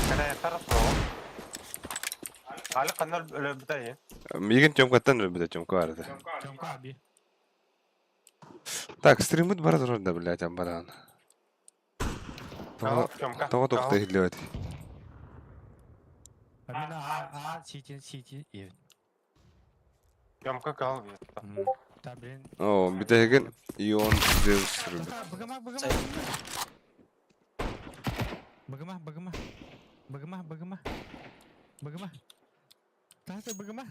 Kana yatarız mı o? Ali kanal öyle bir de Миган тёмкаттан рыбыда тёмка барды. Çamka abi. Так, стримит бар да, блядь, амбаран. Того только хилёт. Ben çiğ. Evet. Yamka kal. Tabii. О, битеген ион Zeus рыбы. Bagama. Tahta bagama.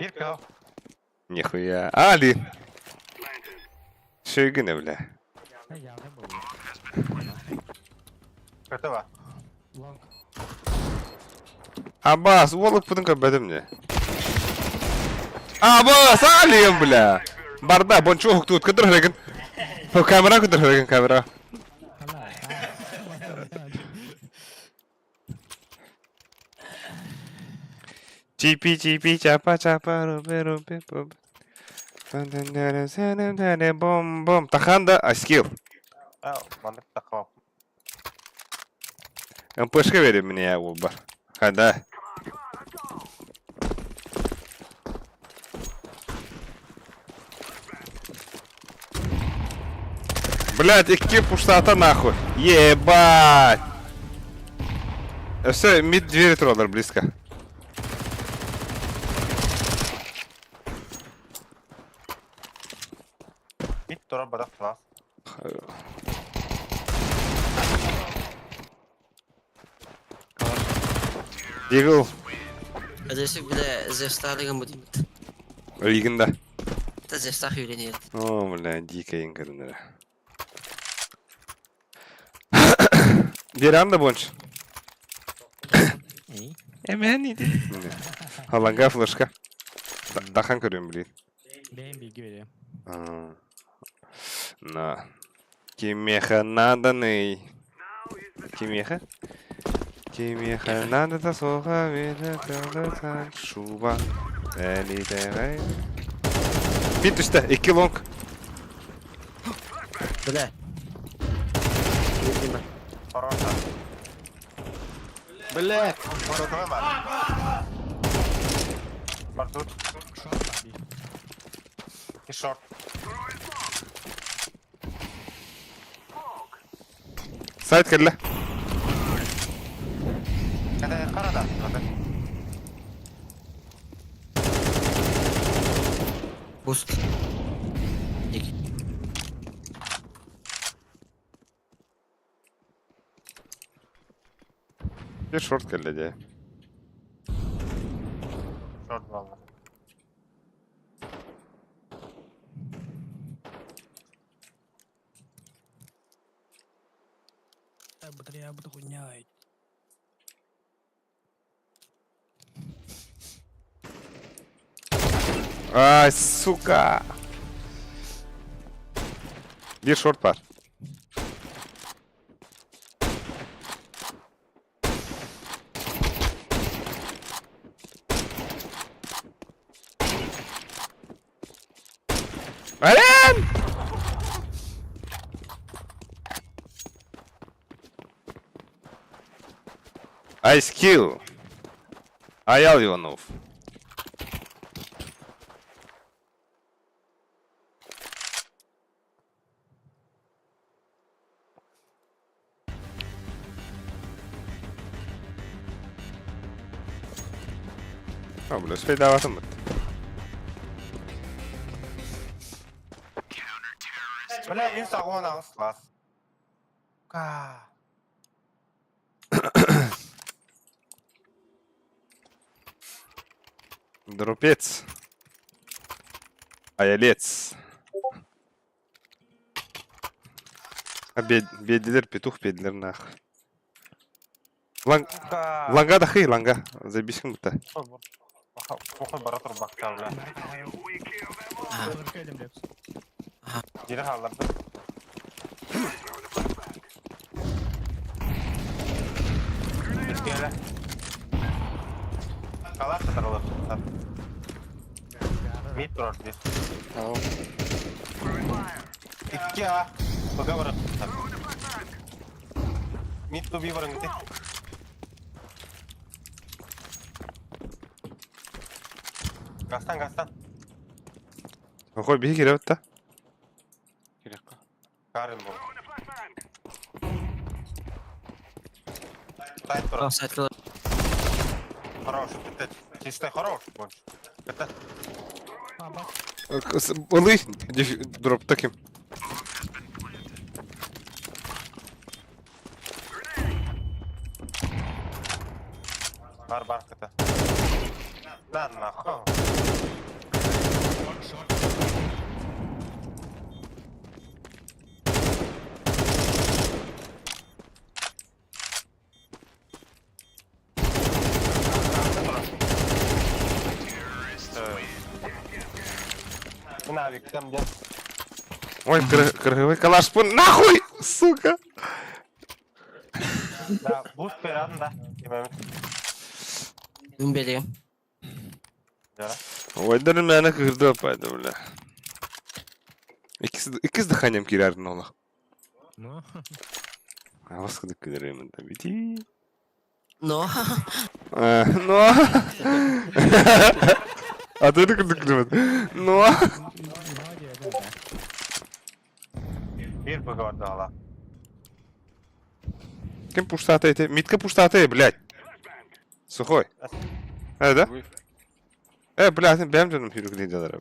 Bir kal. Нихуя. Али! Şöyle bile. Ha yavrum bu. Kötü var. Long. Abbas, oğlum bunu kapadım ne? Abbas, aliyim bile. Barda, bon çok tut, kadır hareket. Kamera kadır hareket kamera. Hala. Çipi, çapa, rubi. Bom. Tahanda, askil. Bana takma. МПшка верим мне, я оба. Хада. Блять, iki пуштата нахуй. Ебать. Все, мид двери троллер близко. Git dura bırak lan. Дигл. Adresi bir de Zevstar'la bu değil mi? Лигенда. Da Zevstar yüyleniyor. О, бля, дикая инкарнера. Веранда бонч. İyi. Hemen iyiydi. Halanga flaşka. Dahan görüyorum bileyim. Ben bilgi veriyorum. На. Кимеха надо ней. Кимеха? Кимеха надо да соха вида шуба. Эли дерей. Bit işte 2 long. Böyle. Хороша. Блядь. Kötü var. Bak tut. Short abi. Bir short. Side kelle. Hadi karada. Hadi. Boost. Bir short kelle diye. Short valla. Батарея буду хуйня. Ay suka. Bir short var. Alen! Ice Kill. Ayal Иванов. А, бля, спейдаватым бит. Бля, ин сагон ауслас. Дропец. Аялец. Бедилер, петух, бедилер, нахуй. Ланга дахи, ланга. Забисим бута. Мухай баратур бактан, бля. Жире халарды. Gel. Kalar satarılır. Mid durur bir. Tamam. İki ha. Baga varın. Mid to bir varın gitti. Gastan. Какой беги, ребята? Kiraka. Karın bu. Тайт Там durur. сайт кило. Хорош. Это чисто хорош. Это. Олы, дроп таким. Бар это. Да, нахуй. Навик, там где? Ой, круговой калаш, спун, нахуй, сука! Да, буст перан, да. Gün belirim. Ойдарын мәні кырды апайды, бля. Икіз дыханием кирердin ола. Ну, Авасқы дық кедеремін да, бити. No. Но. Атайды кырдық кедемеді. Но. Bir bug vardı hala. Кем пуштаты эти? Митка пуштаты, блядь. Сухой. Да? Блядь, бәм жаным хирук дейділер.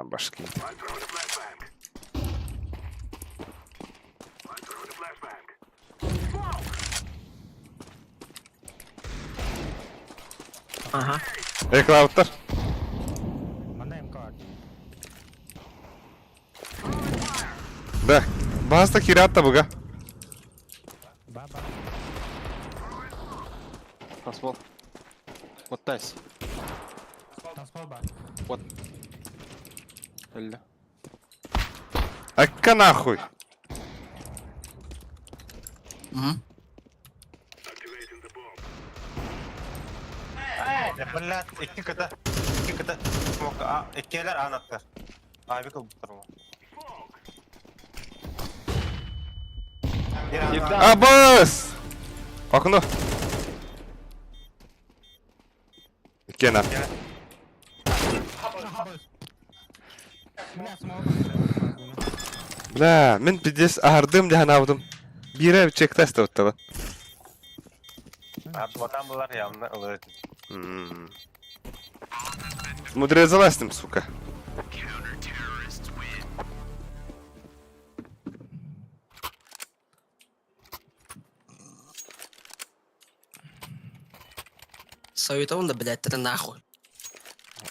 Башки. Aha. Клауттар. мана МК. Да. Баста кирятта буга. Баба. Посмол. Вот тайс. Танцпол бар. Вот. Элли. Акка нахуй. Блядь, iki kıta. Smoke, ikiler anahtar. Abi kılbıtırma. Абас! Окно. Кена. Бля, мен пиздец ардым деган авдым. Бире чек тест оттала. Abi adam bunlar yanına ılır. Мудре заластым, сука. Советован да, блядь, это нахуй.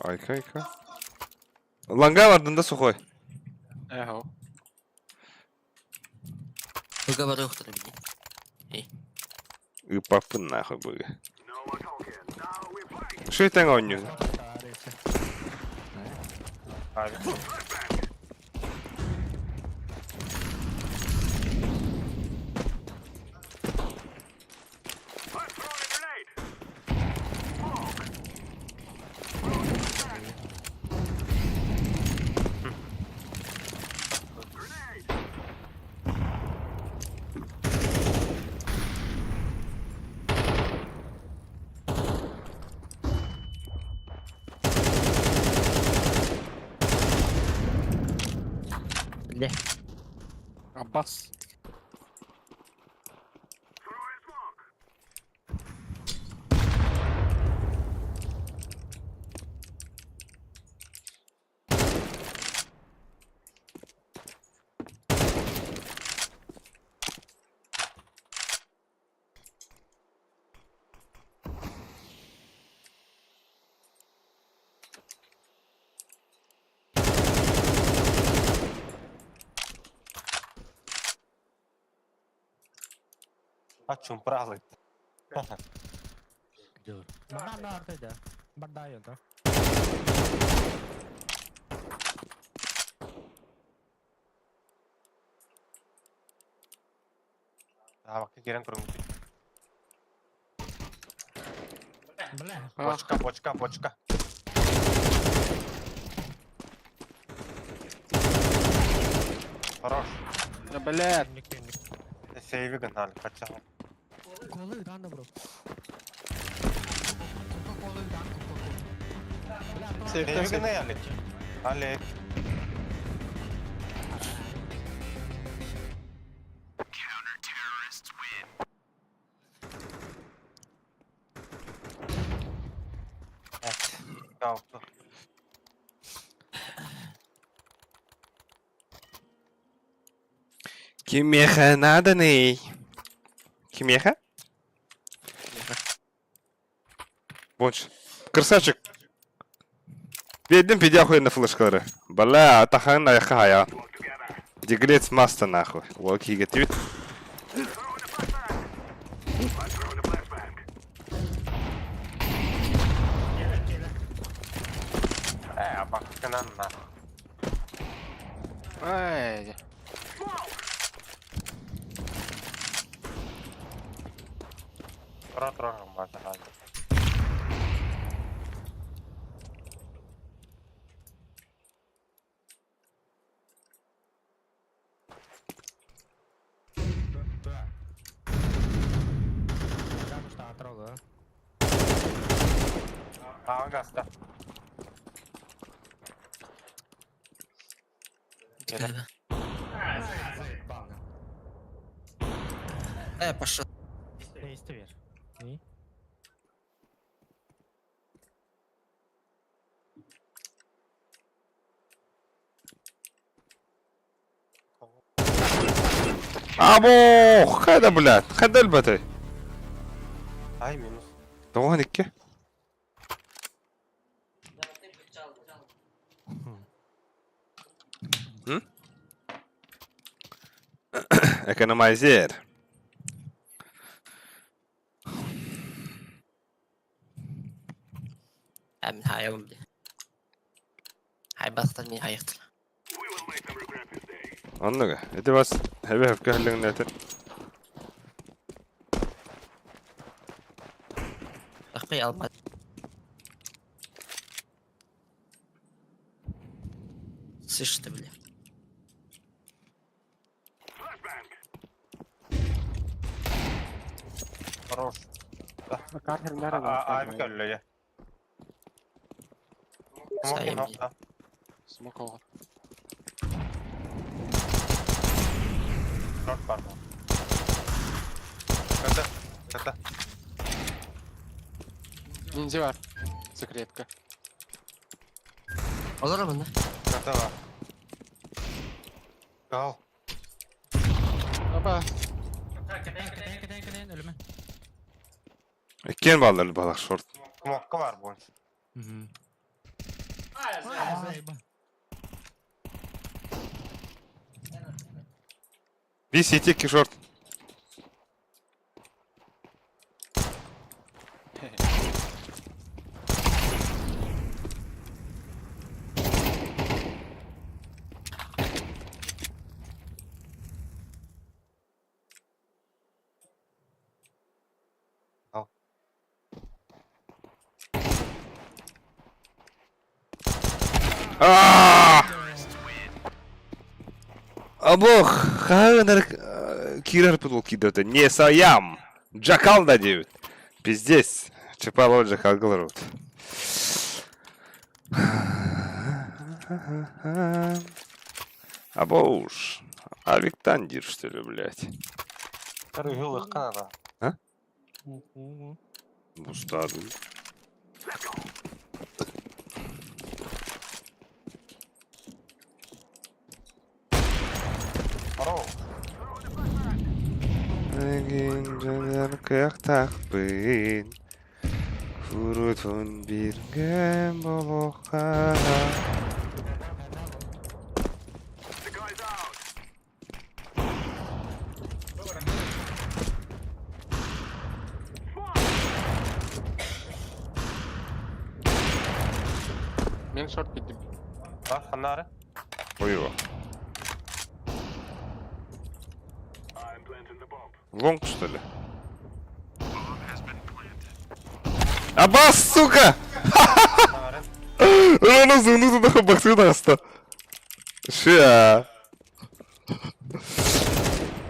Айка. Ланга вардында сухой. Эхо. Выговорю, кто меня. И папы нахуй были. Что это гоню? Abi. Бля. Аббас. Чумпралый. Mana артыда. Бадаю, да? Бакка керен көрүнгү. Бля. Бочка. Хорош. Блядь. Сейви гнали, хотя. Колы рано, бро. Сейви гнали. Олег. Kalktı. Кимеха надо ней. Кимеха? Бонч. Красавчик. Бедным пидя охуенно флешкалары. Бля, атахан на яха я. Диглец маста нахуй. Локи гетит. Bak kananla. Ай. Тротро мата. Там что отрога. Гаста. Galiba. Пошел. Değişti ver. İyi. Або! Хада, блядь. Хада البتاي. Ay minus. Doğan ikke. Economizer. من هاي يوم بلي. هاي بطل مين هاي يقتل. Anlaga. Ede bas. Hebe hefke hallin neter. أخي ألماد. سيشت بلي. Хорош. Кархер nerede? Abi köllü ya. Sayın Smoke nokta. Smoke oldu. Short pardon. Kata. Ninja var. Sekretka. Olur mu bunda? Kata var. Kal. Baba. Kıtayın ölüme. Ekken ballarlı balak short. Smoke var bu. Bir CT iki short. Абох, хагнер кирер пудул кидоты. Не саям. Джакал да девять. Пиздец. Чепало джакал говорит. Або уж. Авик Тандир, что ли, блядь. Рыгыл их Канада. Бустаду. Здорово. Кыяктакпын Фурутун бирген болохка. Мен шорт кеттім. Bak Kanarı. Ой-ё. Лонг, что ли? Абас, сука! Kanarı. Рано зуну туда баксына аста. Ща.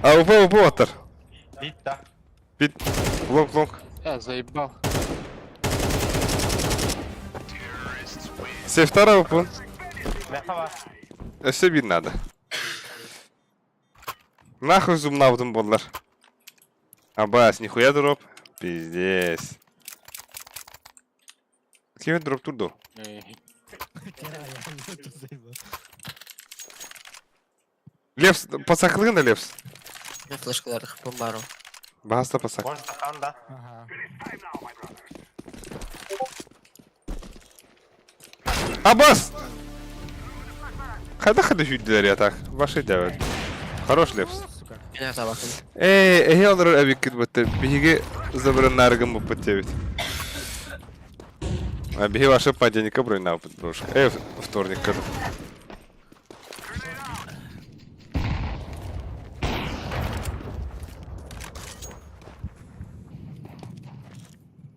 А упа отыр. Bit da. Бит. Лонг. Заебал. Сей второй упун. Meha var. Все бит надо. Нахуй зум навдым болар. Абас, нихуя дроп. Пиздец. Кем дроп турду? Лепс, пасақлығын да лепс. Мен флешкаларды бомбару. Баста пасақ. Boş da Kanda. Ага. Абас! Қайда жүйділер я так? Ваши дәуәт. Хорош лепс. Мен арта бактым. Эхе олар әбек кет бұтты. Беге забырын нарығын бұп бұтты бет. Беге ваши паденика бройна бұт, брошка. Вторник каду.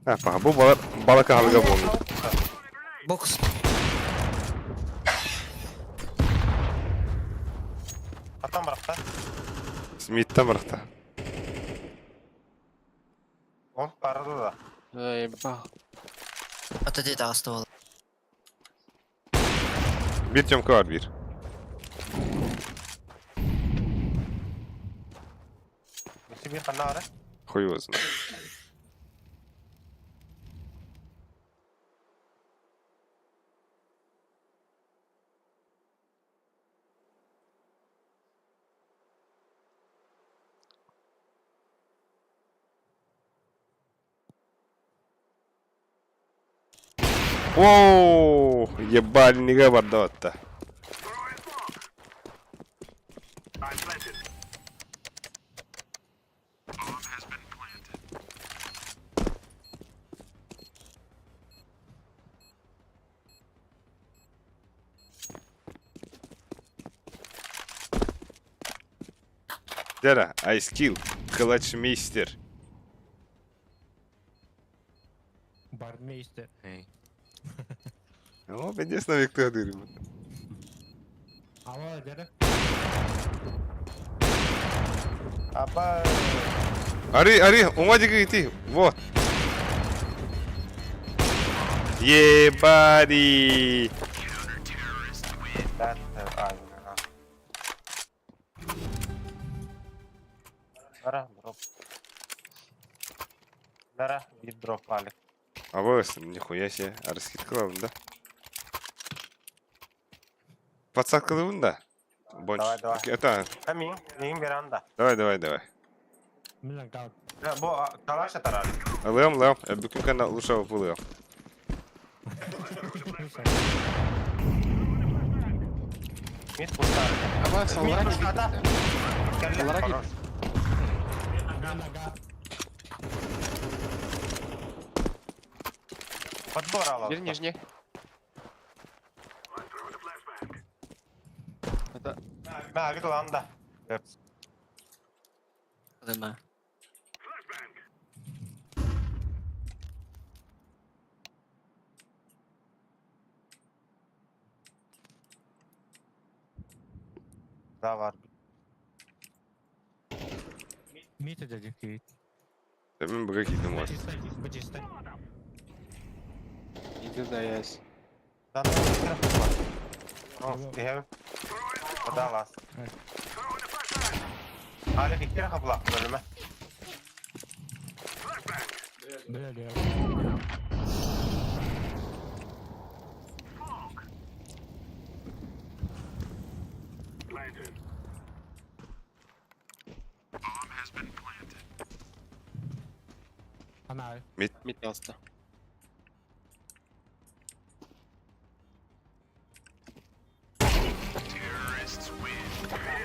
Паға, бұл бала қағылға болмайды. Бокс. Atan bıraktı. Смиттен бұрықта. O aradı da. Заебал. Ата дейт ағысты бол. Bir темка var bir. Birisi bir Kanarı. Хуй его знает. Воу, ебальника бардаватта. Дера, айскил, клатчмейстер. Бармейстер. О, бедес на вектор дырым. Ава, деді. Aba. Ари, умадика идти, вот. Ебари. Ben aynen ha. Dara drop. Dara bir drop aldık. А вот, нихуя себе, а раскидкалавын да? Подсадкалавын да? Давай. Это, Hemen neyin bir anda. давай. Милан кал. Bu talaş atar abi. Лэм, бүкін канал лучшего пулы. Mid puşlar. Ama Mid sallara puşlarda. Sallara git. Подбор алал. Bir нижний. Это Ben bir anda. Evet. Дыма. Daha var. Мита деді кейт. Мен бүге кидім вот. Бачистай. иди да ясь. Ben de bir tarafım var. Oh, we have. Oda last. Alik ikkere kapılak bölüme. Böyle. Ana. Mid yasta.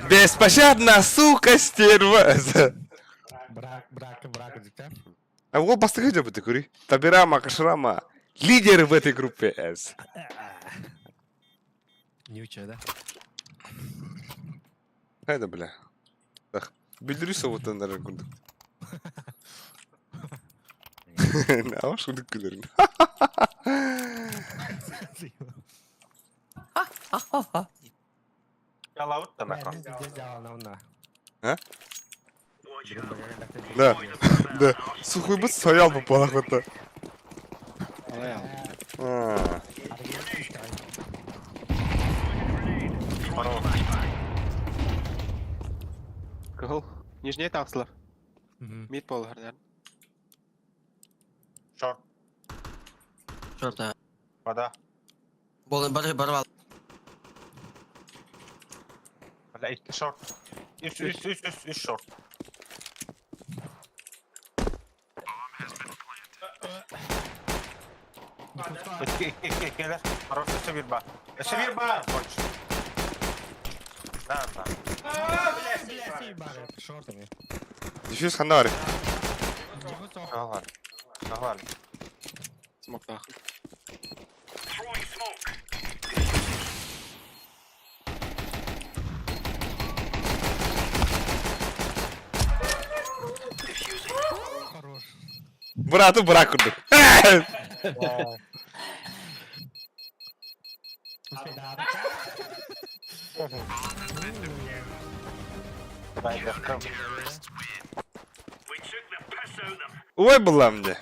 Беспощадна, сука, стерва! Брака, дитя. А вот бастыга жабы ты кури. Табирама, кашрама. Лидеры в этой группе С. Не учи, да? Хайда, бля. Так, билдирюсө вот он, наверное, курдук. А ваш курдук күлөрүн. Yalavut da Ben nakal. de cevabına ona. Да, да. Сухой бы стоял бы по охота. А, Кыл. Нижнее таксылар. Мгм. Mid болар, наверное. Short. Şurada. Oda. Barı. Hala iki short. Üst short. İkiler. Хорош, еще бирба. Еще бирба! Больше. Да. Шортами. дефьюз ханари. Нагвали. Смок так. Хорош. Брату брак курдук. Успедado. Ой, была мне.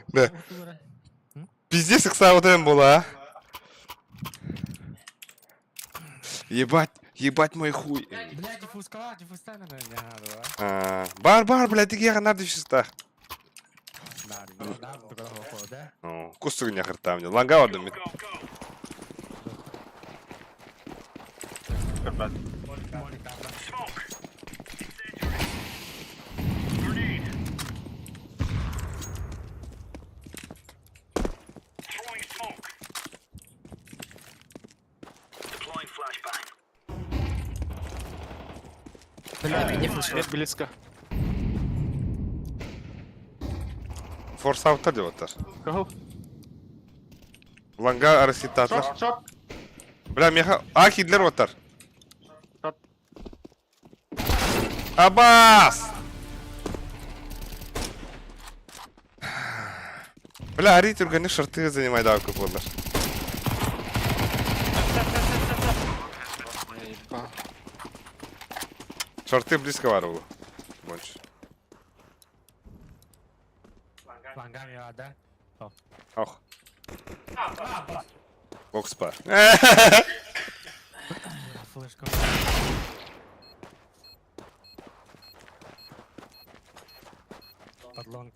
Да. Пиздец, кстати, вот это было, а. Ебать мой хуй. Бля, диффузка, наверное, не надо, а? Бар, блядь, ты я на дефьюзта. Да, только хохо, да? Кусок не харта мне. Ланга одну мид. Бля, не флеш. Mid близко. Форс аутта деп отыр. Кыл. Ланга араситатлар. Short. Бля, меха ахидлер отыр. Short. Абас! Бля, арит үргені шырты занимай дағы көп олар. Ебал. Шырты близко бар ол. Больше. Лангами, да? Ох. Бокс бар. Флешка. Подлонг.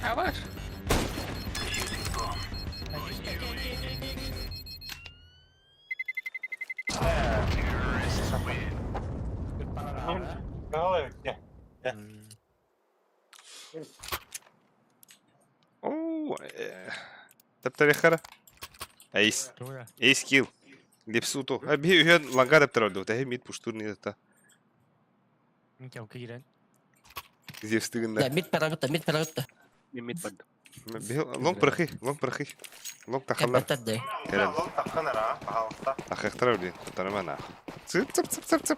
А ваш? Оу. Таптарихара. Эйс. Эйс килл. Лепсуту. Би үйен ланга таптар oldu. Тәһи мид пуштурни дата. Микел кирен. Зевстигинде. Да, мид перагытта. Mid барды. Лонг прахи. Лонг тахаллар. Кәпәттәдде. Керен. Такынара, пожалуйста. Ахехтара блин. Тарамана. Цып.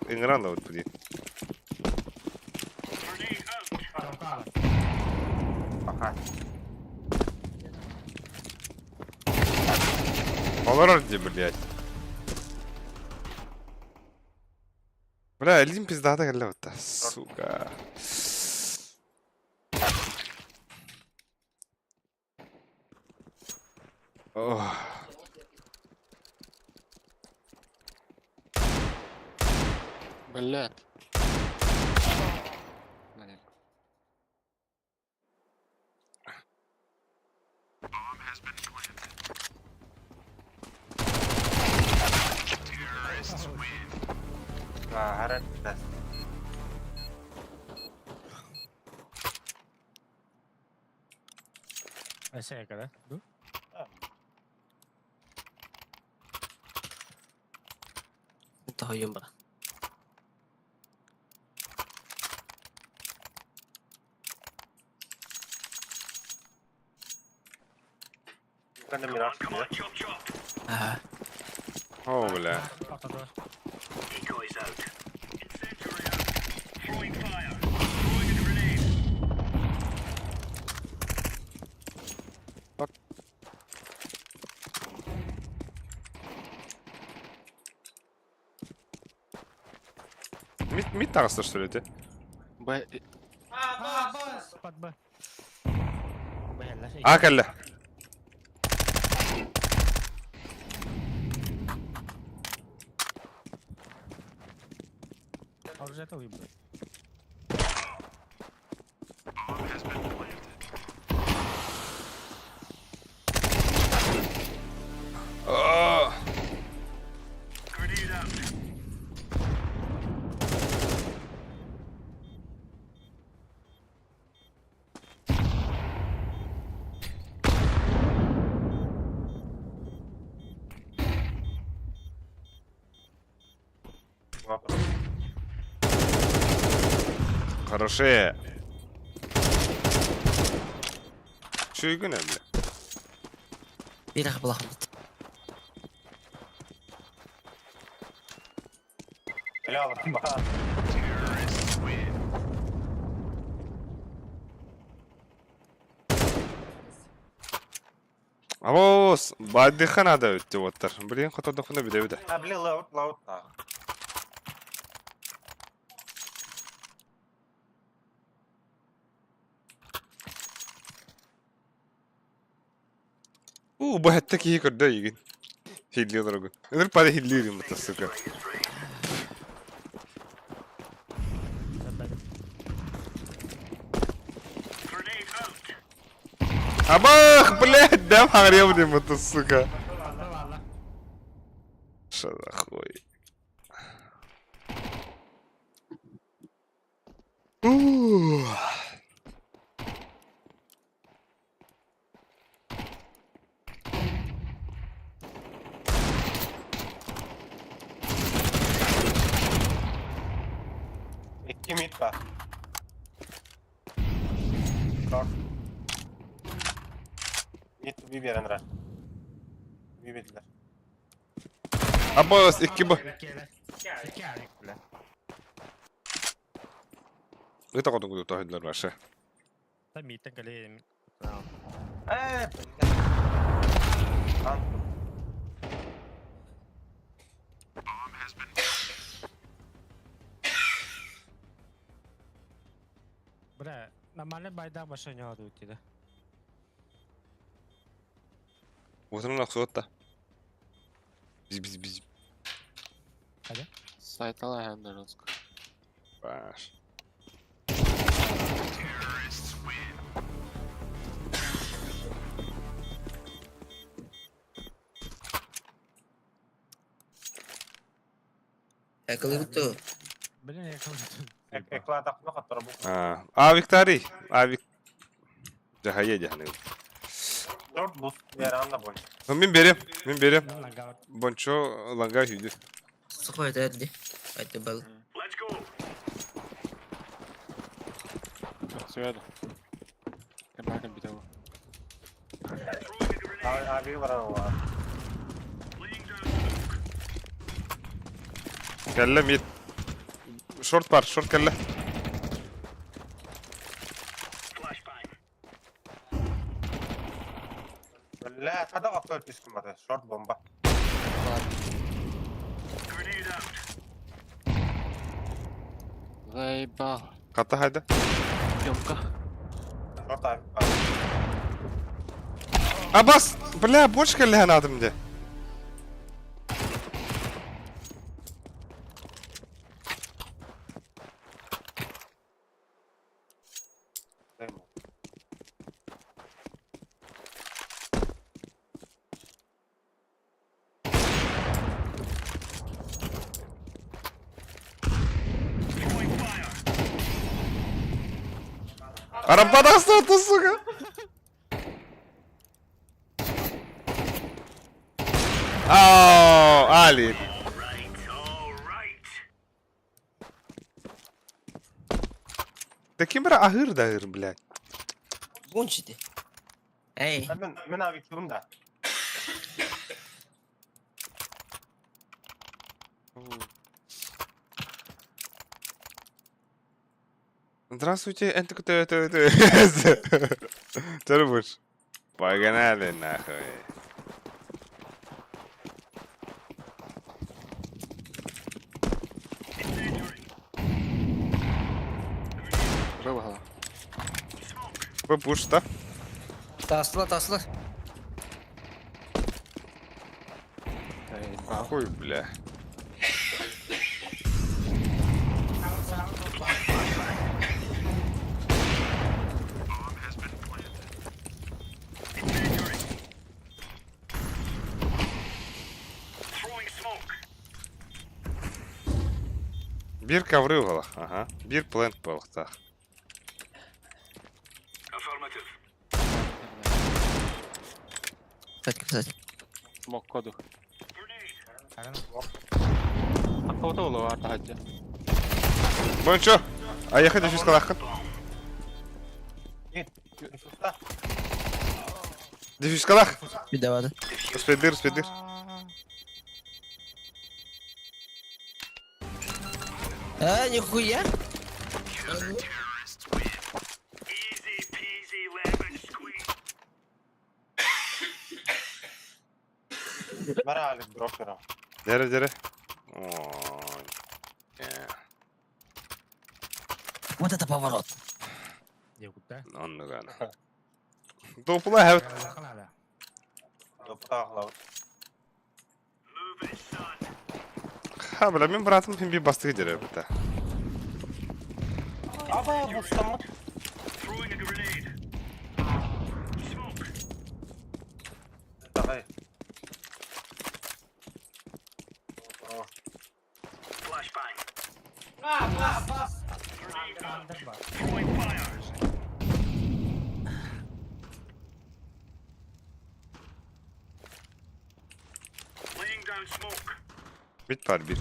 Ингран лаут блин. Пока. Олар орди, блядь. Bля, elin pizdata geldi hatta. Suka. Oh. Бля. Harap das. Aşağıya kadar. Dur. انت هو يمبرا Bukan da miras diyor. اه Oh bля. Patladı. Mid tarafta что ли? Б. Pat ba? Behella şey. A kelle. Orjata uyum. Oh. Хорошие. Şu gün öyle. Bir dakika bırakın. Öyle alalım bak. Ama badi khana da öttü otur. Bilin xata dokuna bir de. Ha bile laut da. Bu hatta ki kadar iyi. Hilli olarak. Öyle para hilli mutasıka. Abah, блядь, дам хагребный мотоцикл. Что за хуй? İki mid var. Short. Mid bir verenler. Bir bitler. Abbas, iki bu. İki ayak bile. Ita kodun kudu tahidler var şey. Sen midden kaleye. Evet. Lan. Bre, normalde baydan başa ne oldu utide? Oturun aksuatta. Biz. Сайтала хендерск. Baş. Yakaladı. Beni yakaladım. Ekla takma katara bu. Ha, avik tari. Avik. Cahaya cahane. Short boost veren de boy. Min berim. Ben lan gavat. Boncho langa hüydü. Sıkı ödedi. Hadi bal. Söyle. Kan bakın bir de bu. Abi var ama. Kelle mid. Short var, short kelle. La kada atıyor püskümede. Short bomba. Gayba. Kata hayda. Yomka. Short abi. Abbas! Bля, больше келлеген adam de. Arabadan satın suka. Oh, Ali. Da kim bira ahır da ahır bля. Гончите. Эй, Ben abi kilim da. Здравствуйте, это кто это? Что будешь? Погнали нахуй. Bravo. Вы пуш-то? тасла. Gayba. Хуй, бля. Bir ковры уголах, ага. Bir plant балықта. Кстати. Smoke kodu. Akıvda olu var daha önce. Бончо! А я хочу сказать. Дефис сказать. Бедовато. Успедир. А, нихуя. Ben abi drop veriyorum. Dere. Ой. Вот это поворот. Yakutta. Onu gana. Topla evet. Yakın hala. Topu da akla. Ha bля, мен братым bir bastığı gidiyor burada. Aba bu stamı. Daha iyi. Sandık var. Bit var bir.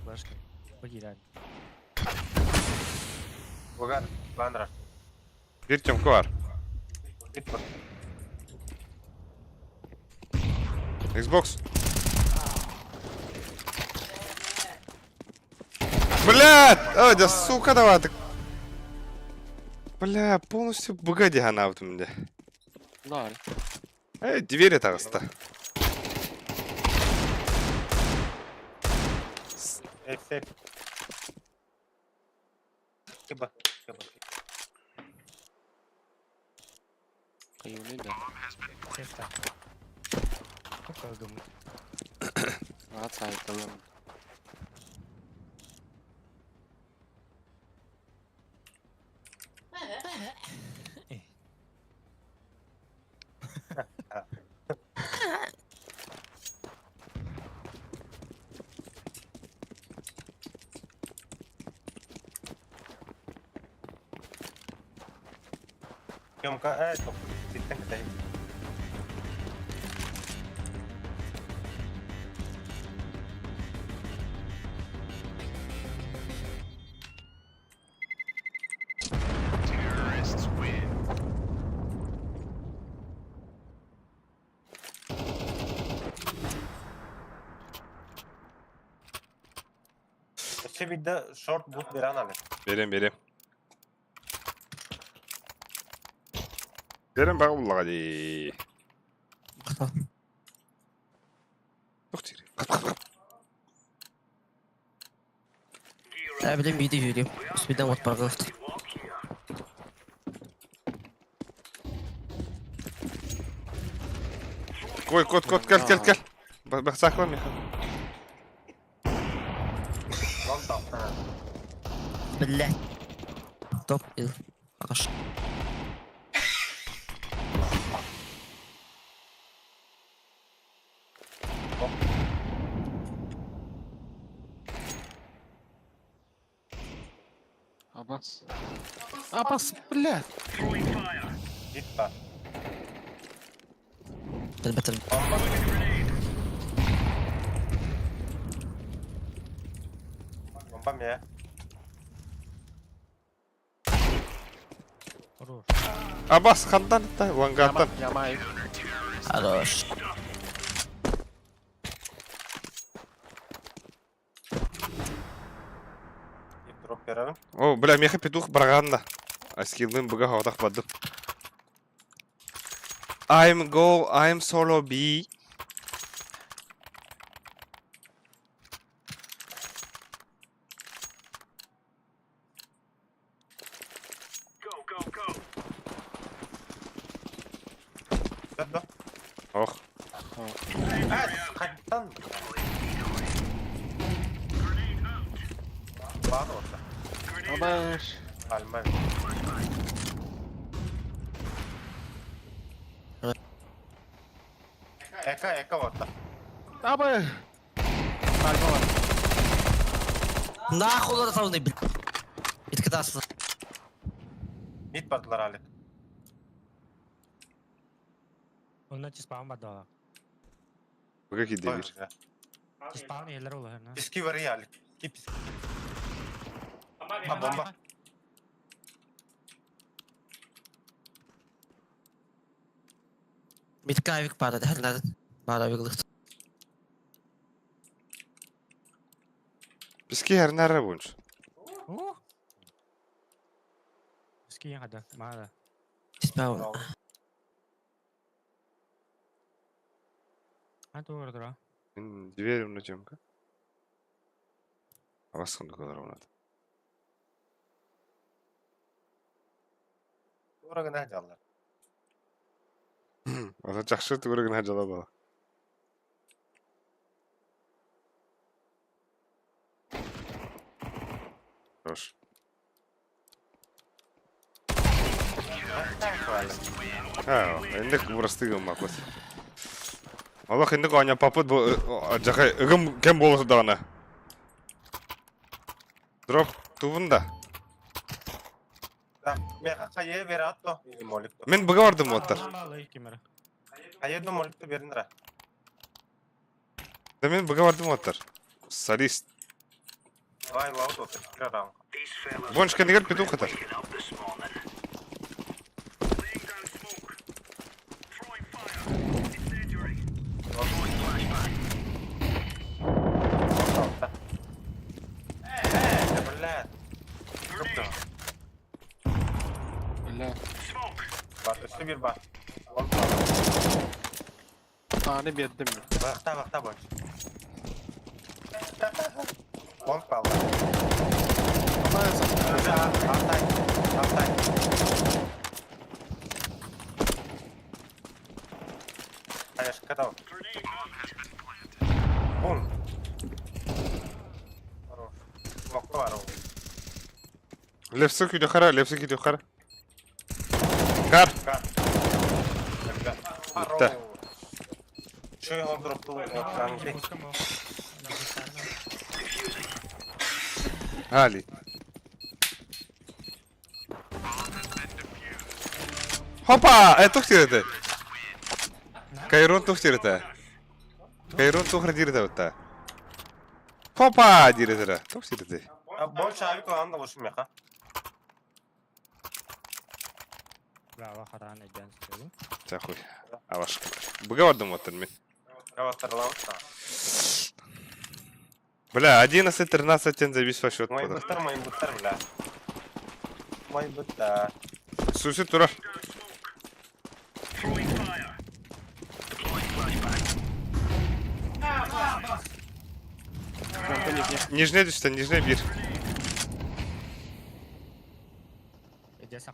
Başka. Bak ileride. Bogan. Bandra. Bir çamkı var. Git bak. Xbox. Блядь! Ой, да сука, давай так. Бля, полностью буга дигана автомобиля. Nar. Эй, двери тағыста. Hep. Kiba. Kıyımlı da. Ses tak. Çok öldüm. Rahat sahip kalalım. Yomka top. Sitten kita. Bir de short boot veren abi. Vereyim. Verin bak ulan hadi. Yok tiri. Я білем миді yürüyeyim. Üstüden ot para kaldı. Ой, кот, кел. Бак сакла меха. Lan taptana. Біле. Топ ил. Ағаш. Абас. Абас, блядь. Git bak. Біл бітір. Bombam ya. Хорош. Абас хандан та вангаттан. Ямай. Ағаш. Git drop verelim. О, бля, меха петух барганна. А скиллын быга хавдах бадым. I'm solo B. Git bak. Ох. Kaçtan. Var orada. Абаш. Alman. Eka orada. Абай. Нахуй олар атауындай біл. Біткі тасыз. Mid bardılar halik. Onlar çispağın var daha. Быга киде бир. Çispağın yerler olur her ne. Piski var ya halik. Ki piski. Ha bomba. Біткі авік парады. Хәлнәдін. Бара авиклықты. Бизге her нәре болчу. Oo. Eski yan hadi. Mağara. Тиспәуін. Hadi oradır ha. Мен дверь унатем-ка. Абасқанды калар унат. Oraya ne çallar? Ата жакшы көрөгүн жала бала. Хорош. Ha, endek burası makos. Allah endek anya papıt bu jaka ıgım kem bolsa dağına. Drop tubunda. Meha kayaya ver atto. Molikto. Men bıga vardım otlar. Vallahi ilk kamera. Kayaya da molikto verin ra. Men bıga vardım otlar. Sadist. Vay vay o kira ram. Bonç kendiler petu katar. Tebrikler. Çok da. Billah. Bak üstü bir bak. Tane verdim mi? Bakta boş. Bomb kaldı. Altay. Hayır, kadar. Bum. Bokta var o. Lefse gidiyor kara. Kar. Bitti. Şöyle drop'tu. Bakım o. Ali. Hoppa! Тух тирете. Кайрон тух тирете. Кайрон тух тирете отта. Hoppa тирете. Тух тирете. Boş abi kulağında boşum ya. Bravo haran eden istedim. Тахуй. Авашка. Быга вардым оттан мен. Каватарлау. Бля, 11-13 завис по счету. Мои буттар бля. Мои буттар. Суси турар. Нижняя düştü, нижняя bir.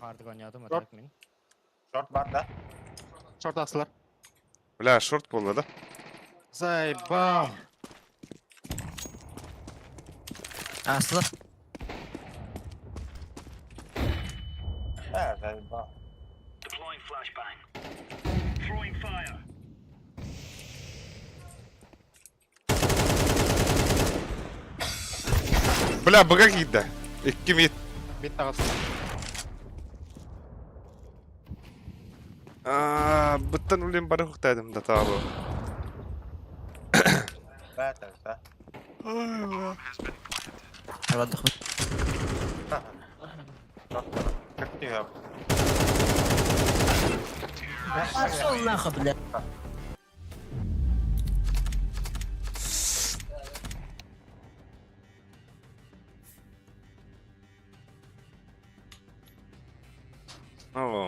Artık oynadım atak min. Short бар да. Short asılar. Бля, шорт болды. Зайбал. Aslı. Ha, galiba. Бля, быга киді. 2 мид. Mid ağası. Бұттан өлем бары құқтайдым да тағы. Ba ta ta. Hayvandık mı? Как ты его? Allah kabile. Ало.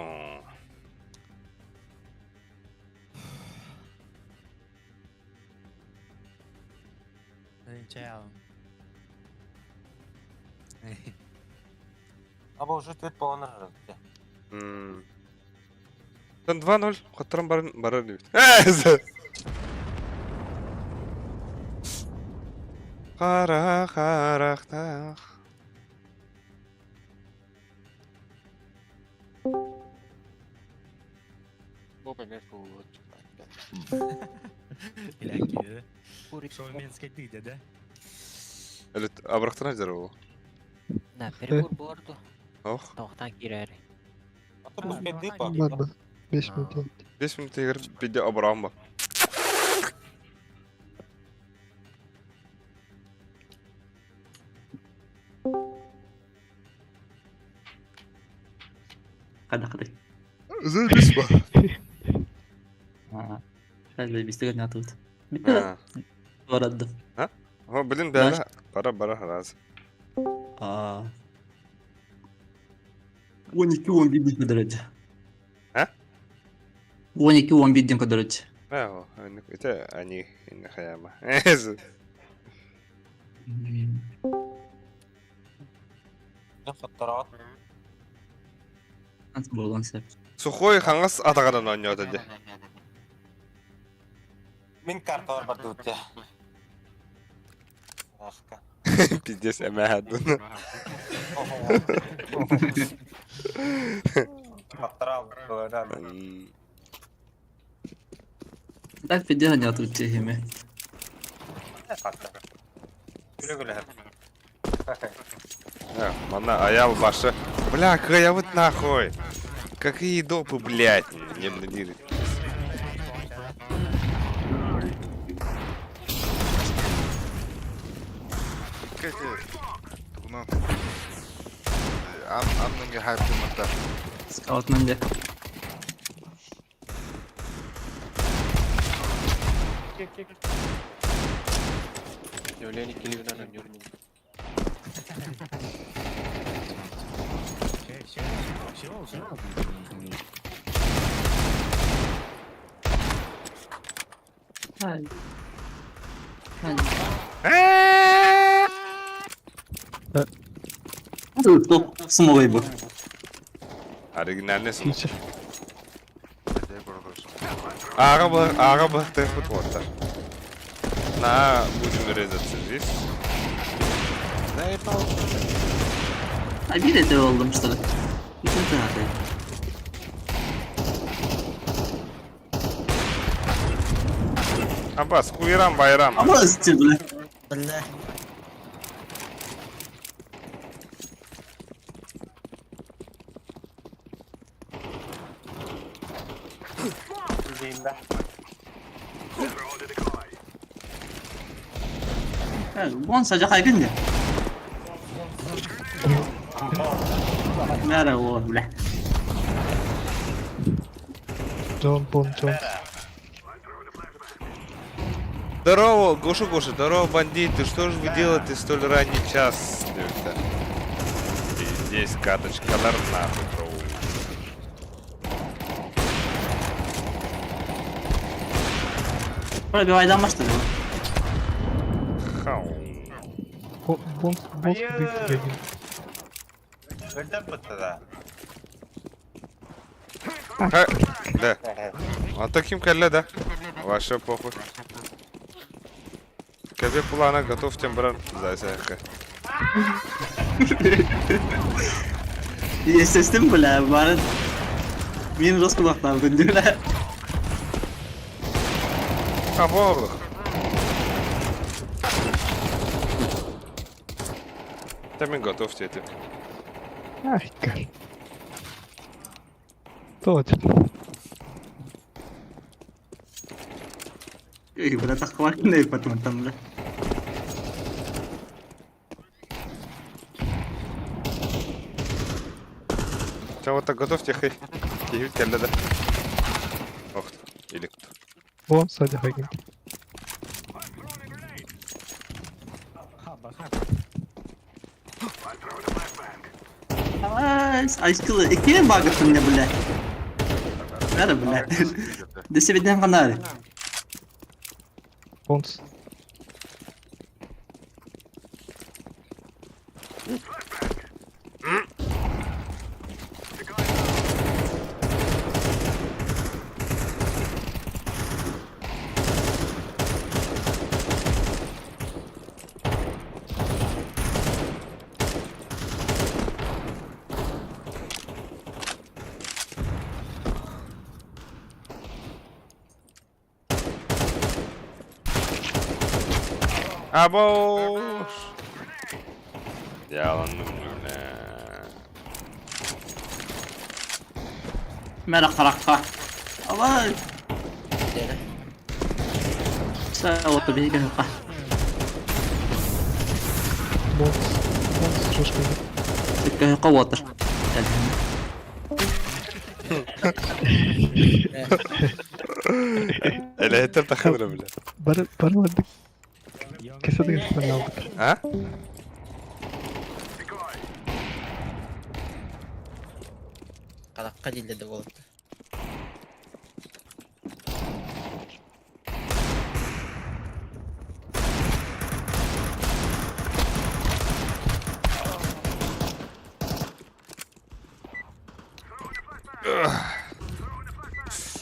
Чао. Ama уже твит полный раз. Тан 2-0. Құттырым бары дейбіт. Қарақтақ. Bu bener bu. İlan ki. Шоуменский ты где, да? Әліт, абырақтан әжер ол. Ne перебор bordu. Ох, Toqtan girer. Atın bu beddi pa. Ладно, 5 минут. 5 минут егер беде абырағым ба. Қандай. Заебись ба. Заебись не атывыт. Бітті барады. О, білін бәлі. Бара раз. 12-11 ден кадырады. А? 12-11 ден кадырады. О, это они не хаяма. Эзі. Хаттарат. Ансы болған сәп. Сухой хаңыз атағадан ойнауды де. Min karta var barda ute. Başka. Пиздец, әмәдін. Hattara böyle. Так пиде не атывыт чехеме. Ne hatta? Güle güle hep. Мана аял башы. Бля, какая вот нахуй. Какие допы, блядь. Не блядь. Bunu anlamı hayatımda. Скаут менде. Öyle ikili bilen oynuyorum. Топ смолой был. Оригинальный сын. Аға бұл тәпіт отыр. На, будем резаться здесь. А bir de oldum işte. Bütün tarafı. Аббас, хуйрам байрам. Ama ısıtır bile. Billah. Yüzeyinde. Bu sadece kaygın ya. Merhaba oğlum bile. Джон, Джон. Здорово, Гоша, здорово, бандиты. Что же вы делаете в столь ранний час? И здесь каточка нахуй, бро. Пробивайдан başladı. Хау. Бонс, бонс, Öldüm bitti da. Да. А таким кәлле, да? Ваше похуй. Кәбе пулана готов тем бран. Зайсайка. Естественно, бля, бары. Мен жос құлақтар күнді, бля. Каборлық. Мен готов тетіп. Ай, кар. Точно. Ей, бля, таққа бар күнде потом там, бля. Чего-то готов техи. Тегил кәлле, да? Ох, илик. Вон, сзади хагин. Айскылы, екең бағытын не, бля. Бәрі, бля. Десе беден қанары. Бонс. Абош! Yalanım öyle. Мәрі қараққа. Алай. Dere. Сәй оты бейге хаққа. Бонс. Бонс, жошка. Текке хаққа отыр. Ele yeter takılır bile. Барладык. Кеседі кесімен алдық. Ha? Qaraqqa dilde de oldu.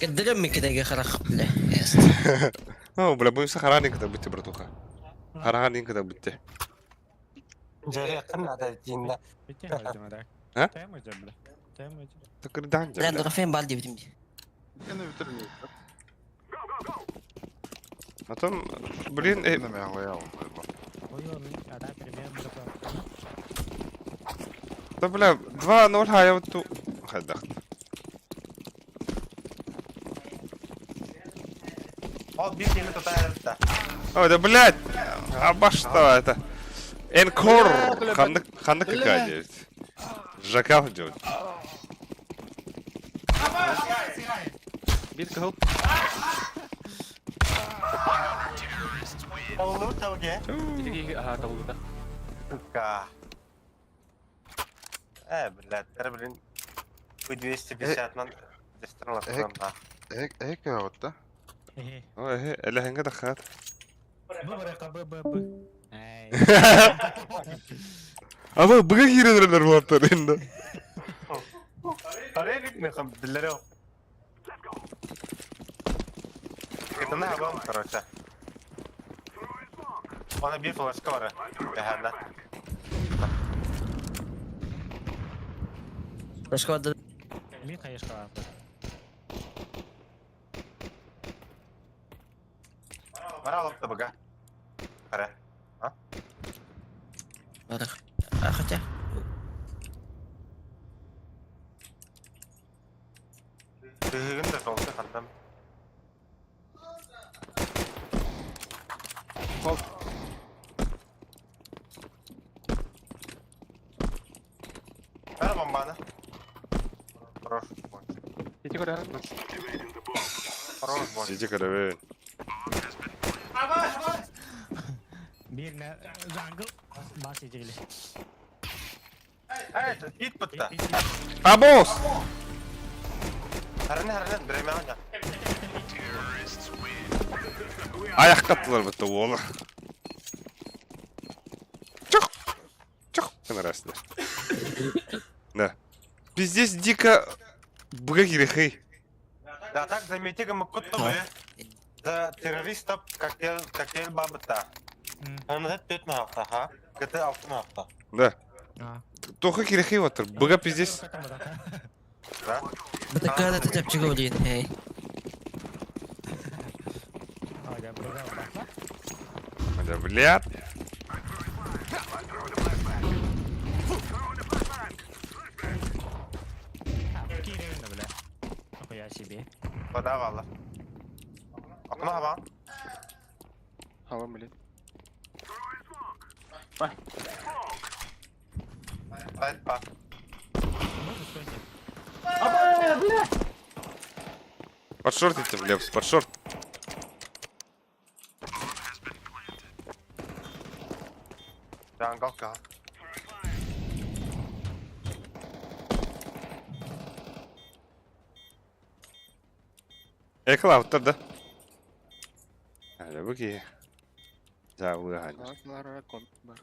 Кеддерем ми кедеге qaraq bile. Ну, бля, будем сахарани когда будете, братуха. Харахани когда будете. Жері қынады дейінді. Ha? Тайм өте, бля. Тайм өте. Так и дан, Bilen бля. durafayım bal devrim. А там, блин, Ой, ада примерно такое. да, бля, 2-0 хая вот ту. Хадах. Ол бір кемі тұтайырды. Ой, да, блядь! Обо что это? Энкор! Хандык какая делать? Жакал делать. Bir kıl. Тауылы тауге. İlgi aha tavulda. Ка. Блядь, блин. Вы 250-нан дестралатынан да. Эк вот, да? Ой, эле хенге дахат. Ай. Ama bıga gireler bu haftalarında. Oraya gitme kam dilleri o. Это на вам, короче. Ona bir flaska var. Eherde. Başka adı Ми конечно var. Var alıp da baga. Kare. var. Хотя Düğün de soldu kandım. Ver bombanı. Хорош. Eti kadar. Хорош бой. Сиди каравен. Bir ne jungle bas edildi. Evet, git bitti. Абос! Herine bireme oyna. Ayak kattılar bu tavuğu oğlum. Çok. Sen arasında. Да. Здесь дико быга гирехей. Да так заметили мы куту мы. За террористов коктейль бабыта. Оны да төт мақта, ха? Кыты 6 мақта. Да. А. Тоха кирехи отыр. Быга пиздес. Да? Быда када тәпчі көйлейін, хей. Да, блядь. Киревин бля. Хуя себе. Вода вала. Окно хава. Хава, блядь. Сайт па. Под шорт идти, блядь, под шорт. Жаңгалка. Ekla отыр да. Әлі бүге. Жауы ғаны. Lara kon var.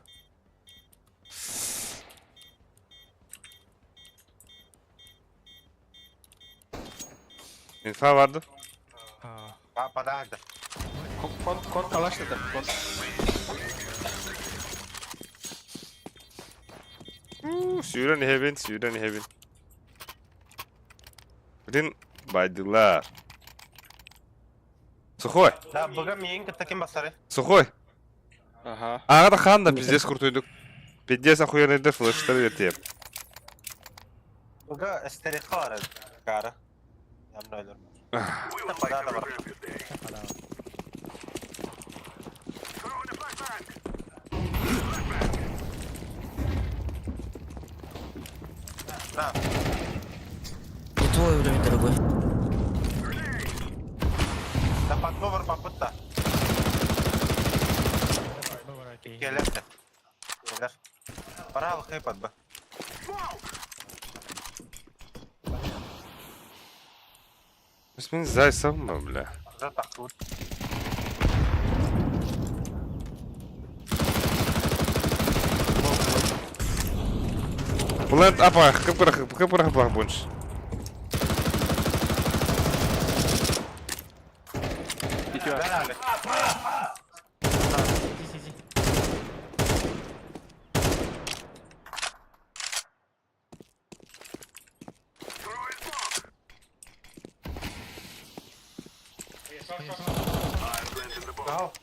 Infa vardı. Пада hadi. Kon kalaştırdı. Kon. Suyuran heaven, suyuran heaven. Bütün baydılar. Сухой, Да, бага мейін кіттікен басары. сухой. Ага. Ağa da kan da пиздец kurtuyduk. Пиздец охуенный флеш'ları yatıyor. Бага істерек var karı. Yanına ölür. Pada da var. Да. Не твой уровень, дорогой. Да подговор попытта. Келерді. Келер. Паралық хейпад ба. Мен зай салма, бля. За тақуд. Ulan apa, kıpırah bunç. Bitiyor. Ver abi.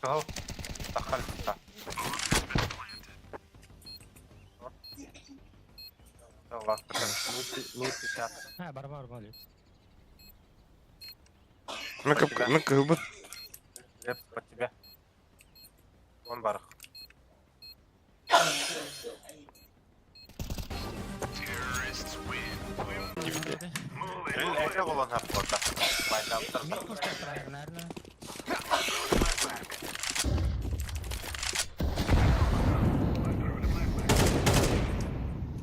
Go. Takal. Allah multi shot. Ha barbar mali. Накыбыт. Леп по тебе. Он барах. Это было на фото. Наверное.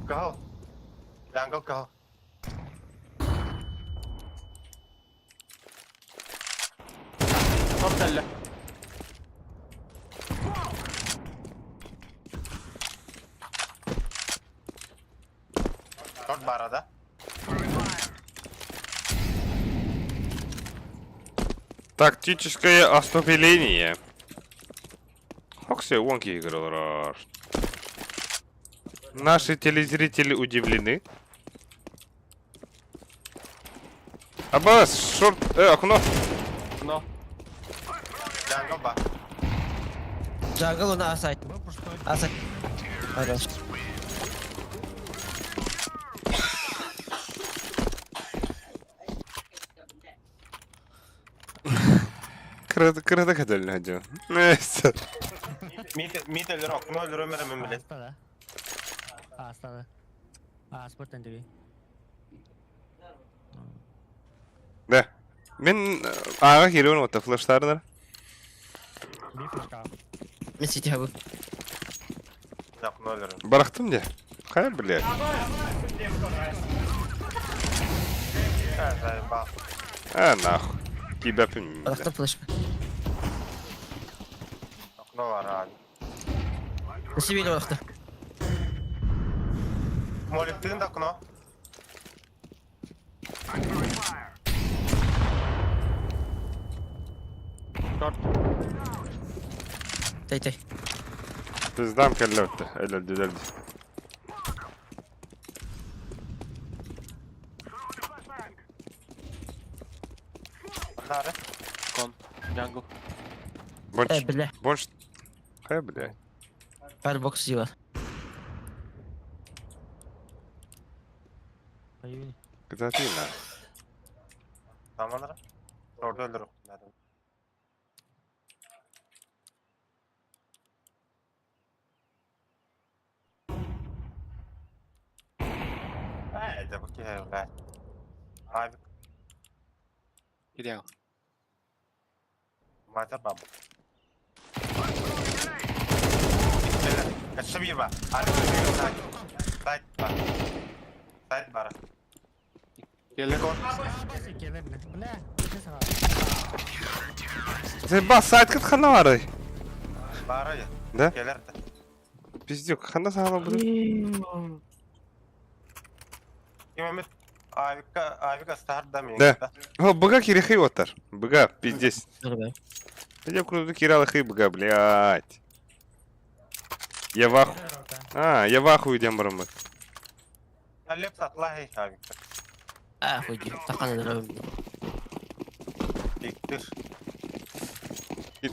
Go. Jungle go. Top telle. Short barada. Тактическое отступление. Хокси вонки играл. Наши телезрители удивлены. Аббас, шорт, окно. Но. Jungle ba. Jungle на асайт. Асайт. Хорош. Kırada kadarlı hacı. Neyse. Mid eller okno eller ömür ömür bile. Astada. Astada. Asporttan TV. Ne? Ben ağa giriyorum o da flashlarına. Bir flash ka. Мен сети хабы. Okno eller ömür. Bıraktım diye. Hayır bile. Ba. Ha nahuk. Gibi yapayım. Бырақты флеш. Okno var abi. Сибили бырақты. Moliptin de okno. Short. Tay. Bizden kelle öttü. Öldü. Bunları. Con. Jungle. Bonç. Bile. Bonç. Kaya bile. Firebox var. Hayır. Güzel değil mi? Tamamdır. Orada öldürürüm. Nerede? Haydi bu ki evler. Abi Gidiyor. mata babu. Kaçtı bir bak. Hadi Side bar. Side bar. Gelir. Sen bas saat kıt kanı var ay. Bara ya. Ne? Gelir de. Biz yok. Kanı sağlam bunu. Mehmet Avika start da mı? Ne? О, быга кирихи отар. Быга, пиздец. Dur be. Я круто киралахи быга, блядь. Я в ахуе. Я в ахуе дембрам. Halep satla hey Avika. Хуйди. Таканы дробим. Diktir.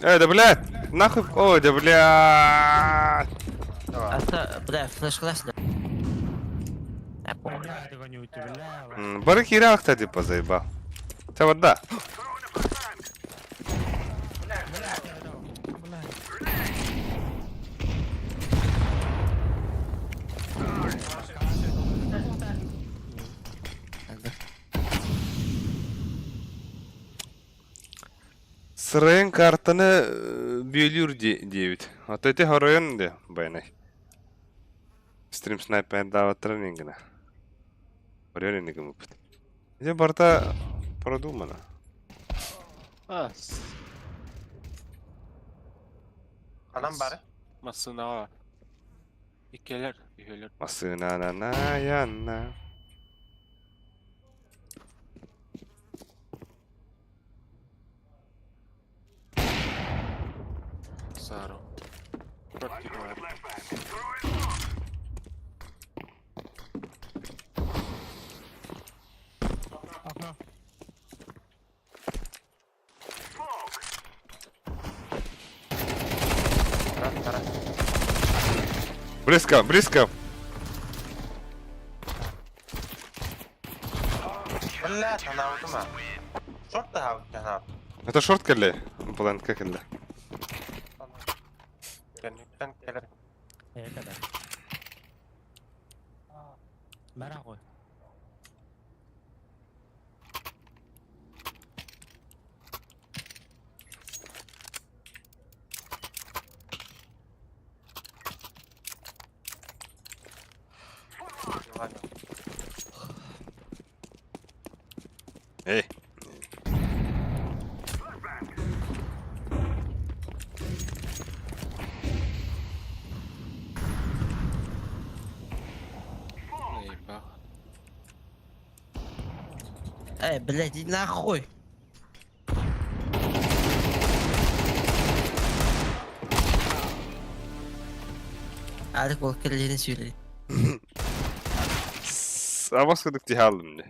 Да, блядь. Нахуй. Ой, да, блядь. Ата, бля, флеш класс, да. Бля, ты не уйти, бля. Бары киралах тади позаебал. Це вода. Sırayın kartını bölüyor David. Hatta ete horoyan de bayanay. Stream sniper davattıran ingine. Horoyan ingine mupit. Ya barda продумано. Anam bari. Masına var. Gelir. Gelir. Masına na yana. Sarı. Short gidiyor. Okno. Tara. Близко. Bella sana oldu mu? Short da havlu Это шорт келли? Планка келли. Kendimden gelir. kadar. Merak koy. Ey. Блядь, иди нахуй. Artık o kellerini söyledi. Avaskaduk dihalım ne?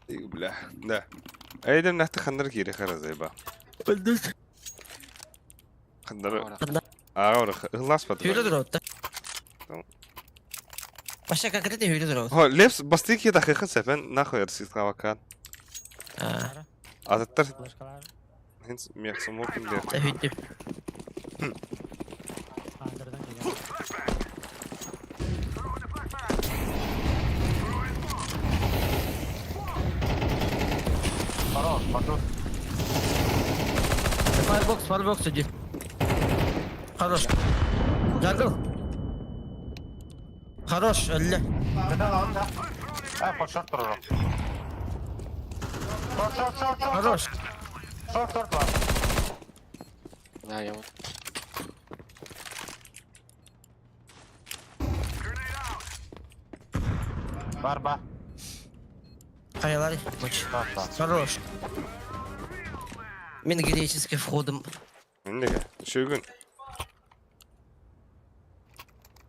Bля, да. Aydan nahti khandar kiri khara zayba. Öldür. Khandar. Khandar. Ağır, hılas patı. Hüyle dur orada. Tamam. Başka konkret hüyle dur orada. Ho, leps bastık ya dakika sefen nahoy arsit kavakan. Adatlar Başkalar. hens miyaksam olsun diye. Da hüydü. Andırdan geliyor. Pardon. Firebox иди. Хорош. Джангл. Хорош, öldü. Neden lan da? Short dururum. Short. Хорош. Short var. Ha yaman. Бар. Хаялар, боч. Хорош. Мен греческий входом. Неге? Шөгүн.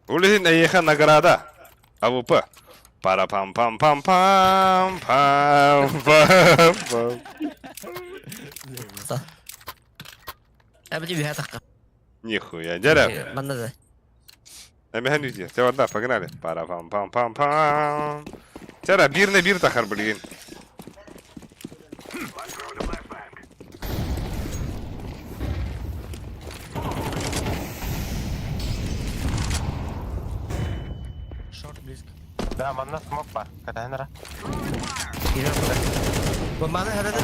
Улин эйха награда. АВП. Пара пам пам пам пам пам пам пам. Абди бия такка. Нихуя, дядя. Манна да. Эмехан үйде. Теварда, погнали. Пара пам пам пам пам. Тера, бирне бир тахар билген. Шорт близко. Да, манна смок бар. Катайнара. Бомбаны харады.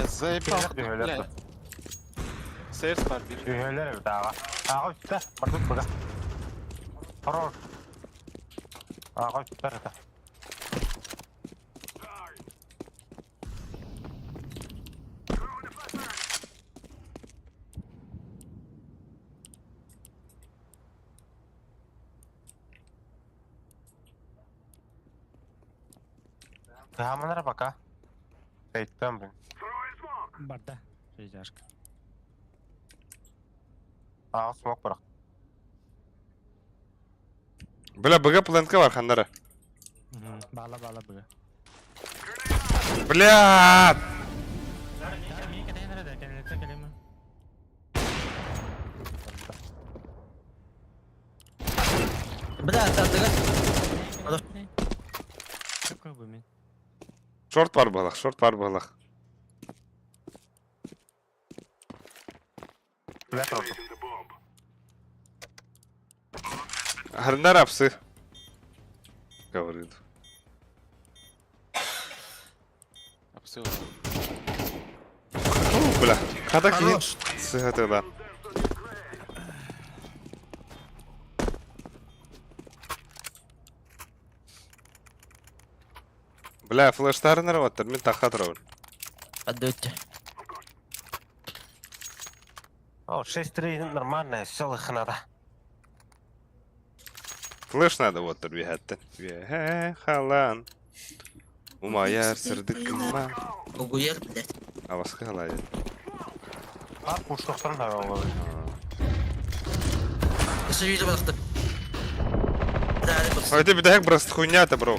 Заебал, Келер бля. дүйелер. Сейрс бар бир. Дүйелер даға. Аға үтті. Бардық бұға. Хорош. Аға үттер еді. Тағамынара бака. Сейттен бұл. Барда. Жейжашка. Аға смок бірақ. Бля, бага планка бар хандара. Бала бұға. Блядь! Мен катайнара да, кәнелетті кәлемі. Бля, тандыга. Көп көп мен. Шорт бар балақ, шорт бар балақ. Білет oldu. Харнар апсы. Говорит. Апсы. Бля, када кейін Хорош. сыгаты да. Бля, флештарын арваттыр, мен таққа тұрауын. Адды өтті. О, 6-3 нормально, все лыхнада. Флеш надо вот вихаттен. Халан. Умаяр сырдык кыма. Угуер, блядь. А вас халайы. Ар пуштықтан да олы. Еще видео бақты. Да, А это бедаяк просто хуйня-то, бро.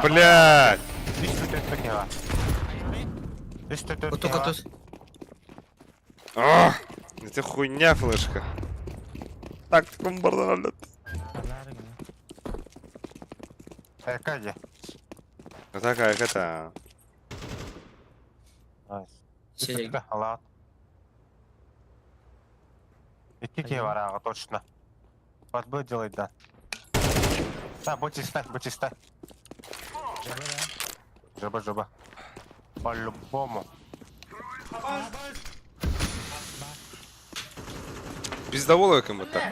Блядь. вот только тут. Это хуйня флешка. Так, бомбардовали. Экаде. Такая это. Серега. Алат. Икки бар аға, точно. Подбой делай, да. Да, будь чисто. Жаба. По-любому. Пиздоволо кому-то.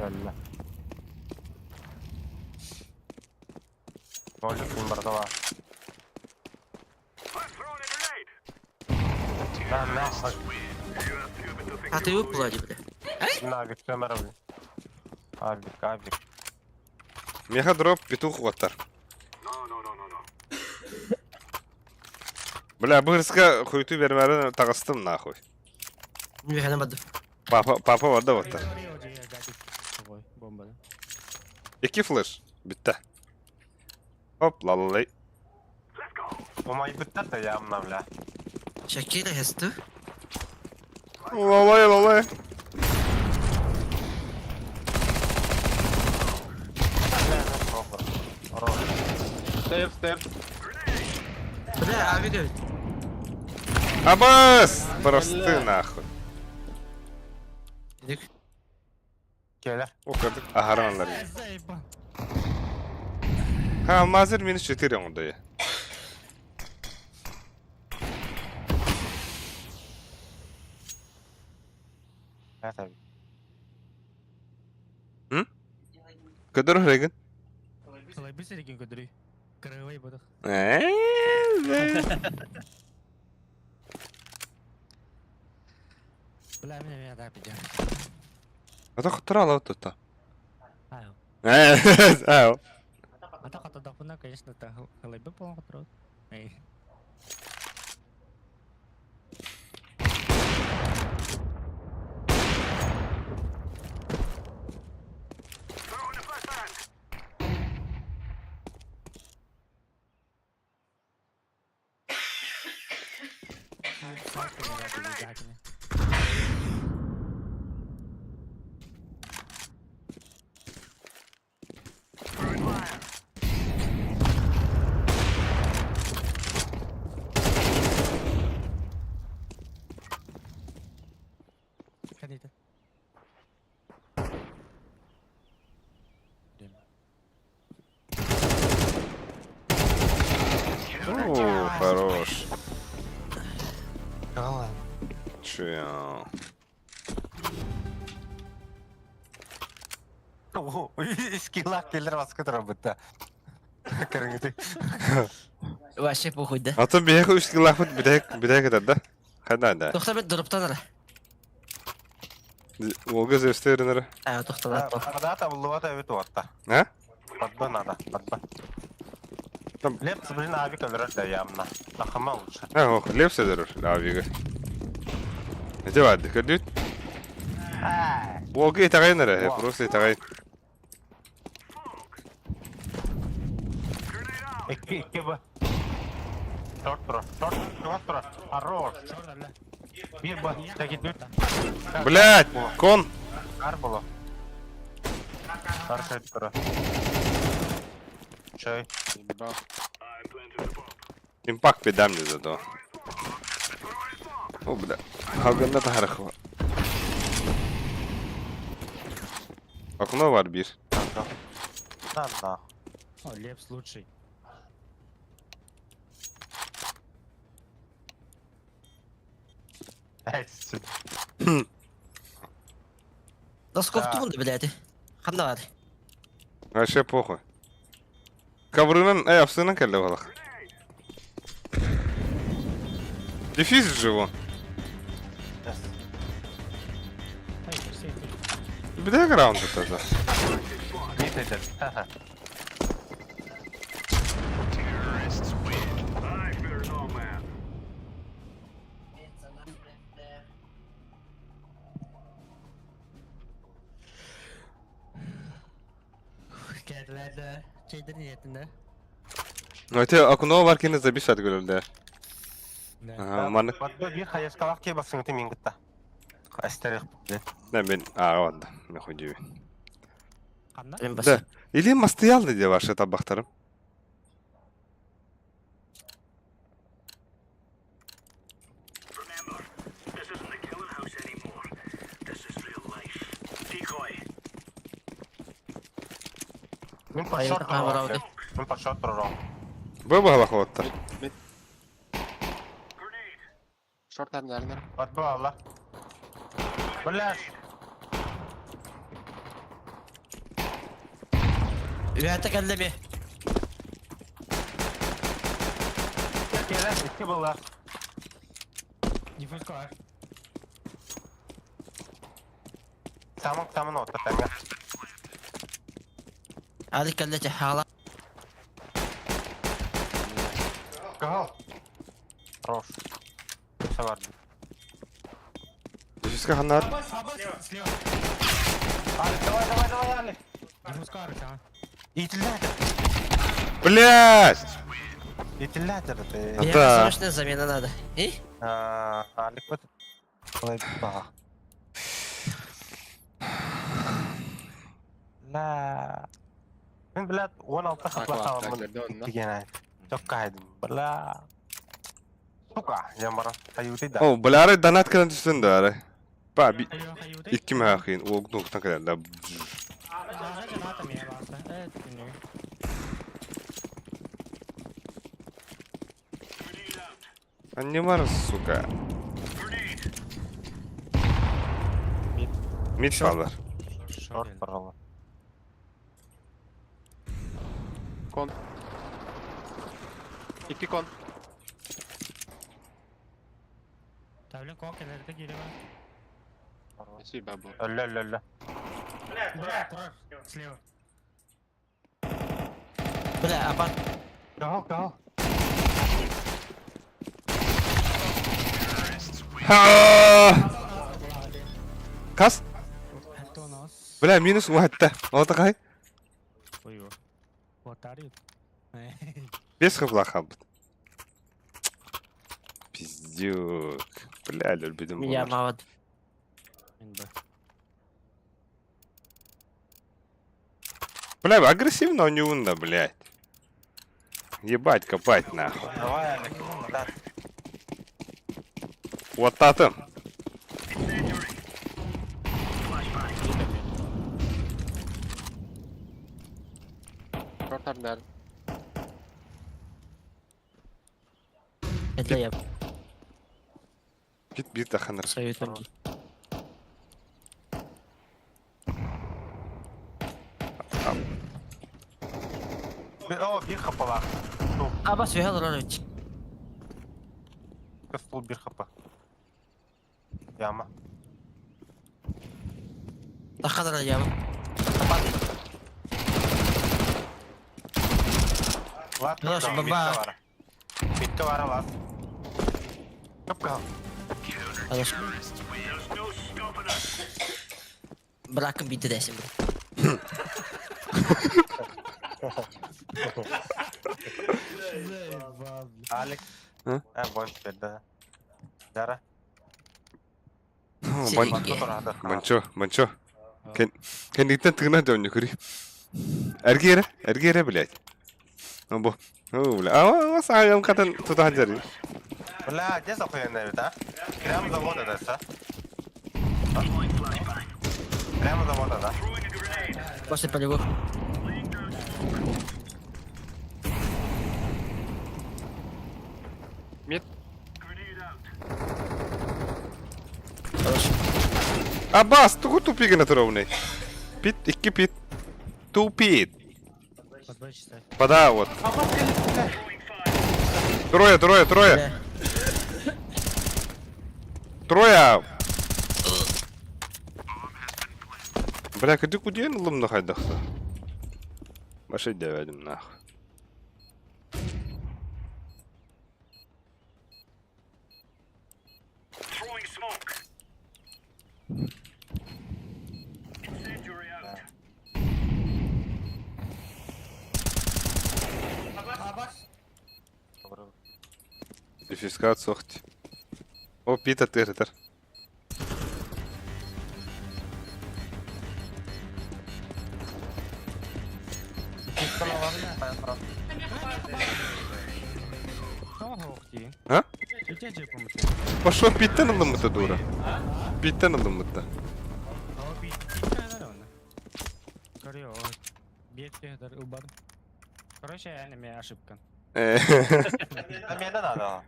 Öyle. Golcuk film barda var. Ben ne yapayım? А ты выплати, бля. Нагик sömerim. Abi. Меха дроп, петух ваттар. Бля, бырска хуйту бермәрен тагыстым нахуй. Не верно, баду. Папа варда ваттар. Бомбада. Iki флеш. Битті. Оп, лалалай. Умай бітті de yanına bile. Шакира, хесту. Лалай. Стейр. Бля, аби говорит. Абас! Просты нахуй. Иди. Gelir. Okuduk. Aharanlar. Заебал. Ha, mazır minus 4 onda ya. Evet abi. Kadar Regan? bir serikin kötürüy. Kırıvay budak. Ulan ne ya da yapacağım. Ata kıtıra ala otta. Ayo. Ayo. Ata kata da puna конечно та халайбы по контроль. Эй. Kanita. О, хорош. Ала. Чё? О, скилла келер баскы тора бутта. Кыргыты. Вообще похуй да. Ата бияк 3 килофут бидек кетер да. Хада да. Тоқта бет дұрыптан ара. Олга зевстеринер. Тоқтан ара. Ада табылуа да өтүп атта. А? Подба надо, подба. Там- Лепс, блин, ави калера да ямна. Ахама лучше. Ох, лепседер авига. Это вад, кадут. Олга итагайнер, просто итагай. Iki bu. Short tura. Хорош. Bir bu. Teki düt. Блять, кон. Kar bulu. Karşı tura. Şey. Импакт бедам не зато. О, бля. Хаганда тарихы var. Окно var bir. Lan da. О, Лепс лучший. Эйс. Доскофту бунда, блядь. Қанда бар. Вообще похуй. Коврынан, астынан келді балақ. Дефиз живу. Ай, все. Bir de round тогда. Git edin. Geldiler de. Şeyde niyetinde. Öte окно var ki ne bir saat görüldü. Ne? Manık. Подба bir hayaskalak ki basın öte mingitta. Asterek. Ne ben vardı. Ne koyuyor. Kanda? Benim Да. başı. Или мастоял diye var şu tabaklarım. Min på Hayır, short ha, var tura. abi. Min på short tura. Bu balak otur. Short hem nerede? Подба Allah. Блядь. Üyete geldi bir. Gelen iki bunlar. Difuz var. Tamam otur tanga. Hadi geldi hala. Go. Хорош. Все vardı. Дефиска ханар. Слева. Ali давай Ali. Difuz var ha. İtilladır. Блять! İtilladır. Мне Да. срочная замена надо. И? Ali kut. Kolay bak. La. Ben bilat 16 hafta tamamım. Gene. Çok kaydım. Bala. Suka jamara. Ayuti da. О, бляре донат каден түстүндө ары. Ба, Hayır, hayır. 2 миң акыйын, ол ноктан каден да. Ağaca ne atamaya bastı. Evet, dinliyorum. А не мар, сука. Мид салдар. Short paralı. Kon. 2 kon. Tavlen kon kenarda geliyor. Спасибо, бабу. Ölle. Bırak durar. Слева. Bля, aban. Gaho. Ha! Kas? Это у нас. Бля, минус ватта. Вот такая. Ой, ой. Вот тарит. Без хабла. Пиздюк. Бля, любим. Я мавад. Бля, агрессивно у него, да, блядь. Ебать, копать нахуй. Давай, Алик. Да. Вот татым. Short under. Это я Git bir daha kanır. советую. Bir kapı var. Abbas bir hazır olun. Kısıl bir kapı. Yağma. Takhadır ya. Kapat. Var. Nasıl Bitti baba? var. Bitti var. Kapı. Hadi. Bırakın bitti de şimdi. Alek. Hı? Boş verdi. Yara. Mancho. Kan itten tığına dön yukarı. Ergere блядь. Bu. Bu bile. Ama sağım kadın tutan jari. Valla ceza koyan evet ha. Gram zamoda da sa. Gram zamoda da. После полевых. Mid. Хорош. Abbas, tuku tupigine ровный. Пит, 2 пит. Тупит. Под Б читай. Пода вот. Трое. Бля. Трое. Бля, куди куден лым нахайдахса. Башы деведим нахуй. Дефискат сохти. О, пита тыртыр. А? Пошел питта на лымыта, дура. Питта на лымыта. Короче, я не ошибка. Там yana da adam.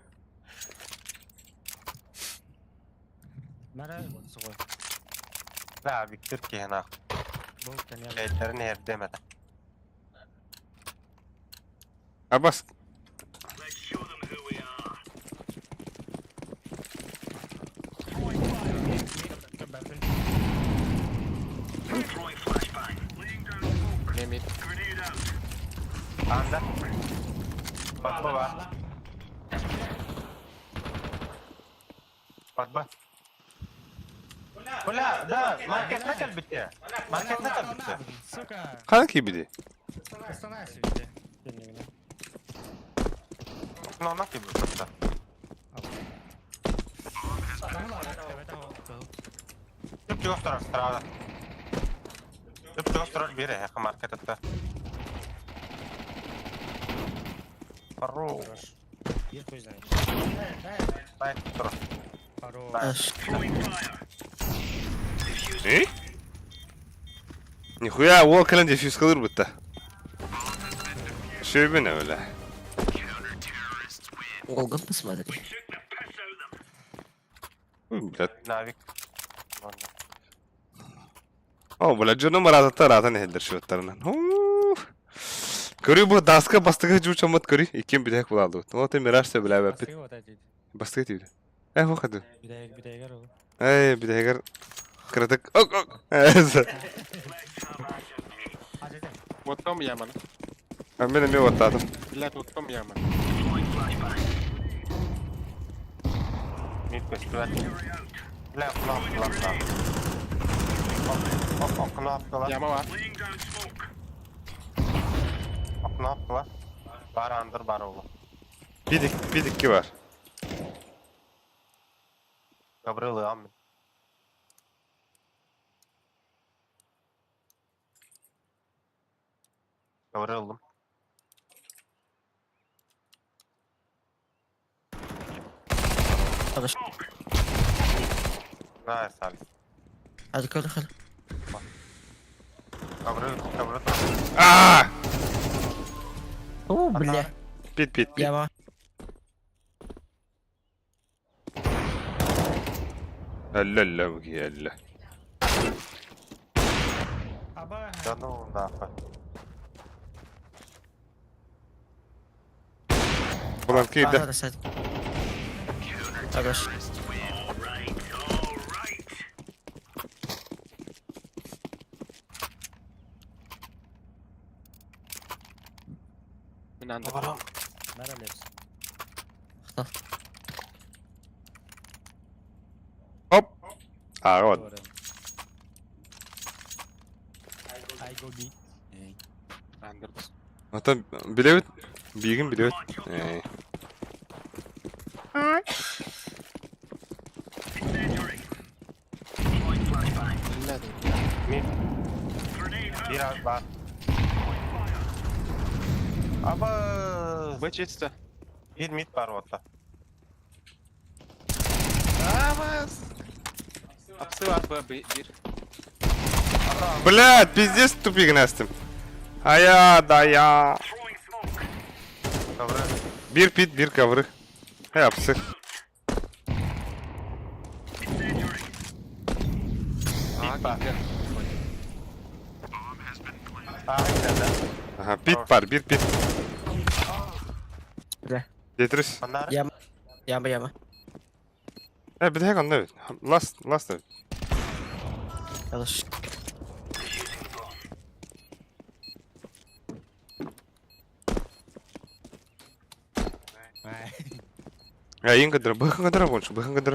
Mara soğuk. La bir Türkiye hena. Bu tane Şeylerin her demedi. Abbas. Ne mid. Anda. Batma var. Batma. Ula da market ne kadar bitti? Market ne kadar bitti? Сука, Kanki biri. останайся везде. Ne nasıl bir bitti? Tüp yok strada. Tüp yok strada bir ya market etti. Parro. Я хуй знаю. Bay dur. Хорош. Ne? Nihuya wall kalan defuse kalır bitti. Şey ne öyle? Olgun посмотри. Блядь. Navik. О, блядь, жена марата тарата не хедер şu tarafından. Көрü bu daska bastığı juç amat körü. İkim bir tek bulaldı. O te miraj da bile Басқа bepet. вот эти. Bastığı tiydi. O kadar. Бидайгар ол. Bir de eğer kırdık. Ok ok. Evet. Оттом яман. Ben benim bir otadım. Блядь, оттом яман. Mid festival. Bile kulak. Okunu attılar. Яма var. Okunu attılar. Var andır var oğlum. Bir dikki var. Gabriel'ı amin. Gabriel'ım. Çalış. Nice Ali. Hadi kal. Gabriel. Aa! Oo bile. Bit. Yama. Allah bu ki Allah. Aba. Canım daha. Ulan ki de. Hadi sen. Arkadaş. Min under. Nereliyiz? Hop. Aa god. Doğru. I go B. Under. Hatta bilevet. Bilgin bilevet. Блядь. Mid. Biraz var. Aba. Б чисто. Bir mid var orada. Апсы var Б bir. Блядь, пиздец тупик настым. Aya daya. Gabriel. Bir pit bir kavrı. Yapsın. А, гига. Aynen. Aha pit var bir pit. Güzel. Getiririz. Onlar. Yama. Bir de hemen evet. Last evet. Çalış. Eğin kadar, bakın kadar konuş, bakın kadar.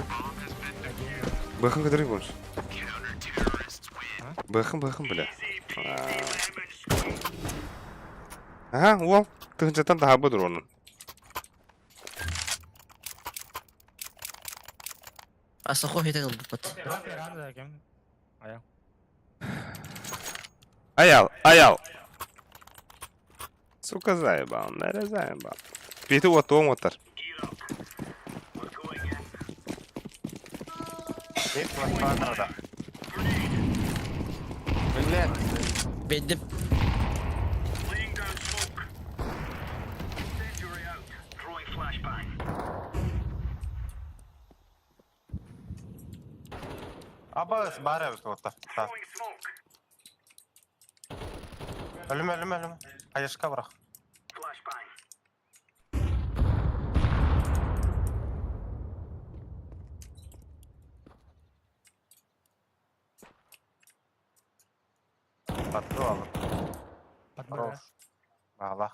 Bakın kadar konuş. Bakın bile. Aha, wow. Tıkıncadan daha budur onun. Aslında koy hede kaldı bat. Nerede kim? Аял. Сука заебал, наре заебал. Пити вот отар. Mid var orada. Блядь. Bendim. Aba var evet orada. Ölüm. Hayışka bırak. Patlı alın. Patmara. Allah.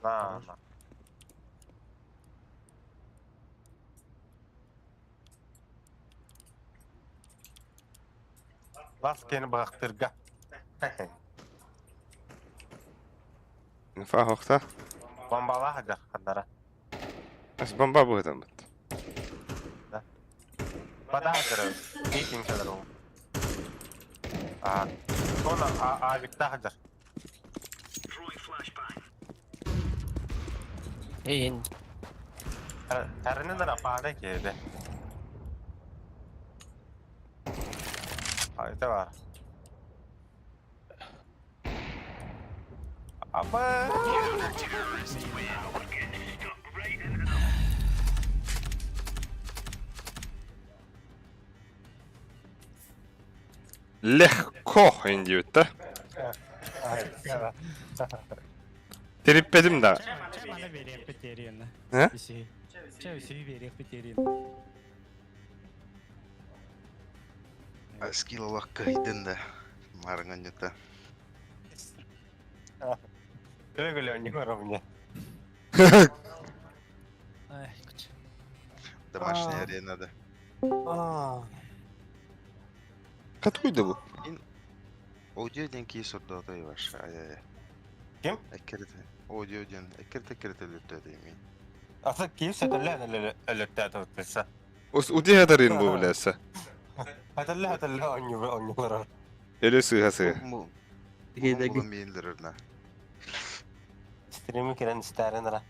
Na. Laskeni bıraktırga. Nifah okta. Bombalar hacak kadara. As bomba bu adam. Bada hacak. Meeting kadar o. Sonra ağabeyde hacak. İyin. Terini de rapağına girdi. Haydi var. Ama... Lehko indi ütte. Trippedim de. Bana vereyim peteriyen. He? Bir şey. Şey vereyim peteriyen. Skill olarak kaydın da. Marıngan yuta. Öyle oynuyorum ya. Ay kuç. Домашняя аренада. Katkıydı bu? Audio деньги сорда да var. Ай. Kim? Ekert. Audio den. Ekert lütte diyeyim. Aslında kimse de lan ölürtü tutulsa. Udi hadarin bu bilese. Hatırla oynuyorlar. Öyle sığha sığha. Bu. Türkiye'deki Bu bildirirler. Stream'i kiren isteyenlere.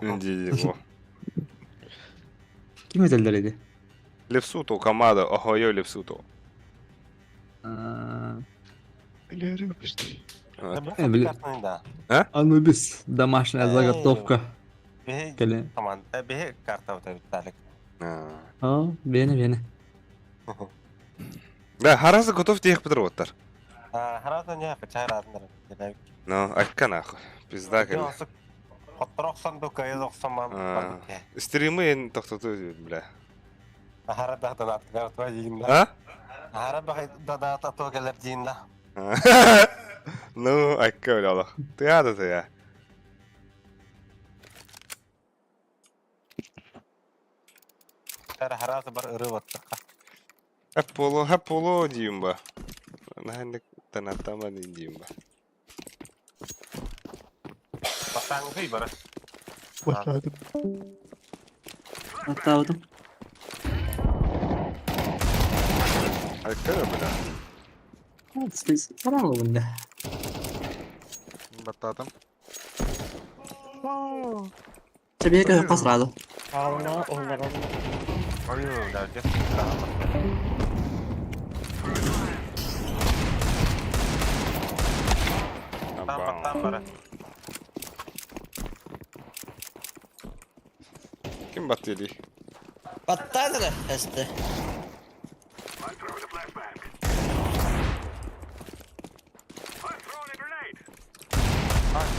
İndi bu. kim özelleriydi? Lefsuto kamada. Ahoyo Lefsuto. Ileri yapıştı. Anubis. Домашняя заготовка. Келе. Tamam. Bir karta ötebitalik. Ha, beni. Да, harası готов diye bitir otlar. Harazan ya kaçar adınları. No, akka nahı. Pizda kelle. Yoksa 99 90 Stream'i en toxtatı bile. Hara da atlar atwa yiyinda. Ha? Hara da atwa gelir yiyinda. No, akka öyle Allah. Tıyada da ya. Haraz bar ırı vattık. Hep polo diyeyim ba. Nahandik tanatama diyeyim ba. Batang kay bara. Başladım. Hatta aldım. Akka da bile. Siz tamam mı bunda? Batadım. Tabii ki pasrado. Oyun derece. Tam bara. Kim battı yedi? Battaydı da este.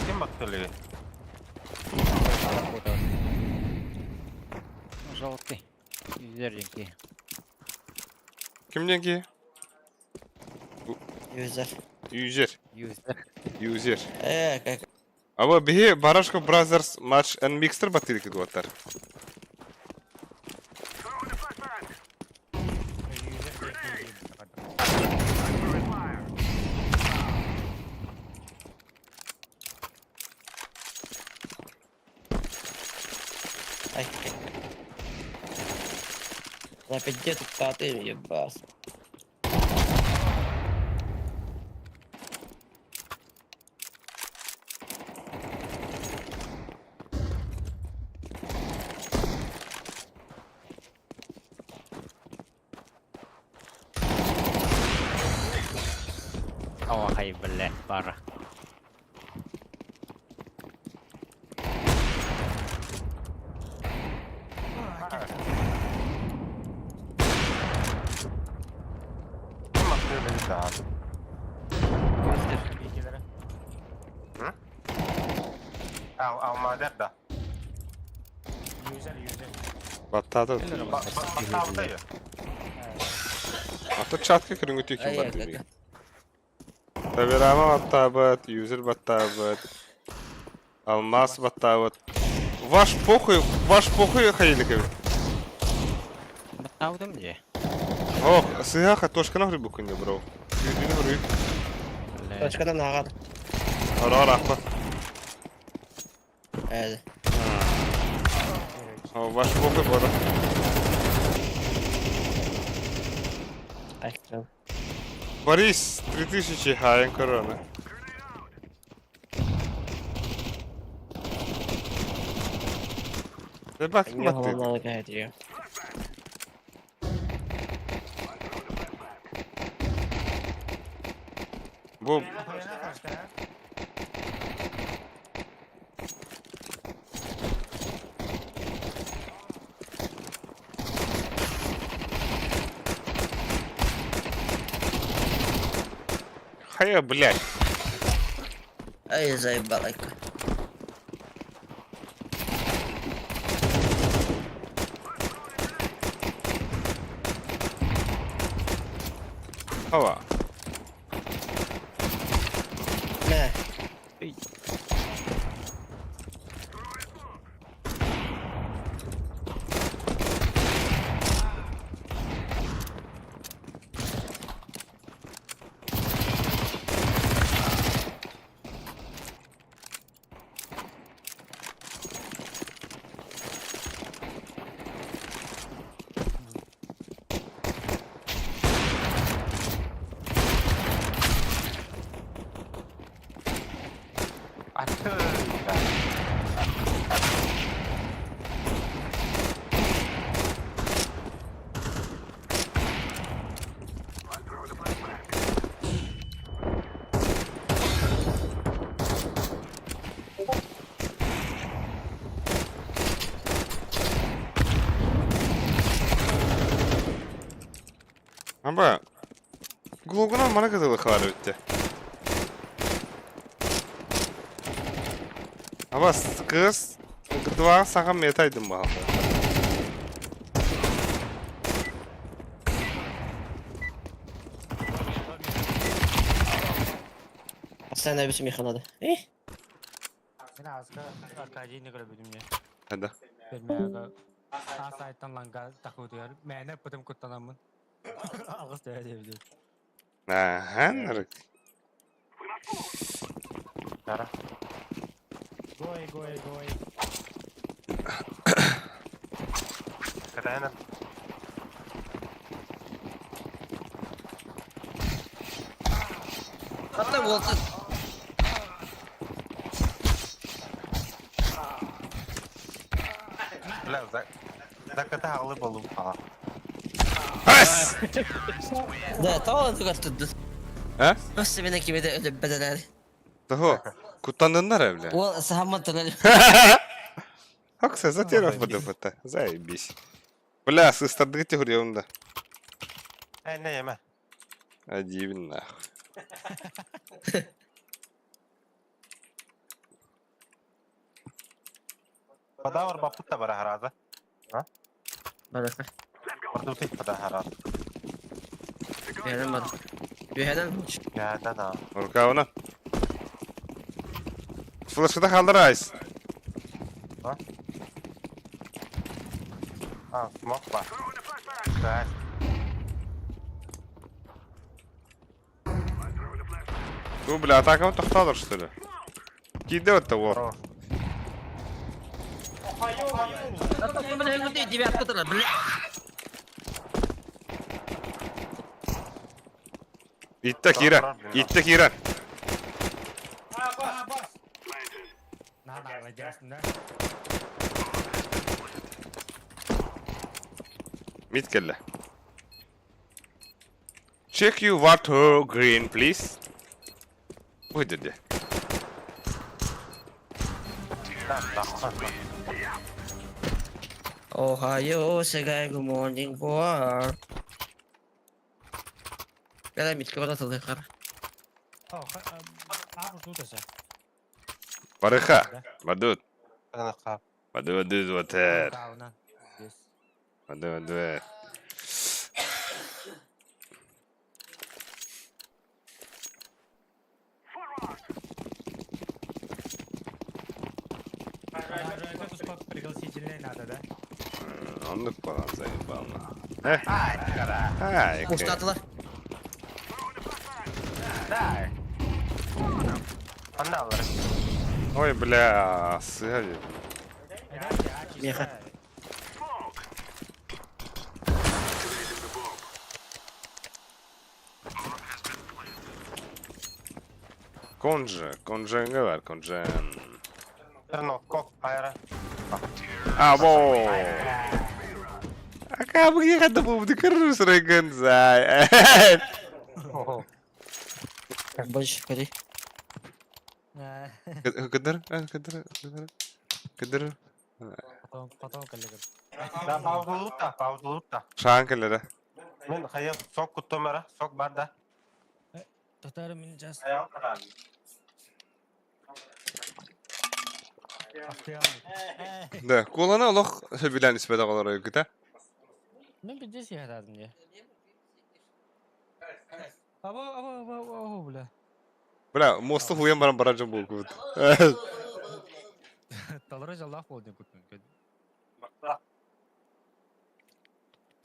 Kim baktı? Желтый. Зерненький. Kimden ki? Yüzer. User. User. Kaka. Ama bihi Barashko Brothers Match and Mixer battı ki duatlar. Ay. Запять тут коты ебас. Hava hayırlı para. Kim baktı beni daha? Göster bilgileri. Al mader da. Yüzer. Battı Baktı ya. Hatta çatka kırıngıtı kim Ay battı kaka. bi. Tabi Rama battı bat, User battı bat. Almas battı bat. Ваш похуй hayırlı kevin. Aldım diye. Oh, sığha toşkana hırı bu kunde bro. Yüzünü hırı. Başkadan ağır. Ara akba. Evet. Ваш похуй bu adam. Ay tamam. Борис, 3000 хаен корона. Ve bak kim Ne battı. havalı gayet iyi. Bu Хая, блядь. Ай, заебалайка. Hava. Ne? Ama Gloguna mana kızılık var bitti. Ama kız gıdıva sakın metaydım bu halde. Sen ne biçim yıkanadı? Мен азга аркадий не görebildim ya. Hadi. Bilmeye sağ sayttan langa takı diyor. Mene pıtım kutlanamın. Ağız diye diyor. Aha, narık. Yara. Goy. Kadayana. Hatta volta. Bile uzak. Dakikada haklı buldum falan. Has! Da tamam tuttu. He? Nasıl beni kimi de öyle bedeler. Daha kutlandınlar evle. O sahamma tüneli. Haksa zaten afıdı fıta. Zayebiş. Bля, сыстардыгы huriyonda. Ne yeme. Adibin nahı. Pada var baput da bara herhalde. Baraka. Orada tek pada herhalde. Yerden bak. Bir yerden mi? Ya da. Orka ona. Flash'ı da kaldır Ice. Ha, smoke var. Güzel. Ну, бля, атака вот тахтадыр, что ли? Кидай вот того. Хорош. Девятка туда, бля. İttek İran. İttek İran. Nerede alacaksın da? Mid kelle. Check you water green, please. Bu dedi. Ohio, Segai, good morning, war. Gel mit kıvara tadı kar. Abi dur sen. Barıka. Badut. Kadın kap. Badut water. Kavuna. Yes. Badut. Это спот пригласительный надо, да? Anlık falan zayıf valla. Heh. Hay. Usta attılar. Anne alırım. Ой, бля, сыгали. Меха. Konjen var, konjen. No, kok ayara. Abo. Kamu kira bu dikerus regen zay. Baş kari. Kadar. Потом коллега. Da pauzulutta. Şankellere. Men hayır sok kutumera, sok barda. Tatarım min just. Да, колана олох сөбилен испеде қалар өйкіті. Ben bir de siyah lazım diye. Abo bile. Бля, мосты хуен баран баранжан бұл көбіт. Talara jallah oldu kutun.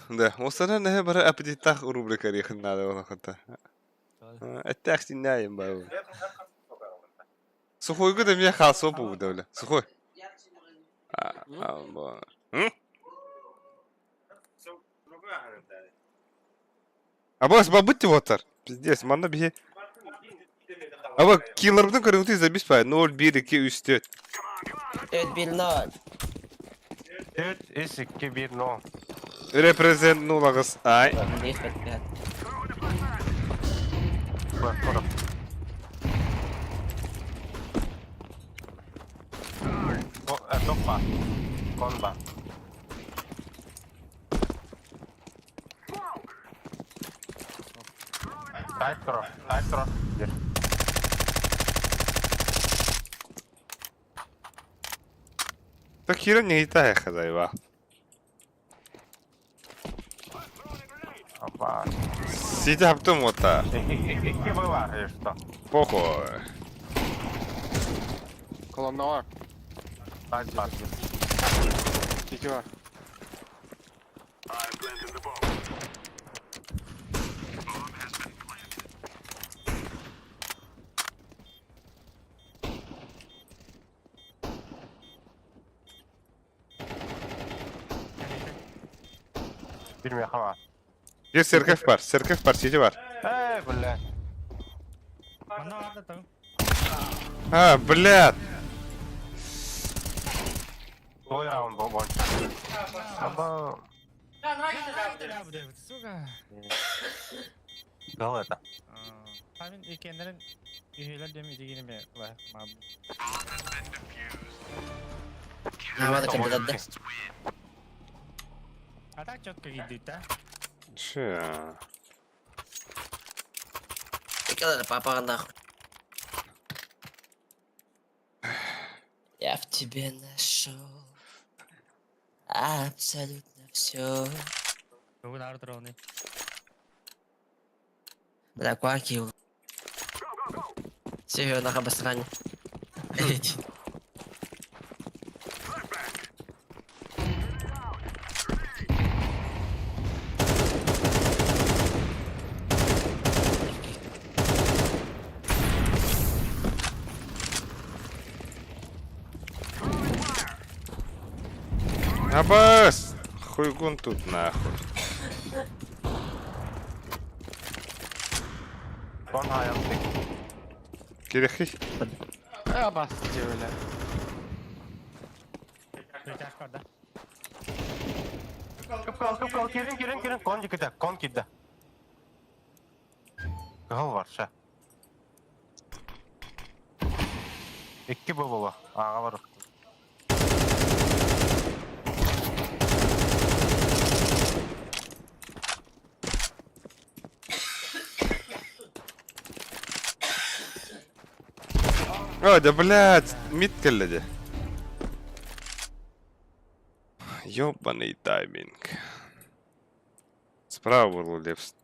Да, мостана не бара аппетиттах рубрика рехнада ола хата. Аттах синнаем бау. Сухой гыда мне халсо бұл да, бля. Сухой. Абас бабытты вотар. Пиздец, манда бихе. Аба киллербдың көріңті забис па? 0, 1, 2, 3, 4. 4-1-0. 4, 2, 1, 0. Represent 0 ağız. Ay. Здесь подпят. Toppa. Konba. Tight cross. Gir. Так хіро не гітає хазайва. Опа. Сіті хаптым ота. İki boy var işte. Похуй. Kolonda var. Tight var. 2 var. Bilmiyorum ama. Bir serkef var. Serkef var. Siti var. Bля. Bana vardı tamam. Ha, блядь. Твой раунд был больше. Аба. Сука. Гол это. Tamin ikenlerin üyeler demeydi yine bir var. Havada kırdı. Atak çok gitti de. Че? Ne kadar папа нахуй. Я в тебе нашел абсолютно все. Bugün ağırdır onu. Бля, квакил. Серьезно, нахуй обосрание. Абас! Хуйгун тут нахуй. Son hayal. Керехи. Ya bastı öyle. Tekrar çıkardı. Kıpkal. Girin. Kon gidi. Gol var şey. İki baba. Ağa var. О, да блядь, мид келледи. Ёбаный тайминг. Справа был лепс.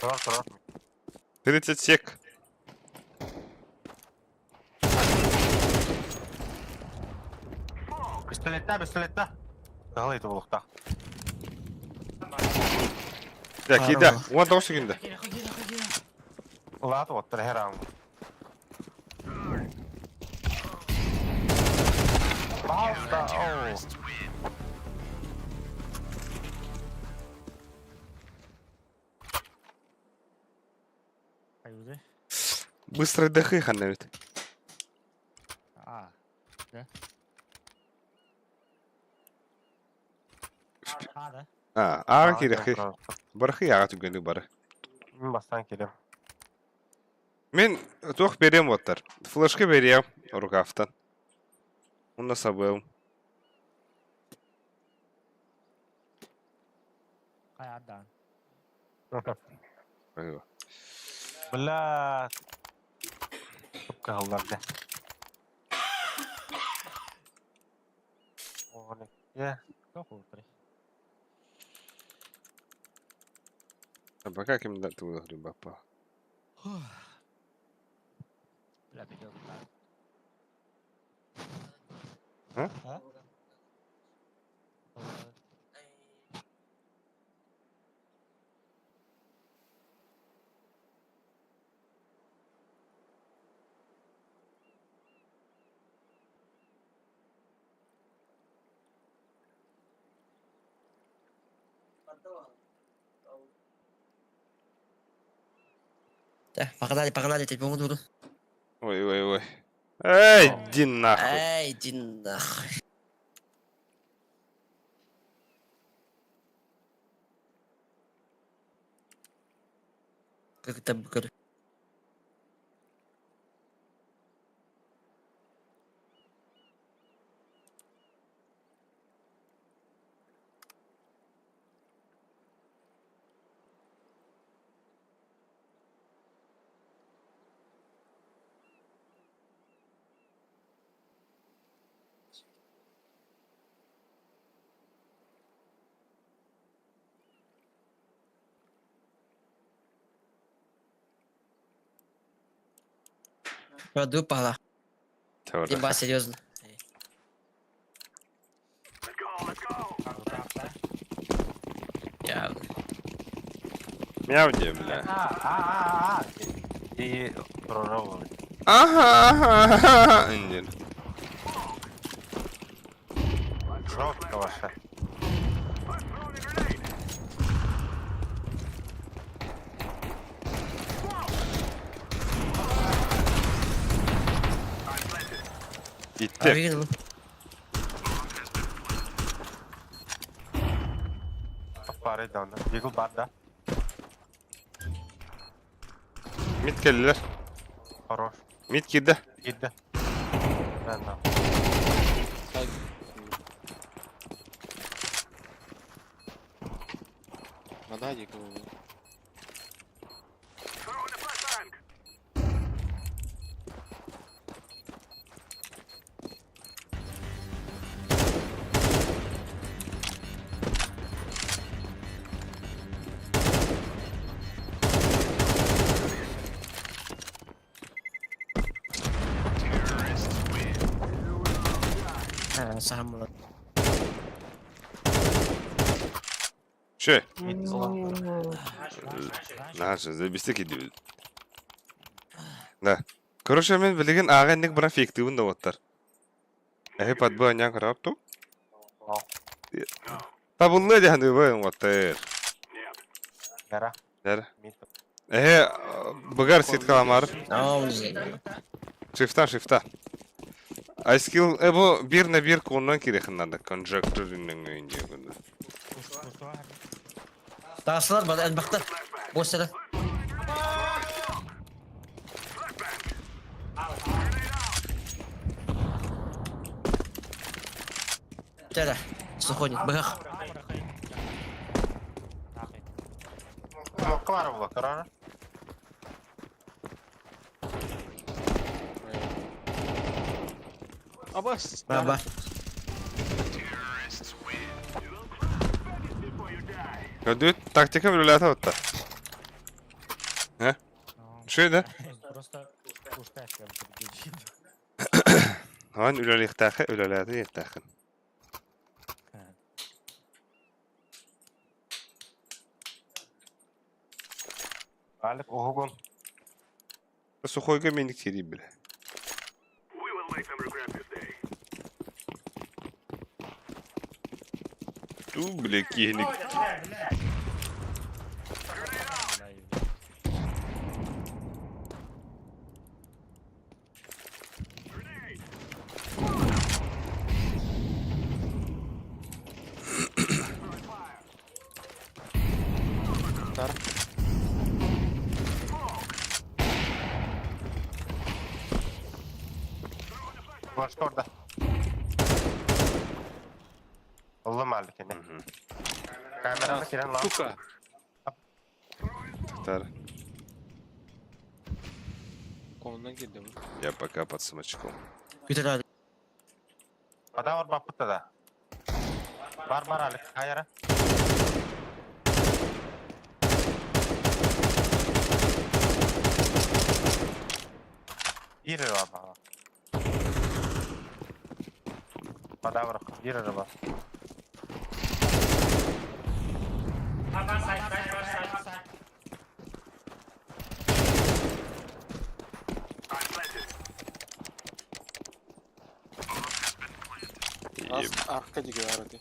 Кросс. 30 сек. Пистолетта. Гол это булукта. Ya kida. 19 günde. Лад вот her an. Basta. Hayırdır? Быстро дохы ханавит. Да. Да. Ага керехи. Бархы ага түгенді бары. Мен бастан келем. Мен тоқ берем оттар. Флешка берем рукафтан. Onda sabığım. Kayadan. Eyvah. Bula. Çok kahvaldı. O ne? Ya. Çok olur. Baka kimden tuğdu bapa. Bila video kita. Hah? Hah? Pagkakali, tignan mo dulu. Oy. Ey din nahı. Ay, cindah. Kita buka. Продукт пала. Tövbe. Тимба, серьезно. Ya, Miyav diyor bile. İyi program oldu. Aha. İncin. Çok yavaşlar. Gitti. abi gidelim. Fare döndü. Eagle barda. Mid geldiler. Хорош. Mid girdi. Gitti. Ben de. Ha, saham mı lan? Şey. Gitti. Nasıl zabistik gidiyor. Da. Короче, мен билеген ага ник бара фиктивун да оттар. Хеп адбы анян карапту. Та булны да ханды бай оттар. Nere? Дер. Mid. Багар сит каламар. Шифта. Айскил bu 1-1 kondan kirехнанда конжектурның өйнде bunu. Taslar bana el baktı. Boş sıra. Тера, заходит, бах. Kıvar bu karar. Abbas. Баба. Gördün taktika bir otta. He? Şöyle. Просто пустая схема. Han üleliyktaki üleliyatı yettakın. Alik ohugun. Sukhoyga menik seriyim bile. Tu bile kiyenik. Başka orada. Ulla malik ene. Mhm. Kamerada kiren lan. Сука. Tar. Ondan girdi bu. Я пока под смычком. Güzel Ali. Adam var baputta da. Var alik. Hayara. Yürü baba. Adam var. Yürü baba. Arka diyor arada.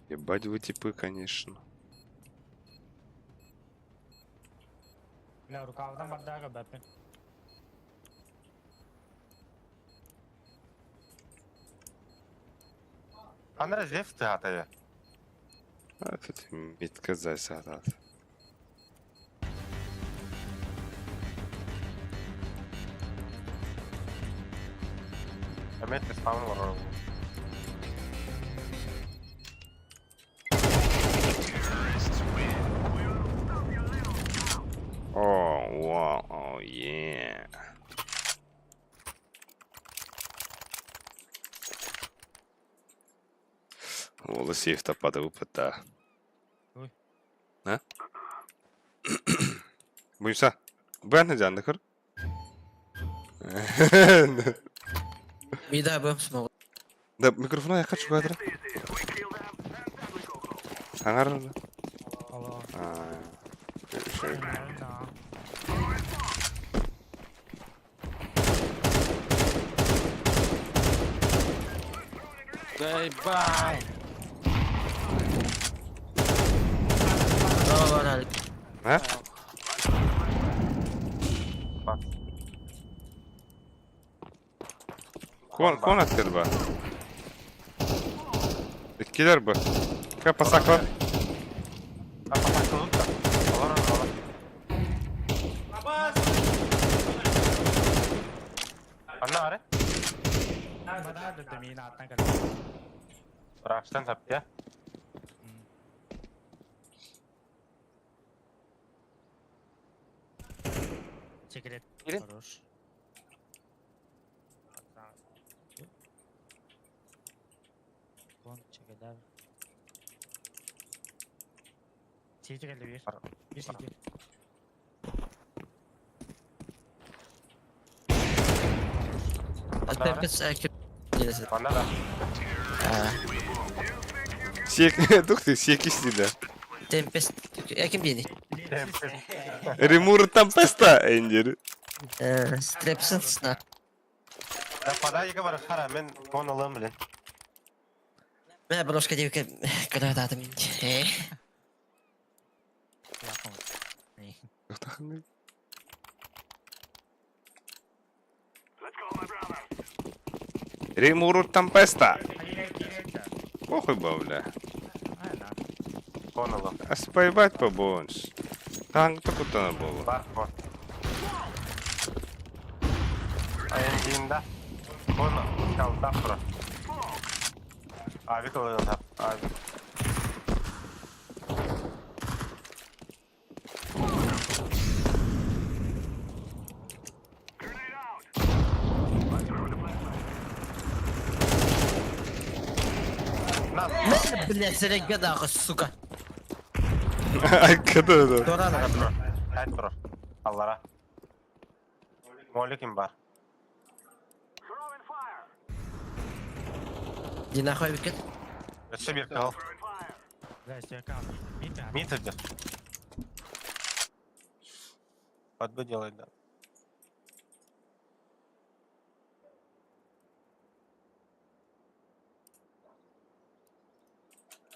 Ебать вы типы, конечно. Bile rukavdan baddaga bepen. Andra zefti hataya. А тут метка засадат. Ömet de spawn var orada. О, вау, о, е. Oğlu сейф tapadı bu pıta. Uy. Ne? Buysa. Ben ne canlı kır? Bir daha bölüm smoke. Da mikrofona yakar şu kadar. Hangar mı? Allah. Şey. Bye bye. Bravo var Ali. Ha? Bak. Kon attır bu. İkiler bu. Kapasaklar. Kapatak kılıp da. Olur. Anna are? Bada da demin attan kadar. Bırakıştan tabii ya. Çekilet. Girin. Хорош. Kon çekiler. Çekilet bir. Bir çekil. Tempest erkek. Gelirse. Anna da. Дух ты, секисти, да. Tempest. Erken bir yeni. Ремур там песта, Эндер. Straps'ın sına. Ya padayı var hara men kon alım bilen. Ben broşka diyor ki kadar dadım ince. Yapamadım. Ремур там песта. Hayır de. Похуй, бавля. Aynen. Kon alım. А споебать побольше. Танк-то куда было? Var kon. Ayın dinde. Kon kalta kura. Abi kalıyor tap. Abi. Блять, серега да, сука. Arkada da. Doğru anladım. Hayır dur. Allah'a. Molikim var. Yine koy bir kez. Ötse bir kal. Здрасте, аккаунт. Митя. Митр. Подбы делает, да.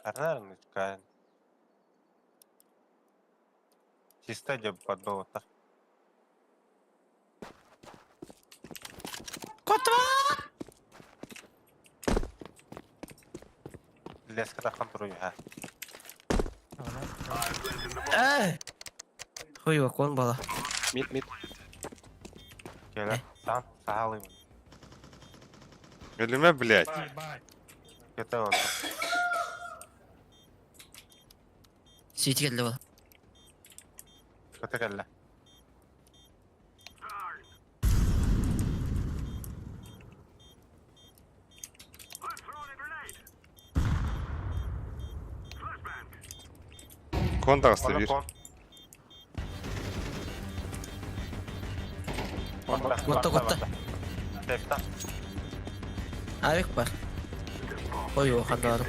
Наверное, такая. Чисто где подбыл так. Леска да контролю, ha. Хуй yok oğlum bala. Mid. Gel. Lan sağlayayım. Ölüme блядь. Kötü oldu. City geldi bu. Kötü geldi. Kontak ıstı bir. Gotta. Defta. Avik var. Oy o kandarım.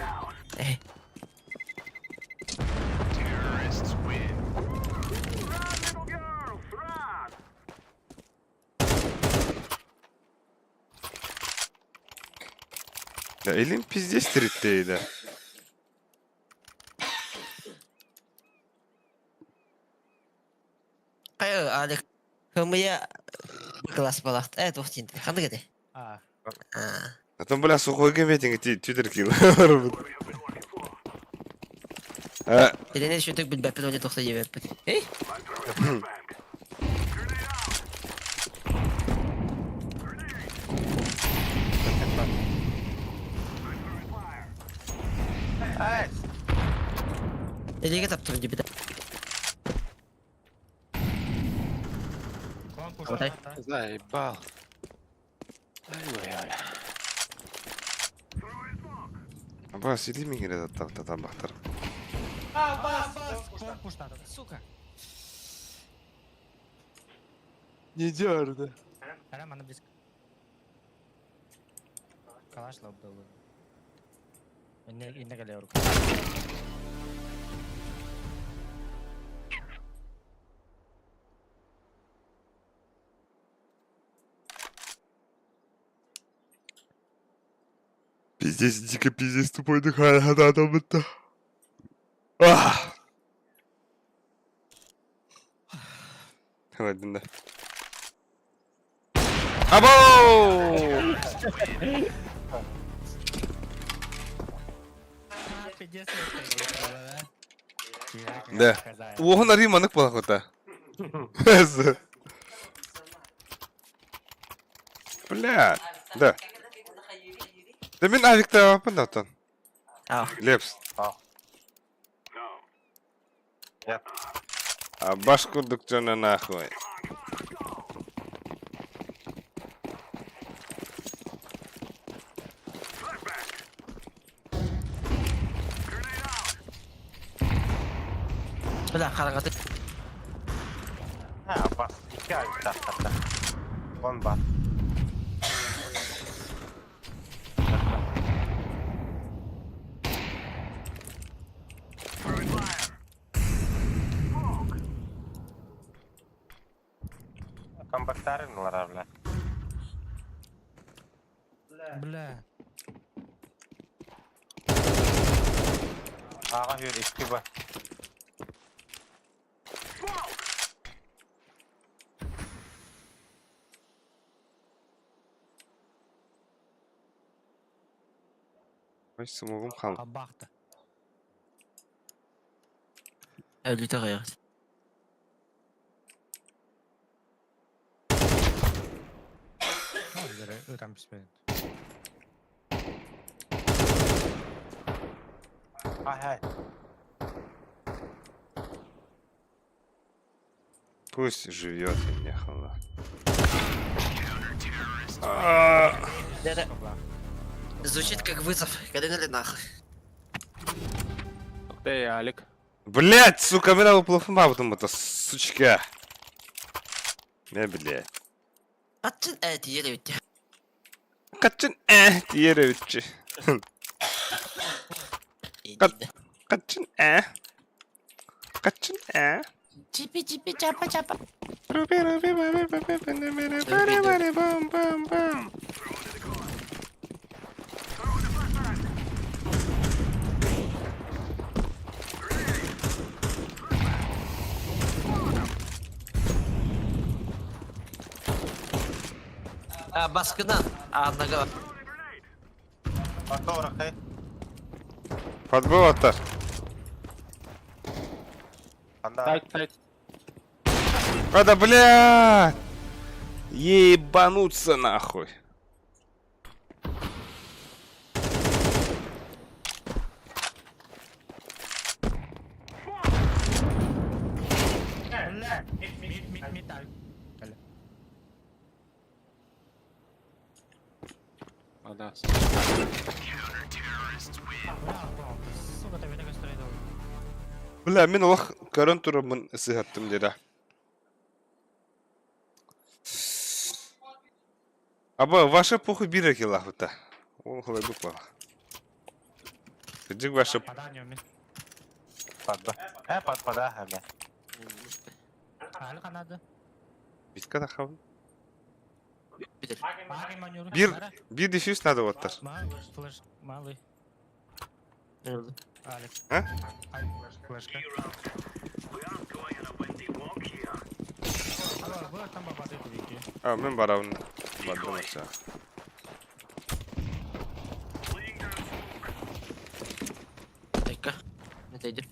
Ya elim pizde street'teydi. Hayır Alek. Kımıya kelas balak. Evet o cinti. Kandı gede. Ah. Zaten böyle soğuk yemeğin tüdür ki. Elene şutuk bil bepet öyle doksa yiyip. Hey. Elege taptım gibi de. Okej. Заебал. Ай-ой-ой. Ama sileyim mi yine de tahtadan baktır. Пуштады, сука. Не дёрда. Прямо на близко. Калаш лобдавы. Инне галерук. Пиздец, дико пиздец, тупой дыхание, надо бы-то. Ах! Ладно, да. Абоу! Да. Оған ариманық болақ ота. Бля, да. Да мен авикта апандатан. Ау. Лепс. Yap. Baş kurduk cana nahvay. Bırak harekatı. Ha bas. 2 ay hatta. 10 bas. Компактарин var abi. Бля. Ağa yürü 2 bas. Ay smoke'um kaldı. Абахта. Öldü gayret. Там беспорядок. Hay. Пусть живет, мне хала. Звучит как вызов. Каденали нахуй. Эй, Алик. Блять, сука, меня уплыфом абдым это, сучка. Не, блять. Atın evet yere bitti. Kaçın diğeri üçü. Kaçın Kaçın Çipi çapa. Rubi bam bam bam. Baskından anlaga. Bak oraya. Подбыл атар. Anda. Сайт. Ада, блядь! Ебануться нахуй. Mid abi. Сука, ты меня строил. Бля, мен олақ көрін тұрымын ісі әттім деді. Аба, ваша похуй бирек елақ бұта. Ол қалай бұқ бала. Кіджік ваша... Падание ми. Падба. Падпада, бля. Али канады. Битка да қабын. Bitir. Баги маневр. Bir дефюз надо оттар. Флеш, малый. Ne oldu? Али. Ha? Флешка. Alo, bu tam babası tabii ki. Ha, men baravun baddım aşağı. Dakika. Neteydi?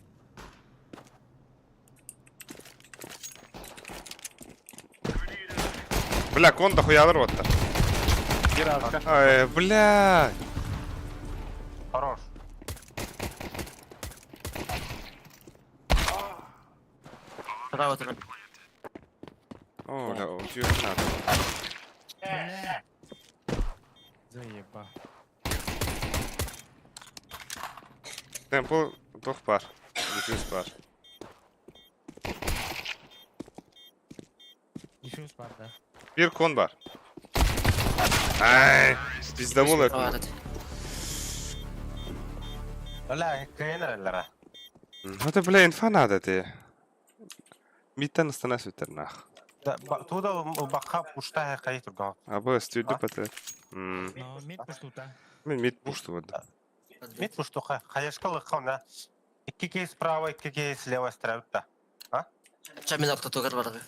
Бля, конда хуялар оттар. Bir arka. Ай, бля. Хорош. Bravo Turan. О, бля, дефюз надо. Заеба. Темпл тох бар. Дефюз бар. Дефьюз var da. Bir kon var. Ay, bizde bu Bravo lan. hadi. Bля, кайнерлера. Hadi bля, infa надо ты. Миттен станас үтернах. Туда бака пушта кайы турган. Аба стюдю патэ. No, mid пуштута. Мен мит пушту вот. Мит пуштуха. Хаяшкалы кауна. 2 кейс справа, 2 кейс слева стрелта. Çamin nokta togar var abi.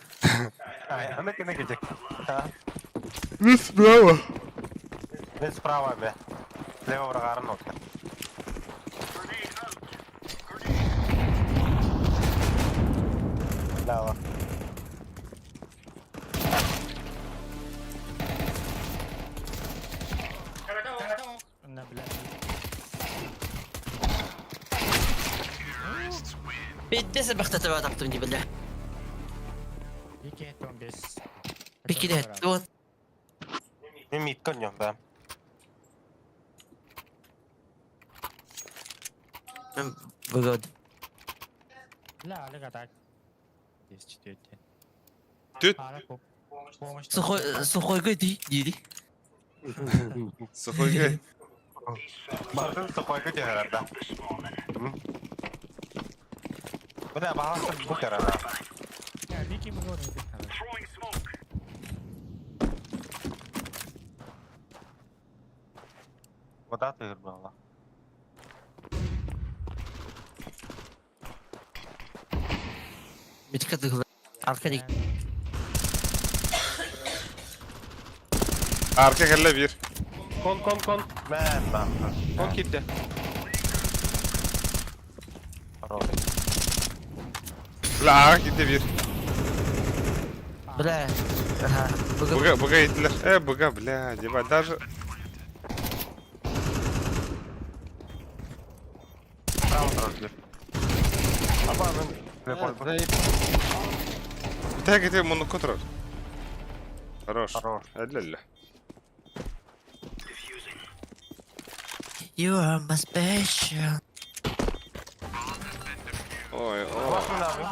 Ана кene гидек. Не справа. Мен справа бе. Слева врагарын отка. Дава. Ne bileyim. Bitti sebekte tebe taptım gibi bile. 2.15. Peki de doğru. Мен мит коньем, да. Ben bugün. La, Ali kadar. 4. Tüt. Hala помощь. Сухой гыди, диди. Сухой гай. Бардын сухойга жегерде. Бля, бағасын бұл кереді. Ya, Diki bu gol neydi? Вода тыгыр бағала. Bitka dıglı. Arka dik. Arka kelle bir. Kon. Мен бақы. Kon gitti. Хорош. La gitti bir. Bre. Aha. Bugün. Buga gittiler. Buga bля, деба даже. Право тұрар бер. Аба мен прикол. Bir tane getir bunu kontrol. Хорош. Хорош. Ля. You are my special. Ой, Баш мен abi.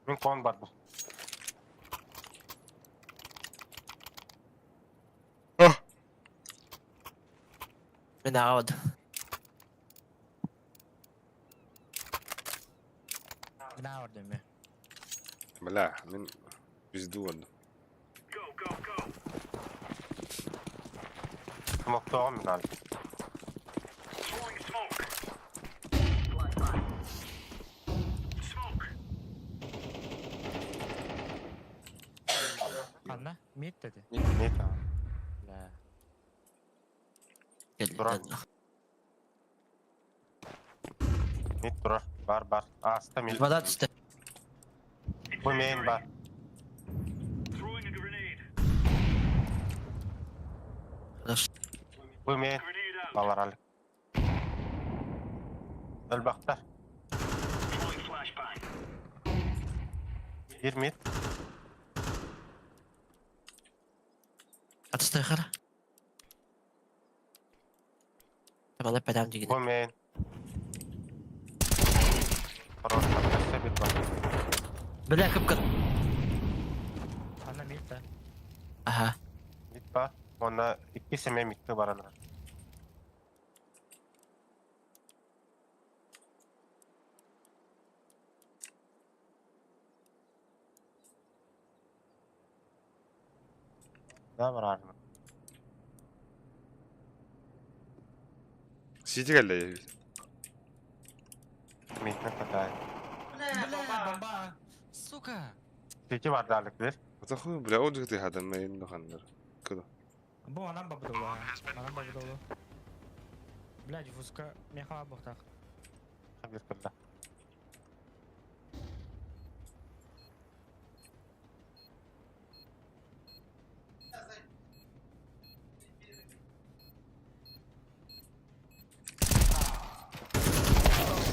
Мен кон бар бұл. Ben ağladı. Ne var demi? Бля, мен пизду oldu. Смоктоғым мен алып. Anla, mid dedi. Не там. La. Geldi. Duran. geldi. Мид тұрар. Бар. Аста мел. Вода түсті. Bu main бар. Хорошо. Bu main. Балар али. Ölbaqtar. Bir mid. Atısтай қара. Бала пәдәм деген. Bu main. Хорош. Atışta bir бар. Біля кіп кір. Ана мид да. Аха. Mid бар. Onda iki seme mid'de var ana. Ne var abi? Сити geldi. Mid'de kadar. Бля, бомба. Сука. Peki var dalıklar. Atahu bile o ciddi hada main dokanlar. Kıda. Bu anam babı dolu. Anam babı dolu. Бля, диффузка меха бохтак. Bir kılda.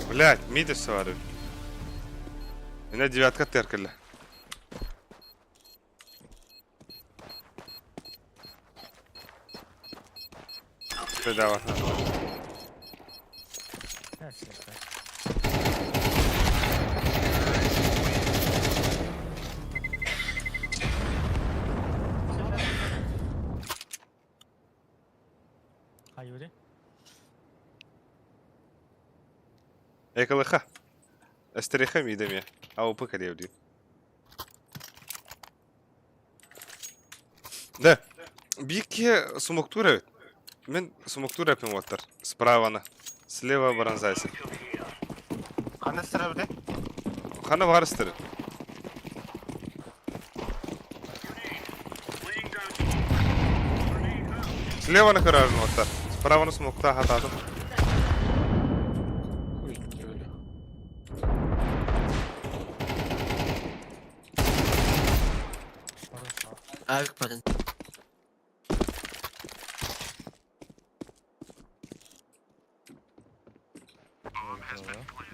Блядь, миды сварив. Мене девятка теркали. Давай. Hayuri. Экалыха. Астериха мидами. А упы кадевди. Да. Бики сумоктура. Мен сумоктура yapıyorum otar. Справа на. Слева баранзайсы. Kanı sıra bir de. Хана варыстыры. Слева на гаражный otar. Справа на смокта хатаdım. Abi pardon.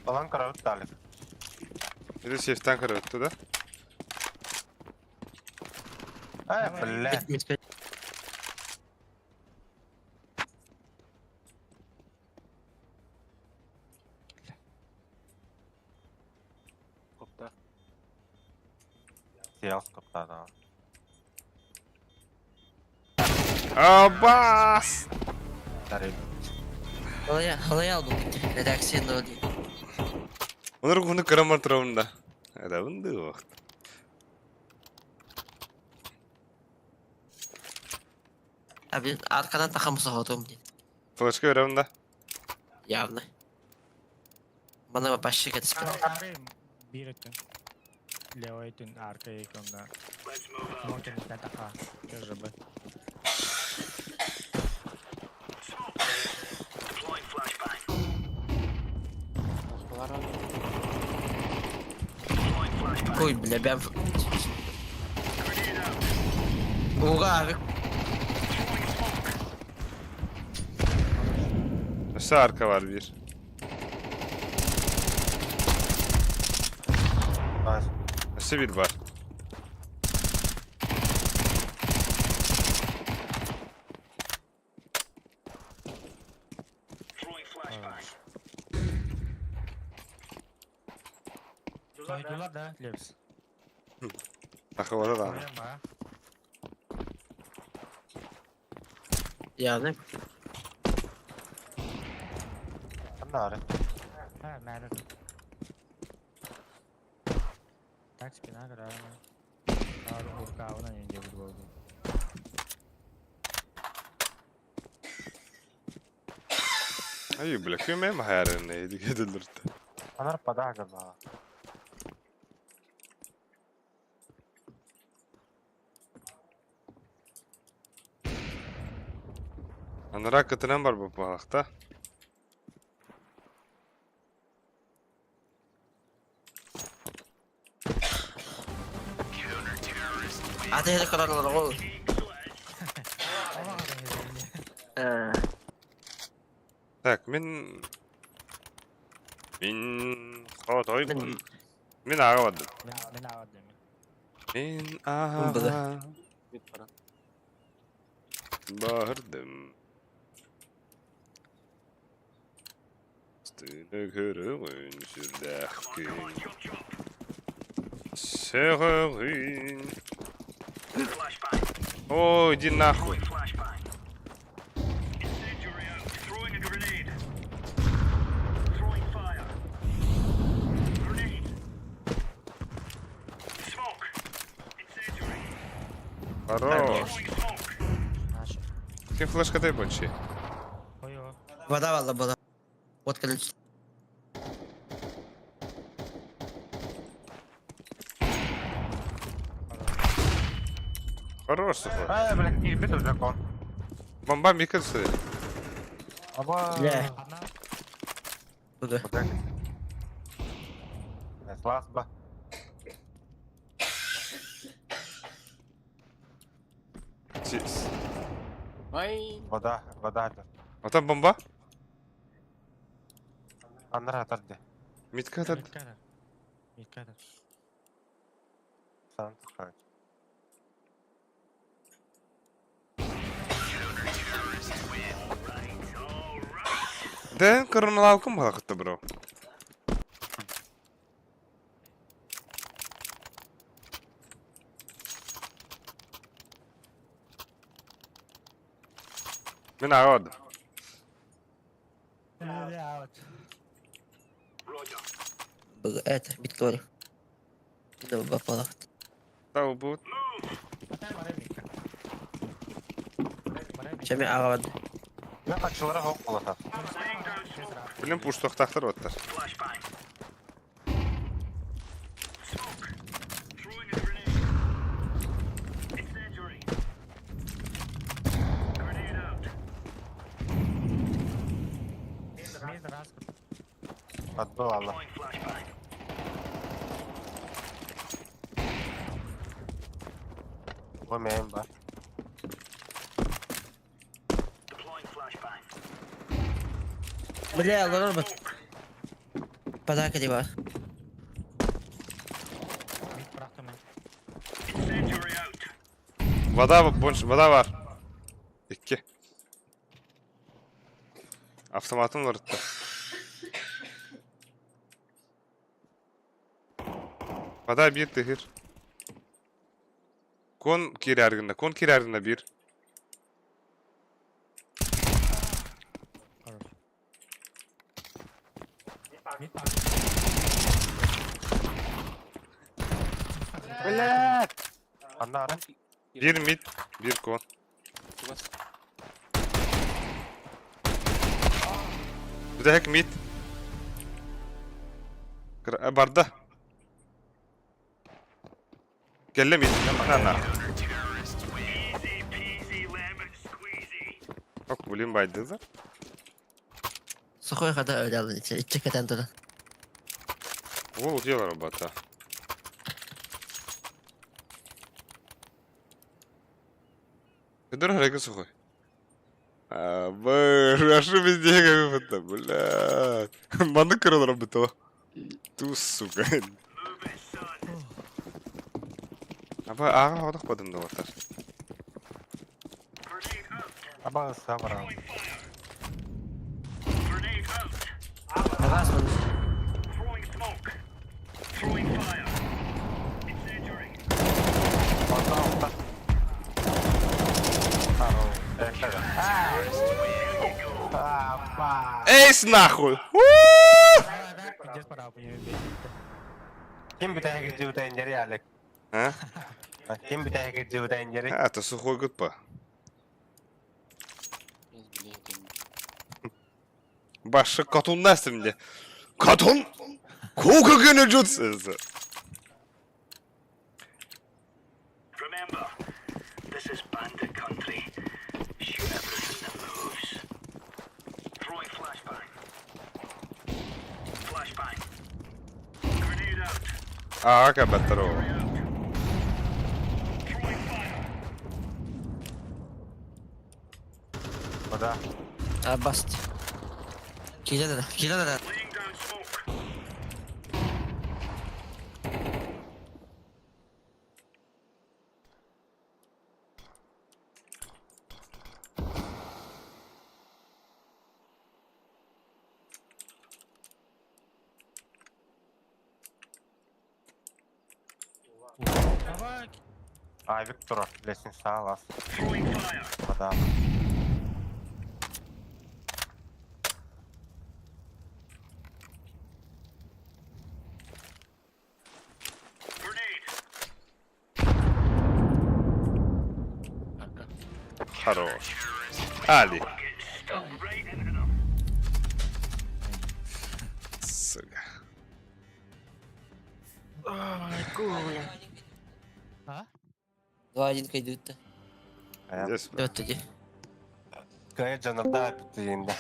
Falan karavut dalık. Bir de safe'ten kırıktı da. Ha bile. Mit. Kopta. Siyah kopta da. Abbas! Darayım. Halaya aldım. Redaksiyon da o değil. Onları bunu kıramar tarafında. Hadi bunu vakit. Abi arkadan takamısı oldum diye. Flashka görevinde. Явно. Bana başlık et. Arayım. Bir ettin. Leo ettin arkaya ekranında. Monten üstten taka. Tecrübe. Koy bile ben... Uğur abi. Aşağı arka var bir. Var. Aşağı bir var. Soydular da Leps. Takıvada da. Koyayım bana. Yani Sen de arayın. Ha, nerede? Tax bina kadar ama. Abi hurka avına yenge vurdu oldu. Ayı bırakıyorum hem hayalini neydi gidilirdi. Onlar pada agaba. Anlar hakikaten var bu balıkta. Ateşe kadar olur. Так, мен Хотой Мен- мен аға бардым. Men ağladım. Мен Болды. аға бардым. Стыны көрігін сүрдәқпен. Сәғығын. Ой, иди нахуй. Хорош. Ты флешка дай больше. Koy o. Вода valla вода. Вот количество. Хорош, сухой. Блядь, кирбит уже кон. Бомба микросы. Аба. Бля. Ana. Burada. Слабо. Вода. А там бомба? Андар атарды. Митка атады. Mitkada. Сан тухай. Да, коронавалкам балақытты, бро. Мен аға бардым. Это, Виктория. Да, попала. Тау будет. Şimdi ağa vardı. Ben kaçılara hok bulata. Білем пуш тоқтақтыр оттар. Atdı valla. Bu meyim var. Бля, ладно, подарок один var. Mid bıraktım ben. Вода var. 2. Автоматым var оттар. Вода 1 тыгыр. Кон кирәргінді 1. Mid bıraktım. Блядь! Anlar. 1 mid, 1 kon. Bir de hack mid. Barda. Gelle mid. Nana. Bak bulayım baydı da. Сухой kadar öyle alın içeri. İçecek eden durun. O diyorlar o bata. Dur hareket сухой. А что везде как это, блядь. Маны крыло работало. Ту, сука. Аға одақ badımda batar. Aba sabır abi. Раз он. Orta orta. Ace нахуй! Gideceğiz para abi. Kim bir tane gidiyor da inceri Alek? А? Kim bir tane gidiyor da inceri? Это сухой год па. Başı katun neslimde. Katun! Koku günü cutsuz. Aa, que better o. да. А, баст. Килер. Айвик тұр, білесің сағалас. Адам. Хорош. Али. Сука. А? 2-1 кайдут-то. Здесь. Дört тоді. Кая жанарда әпітті енді.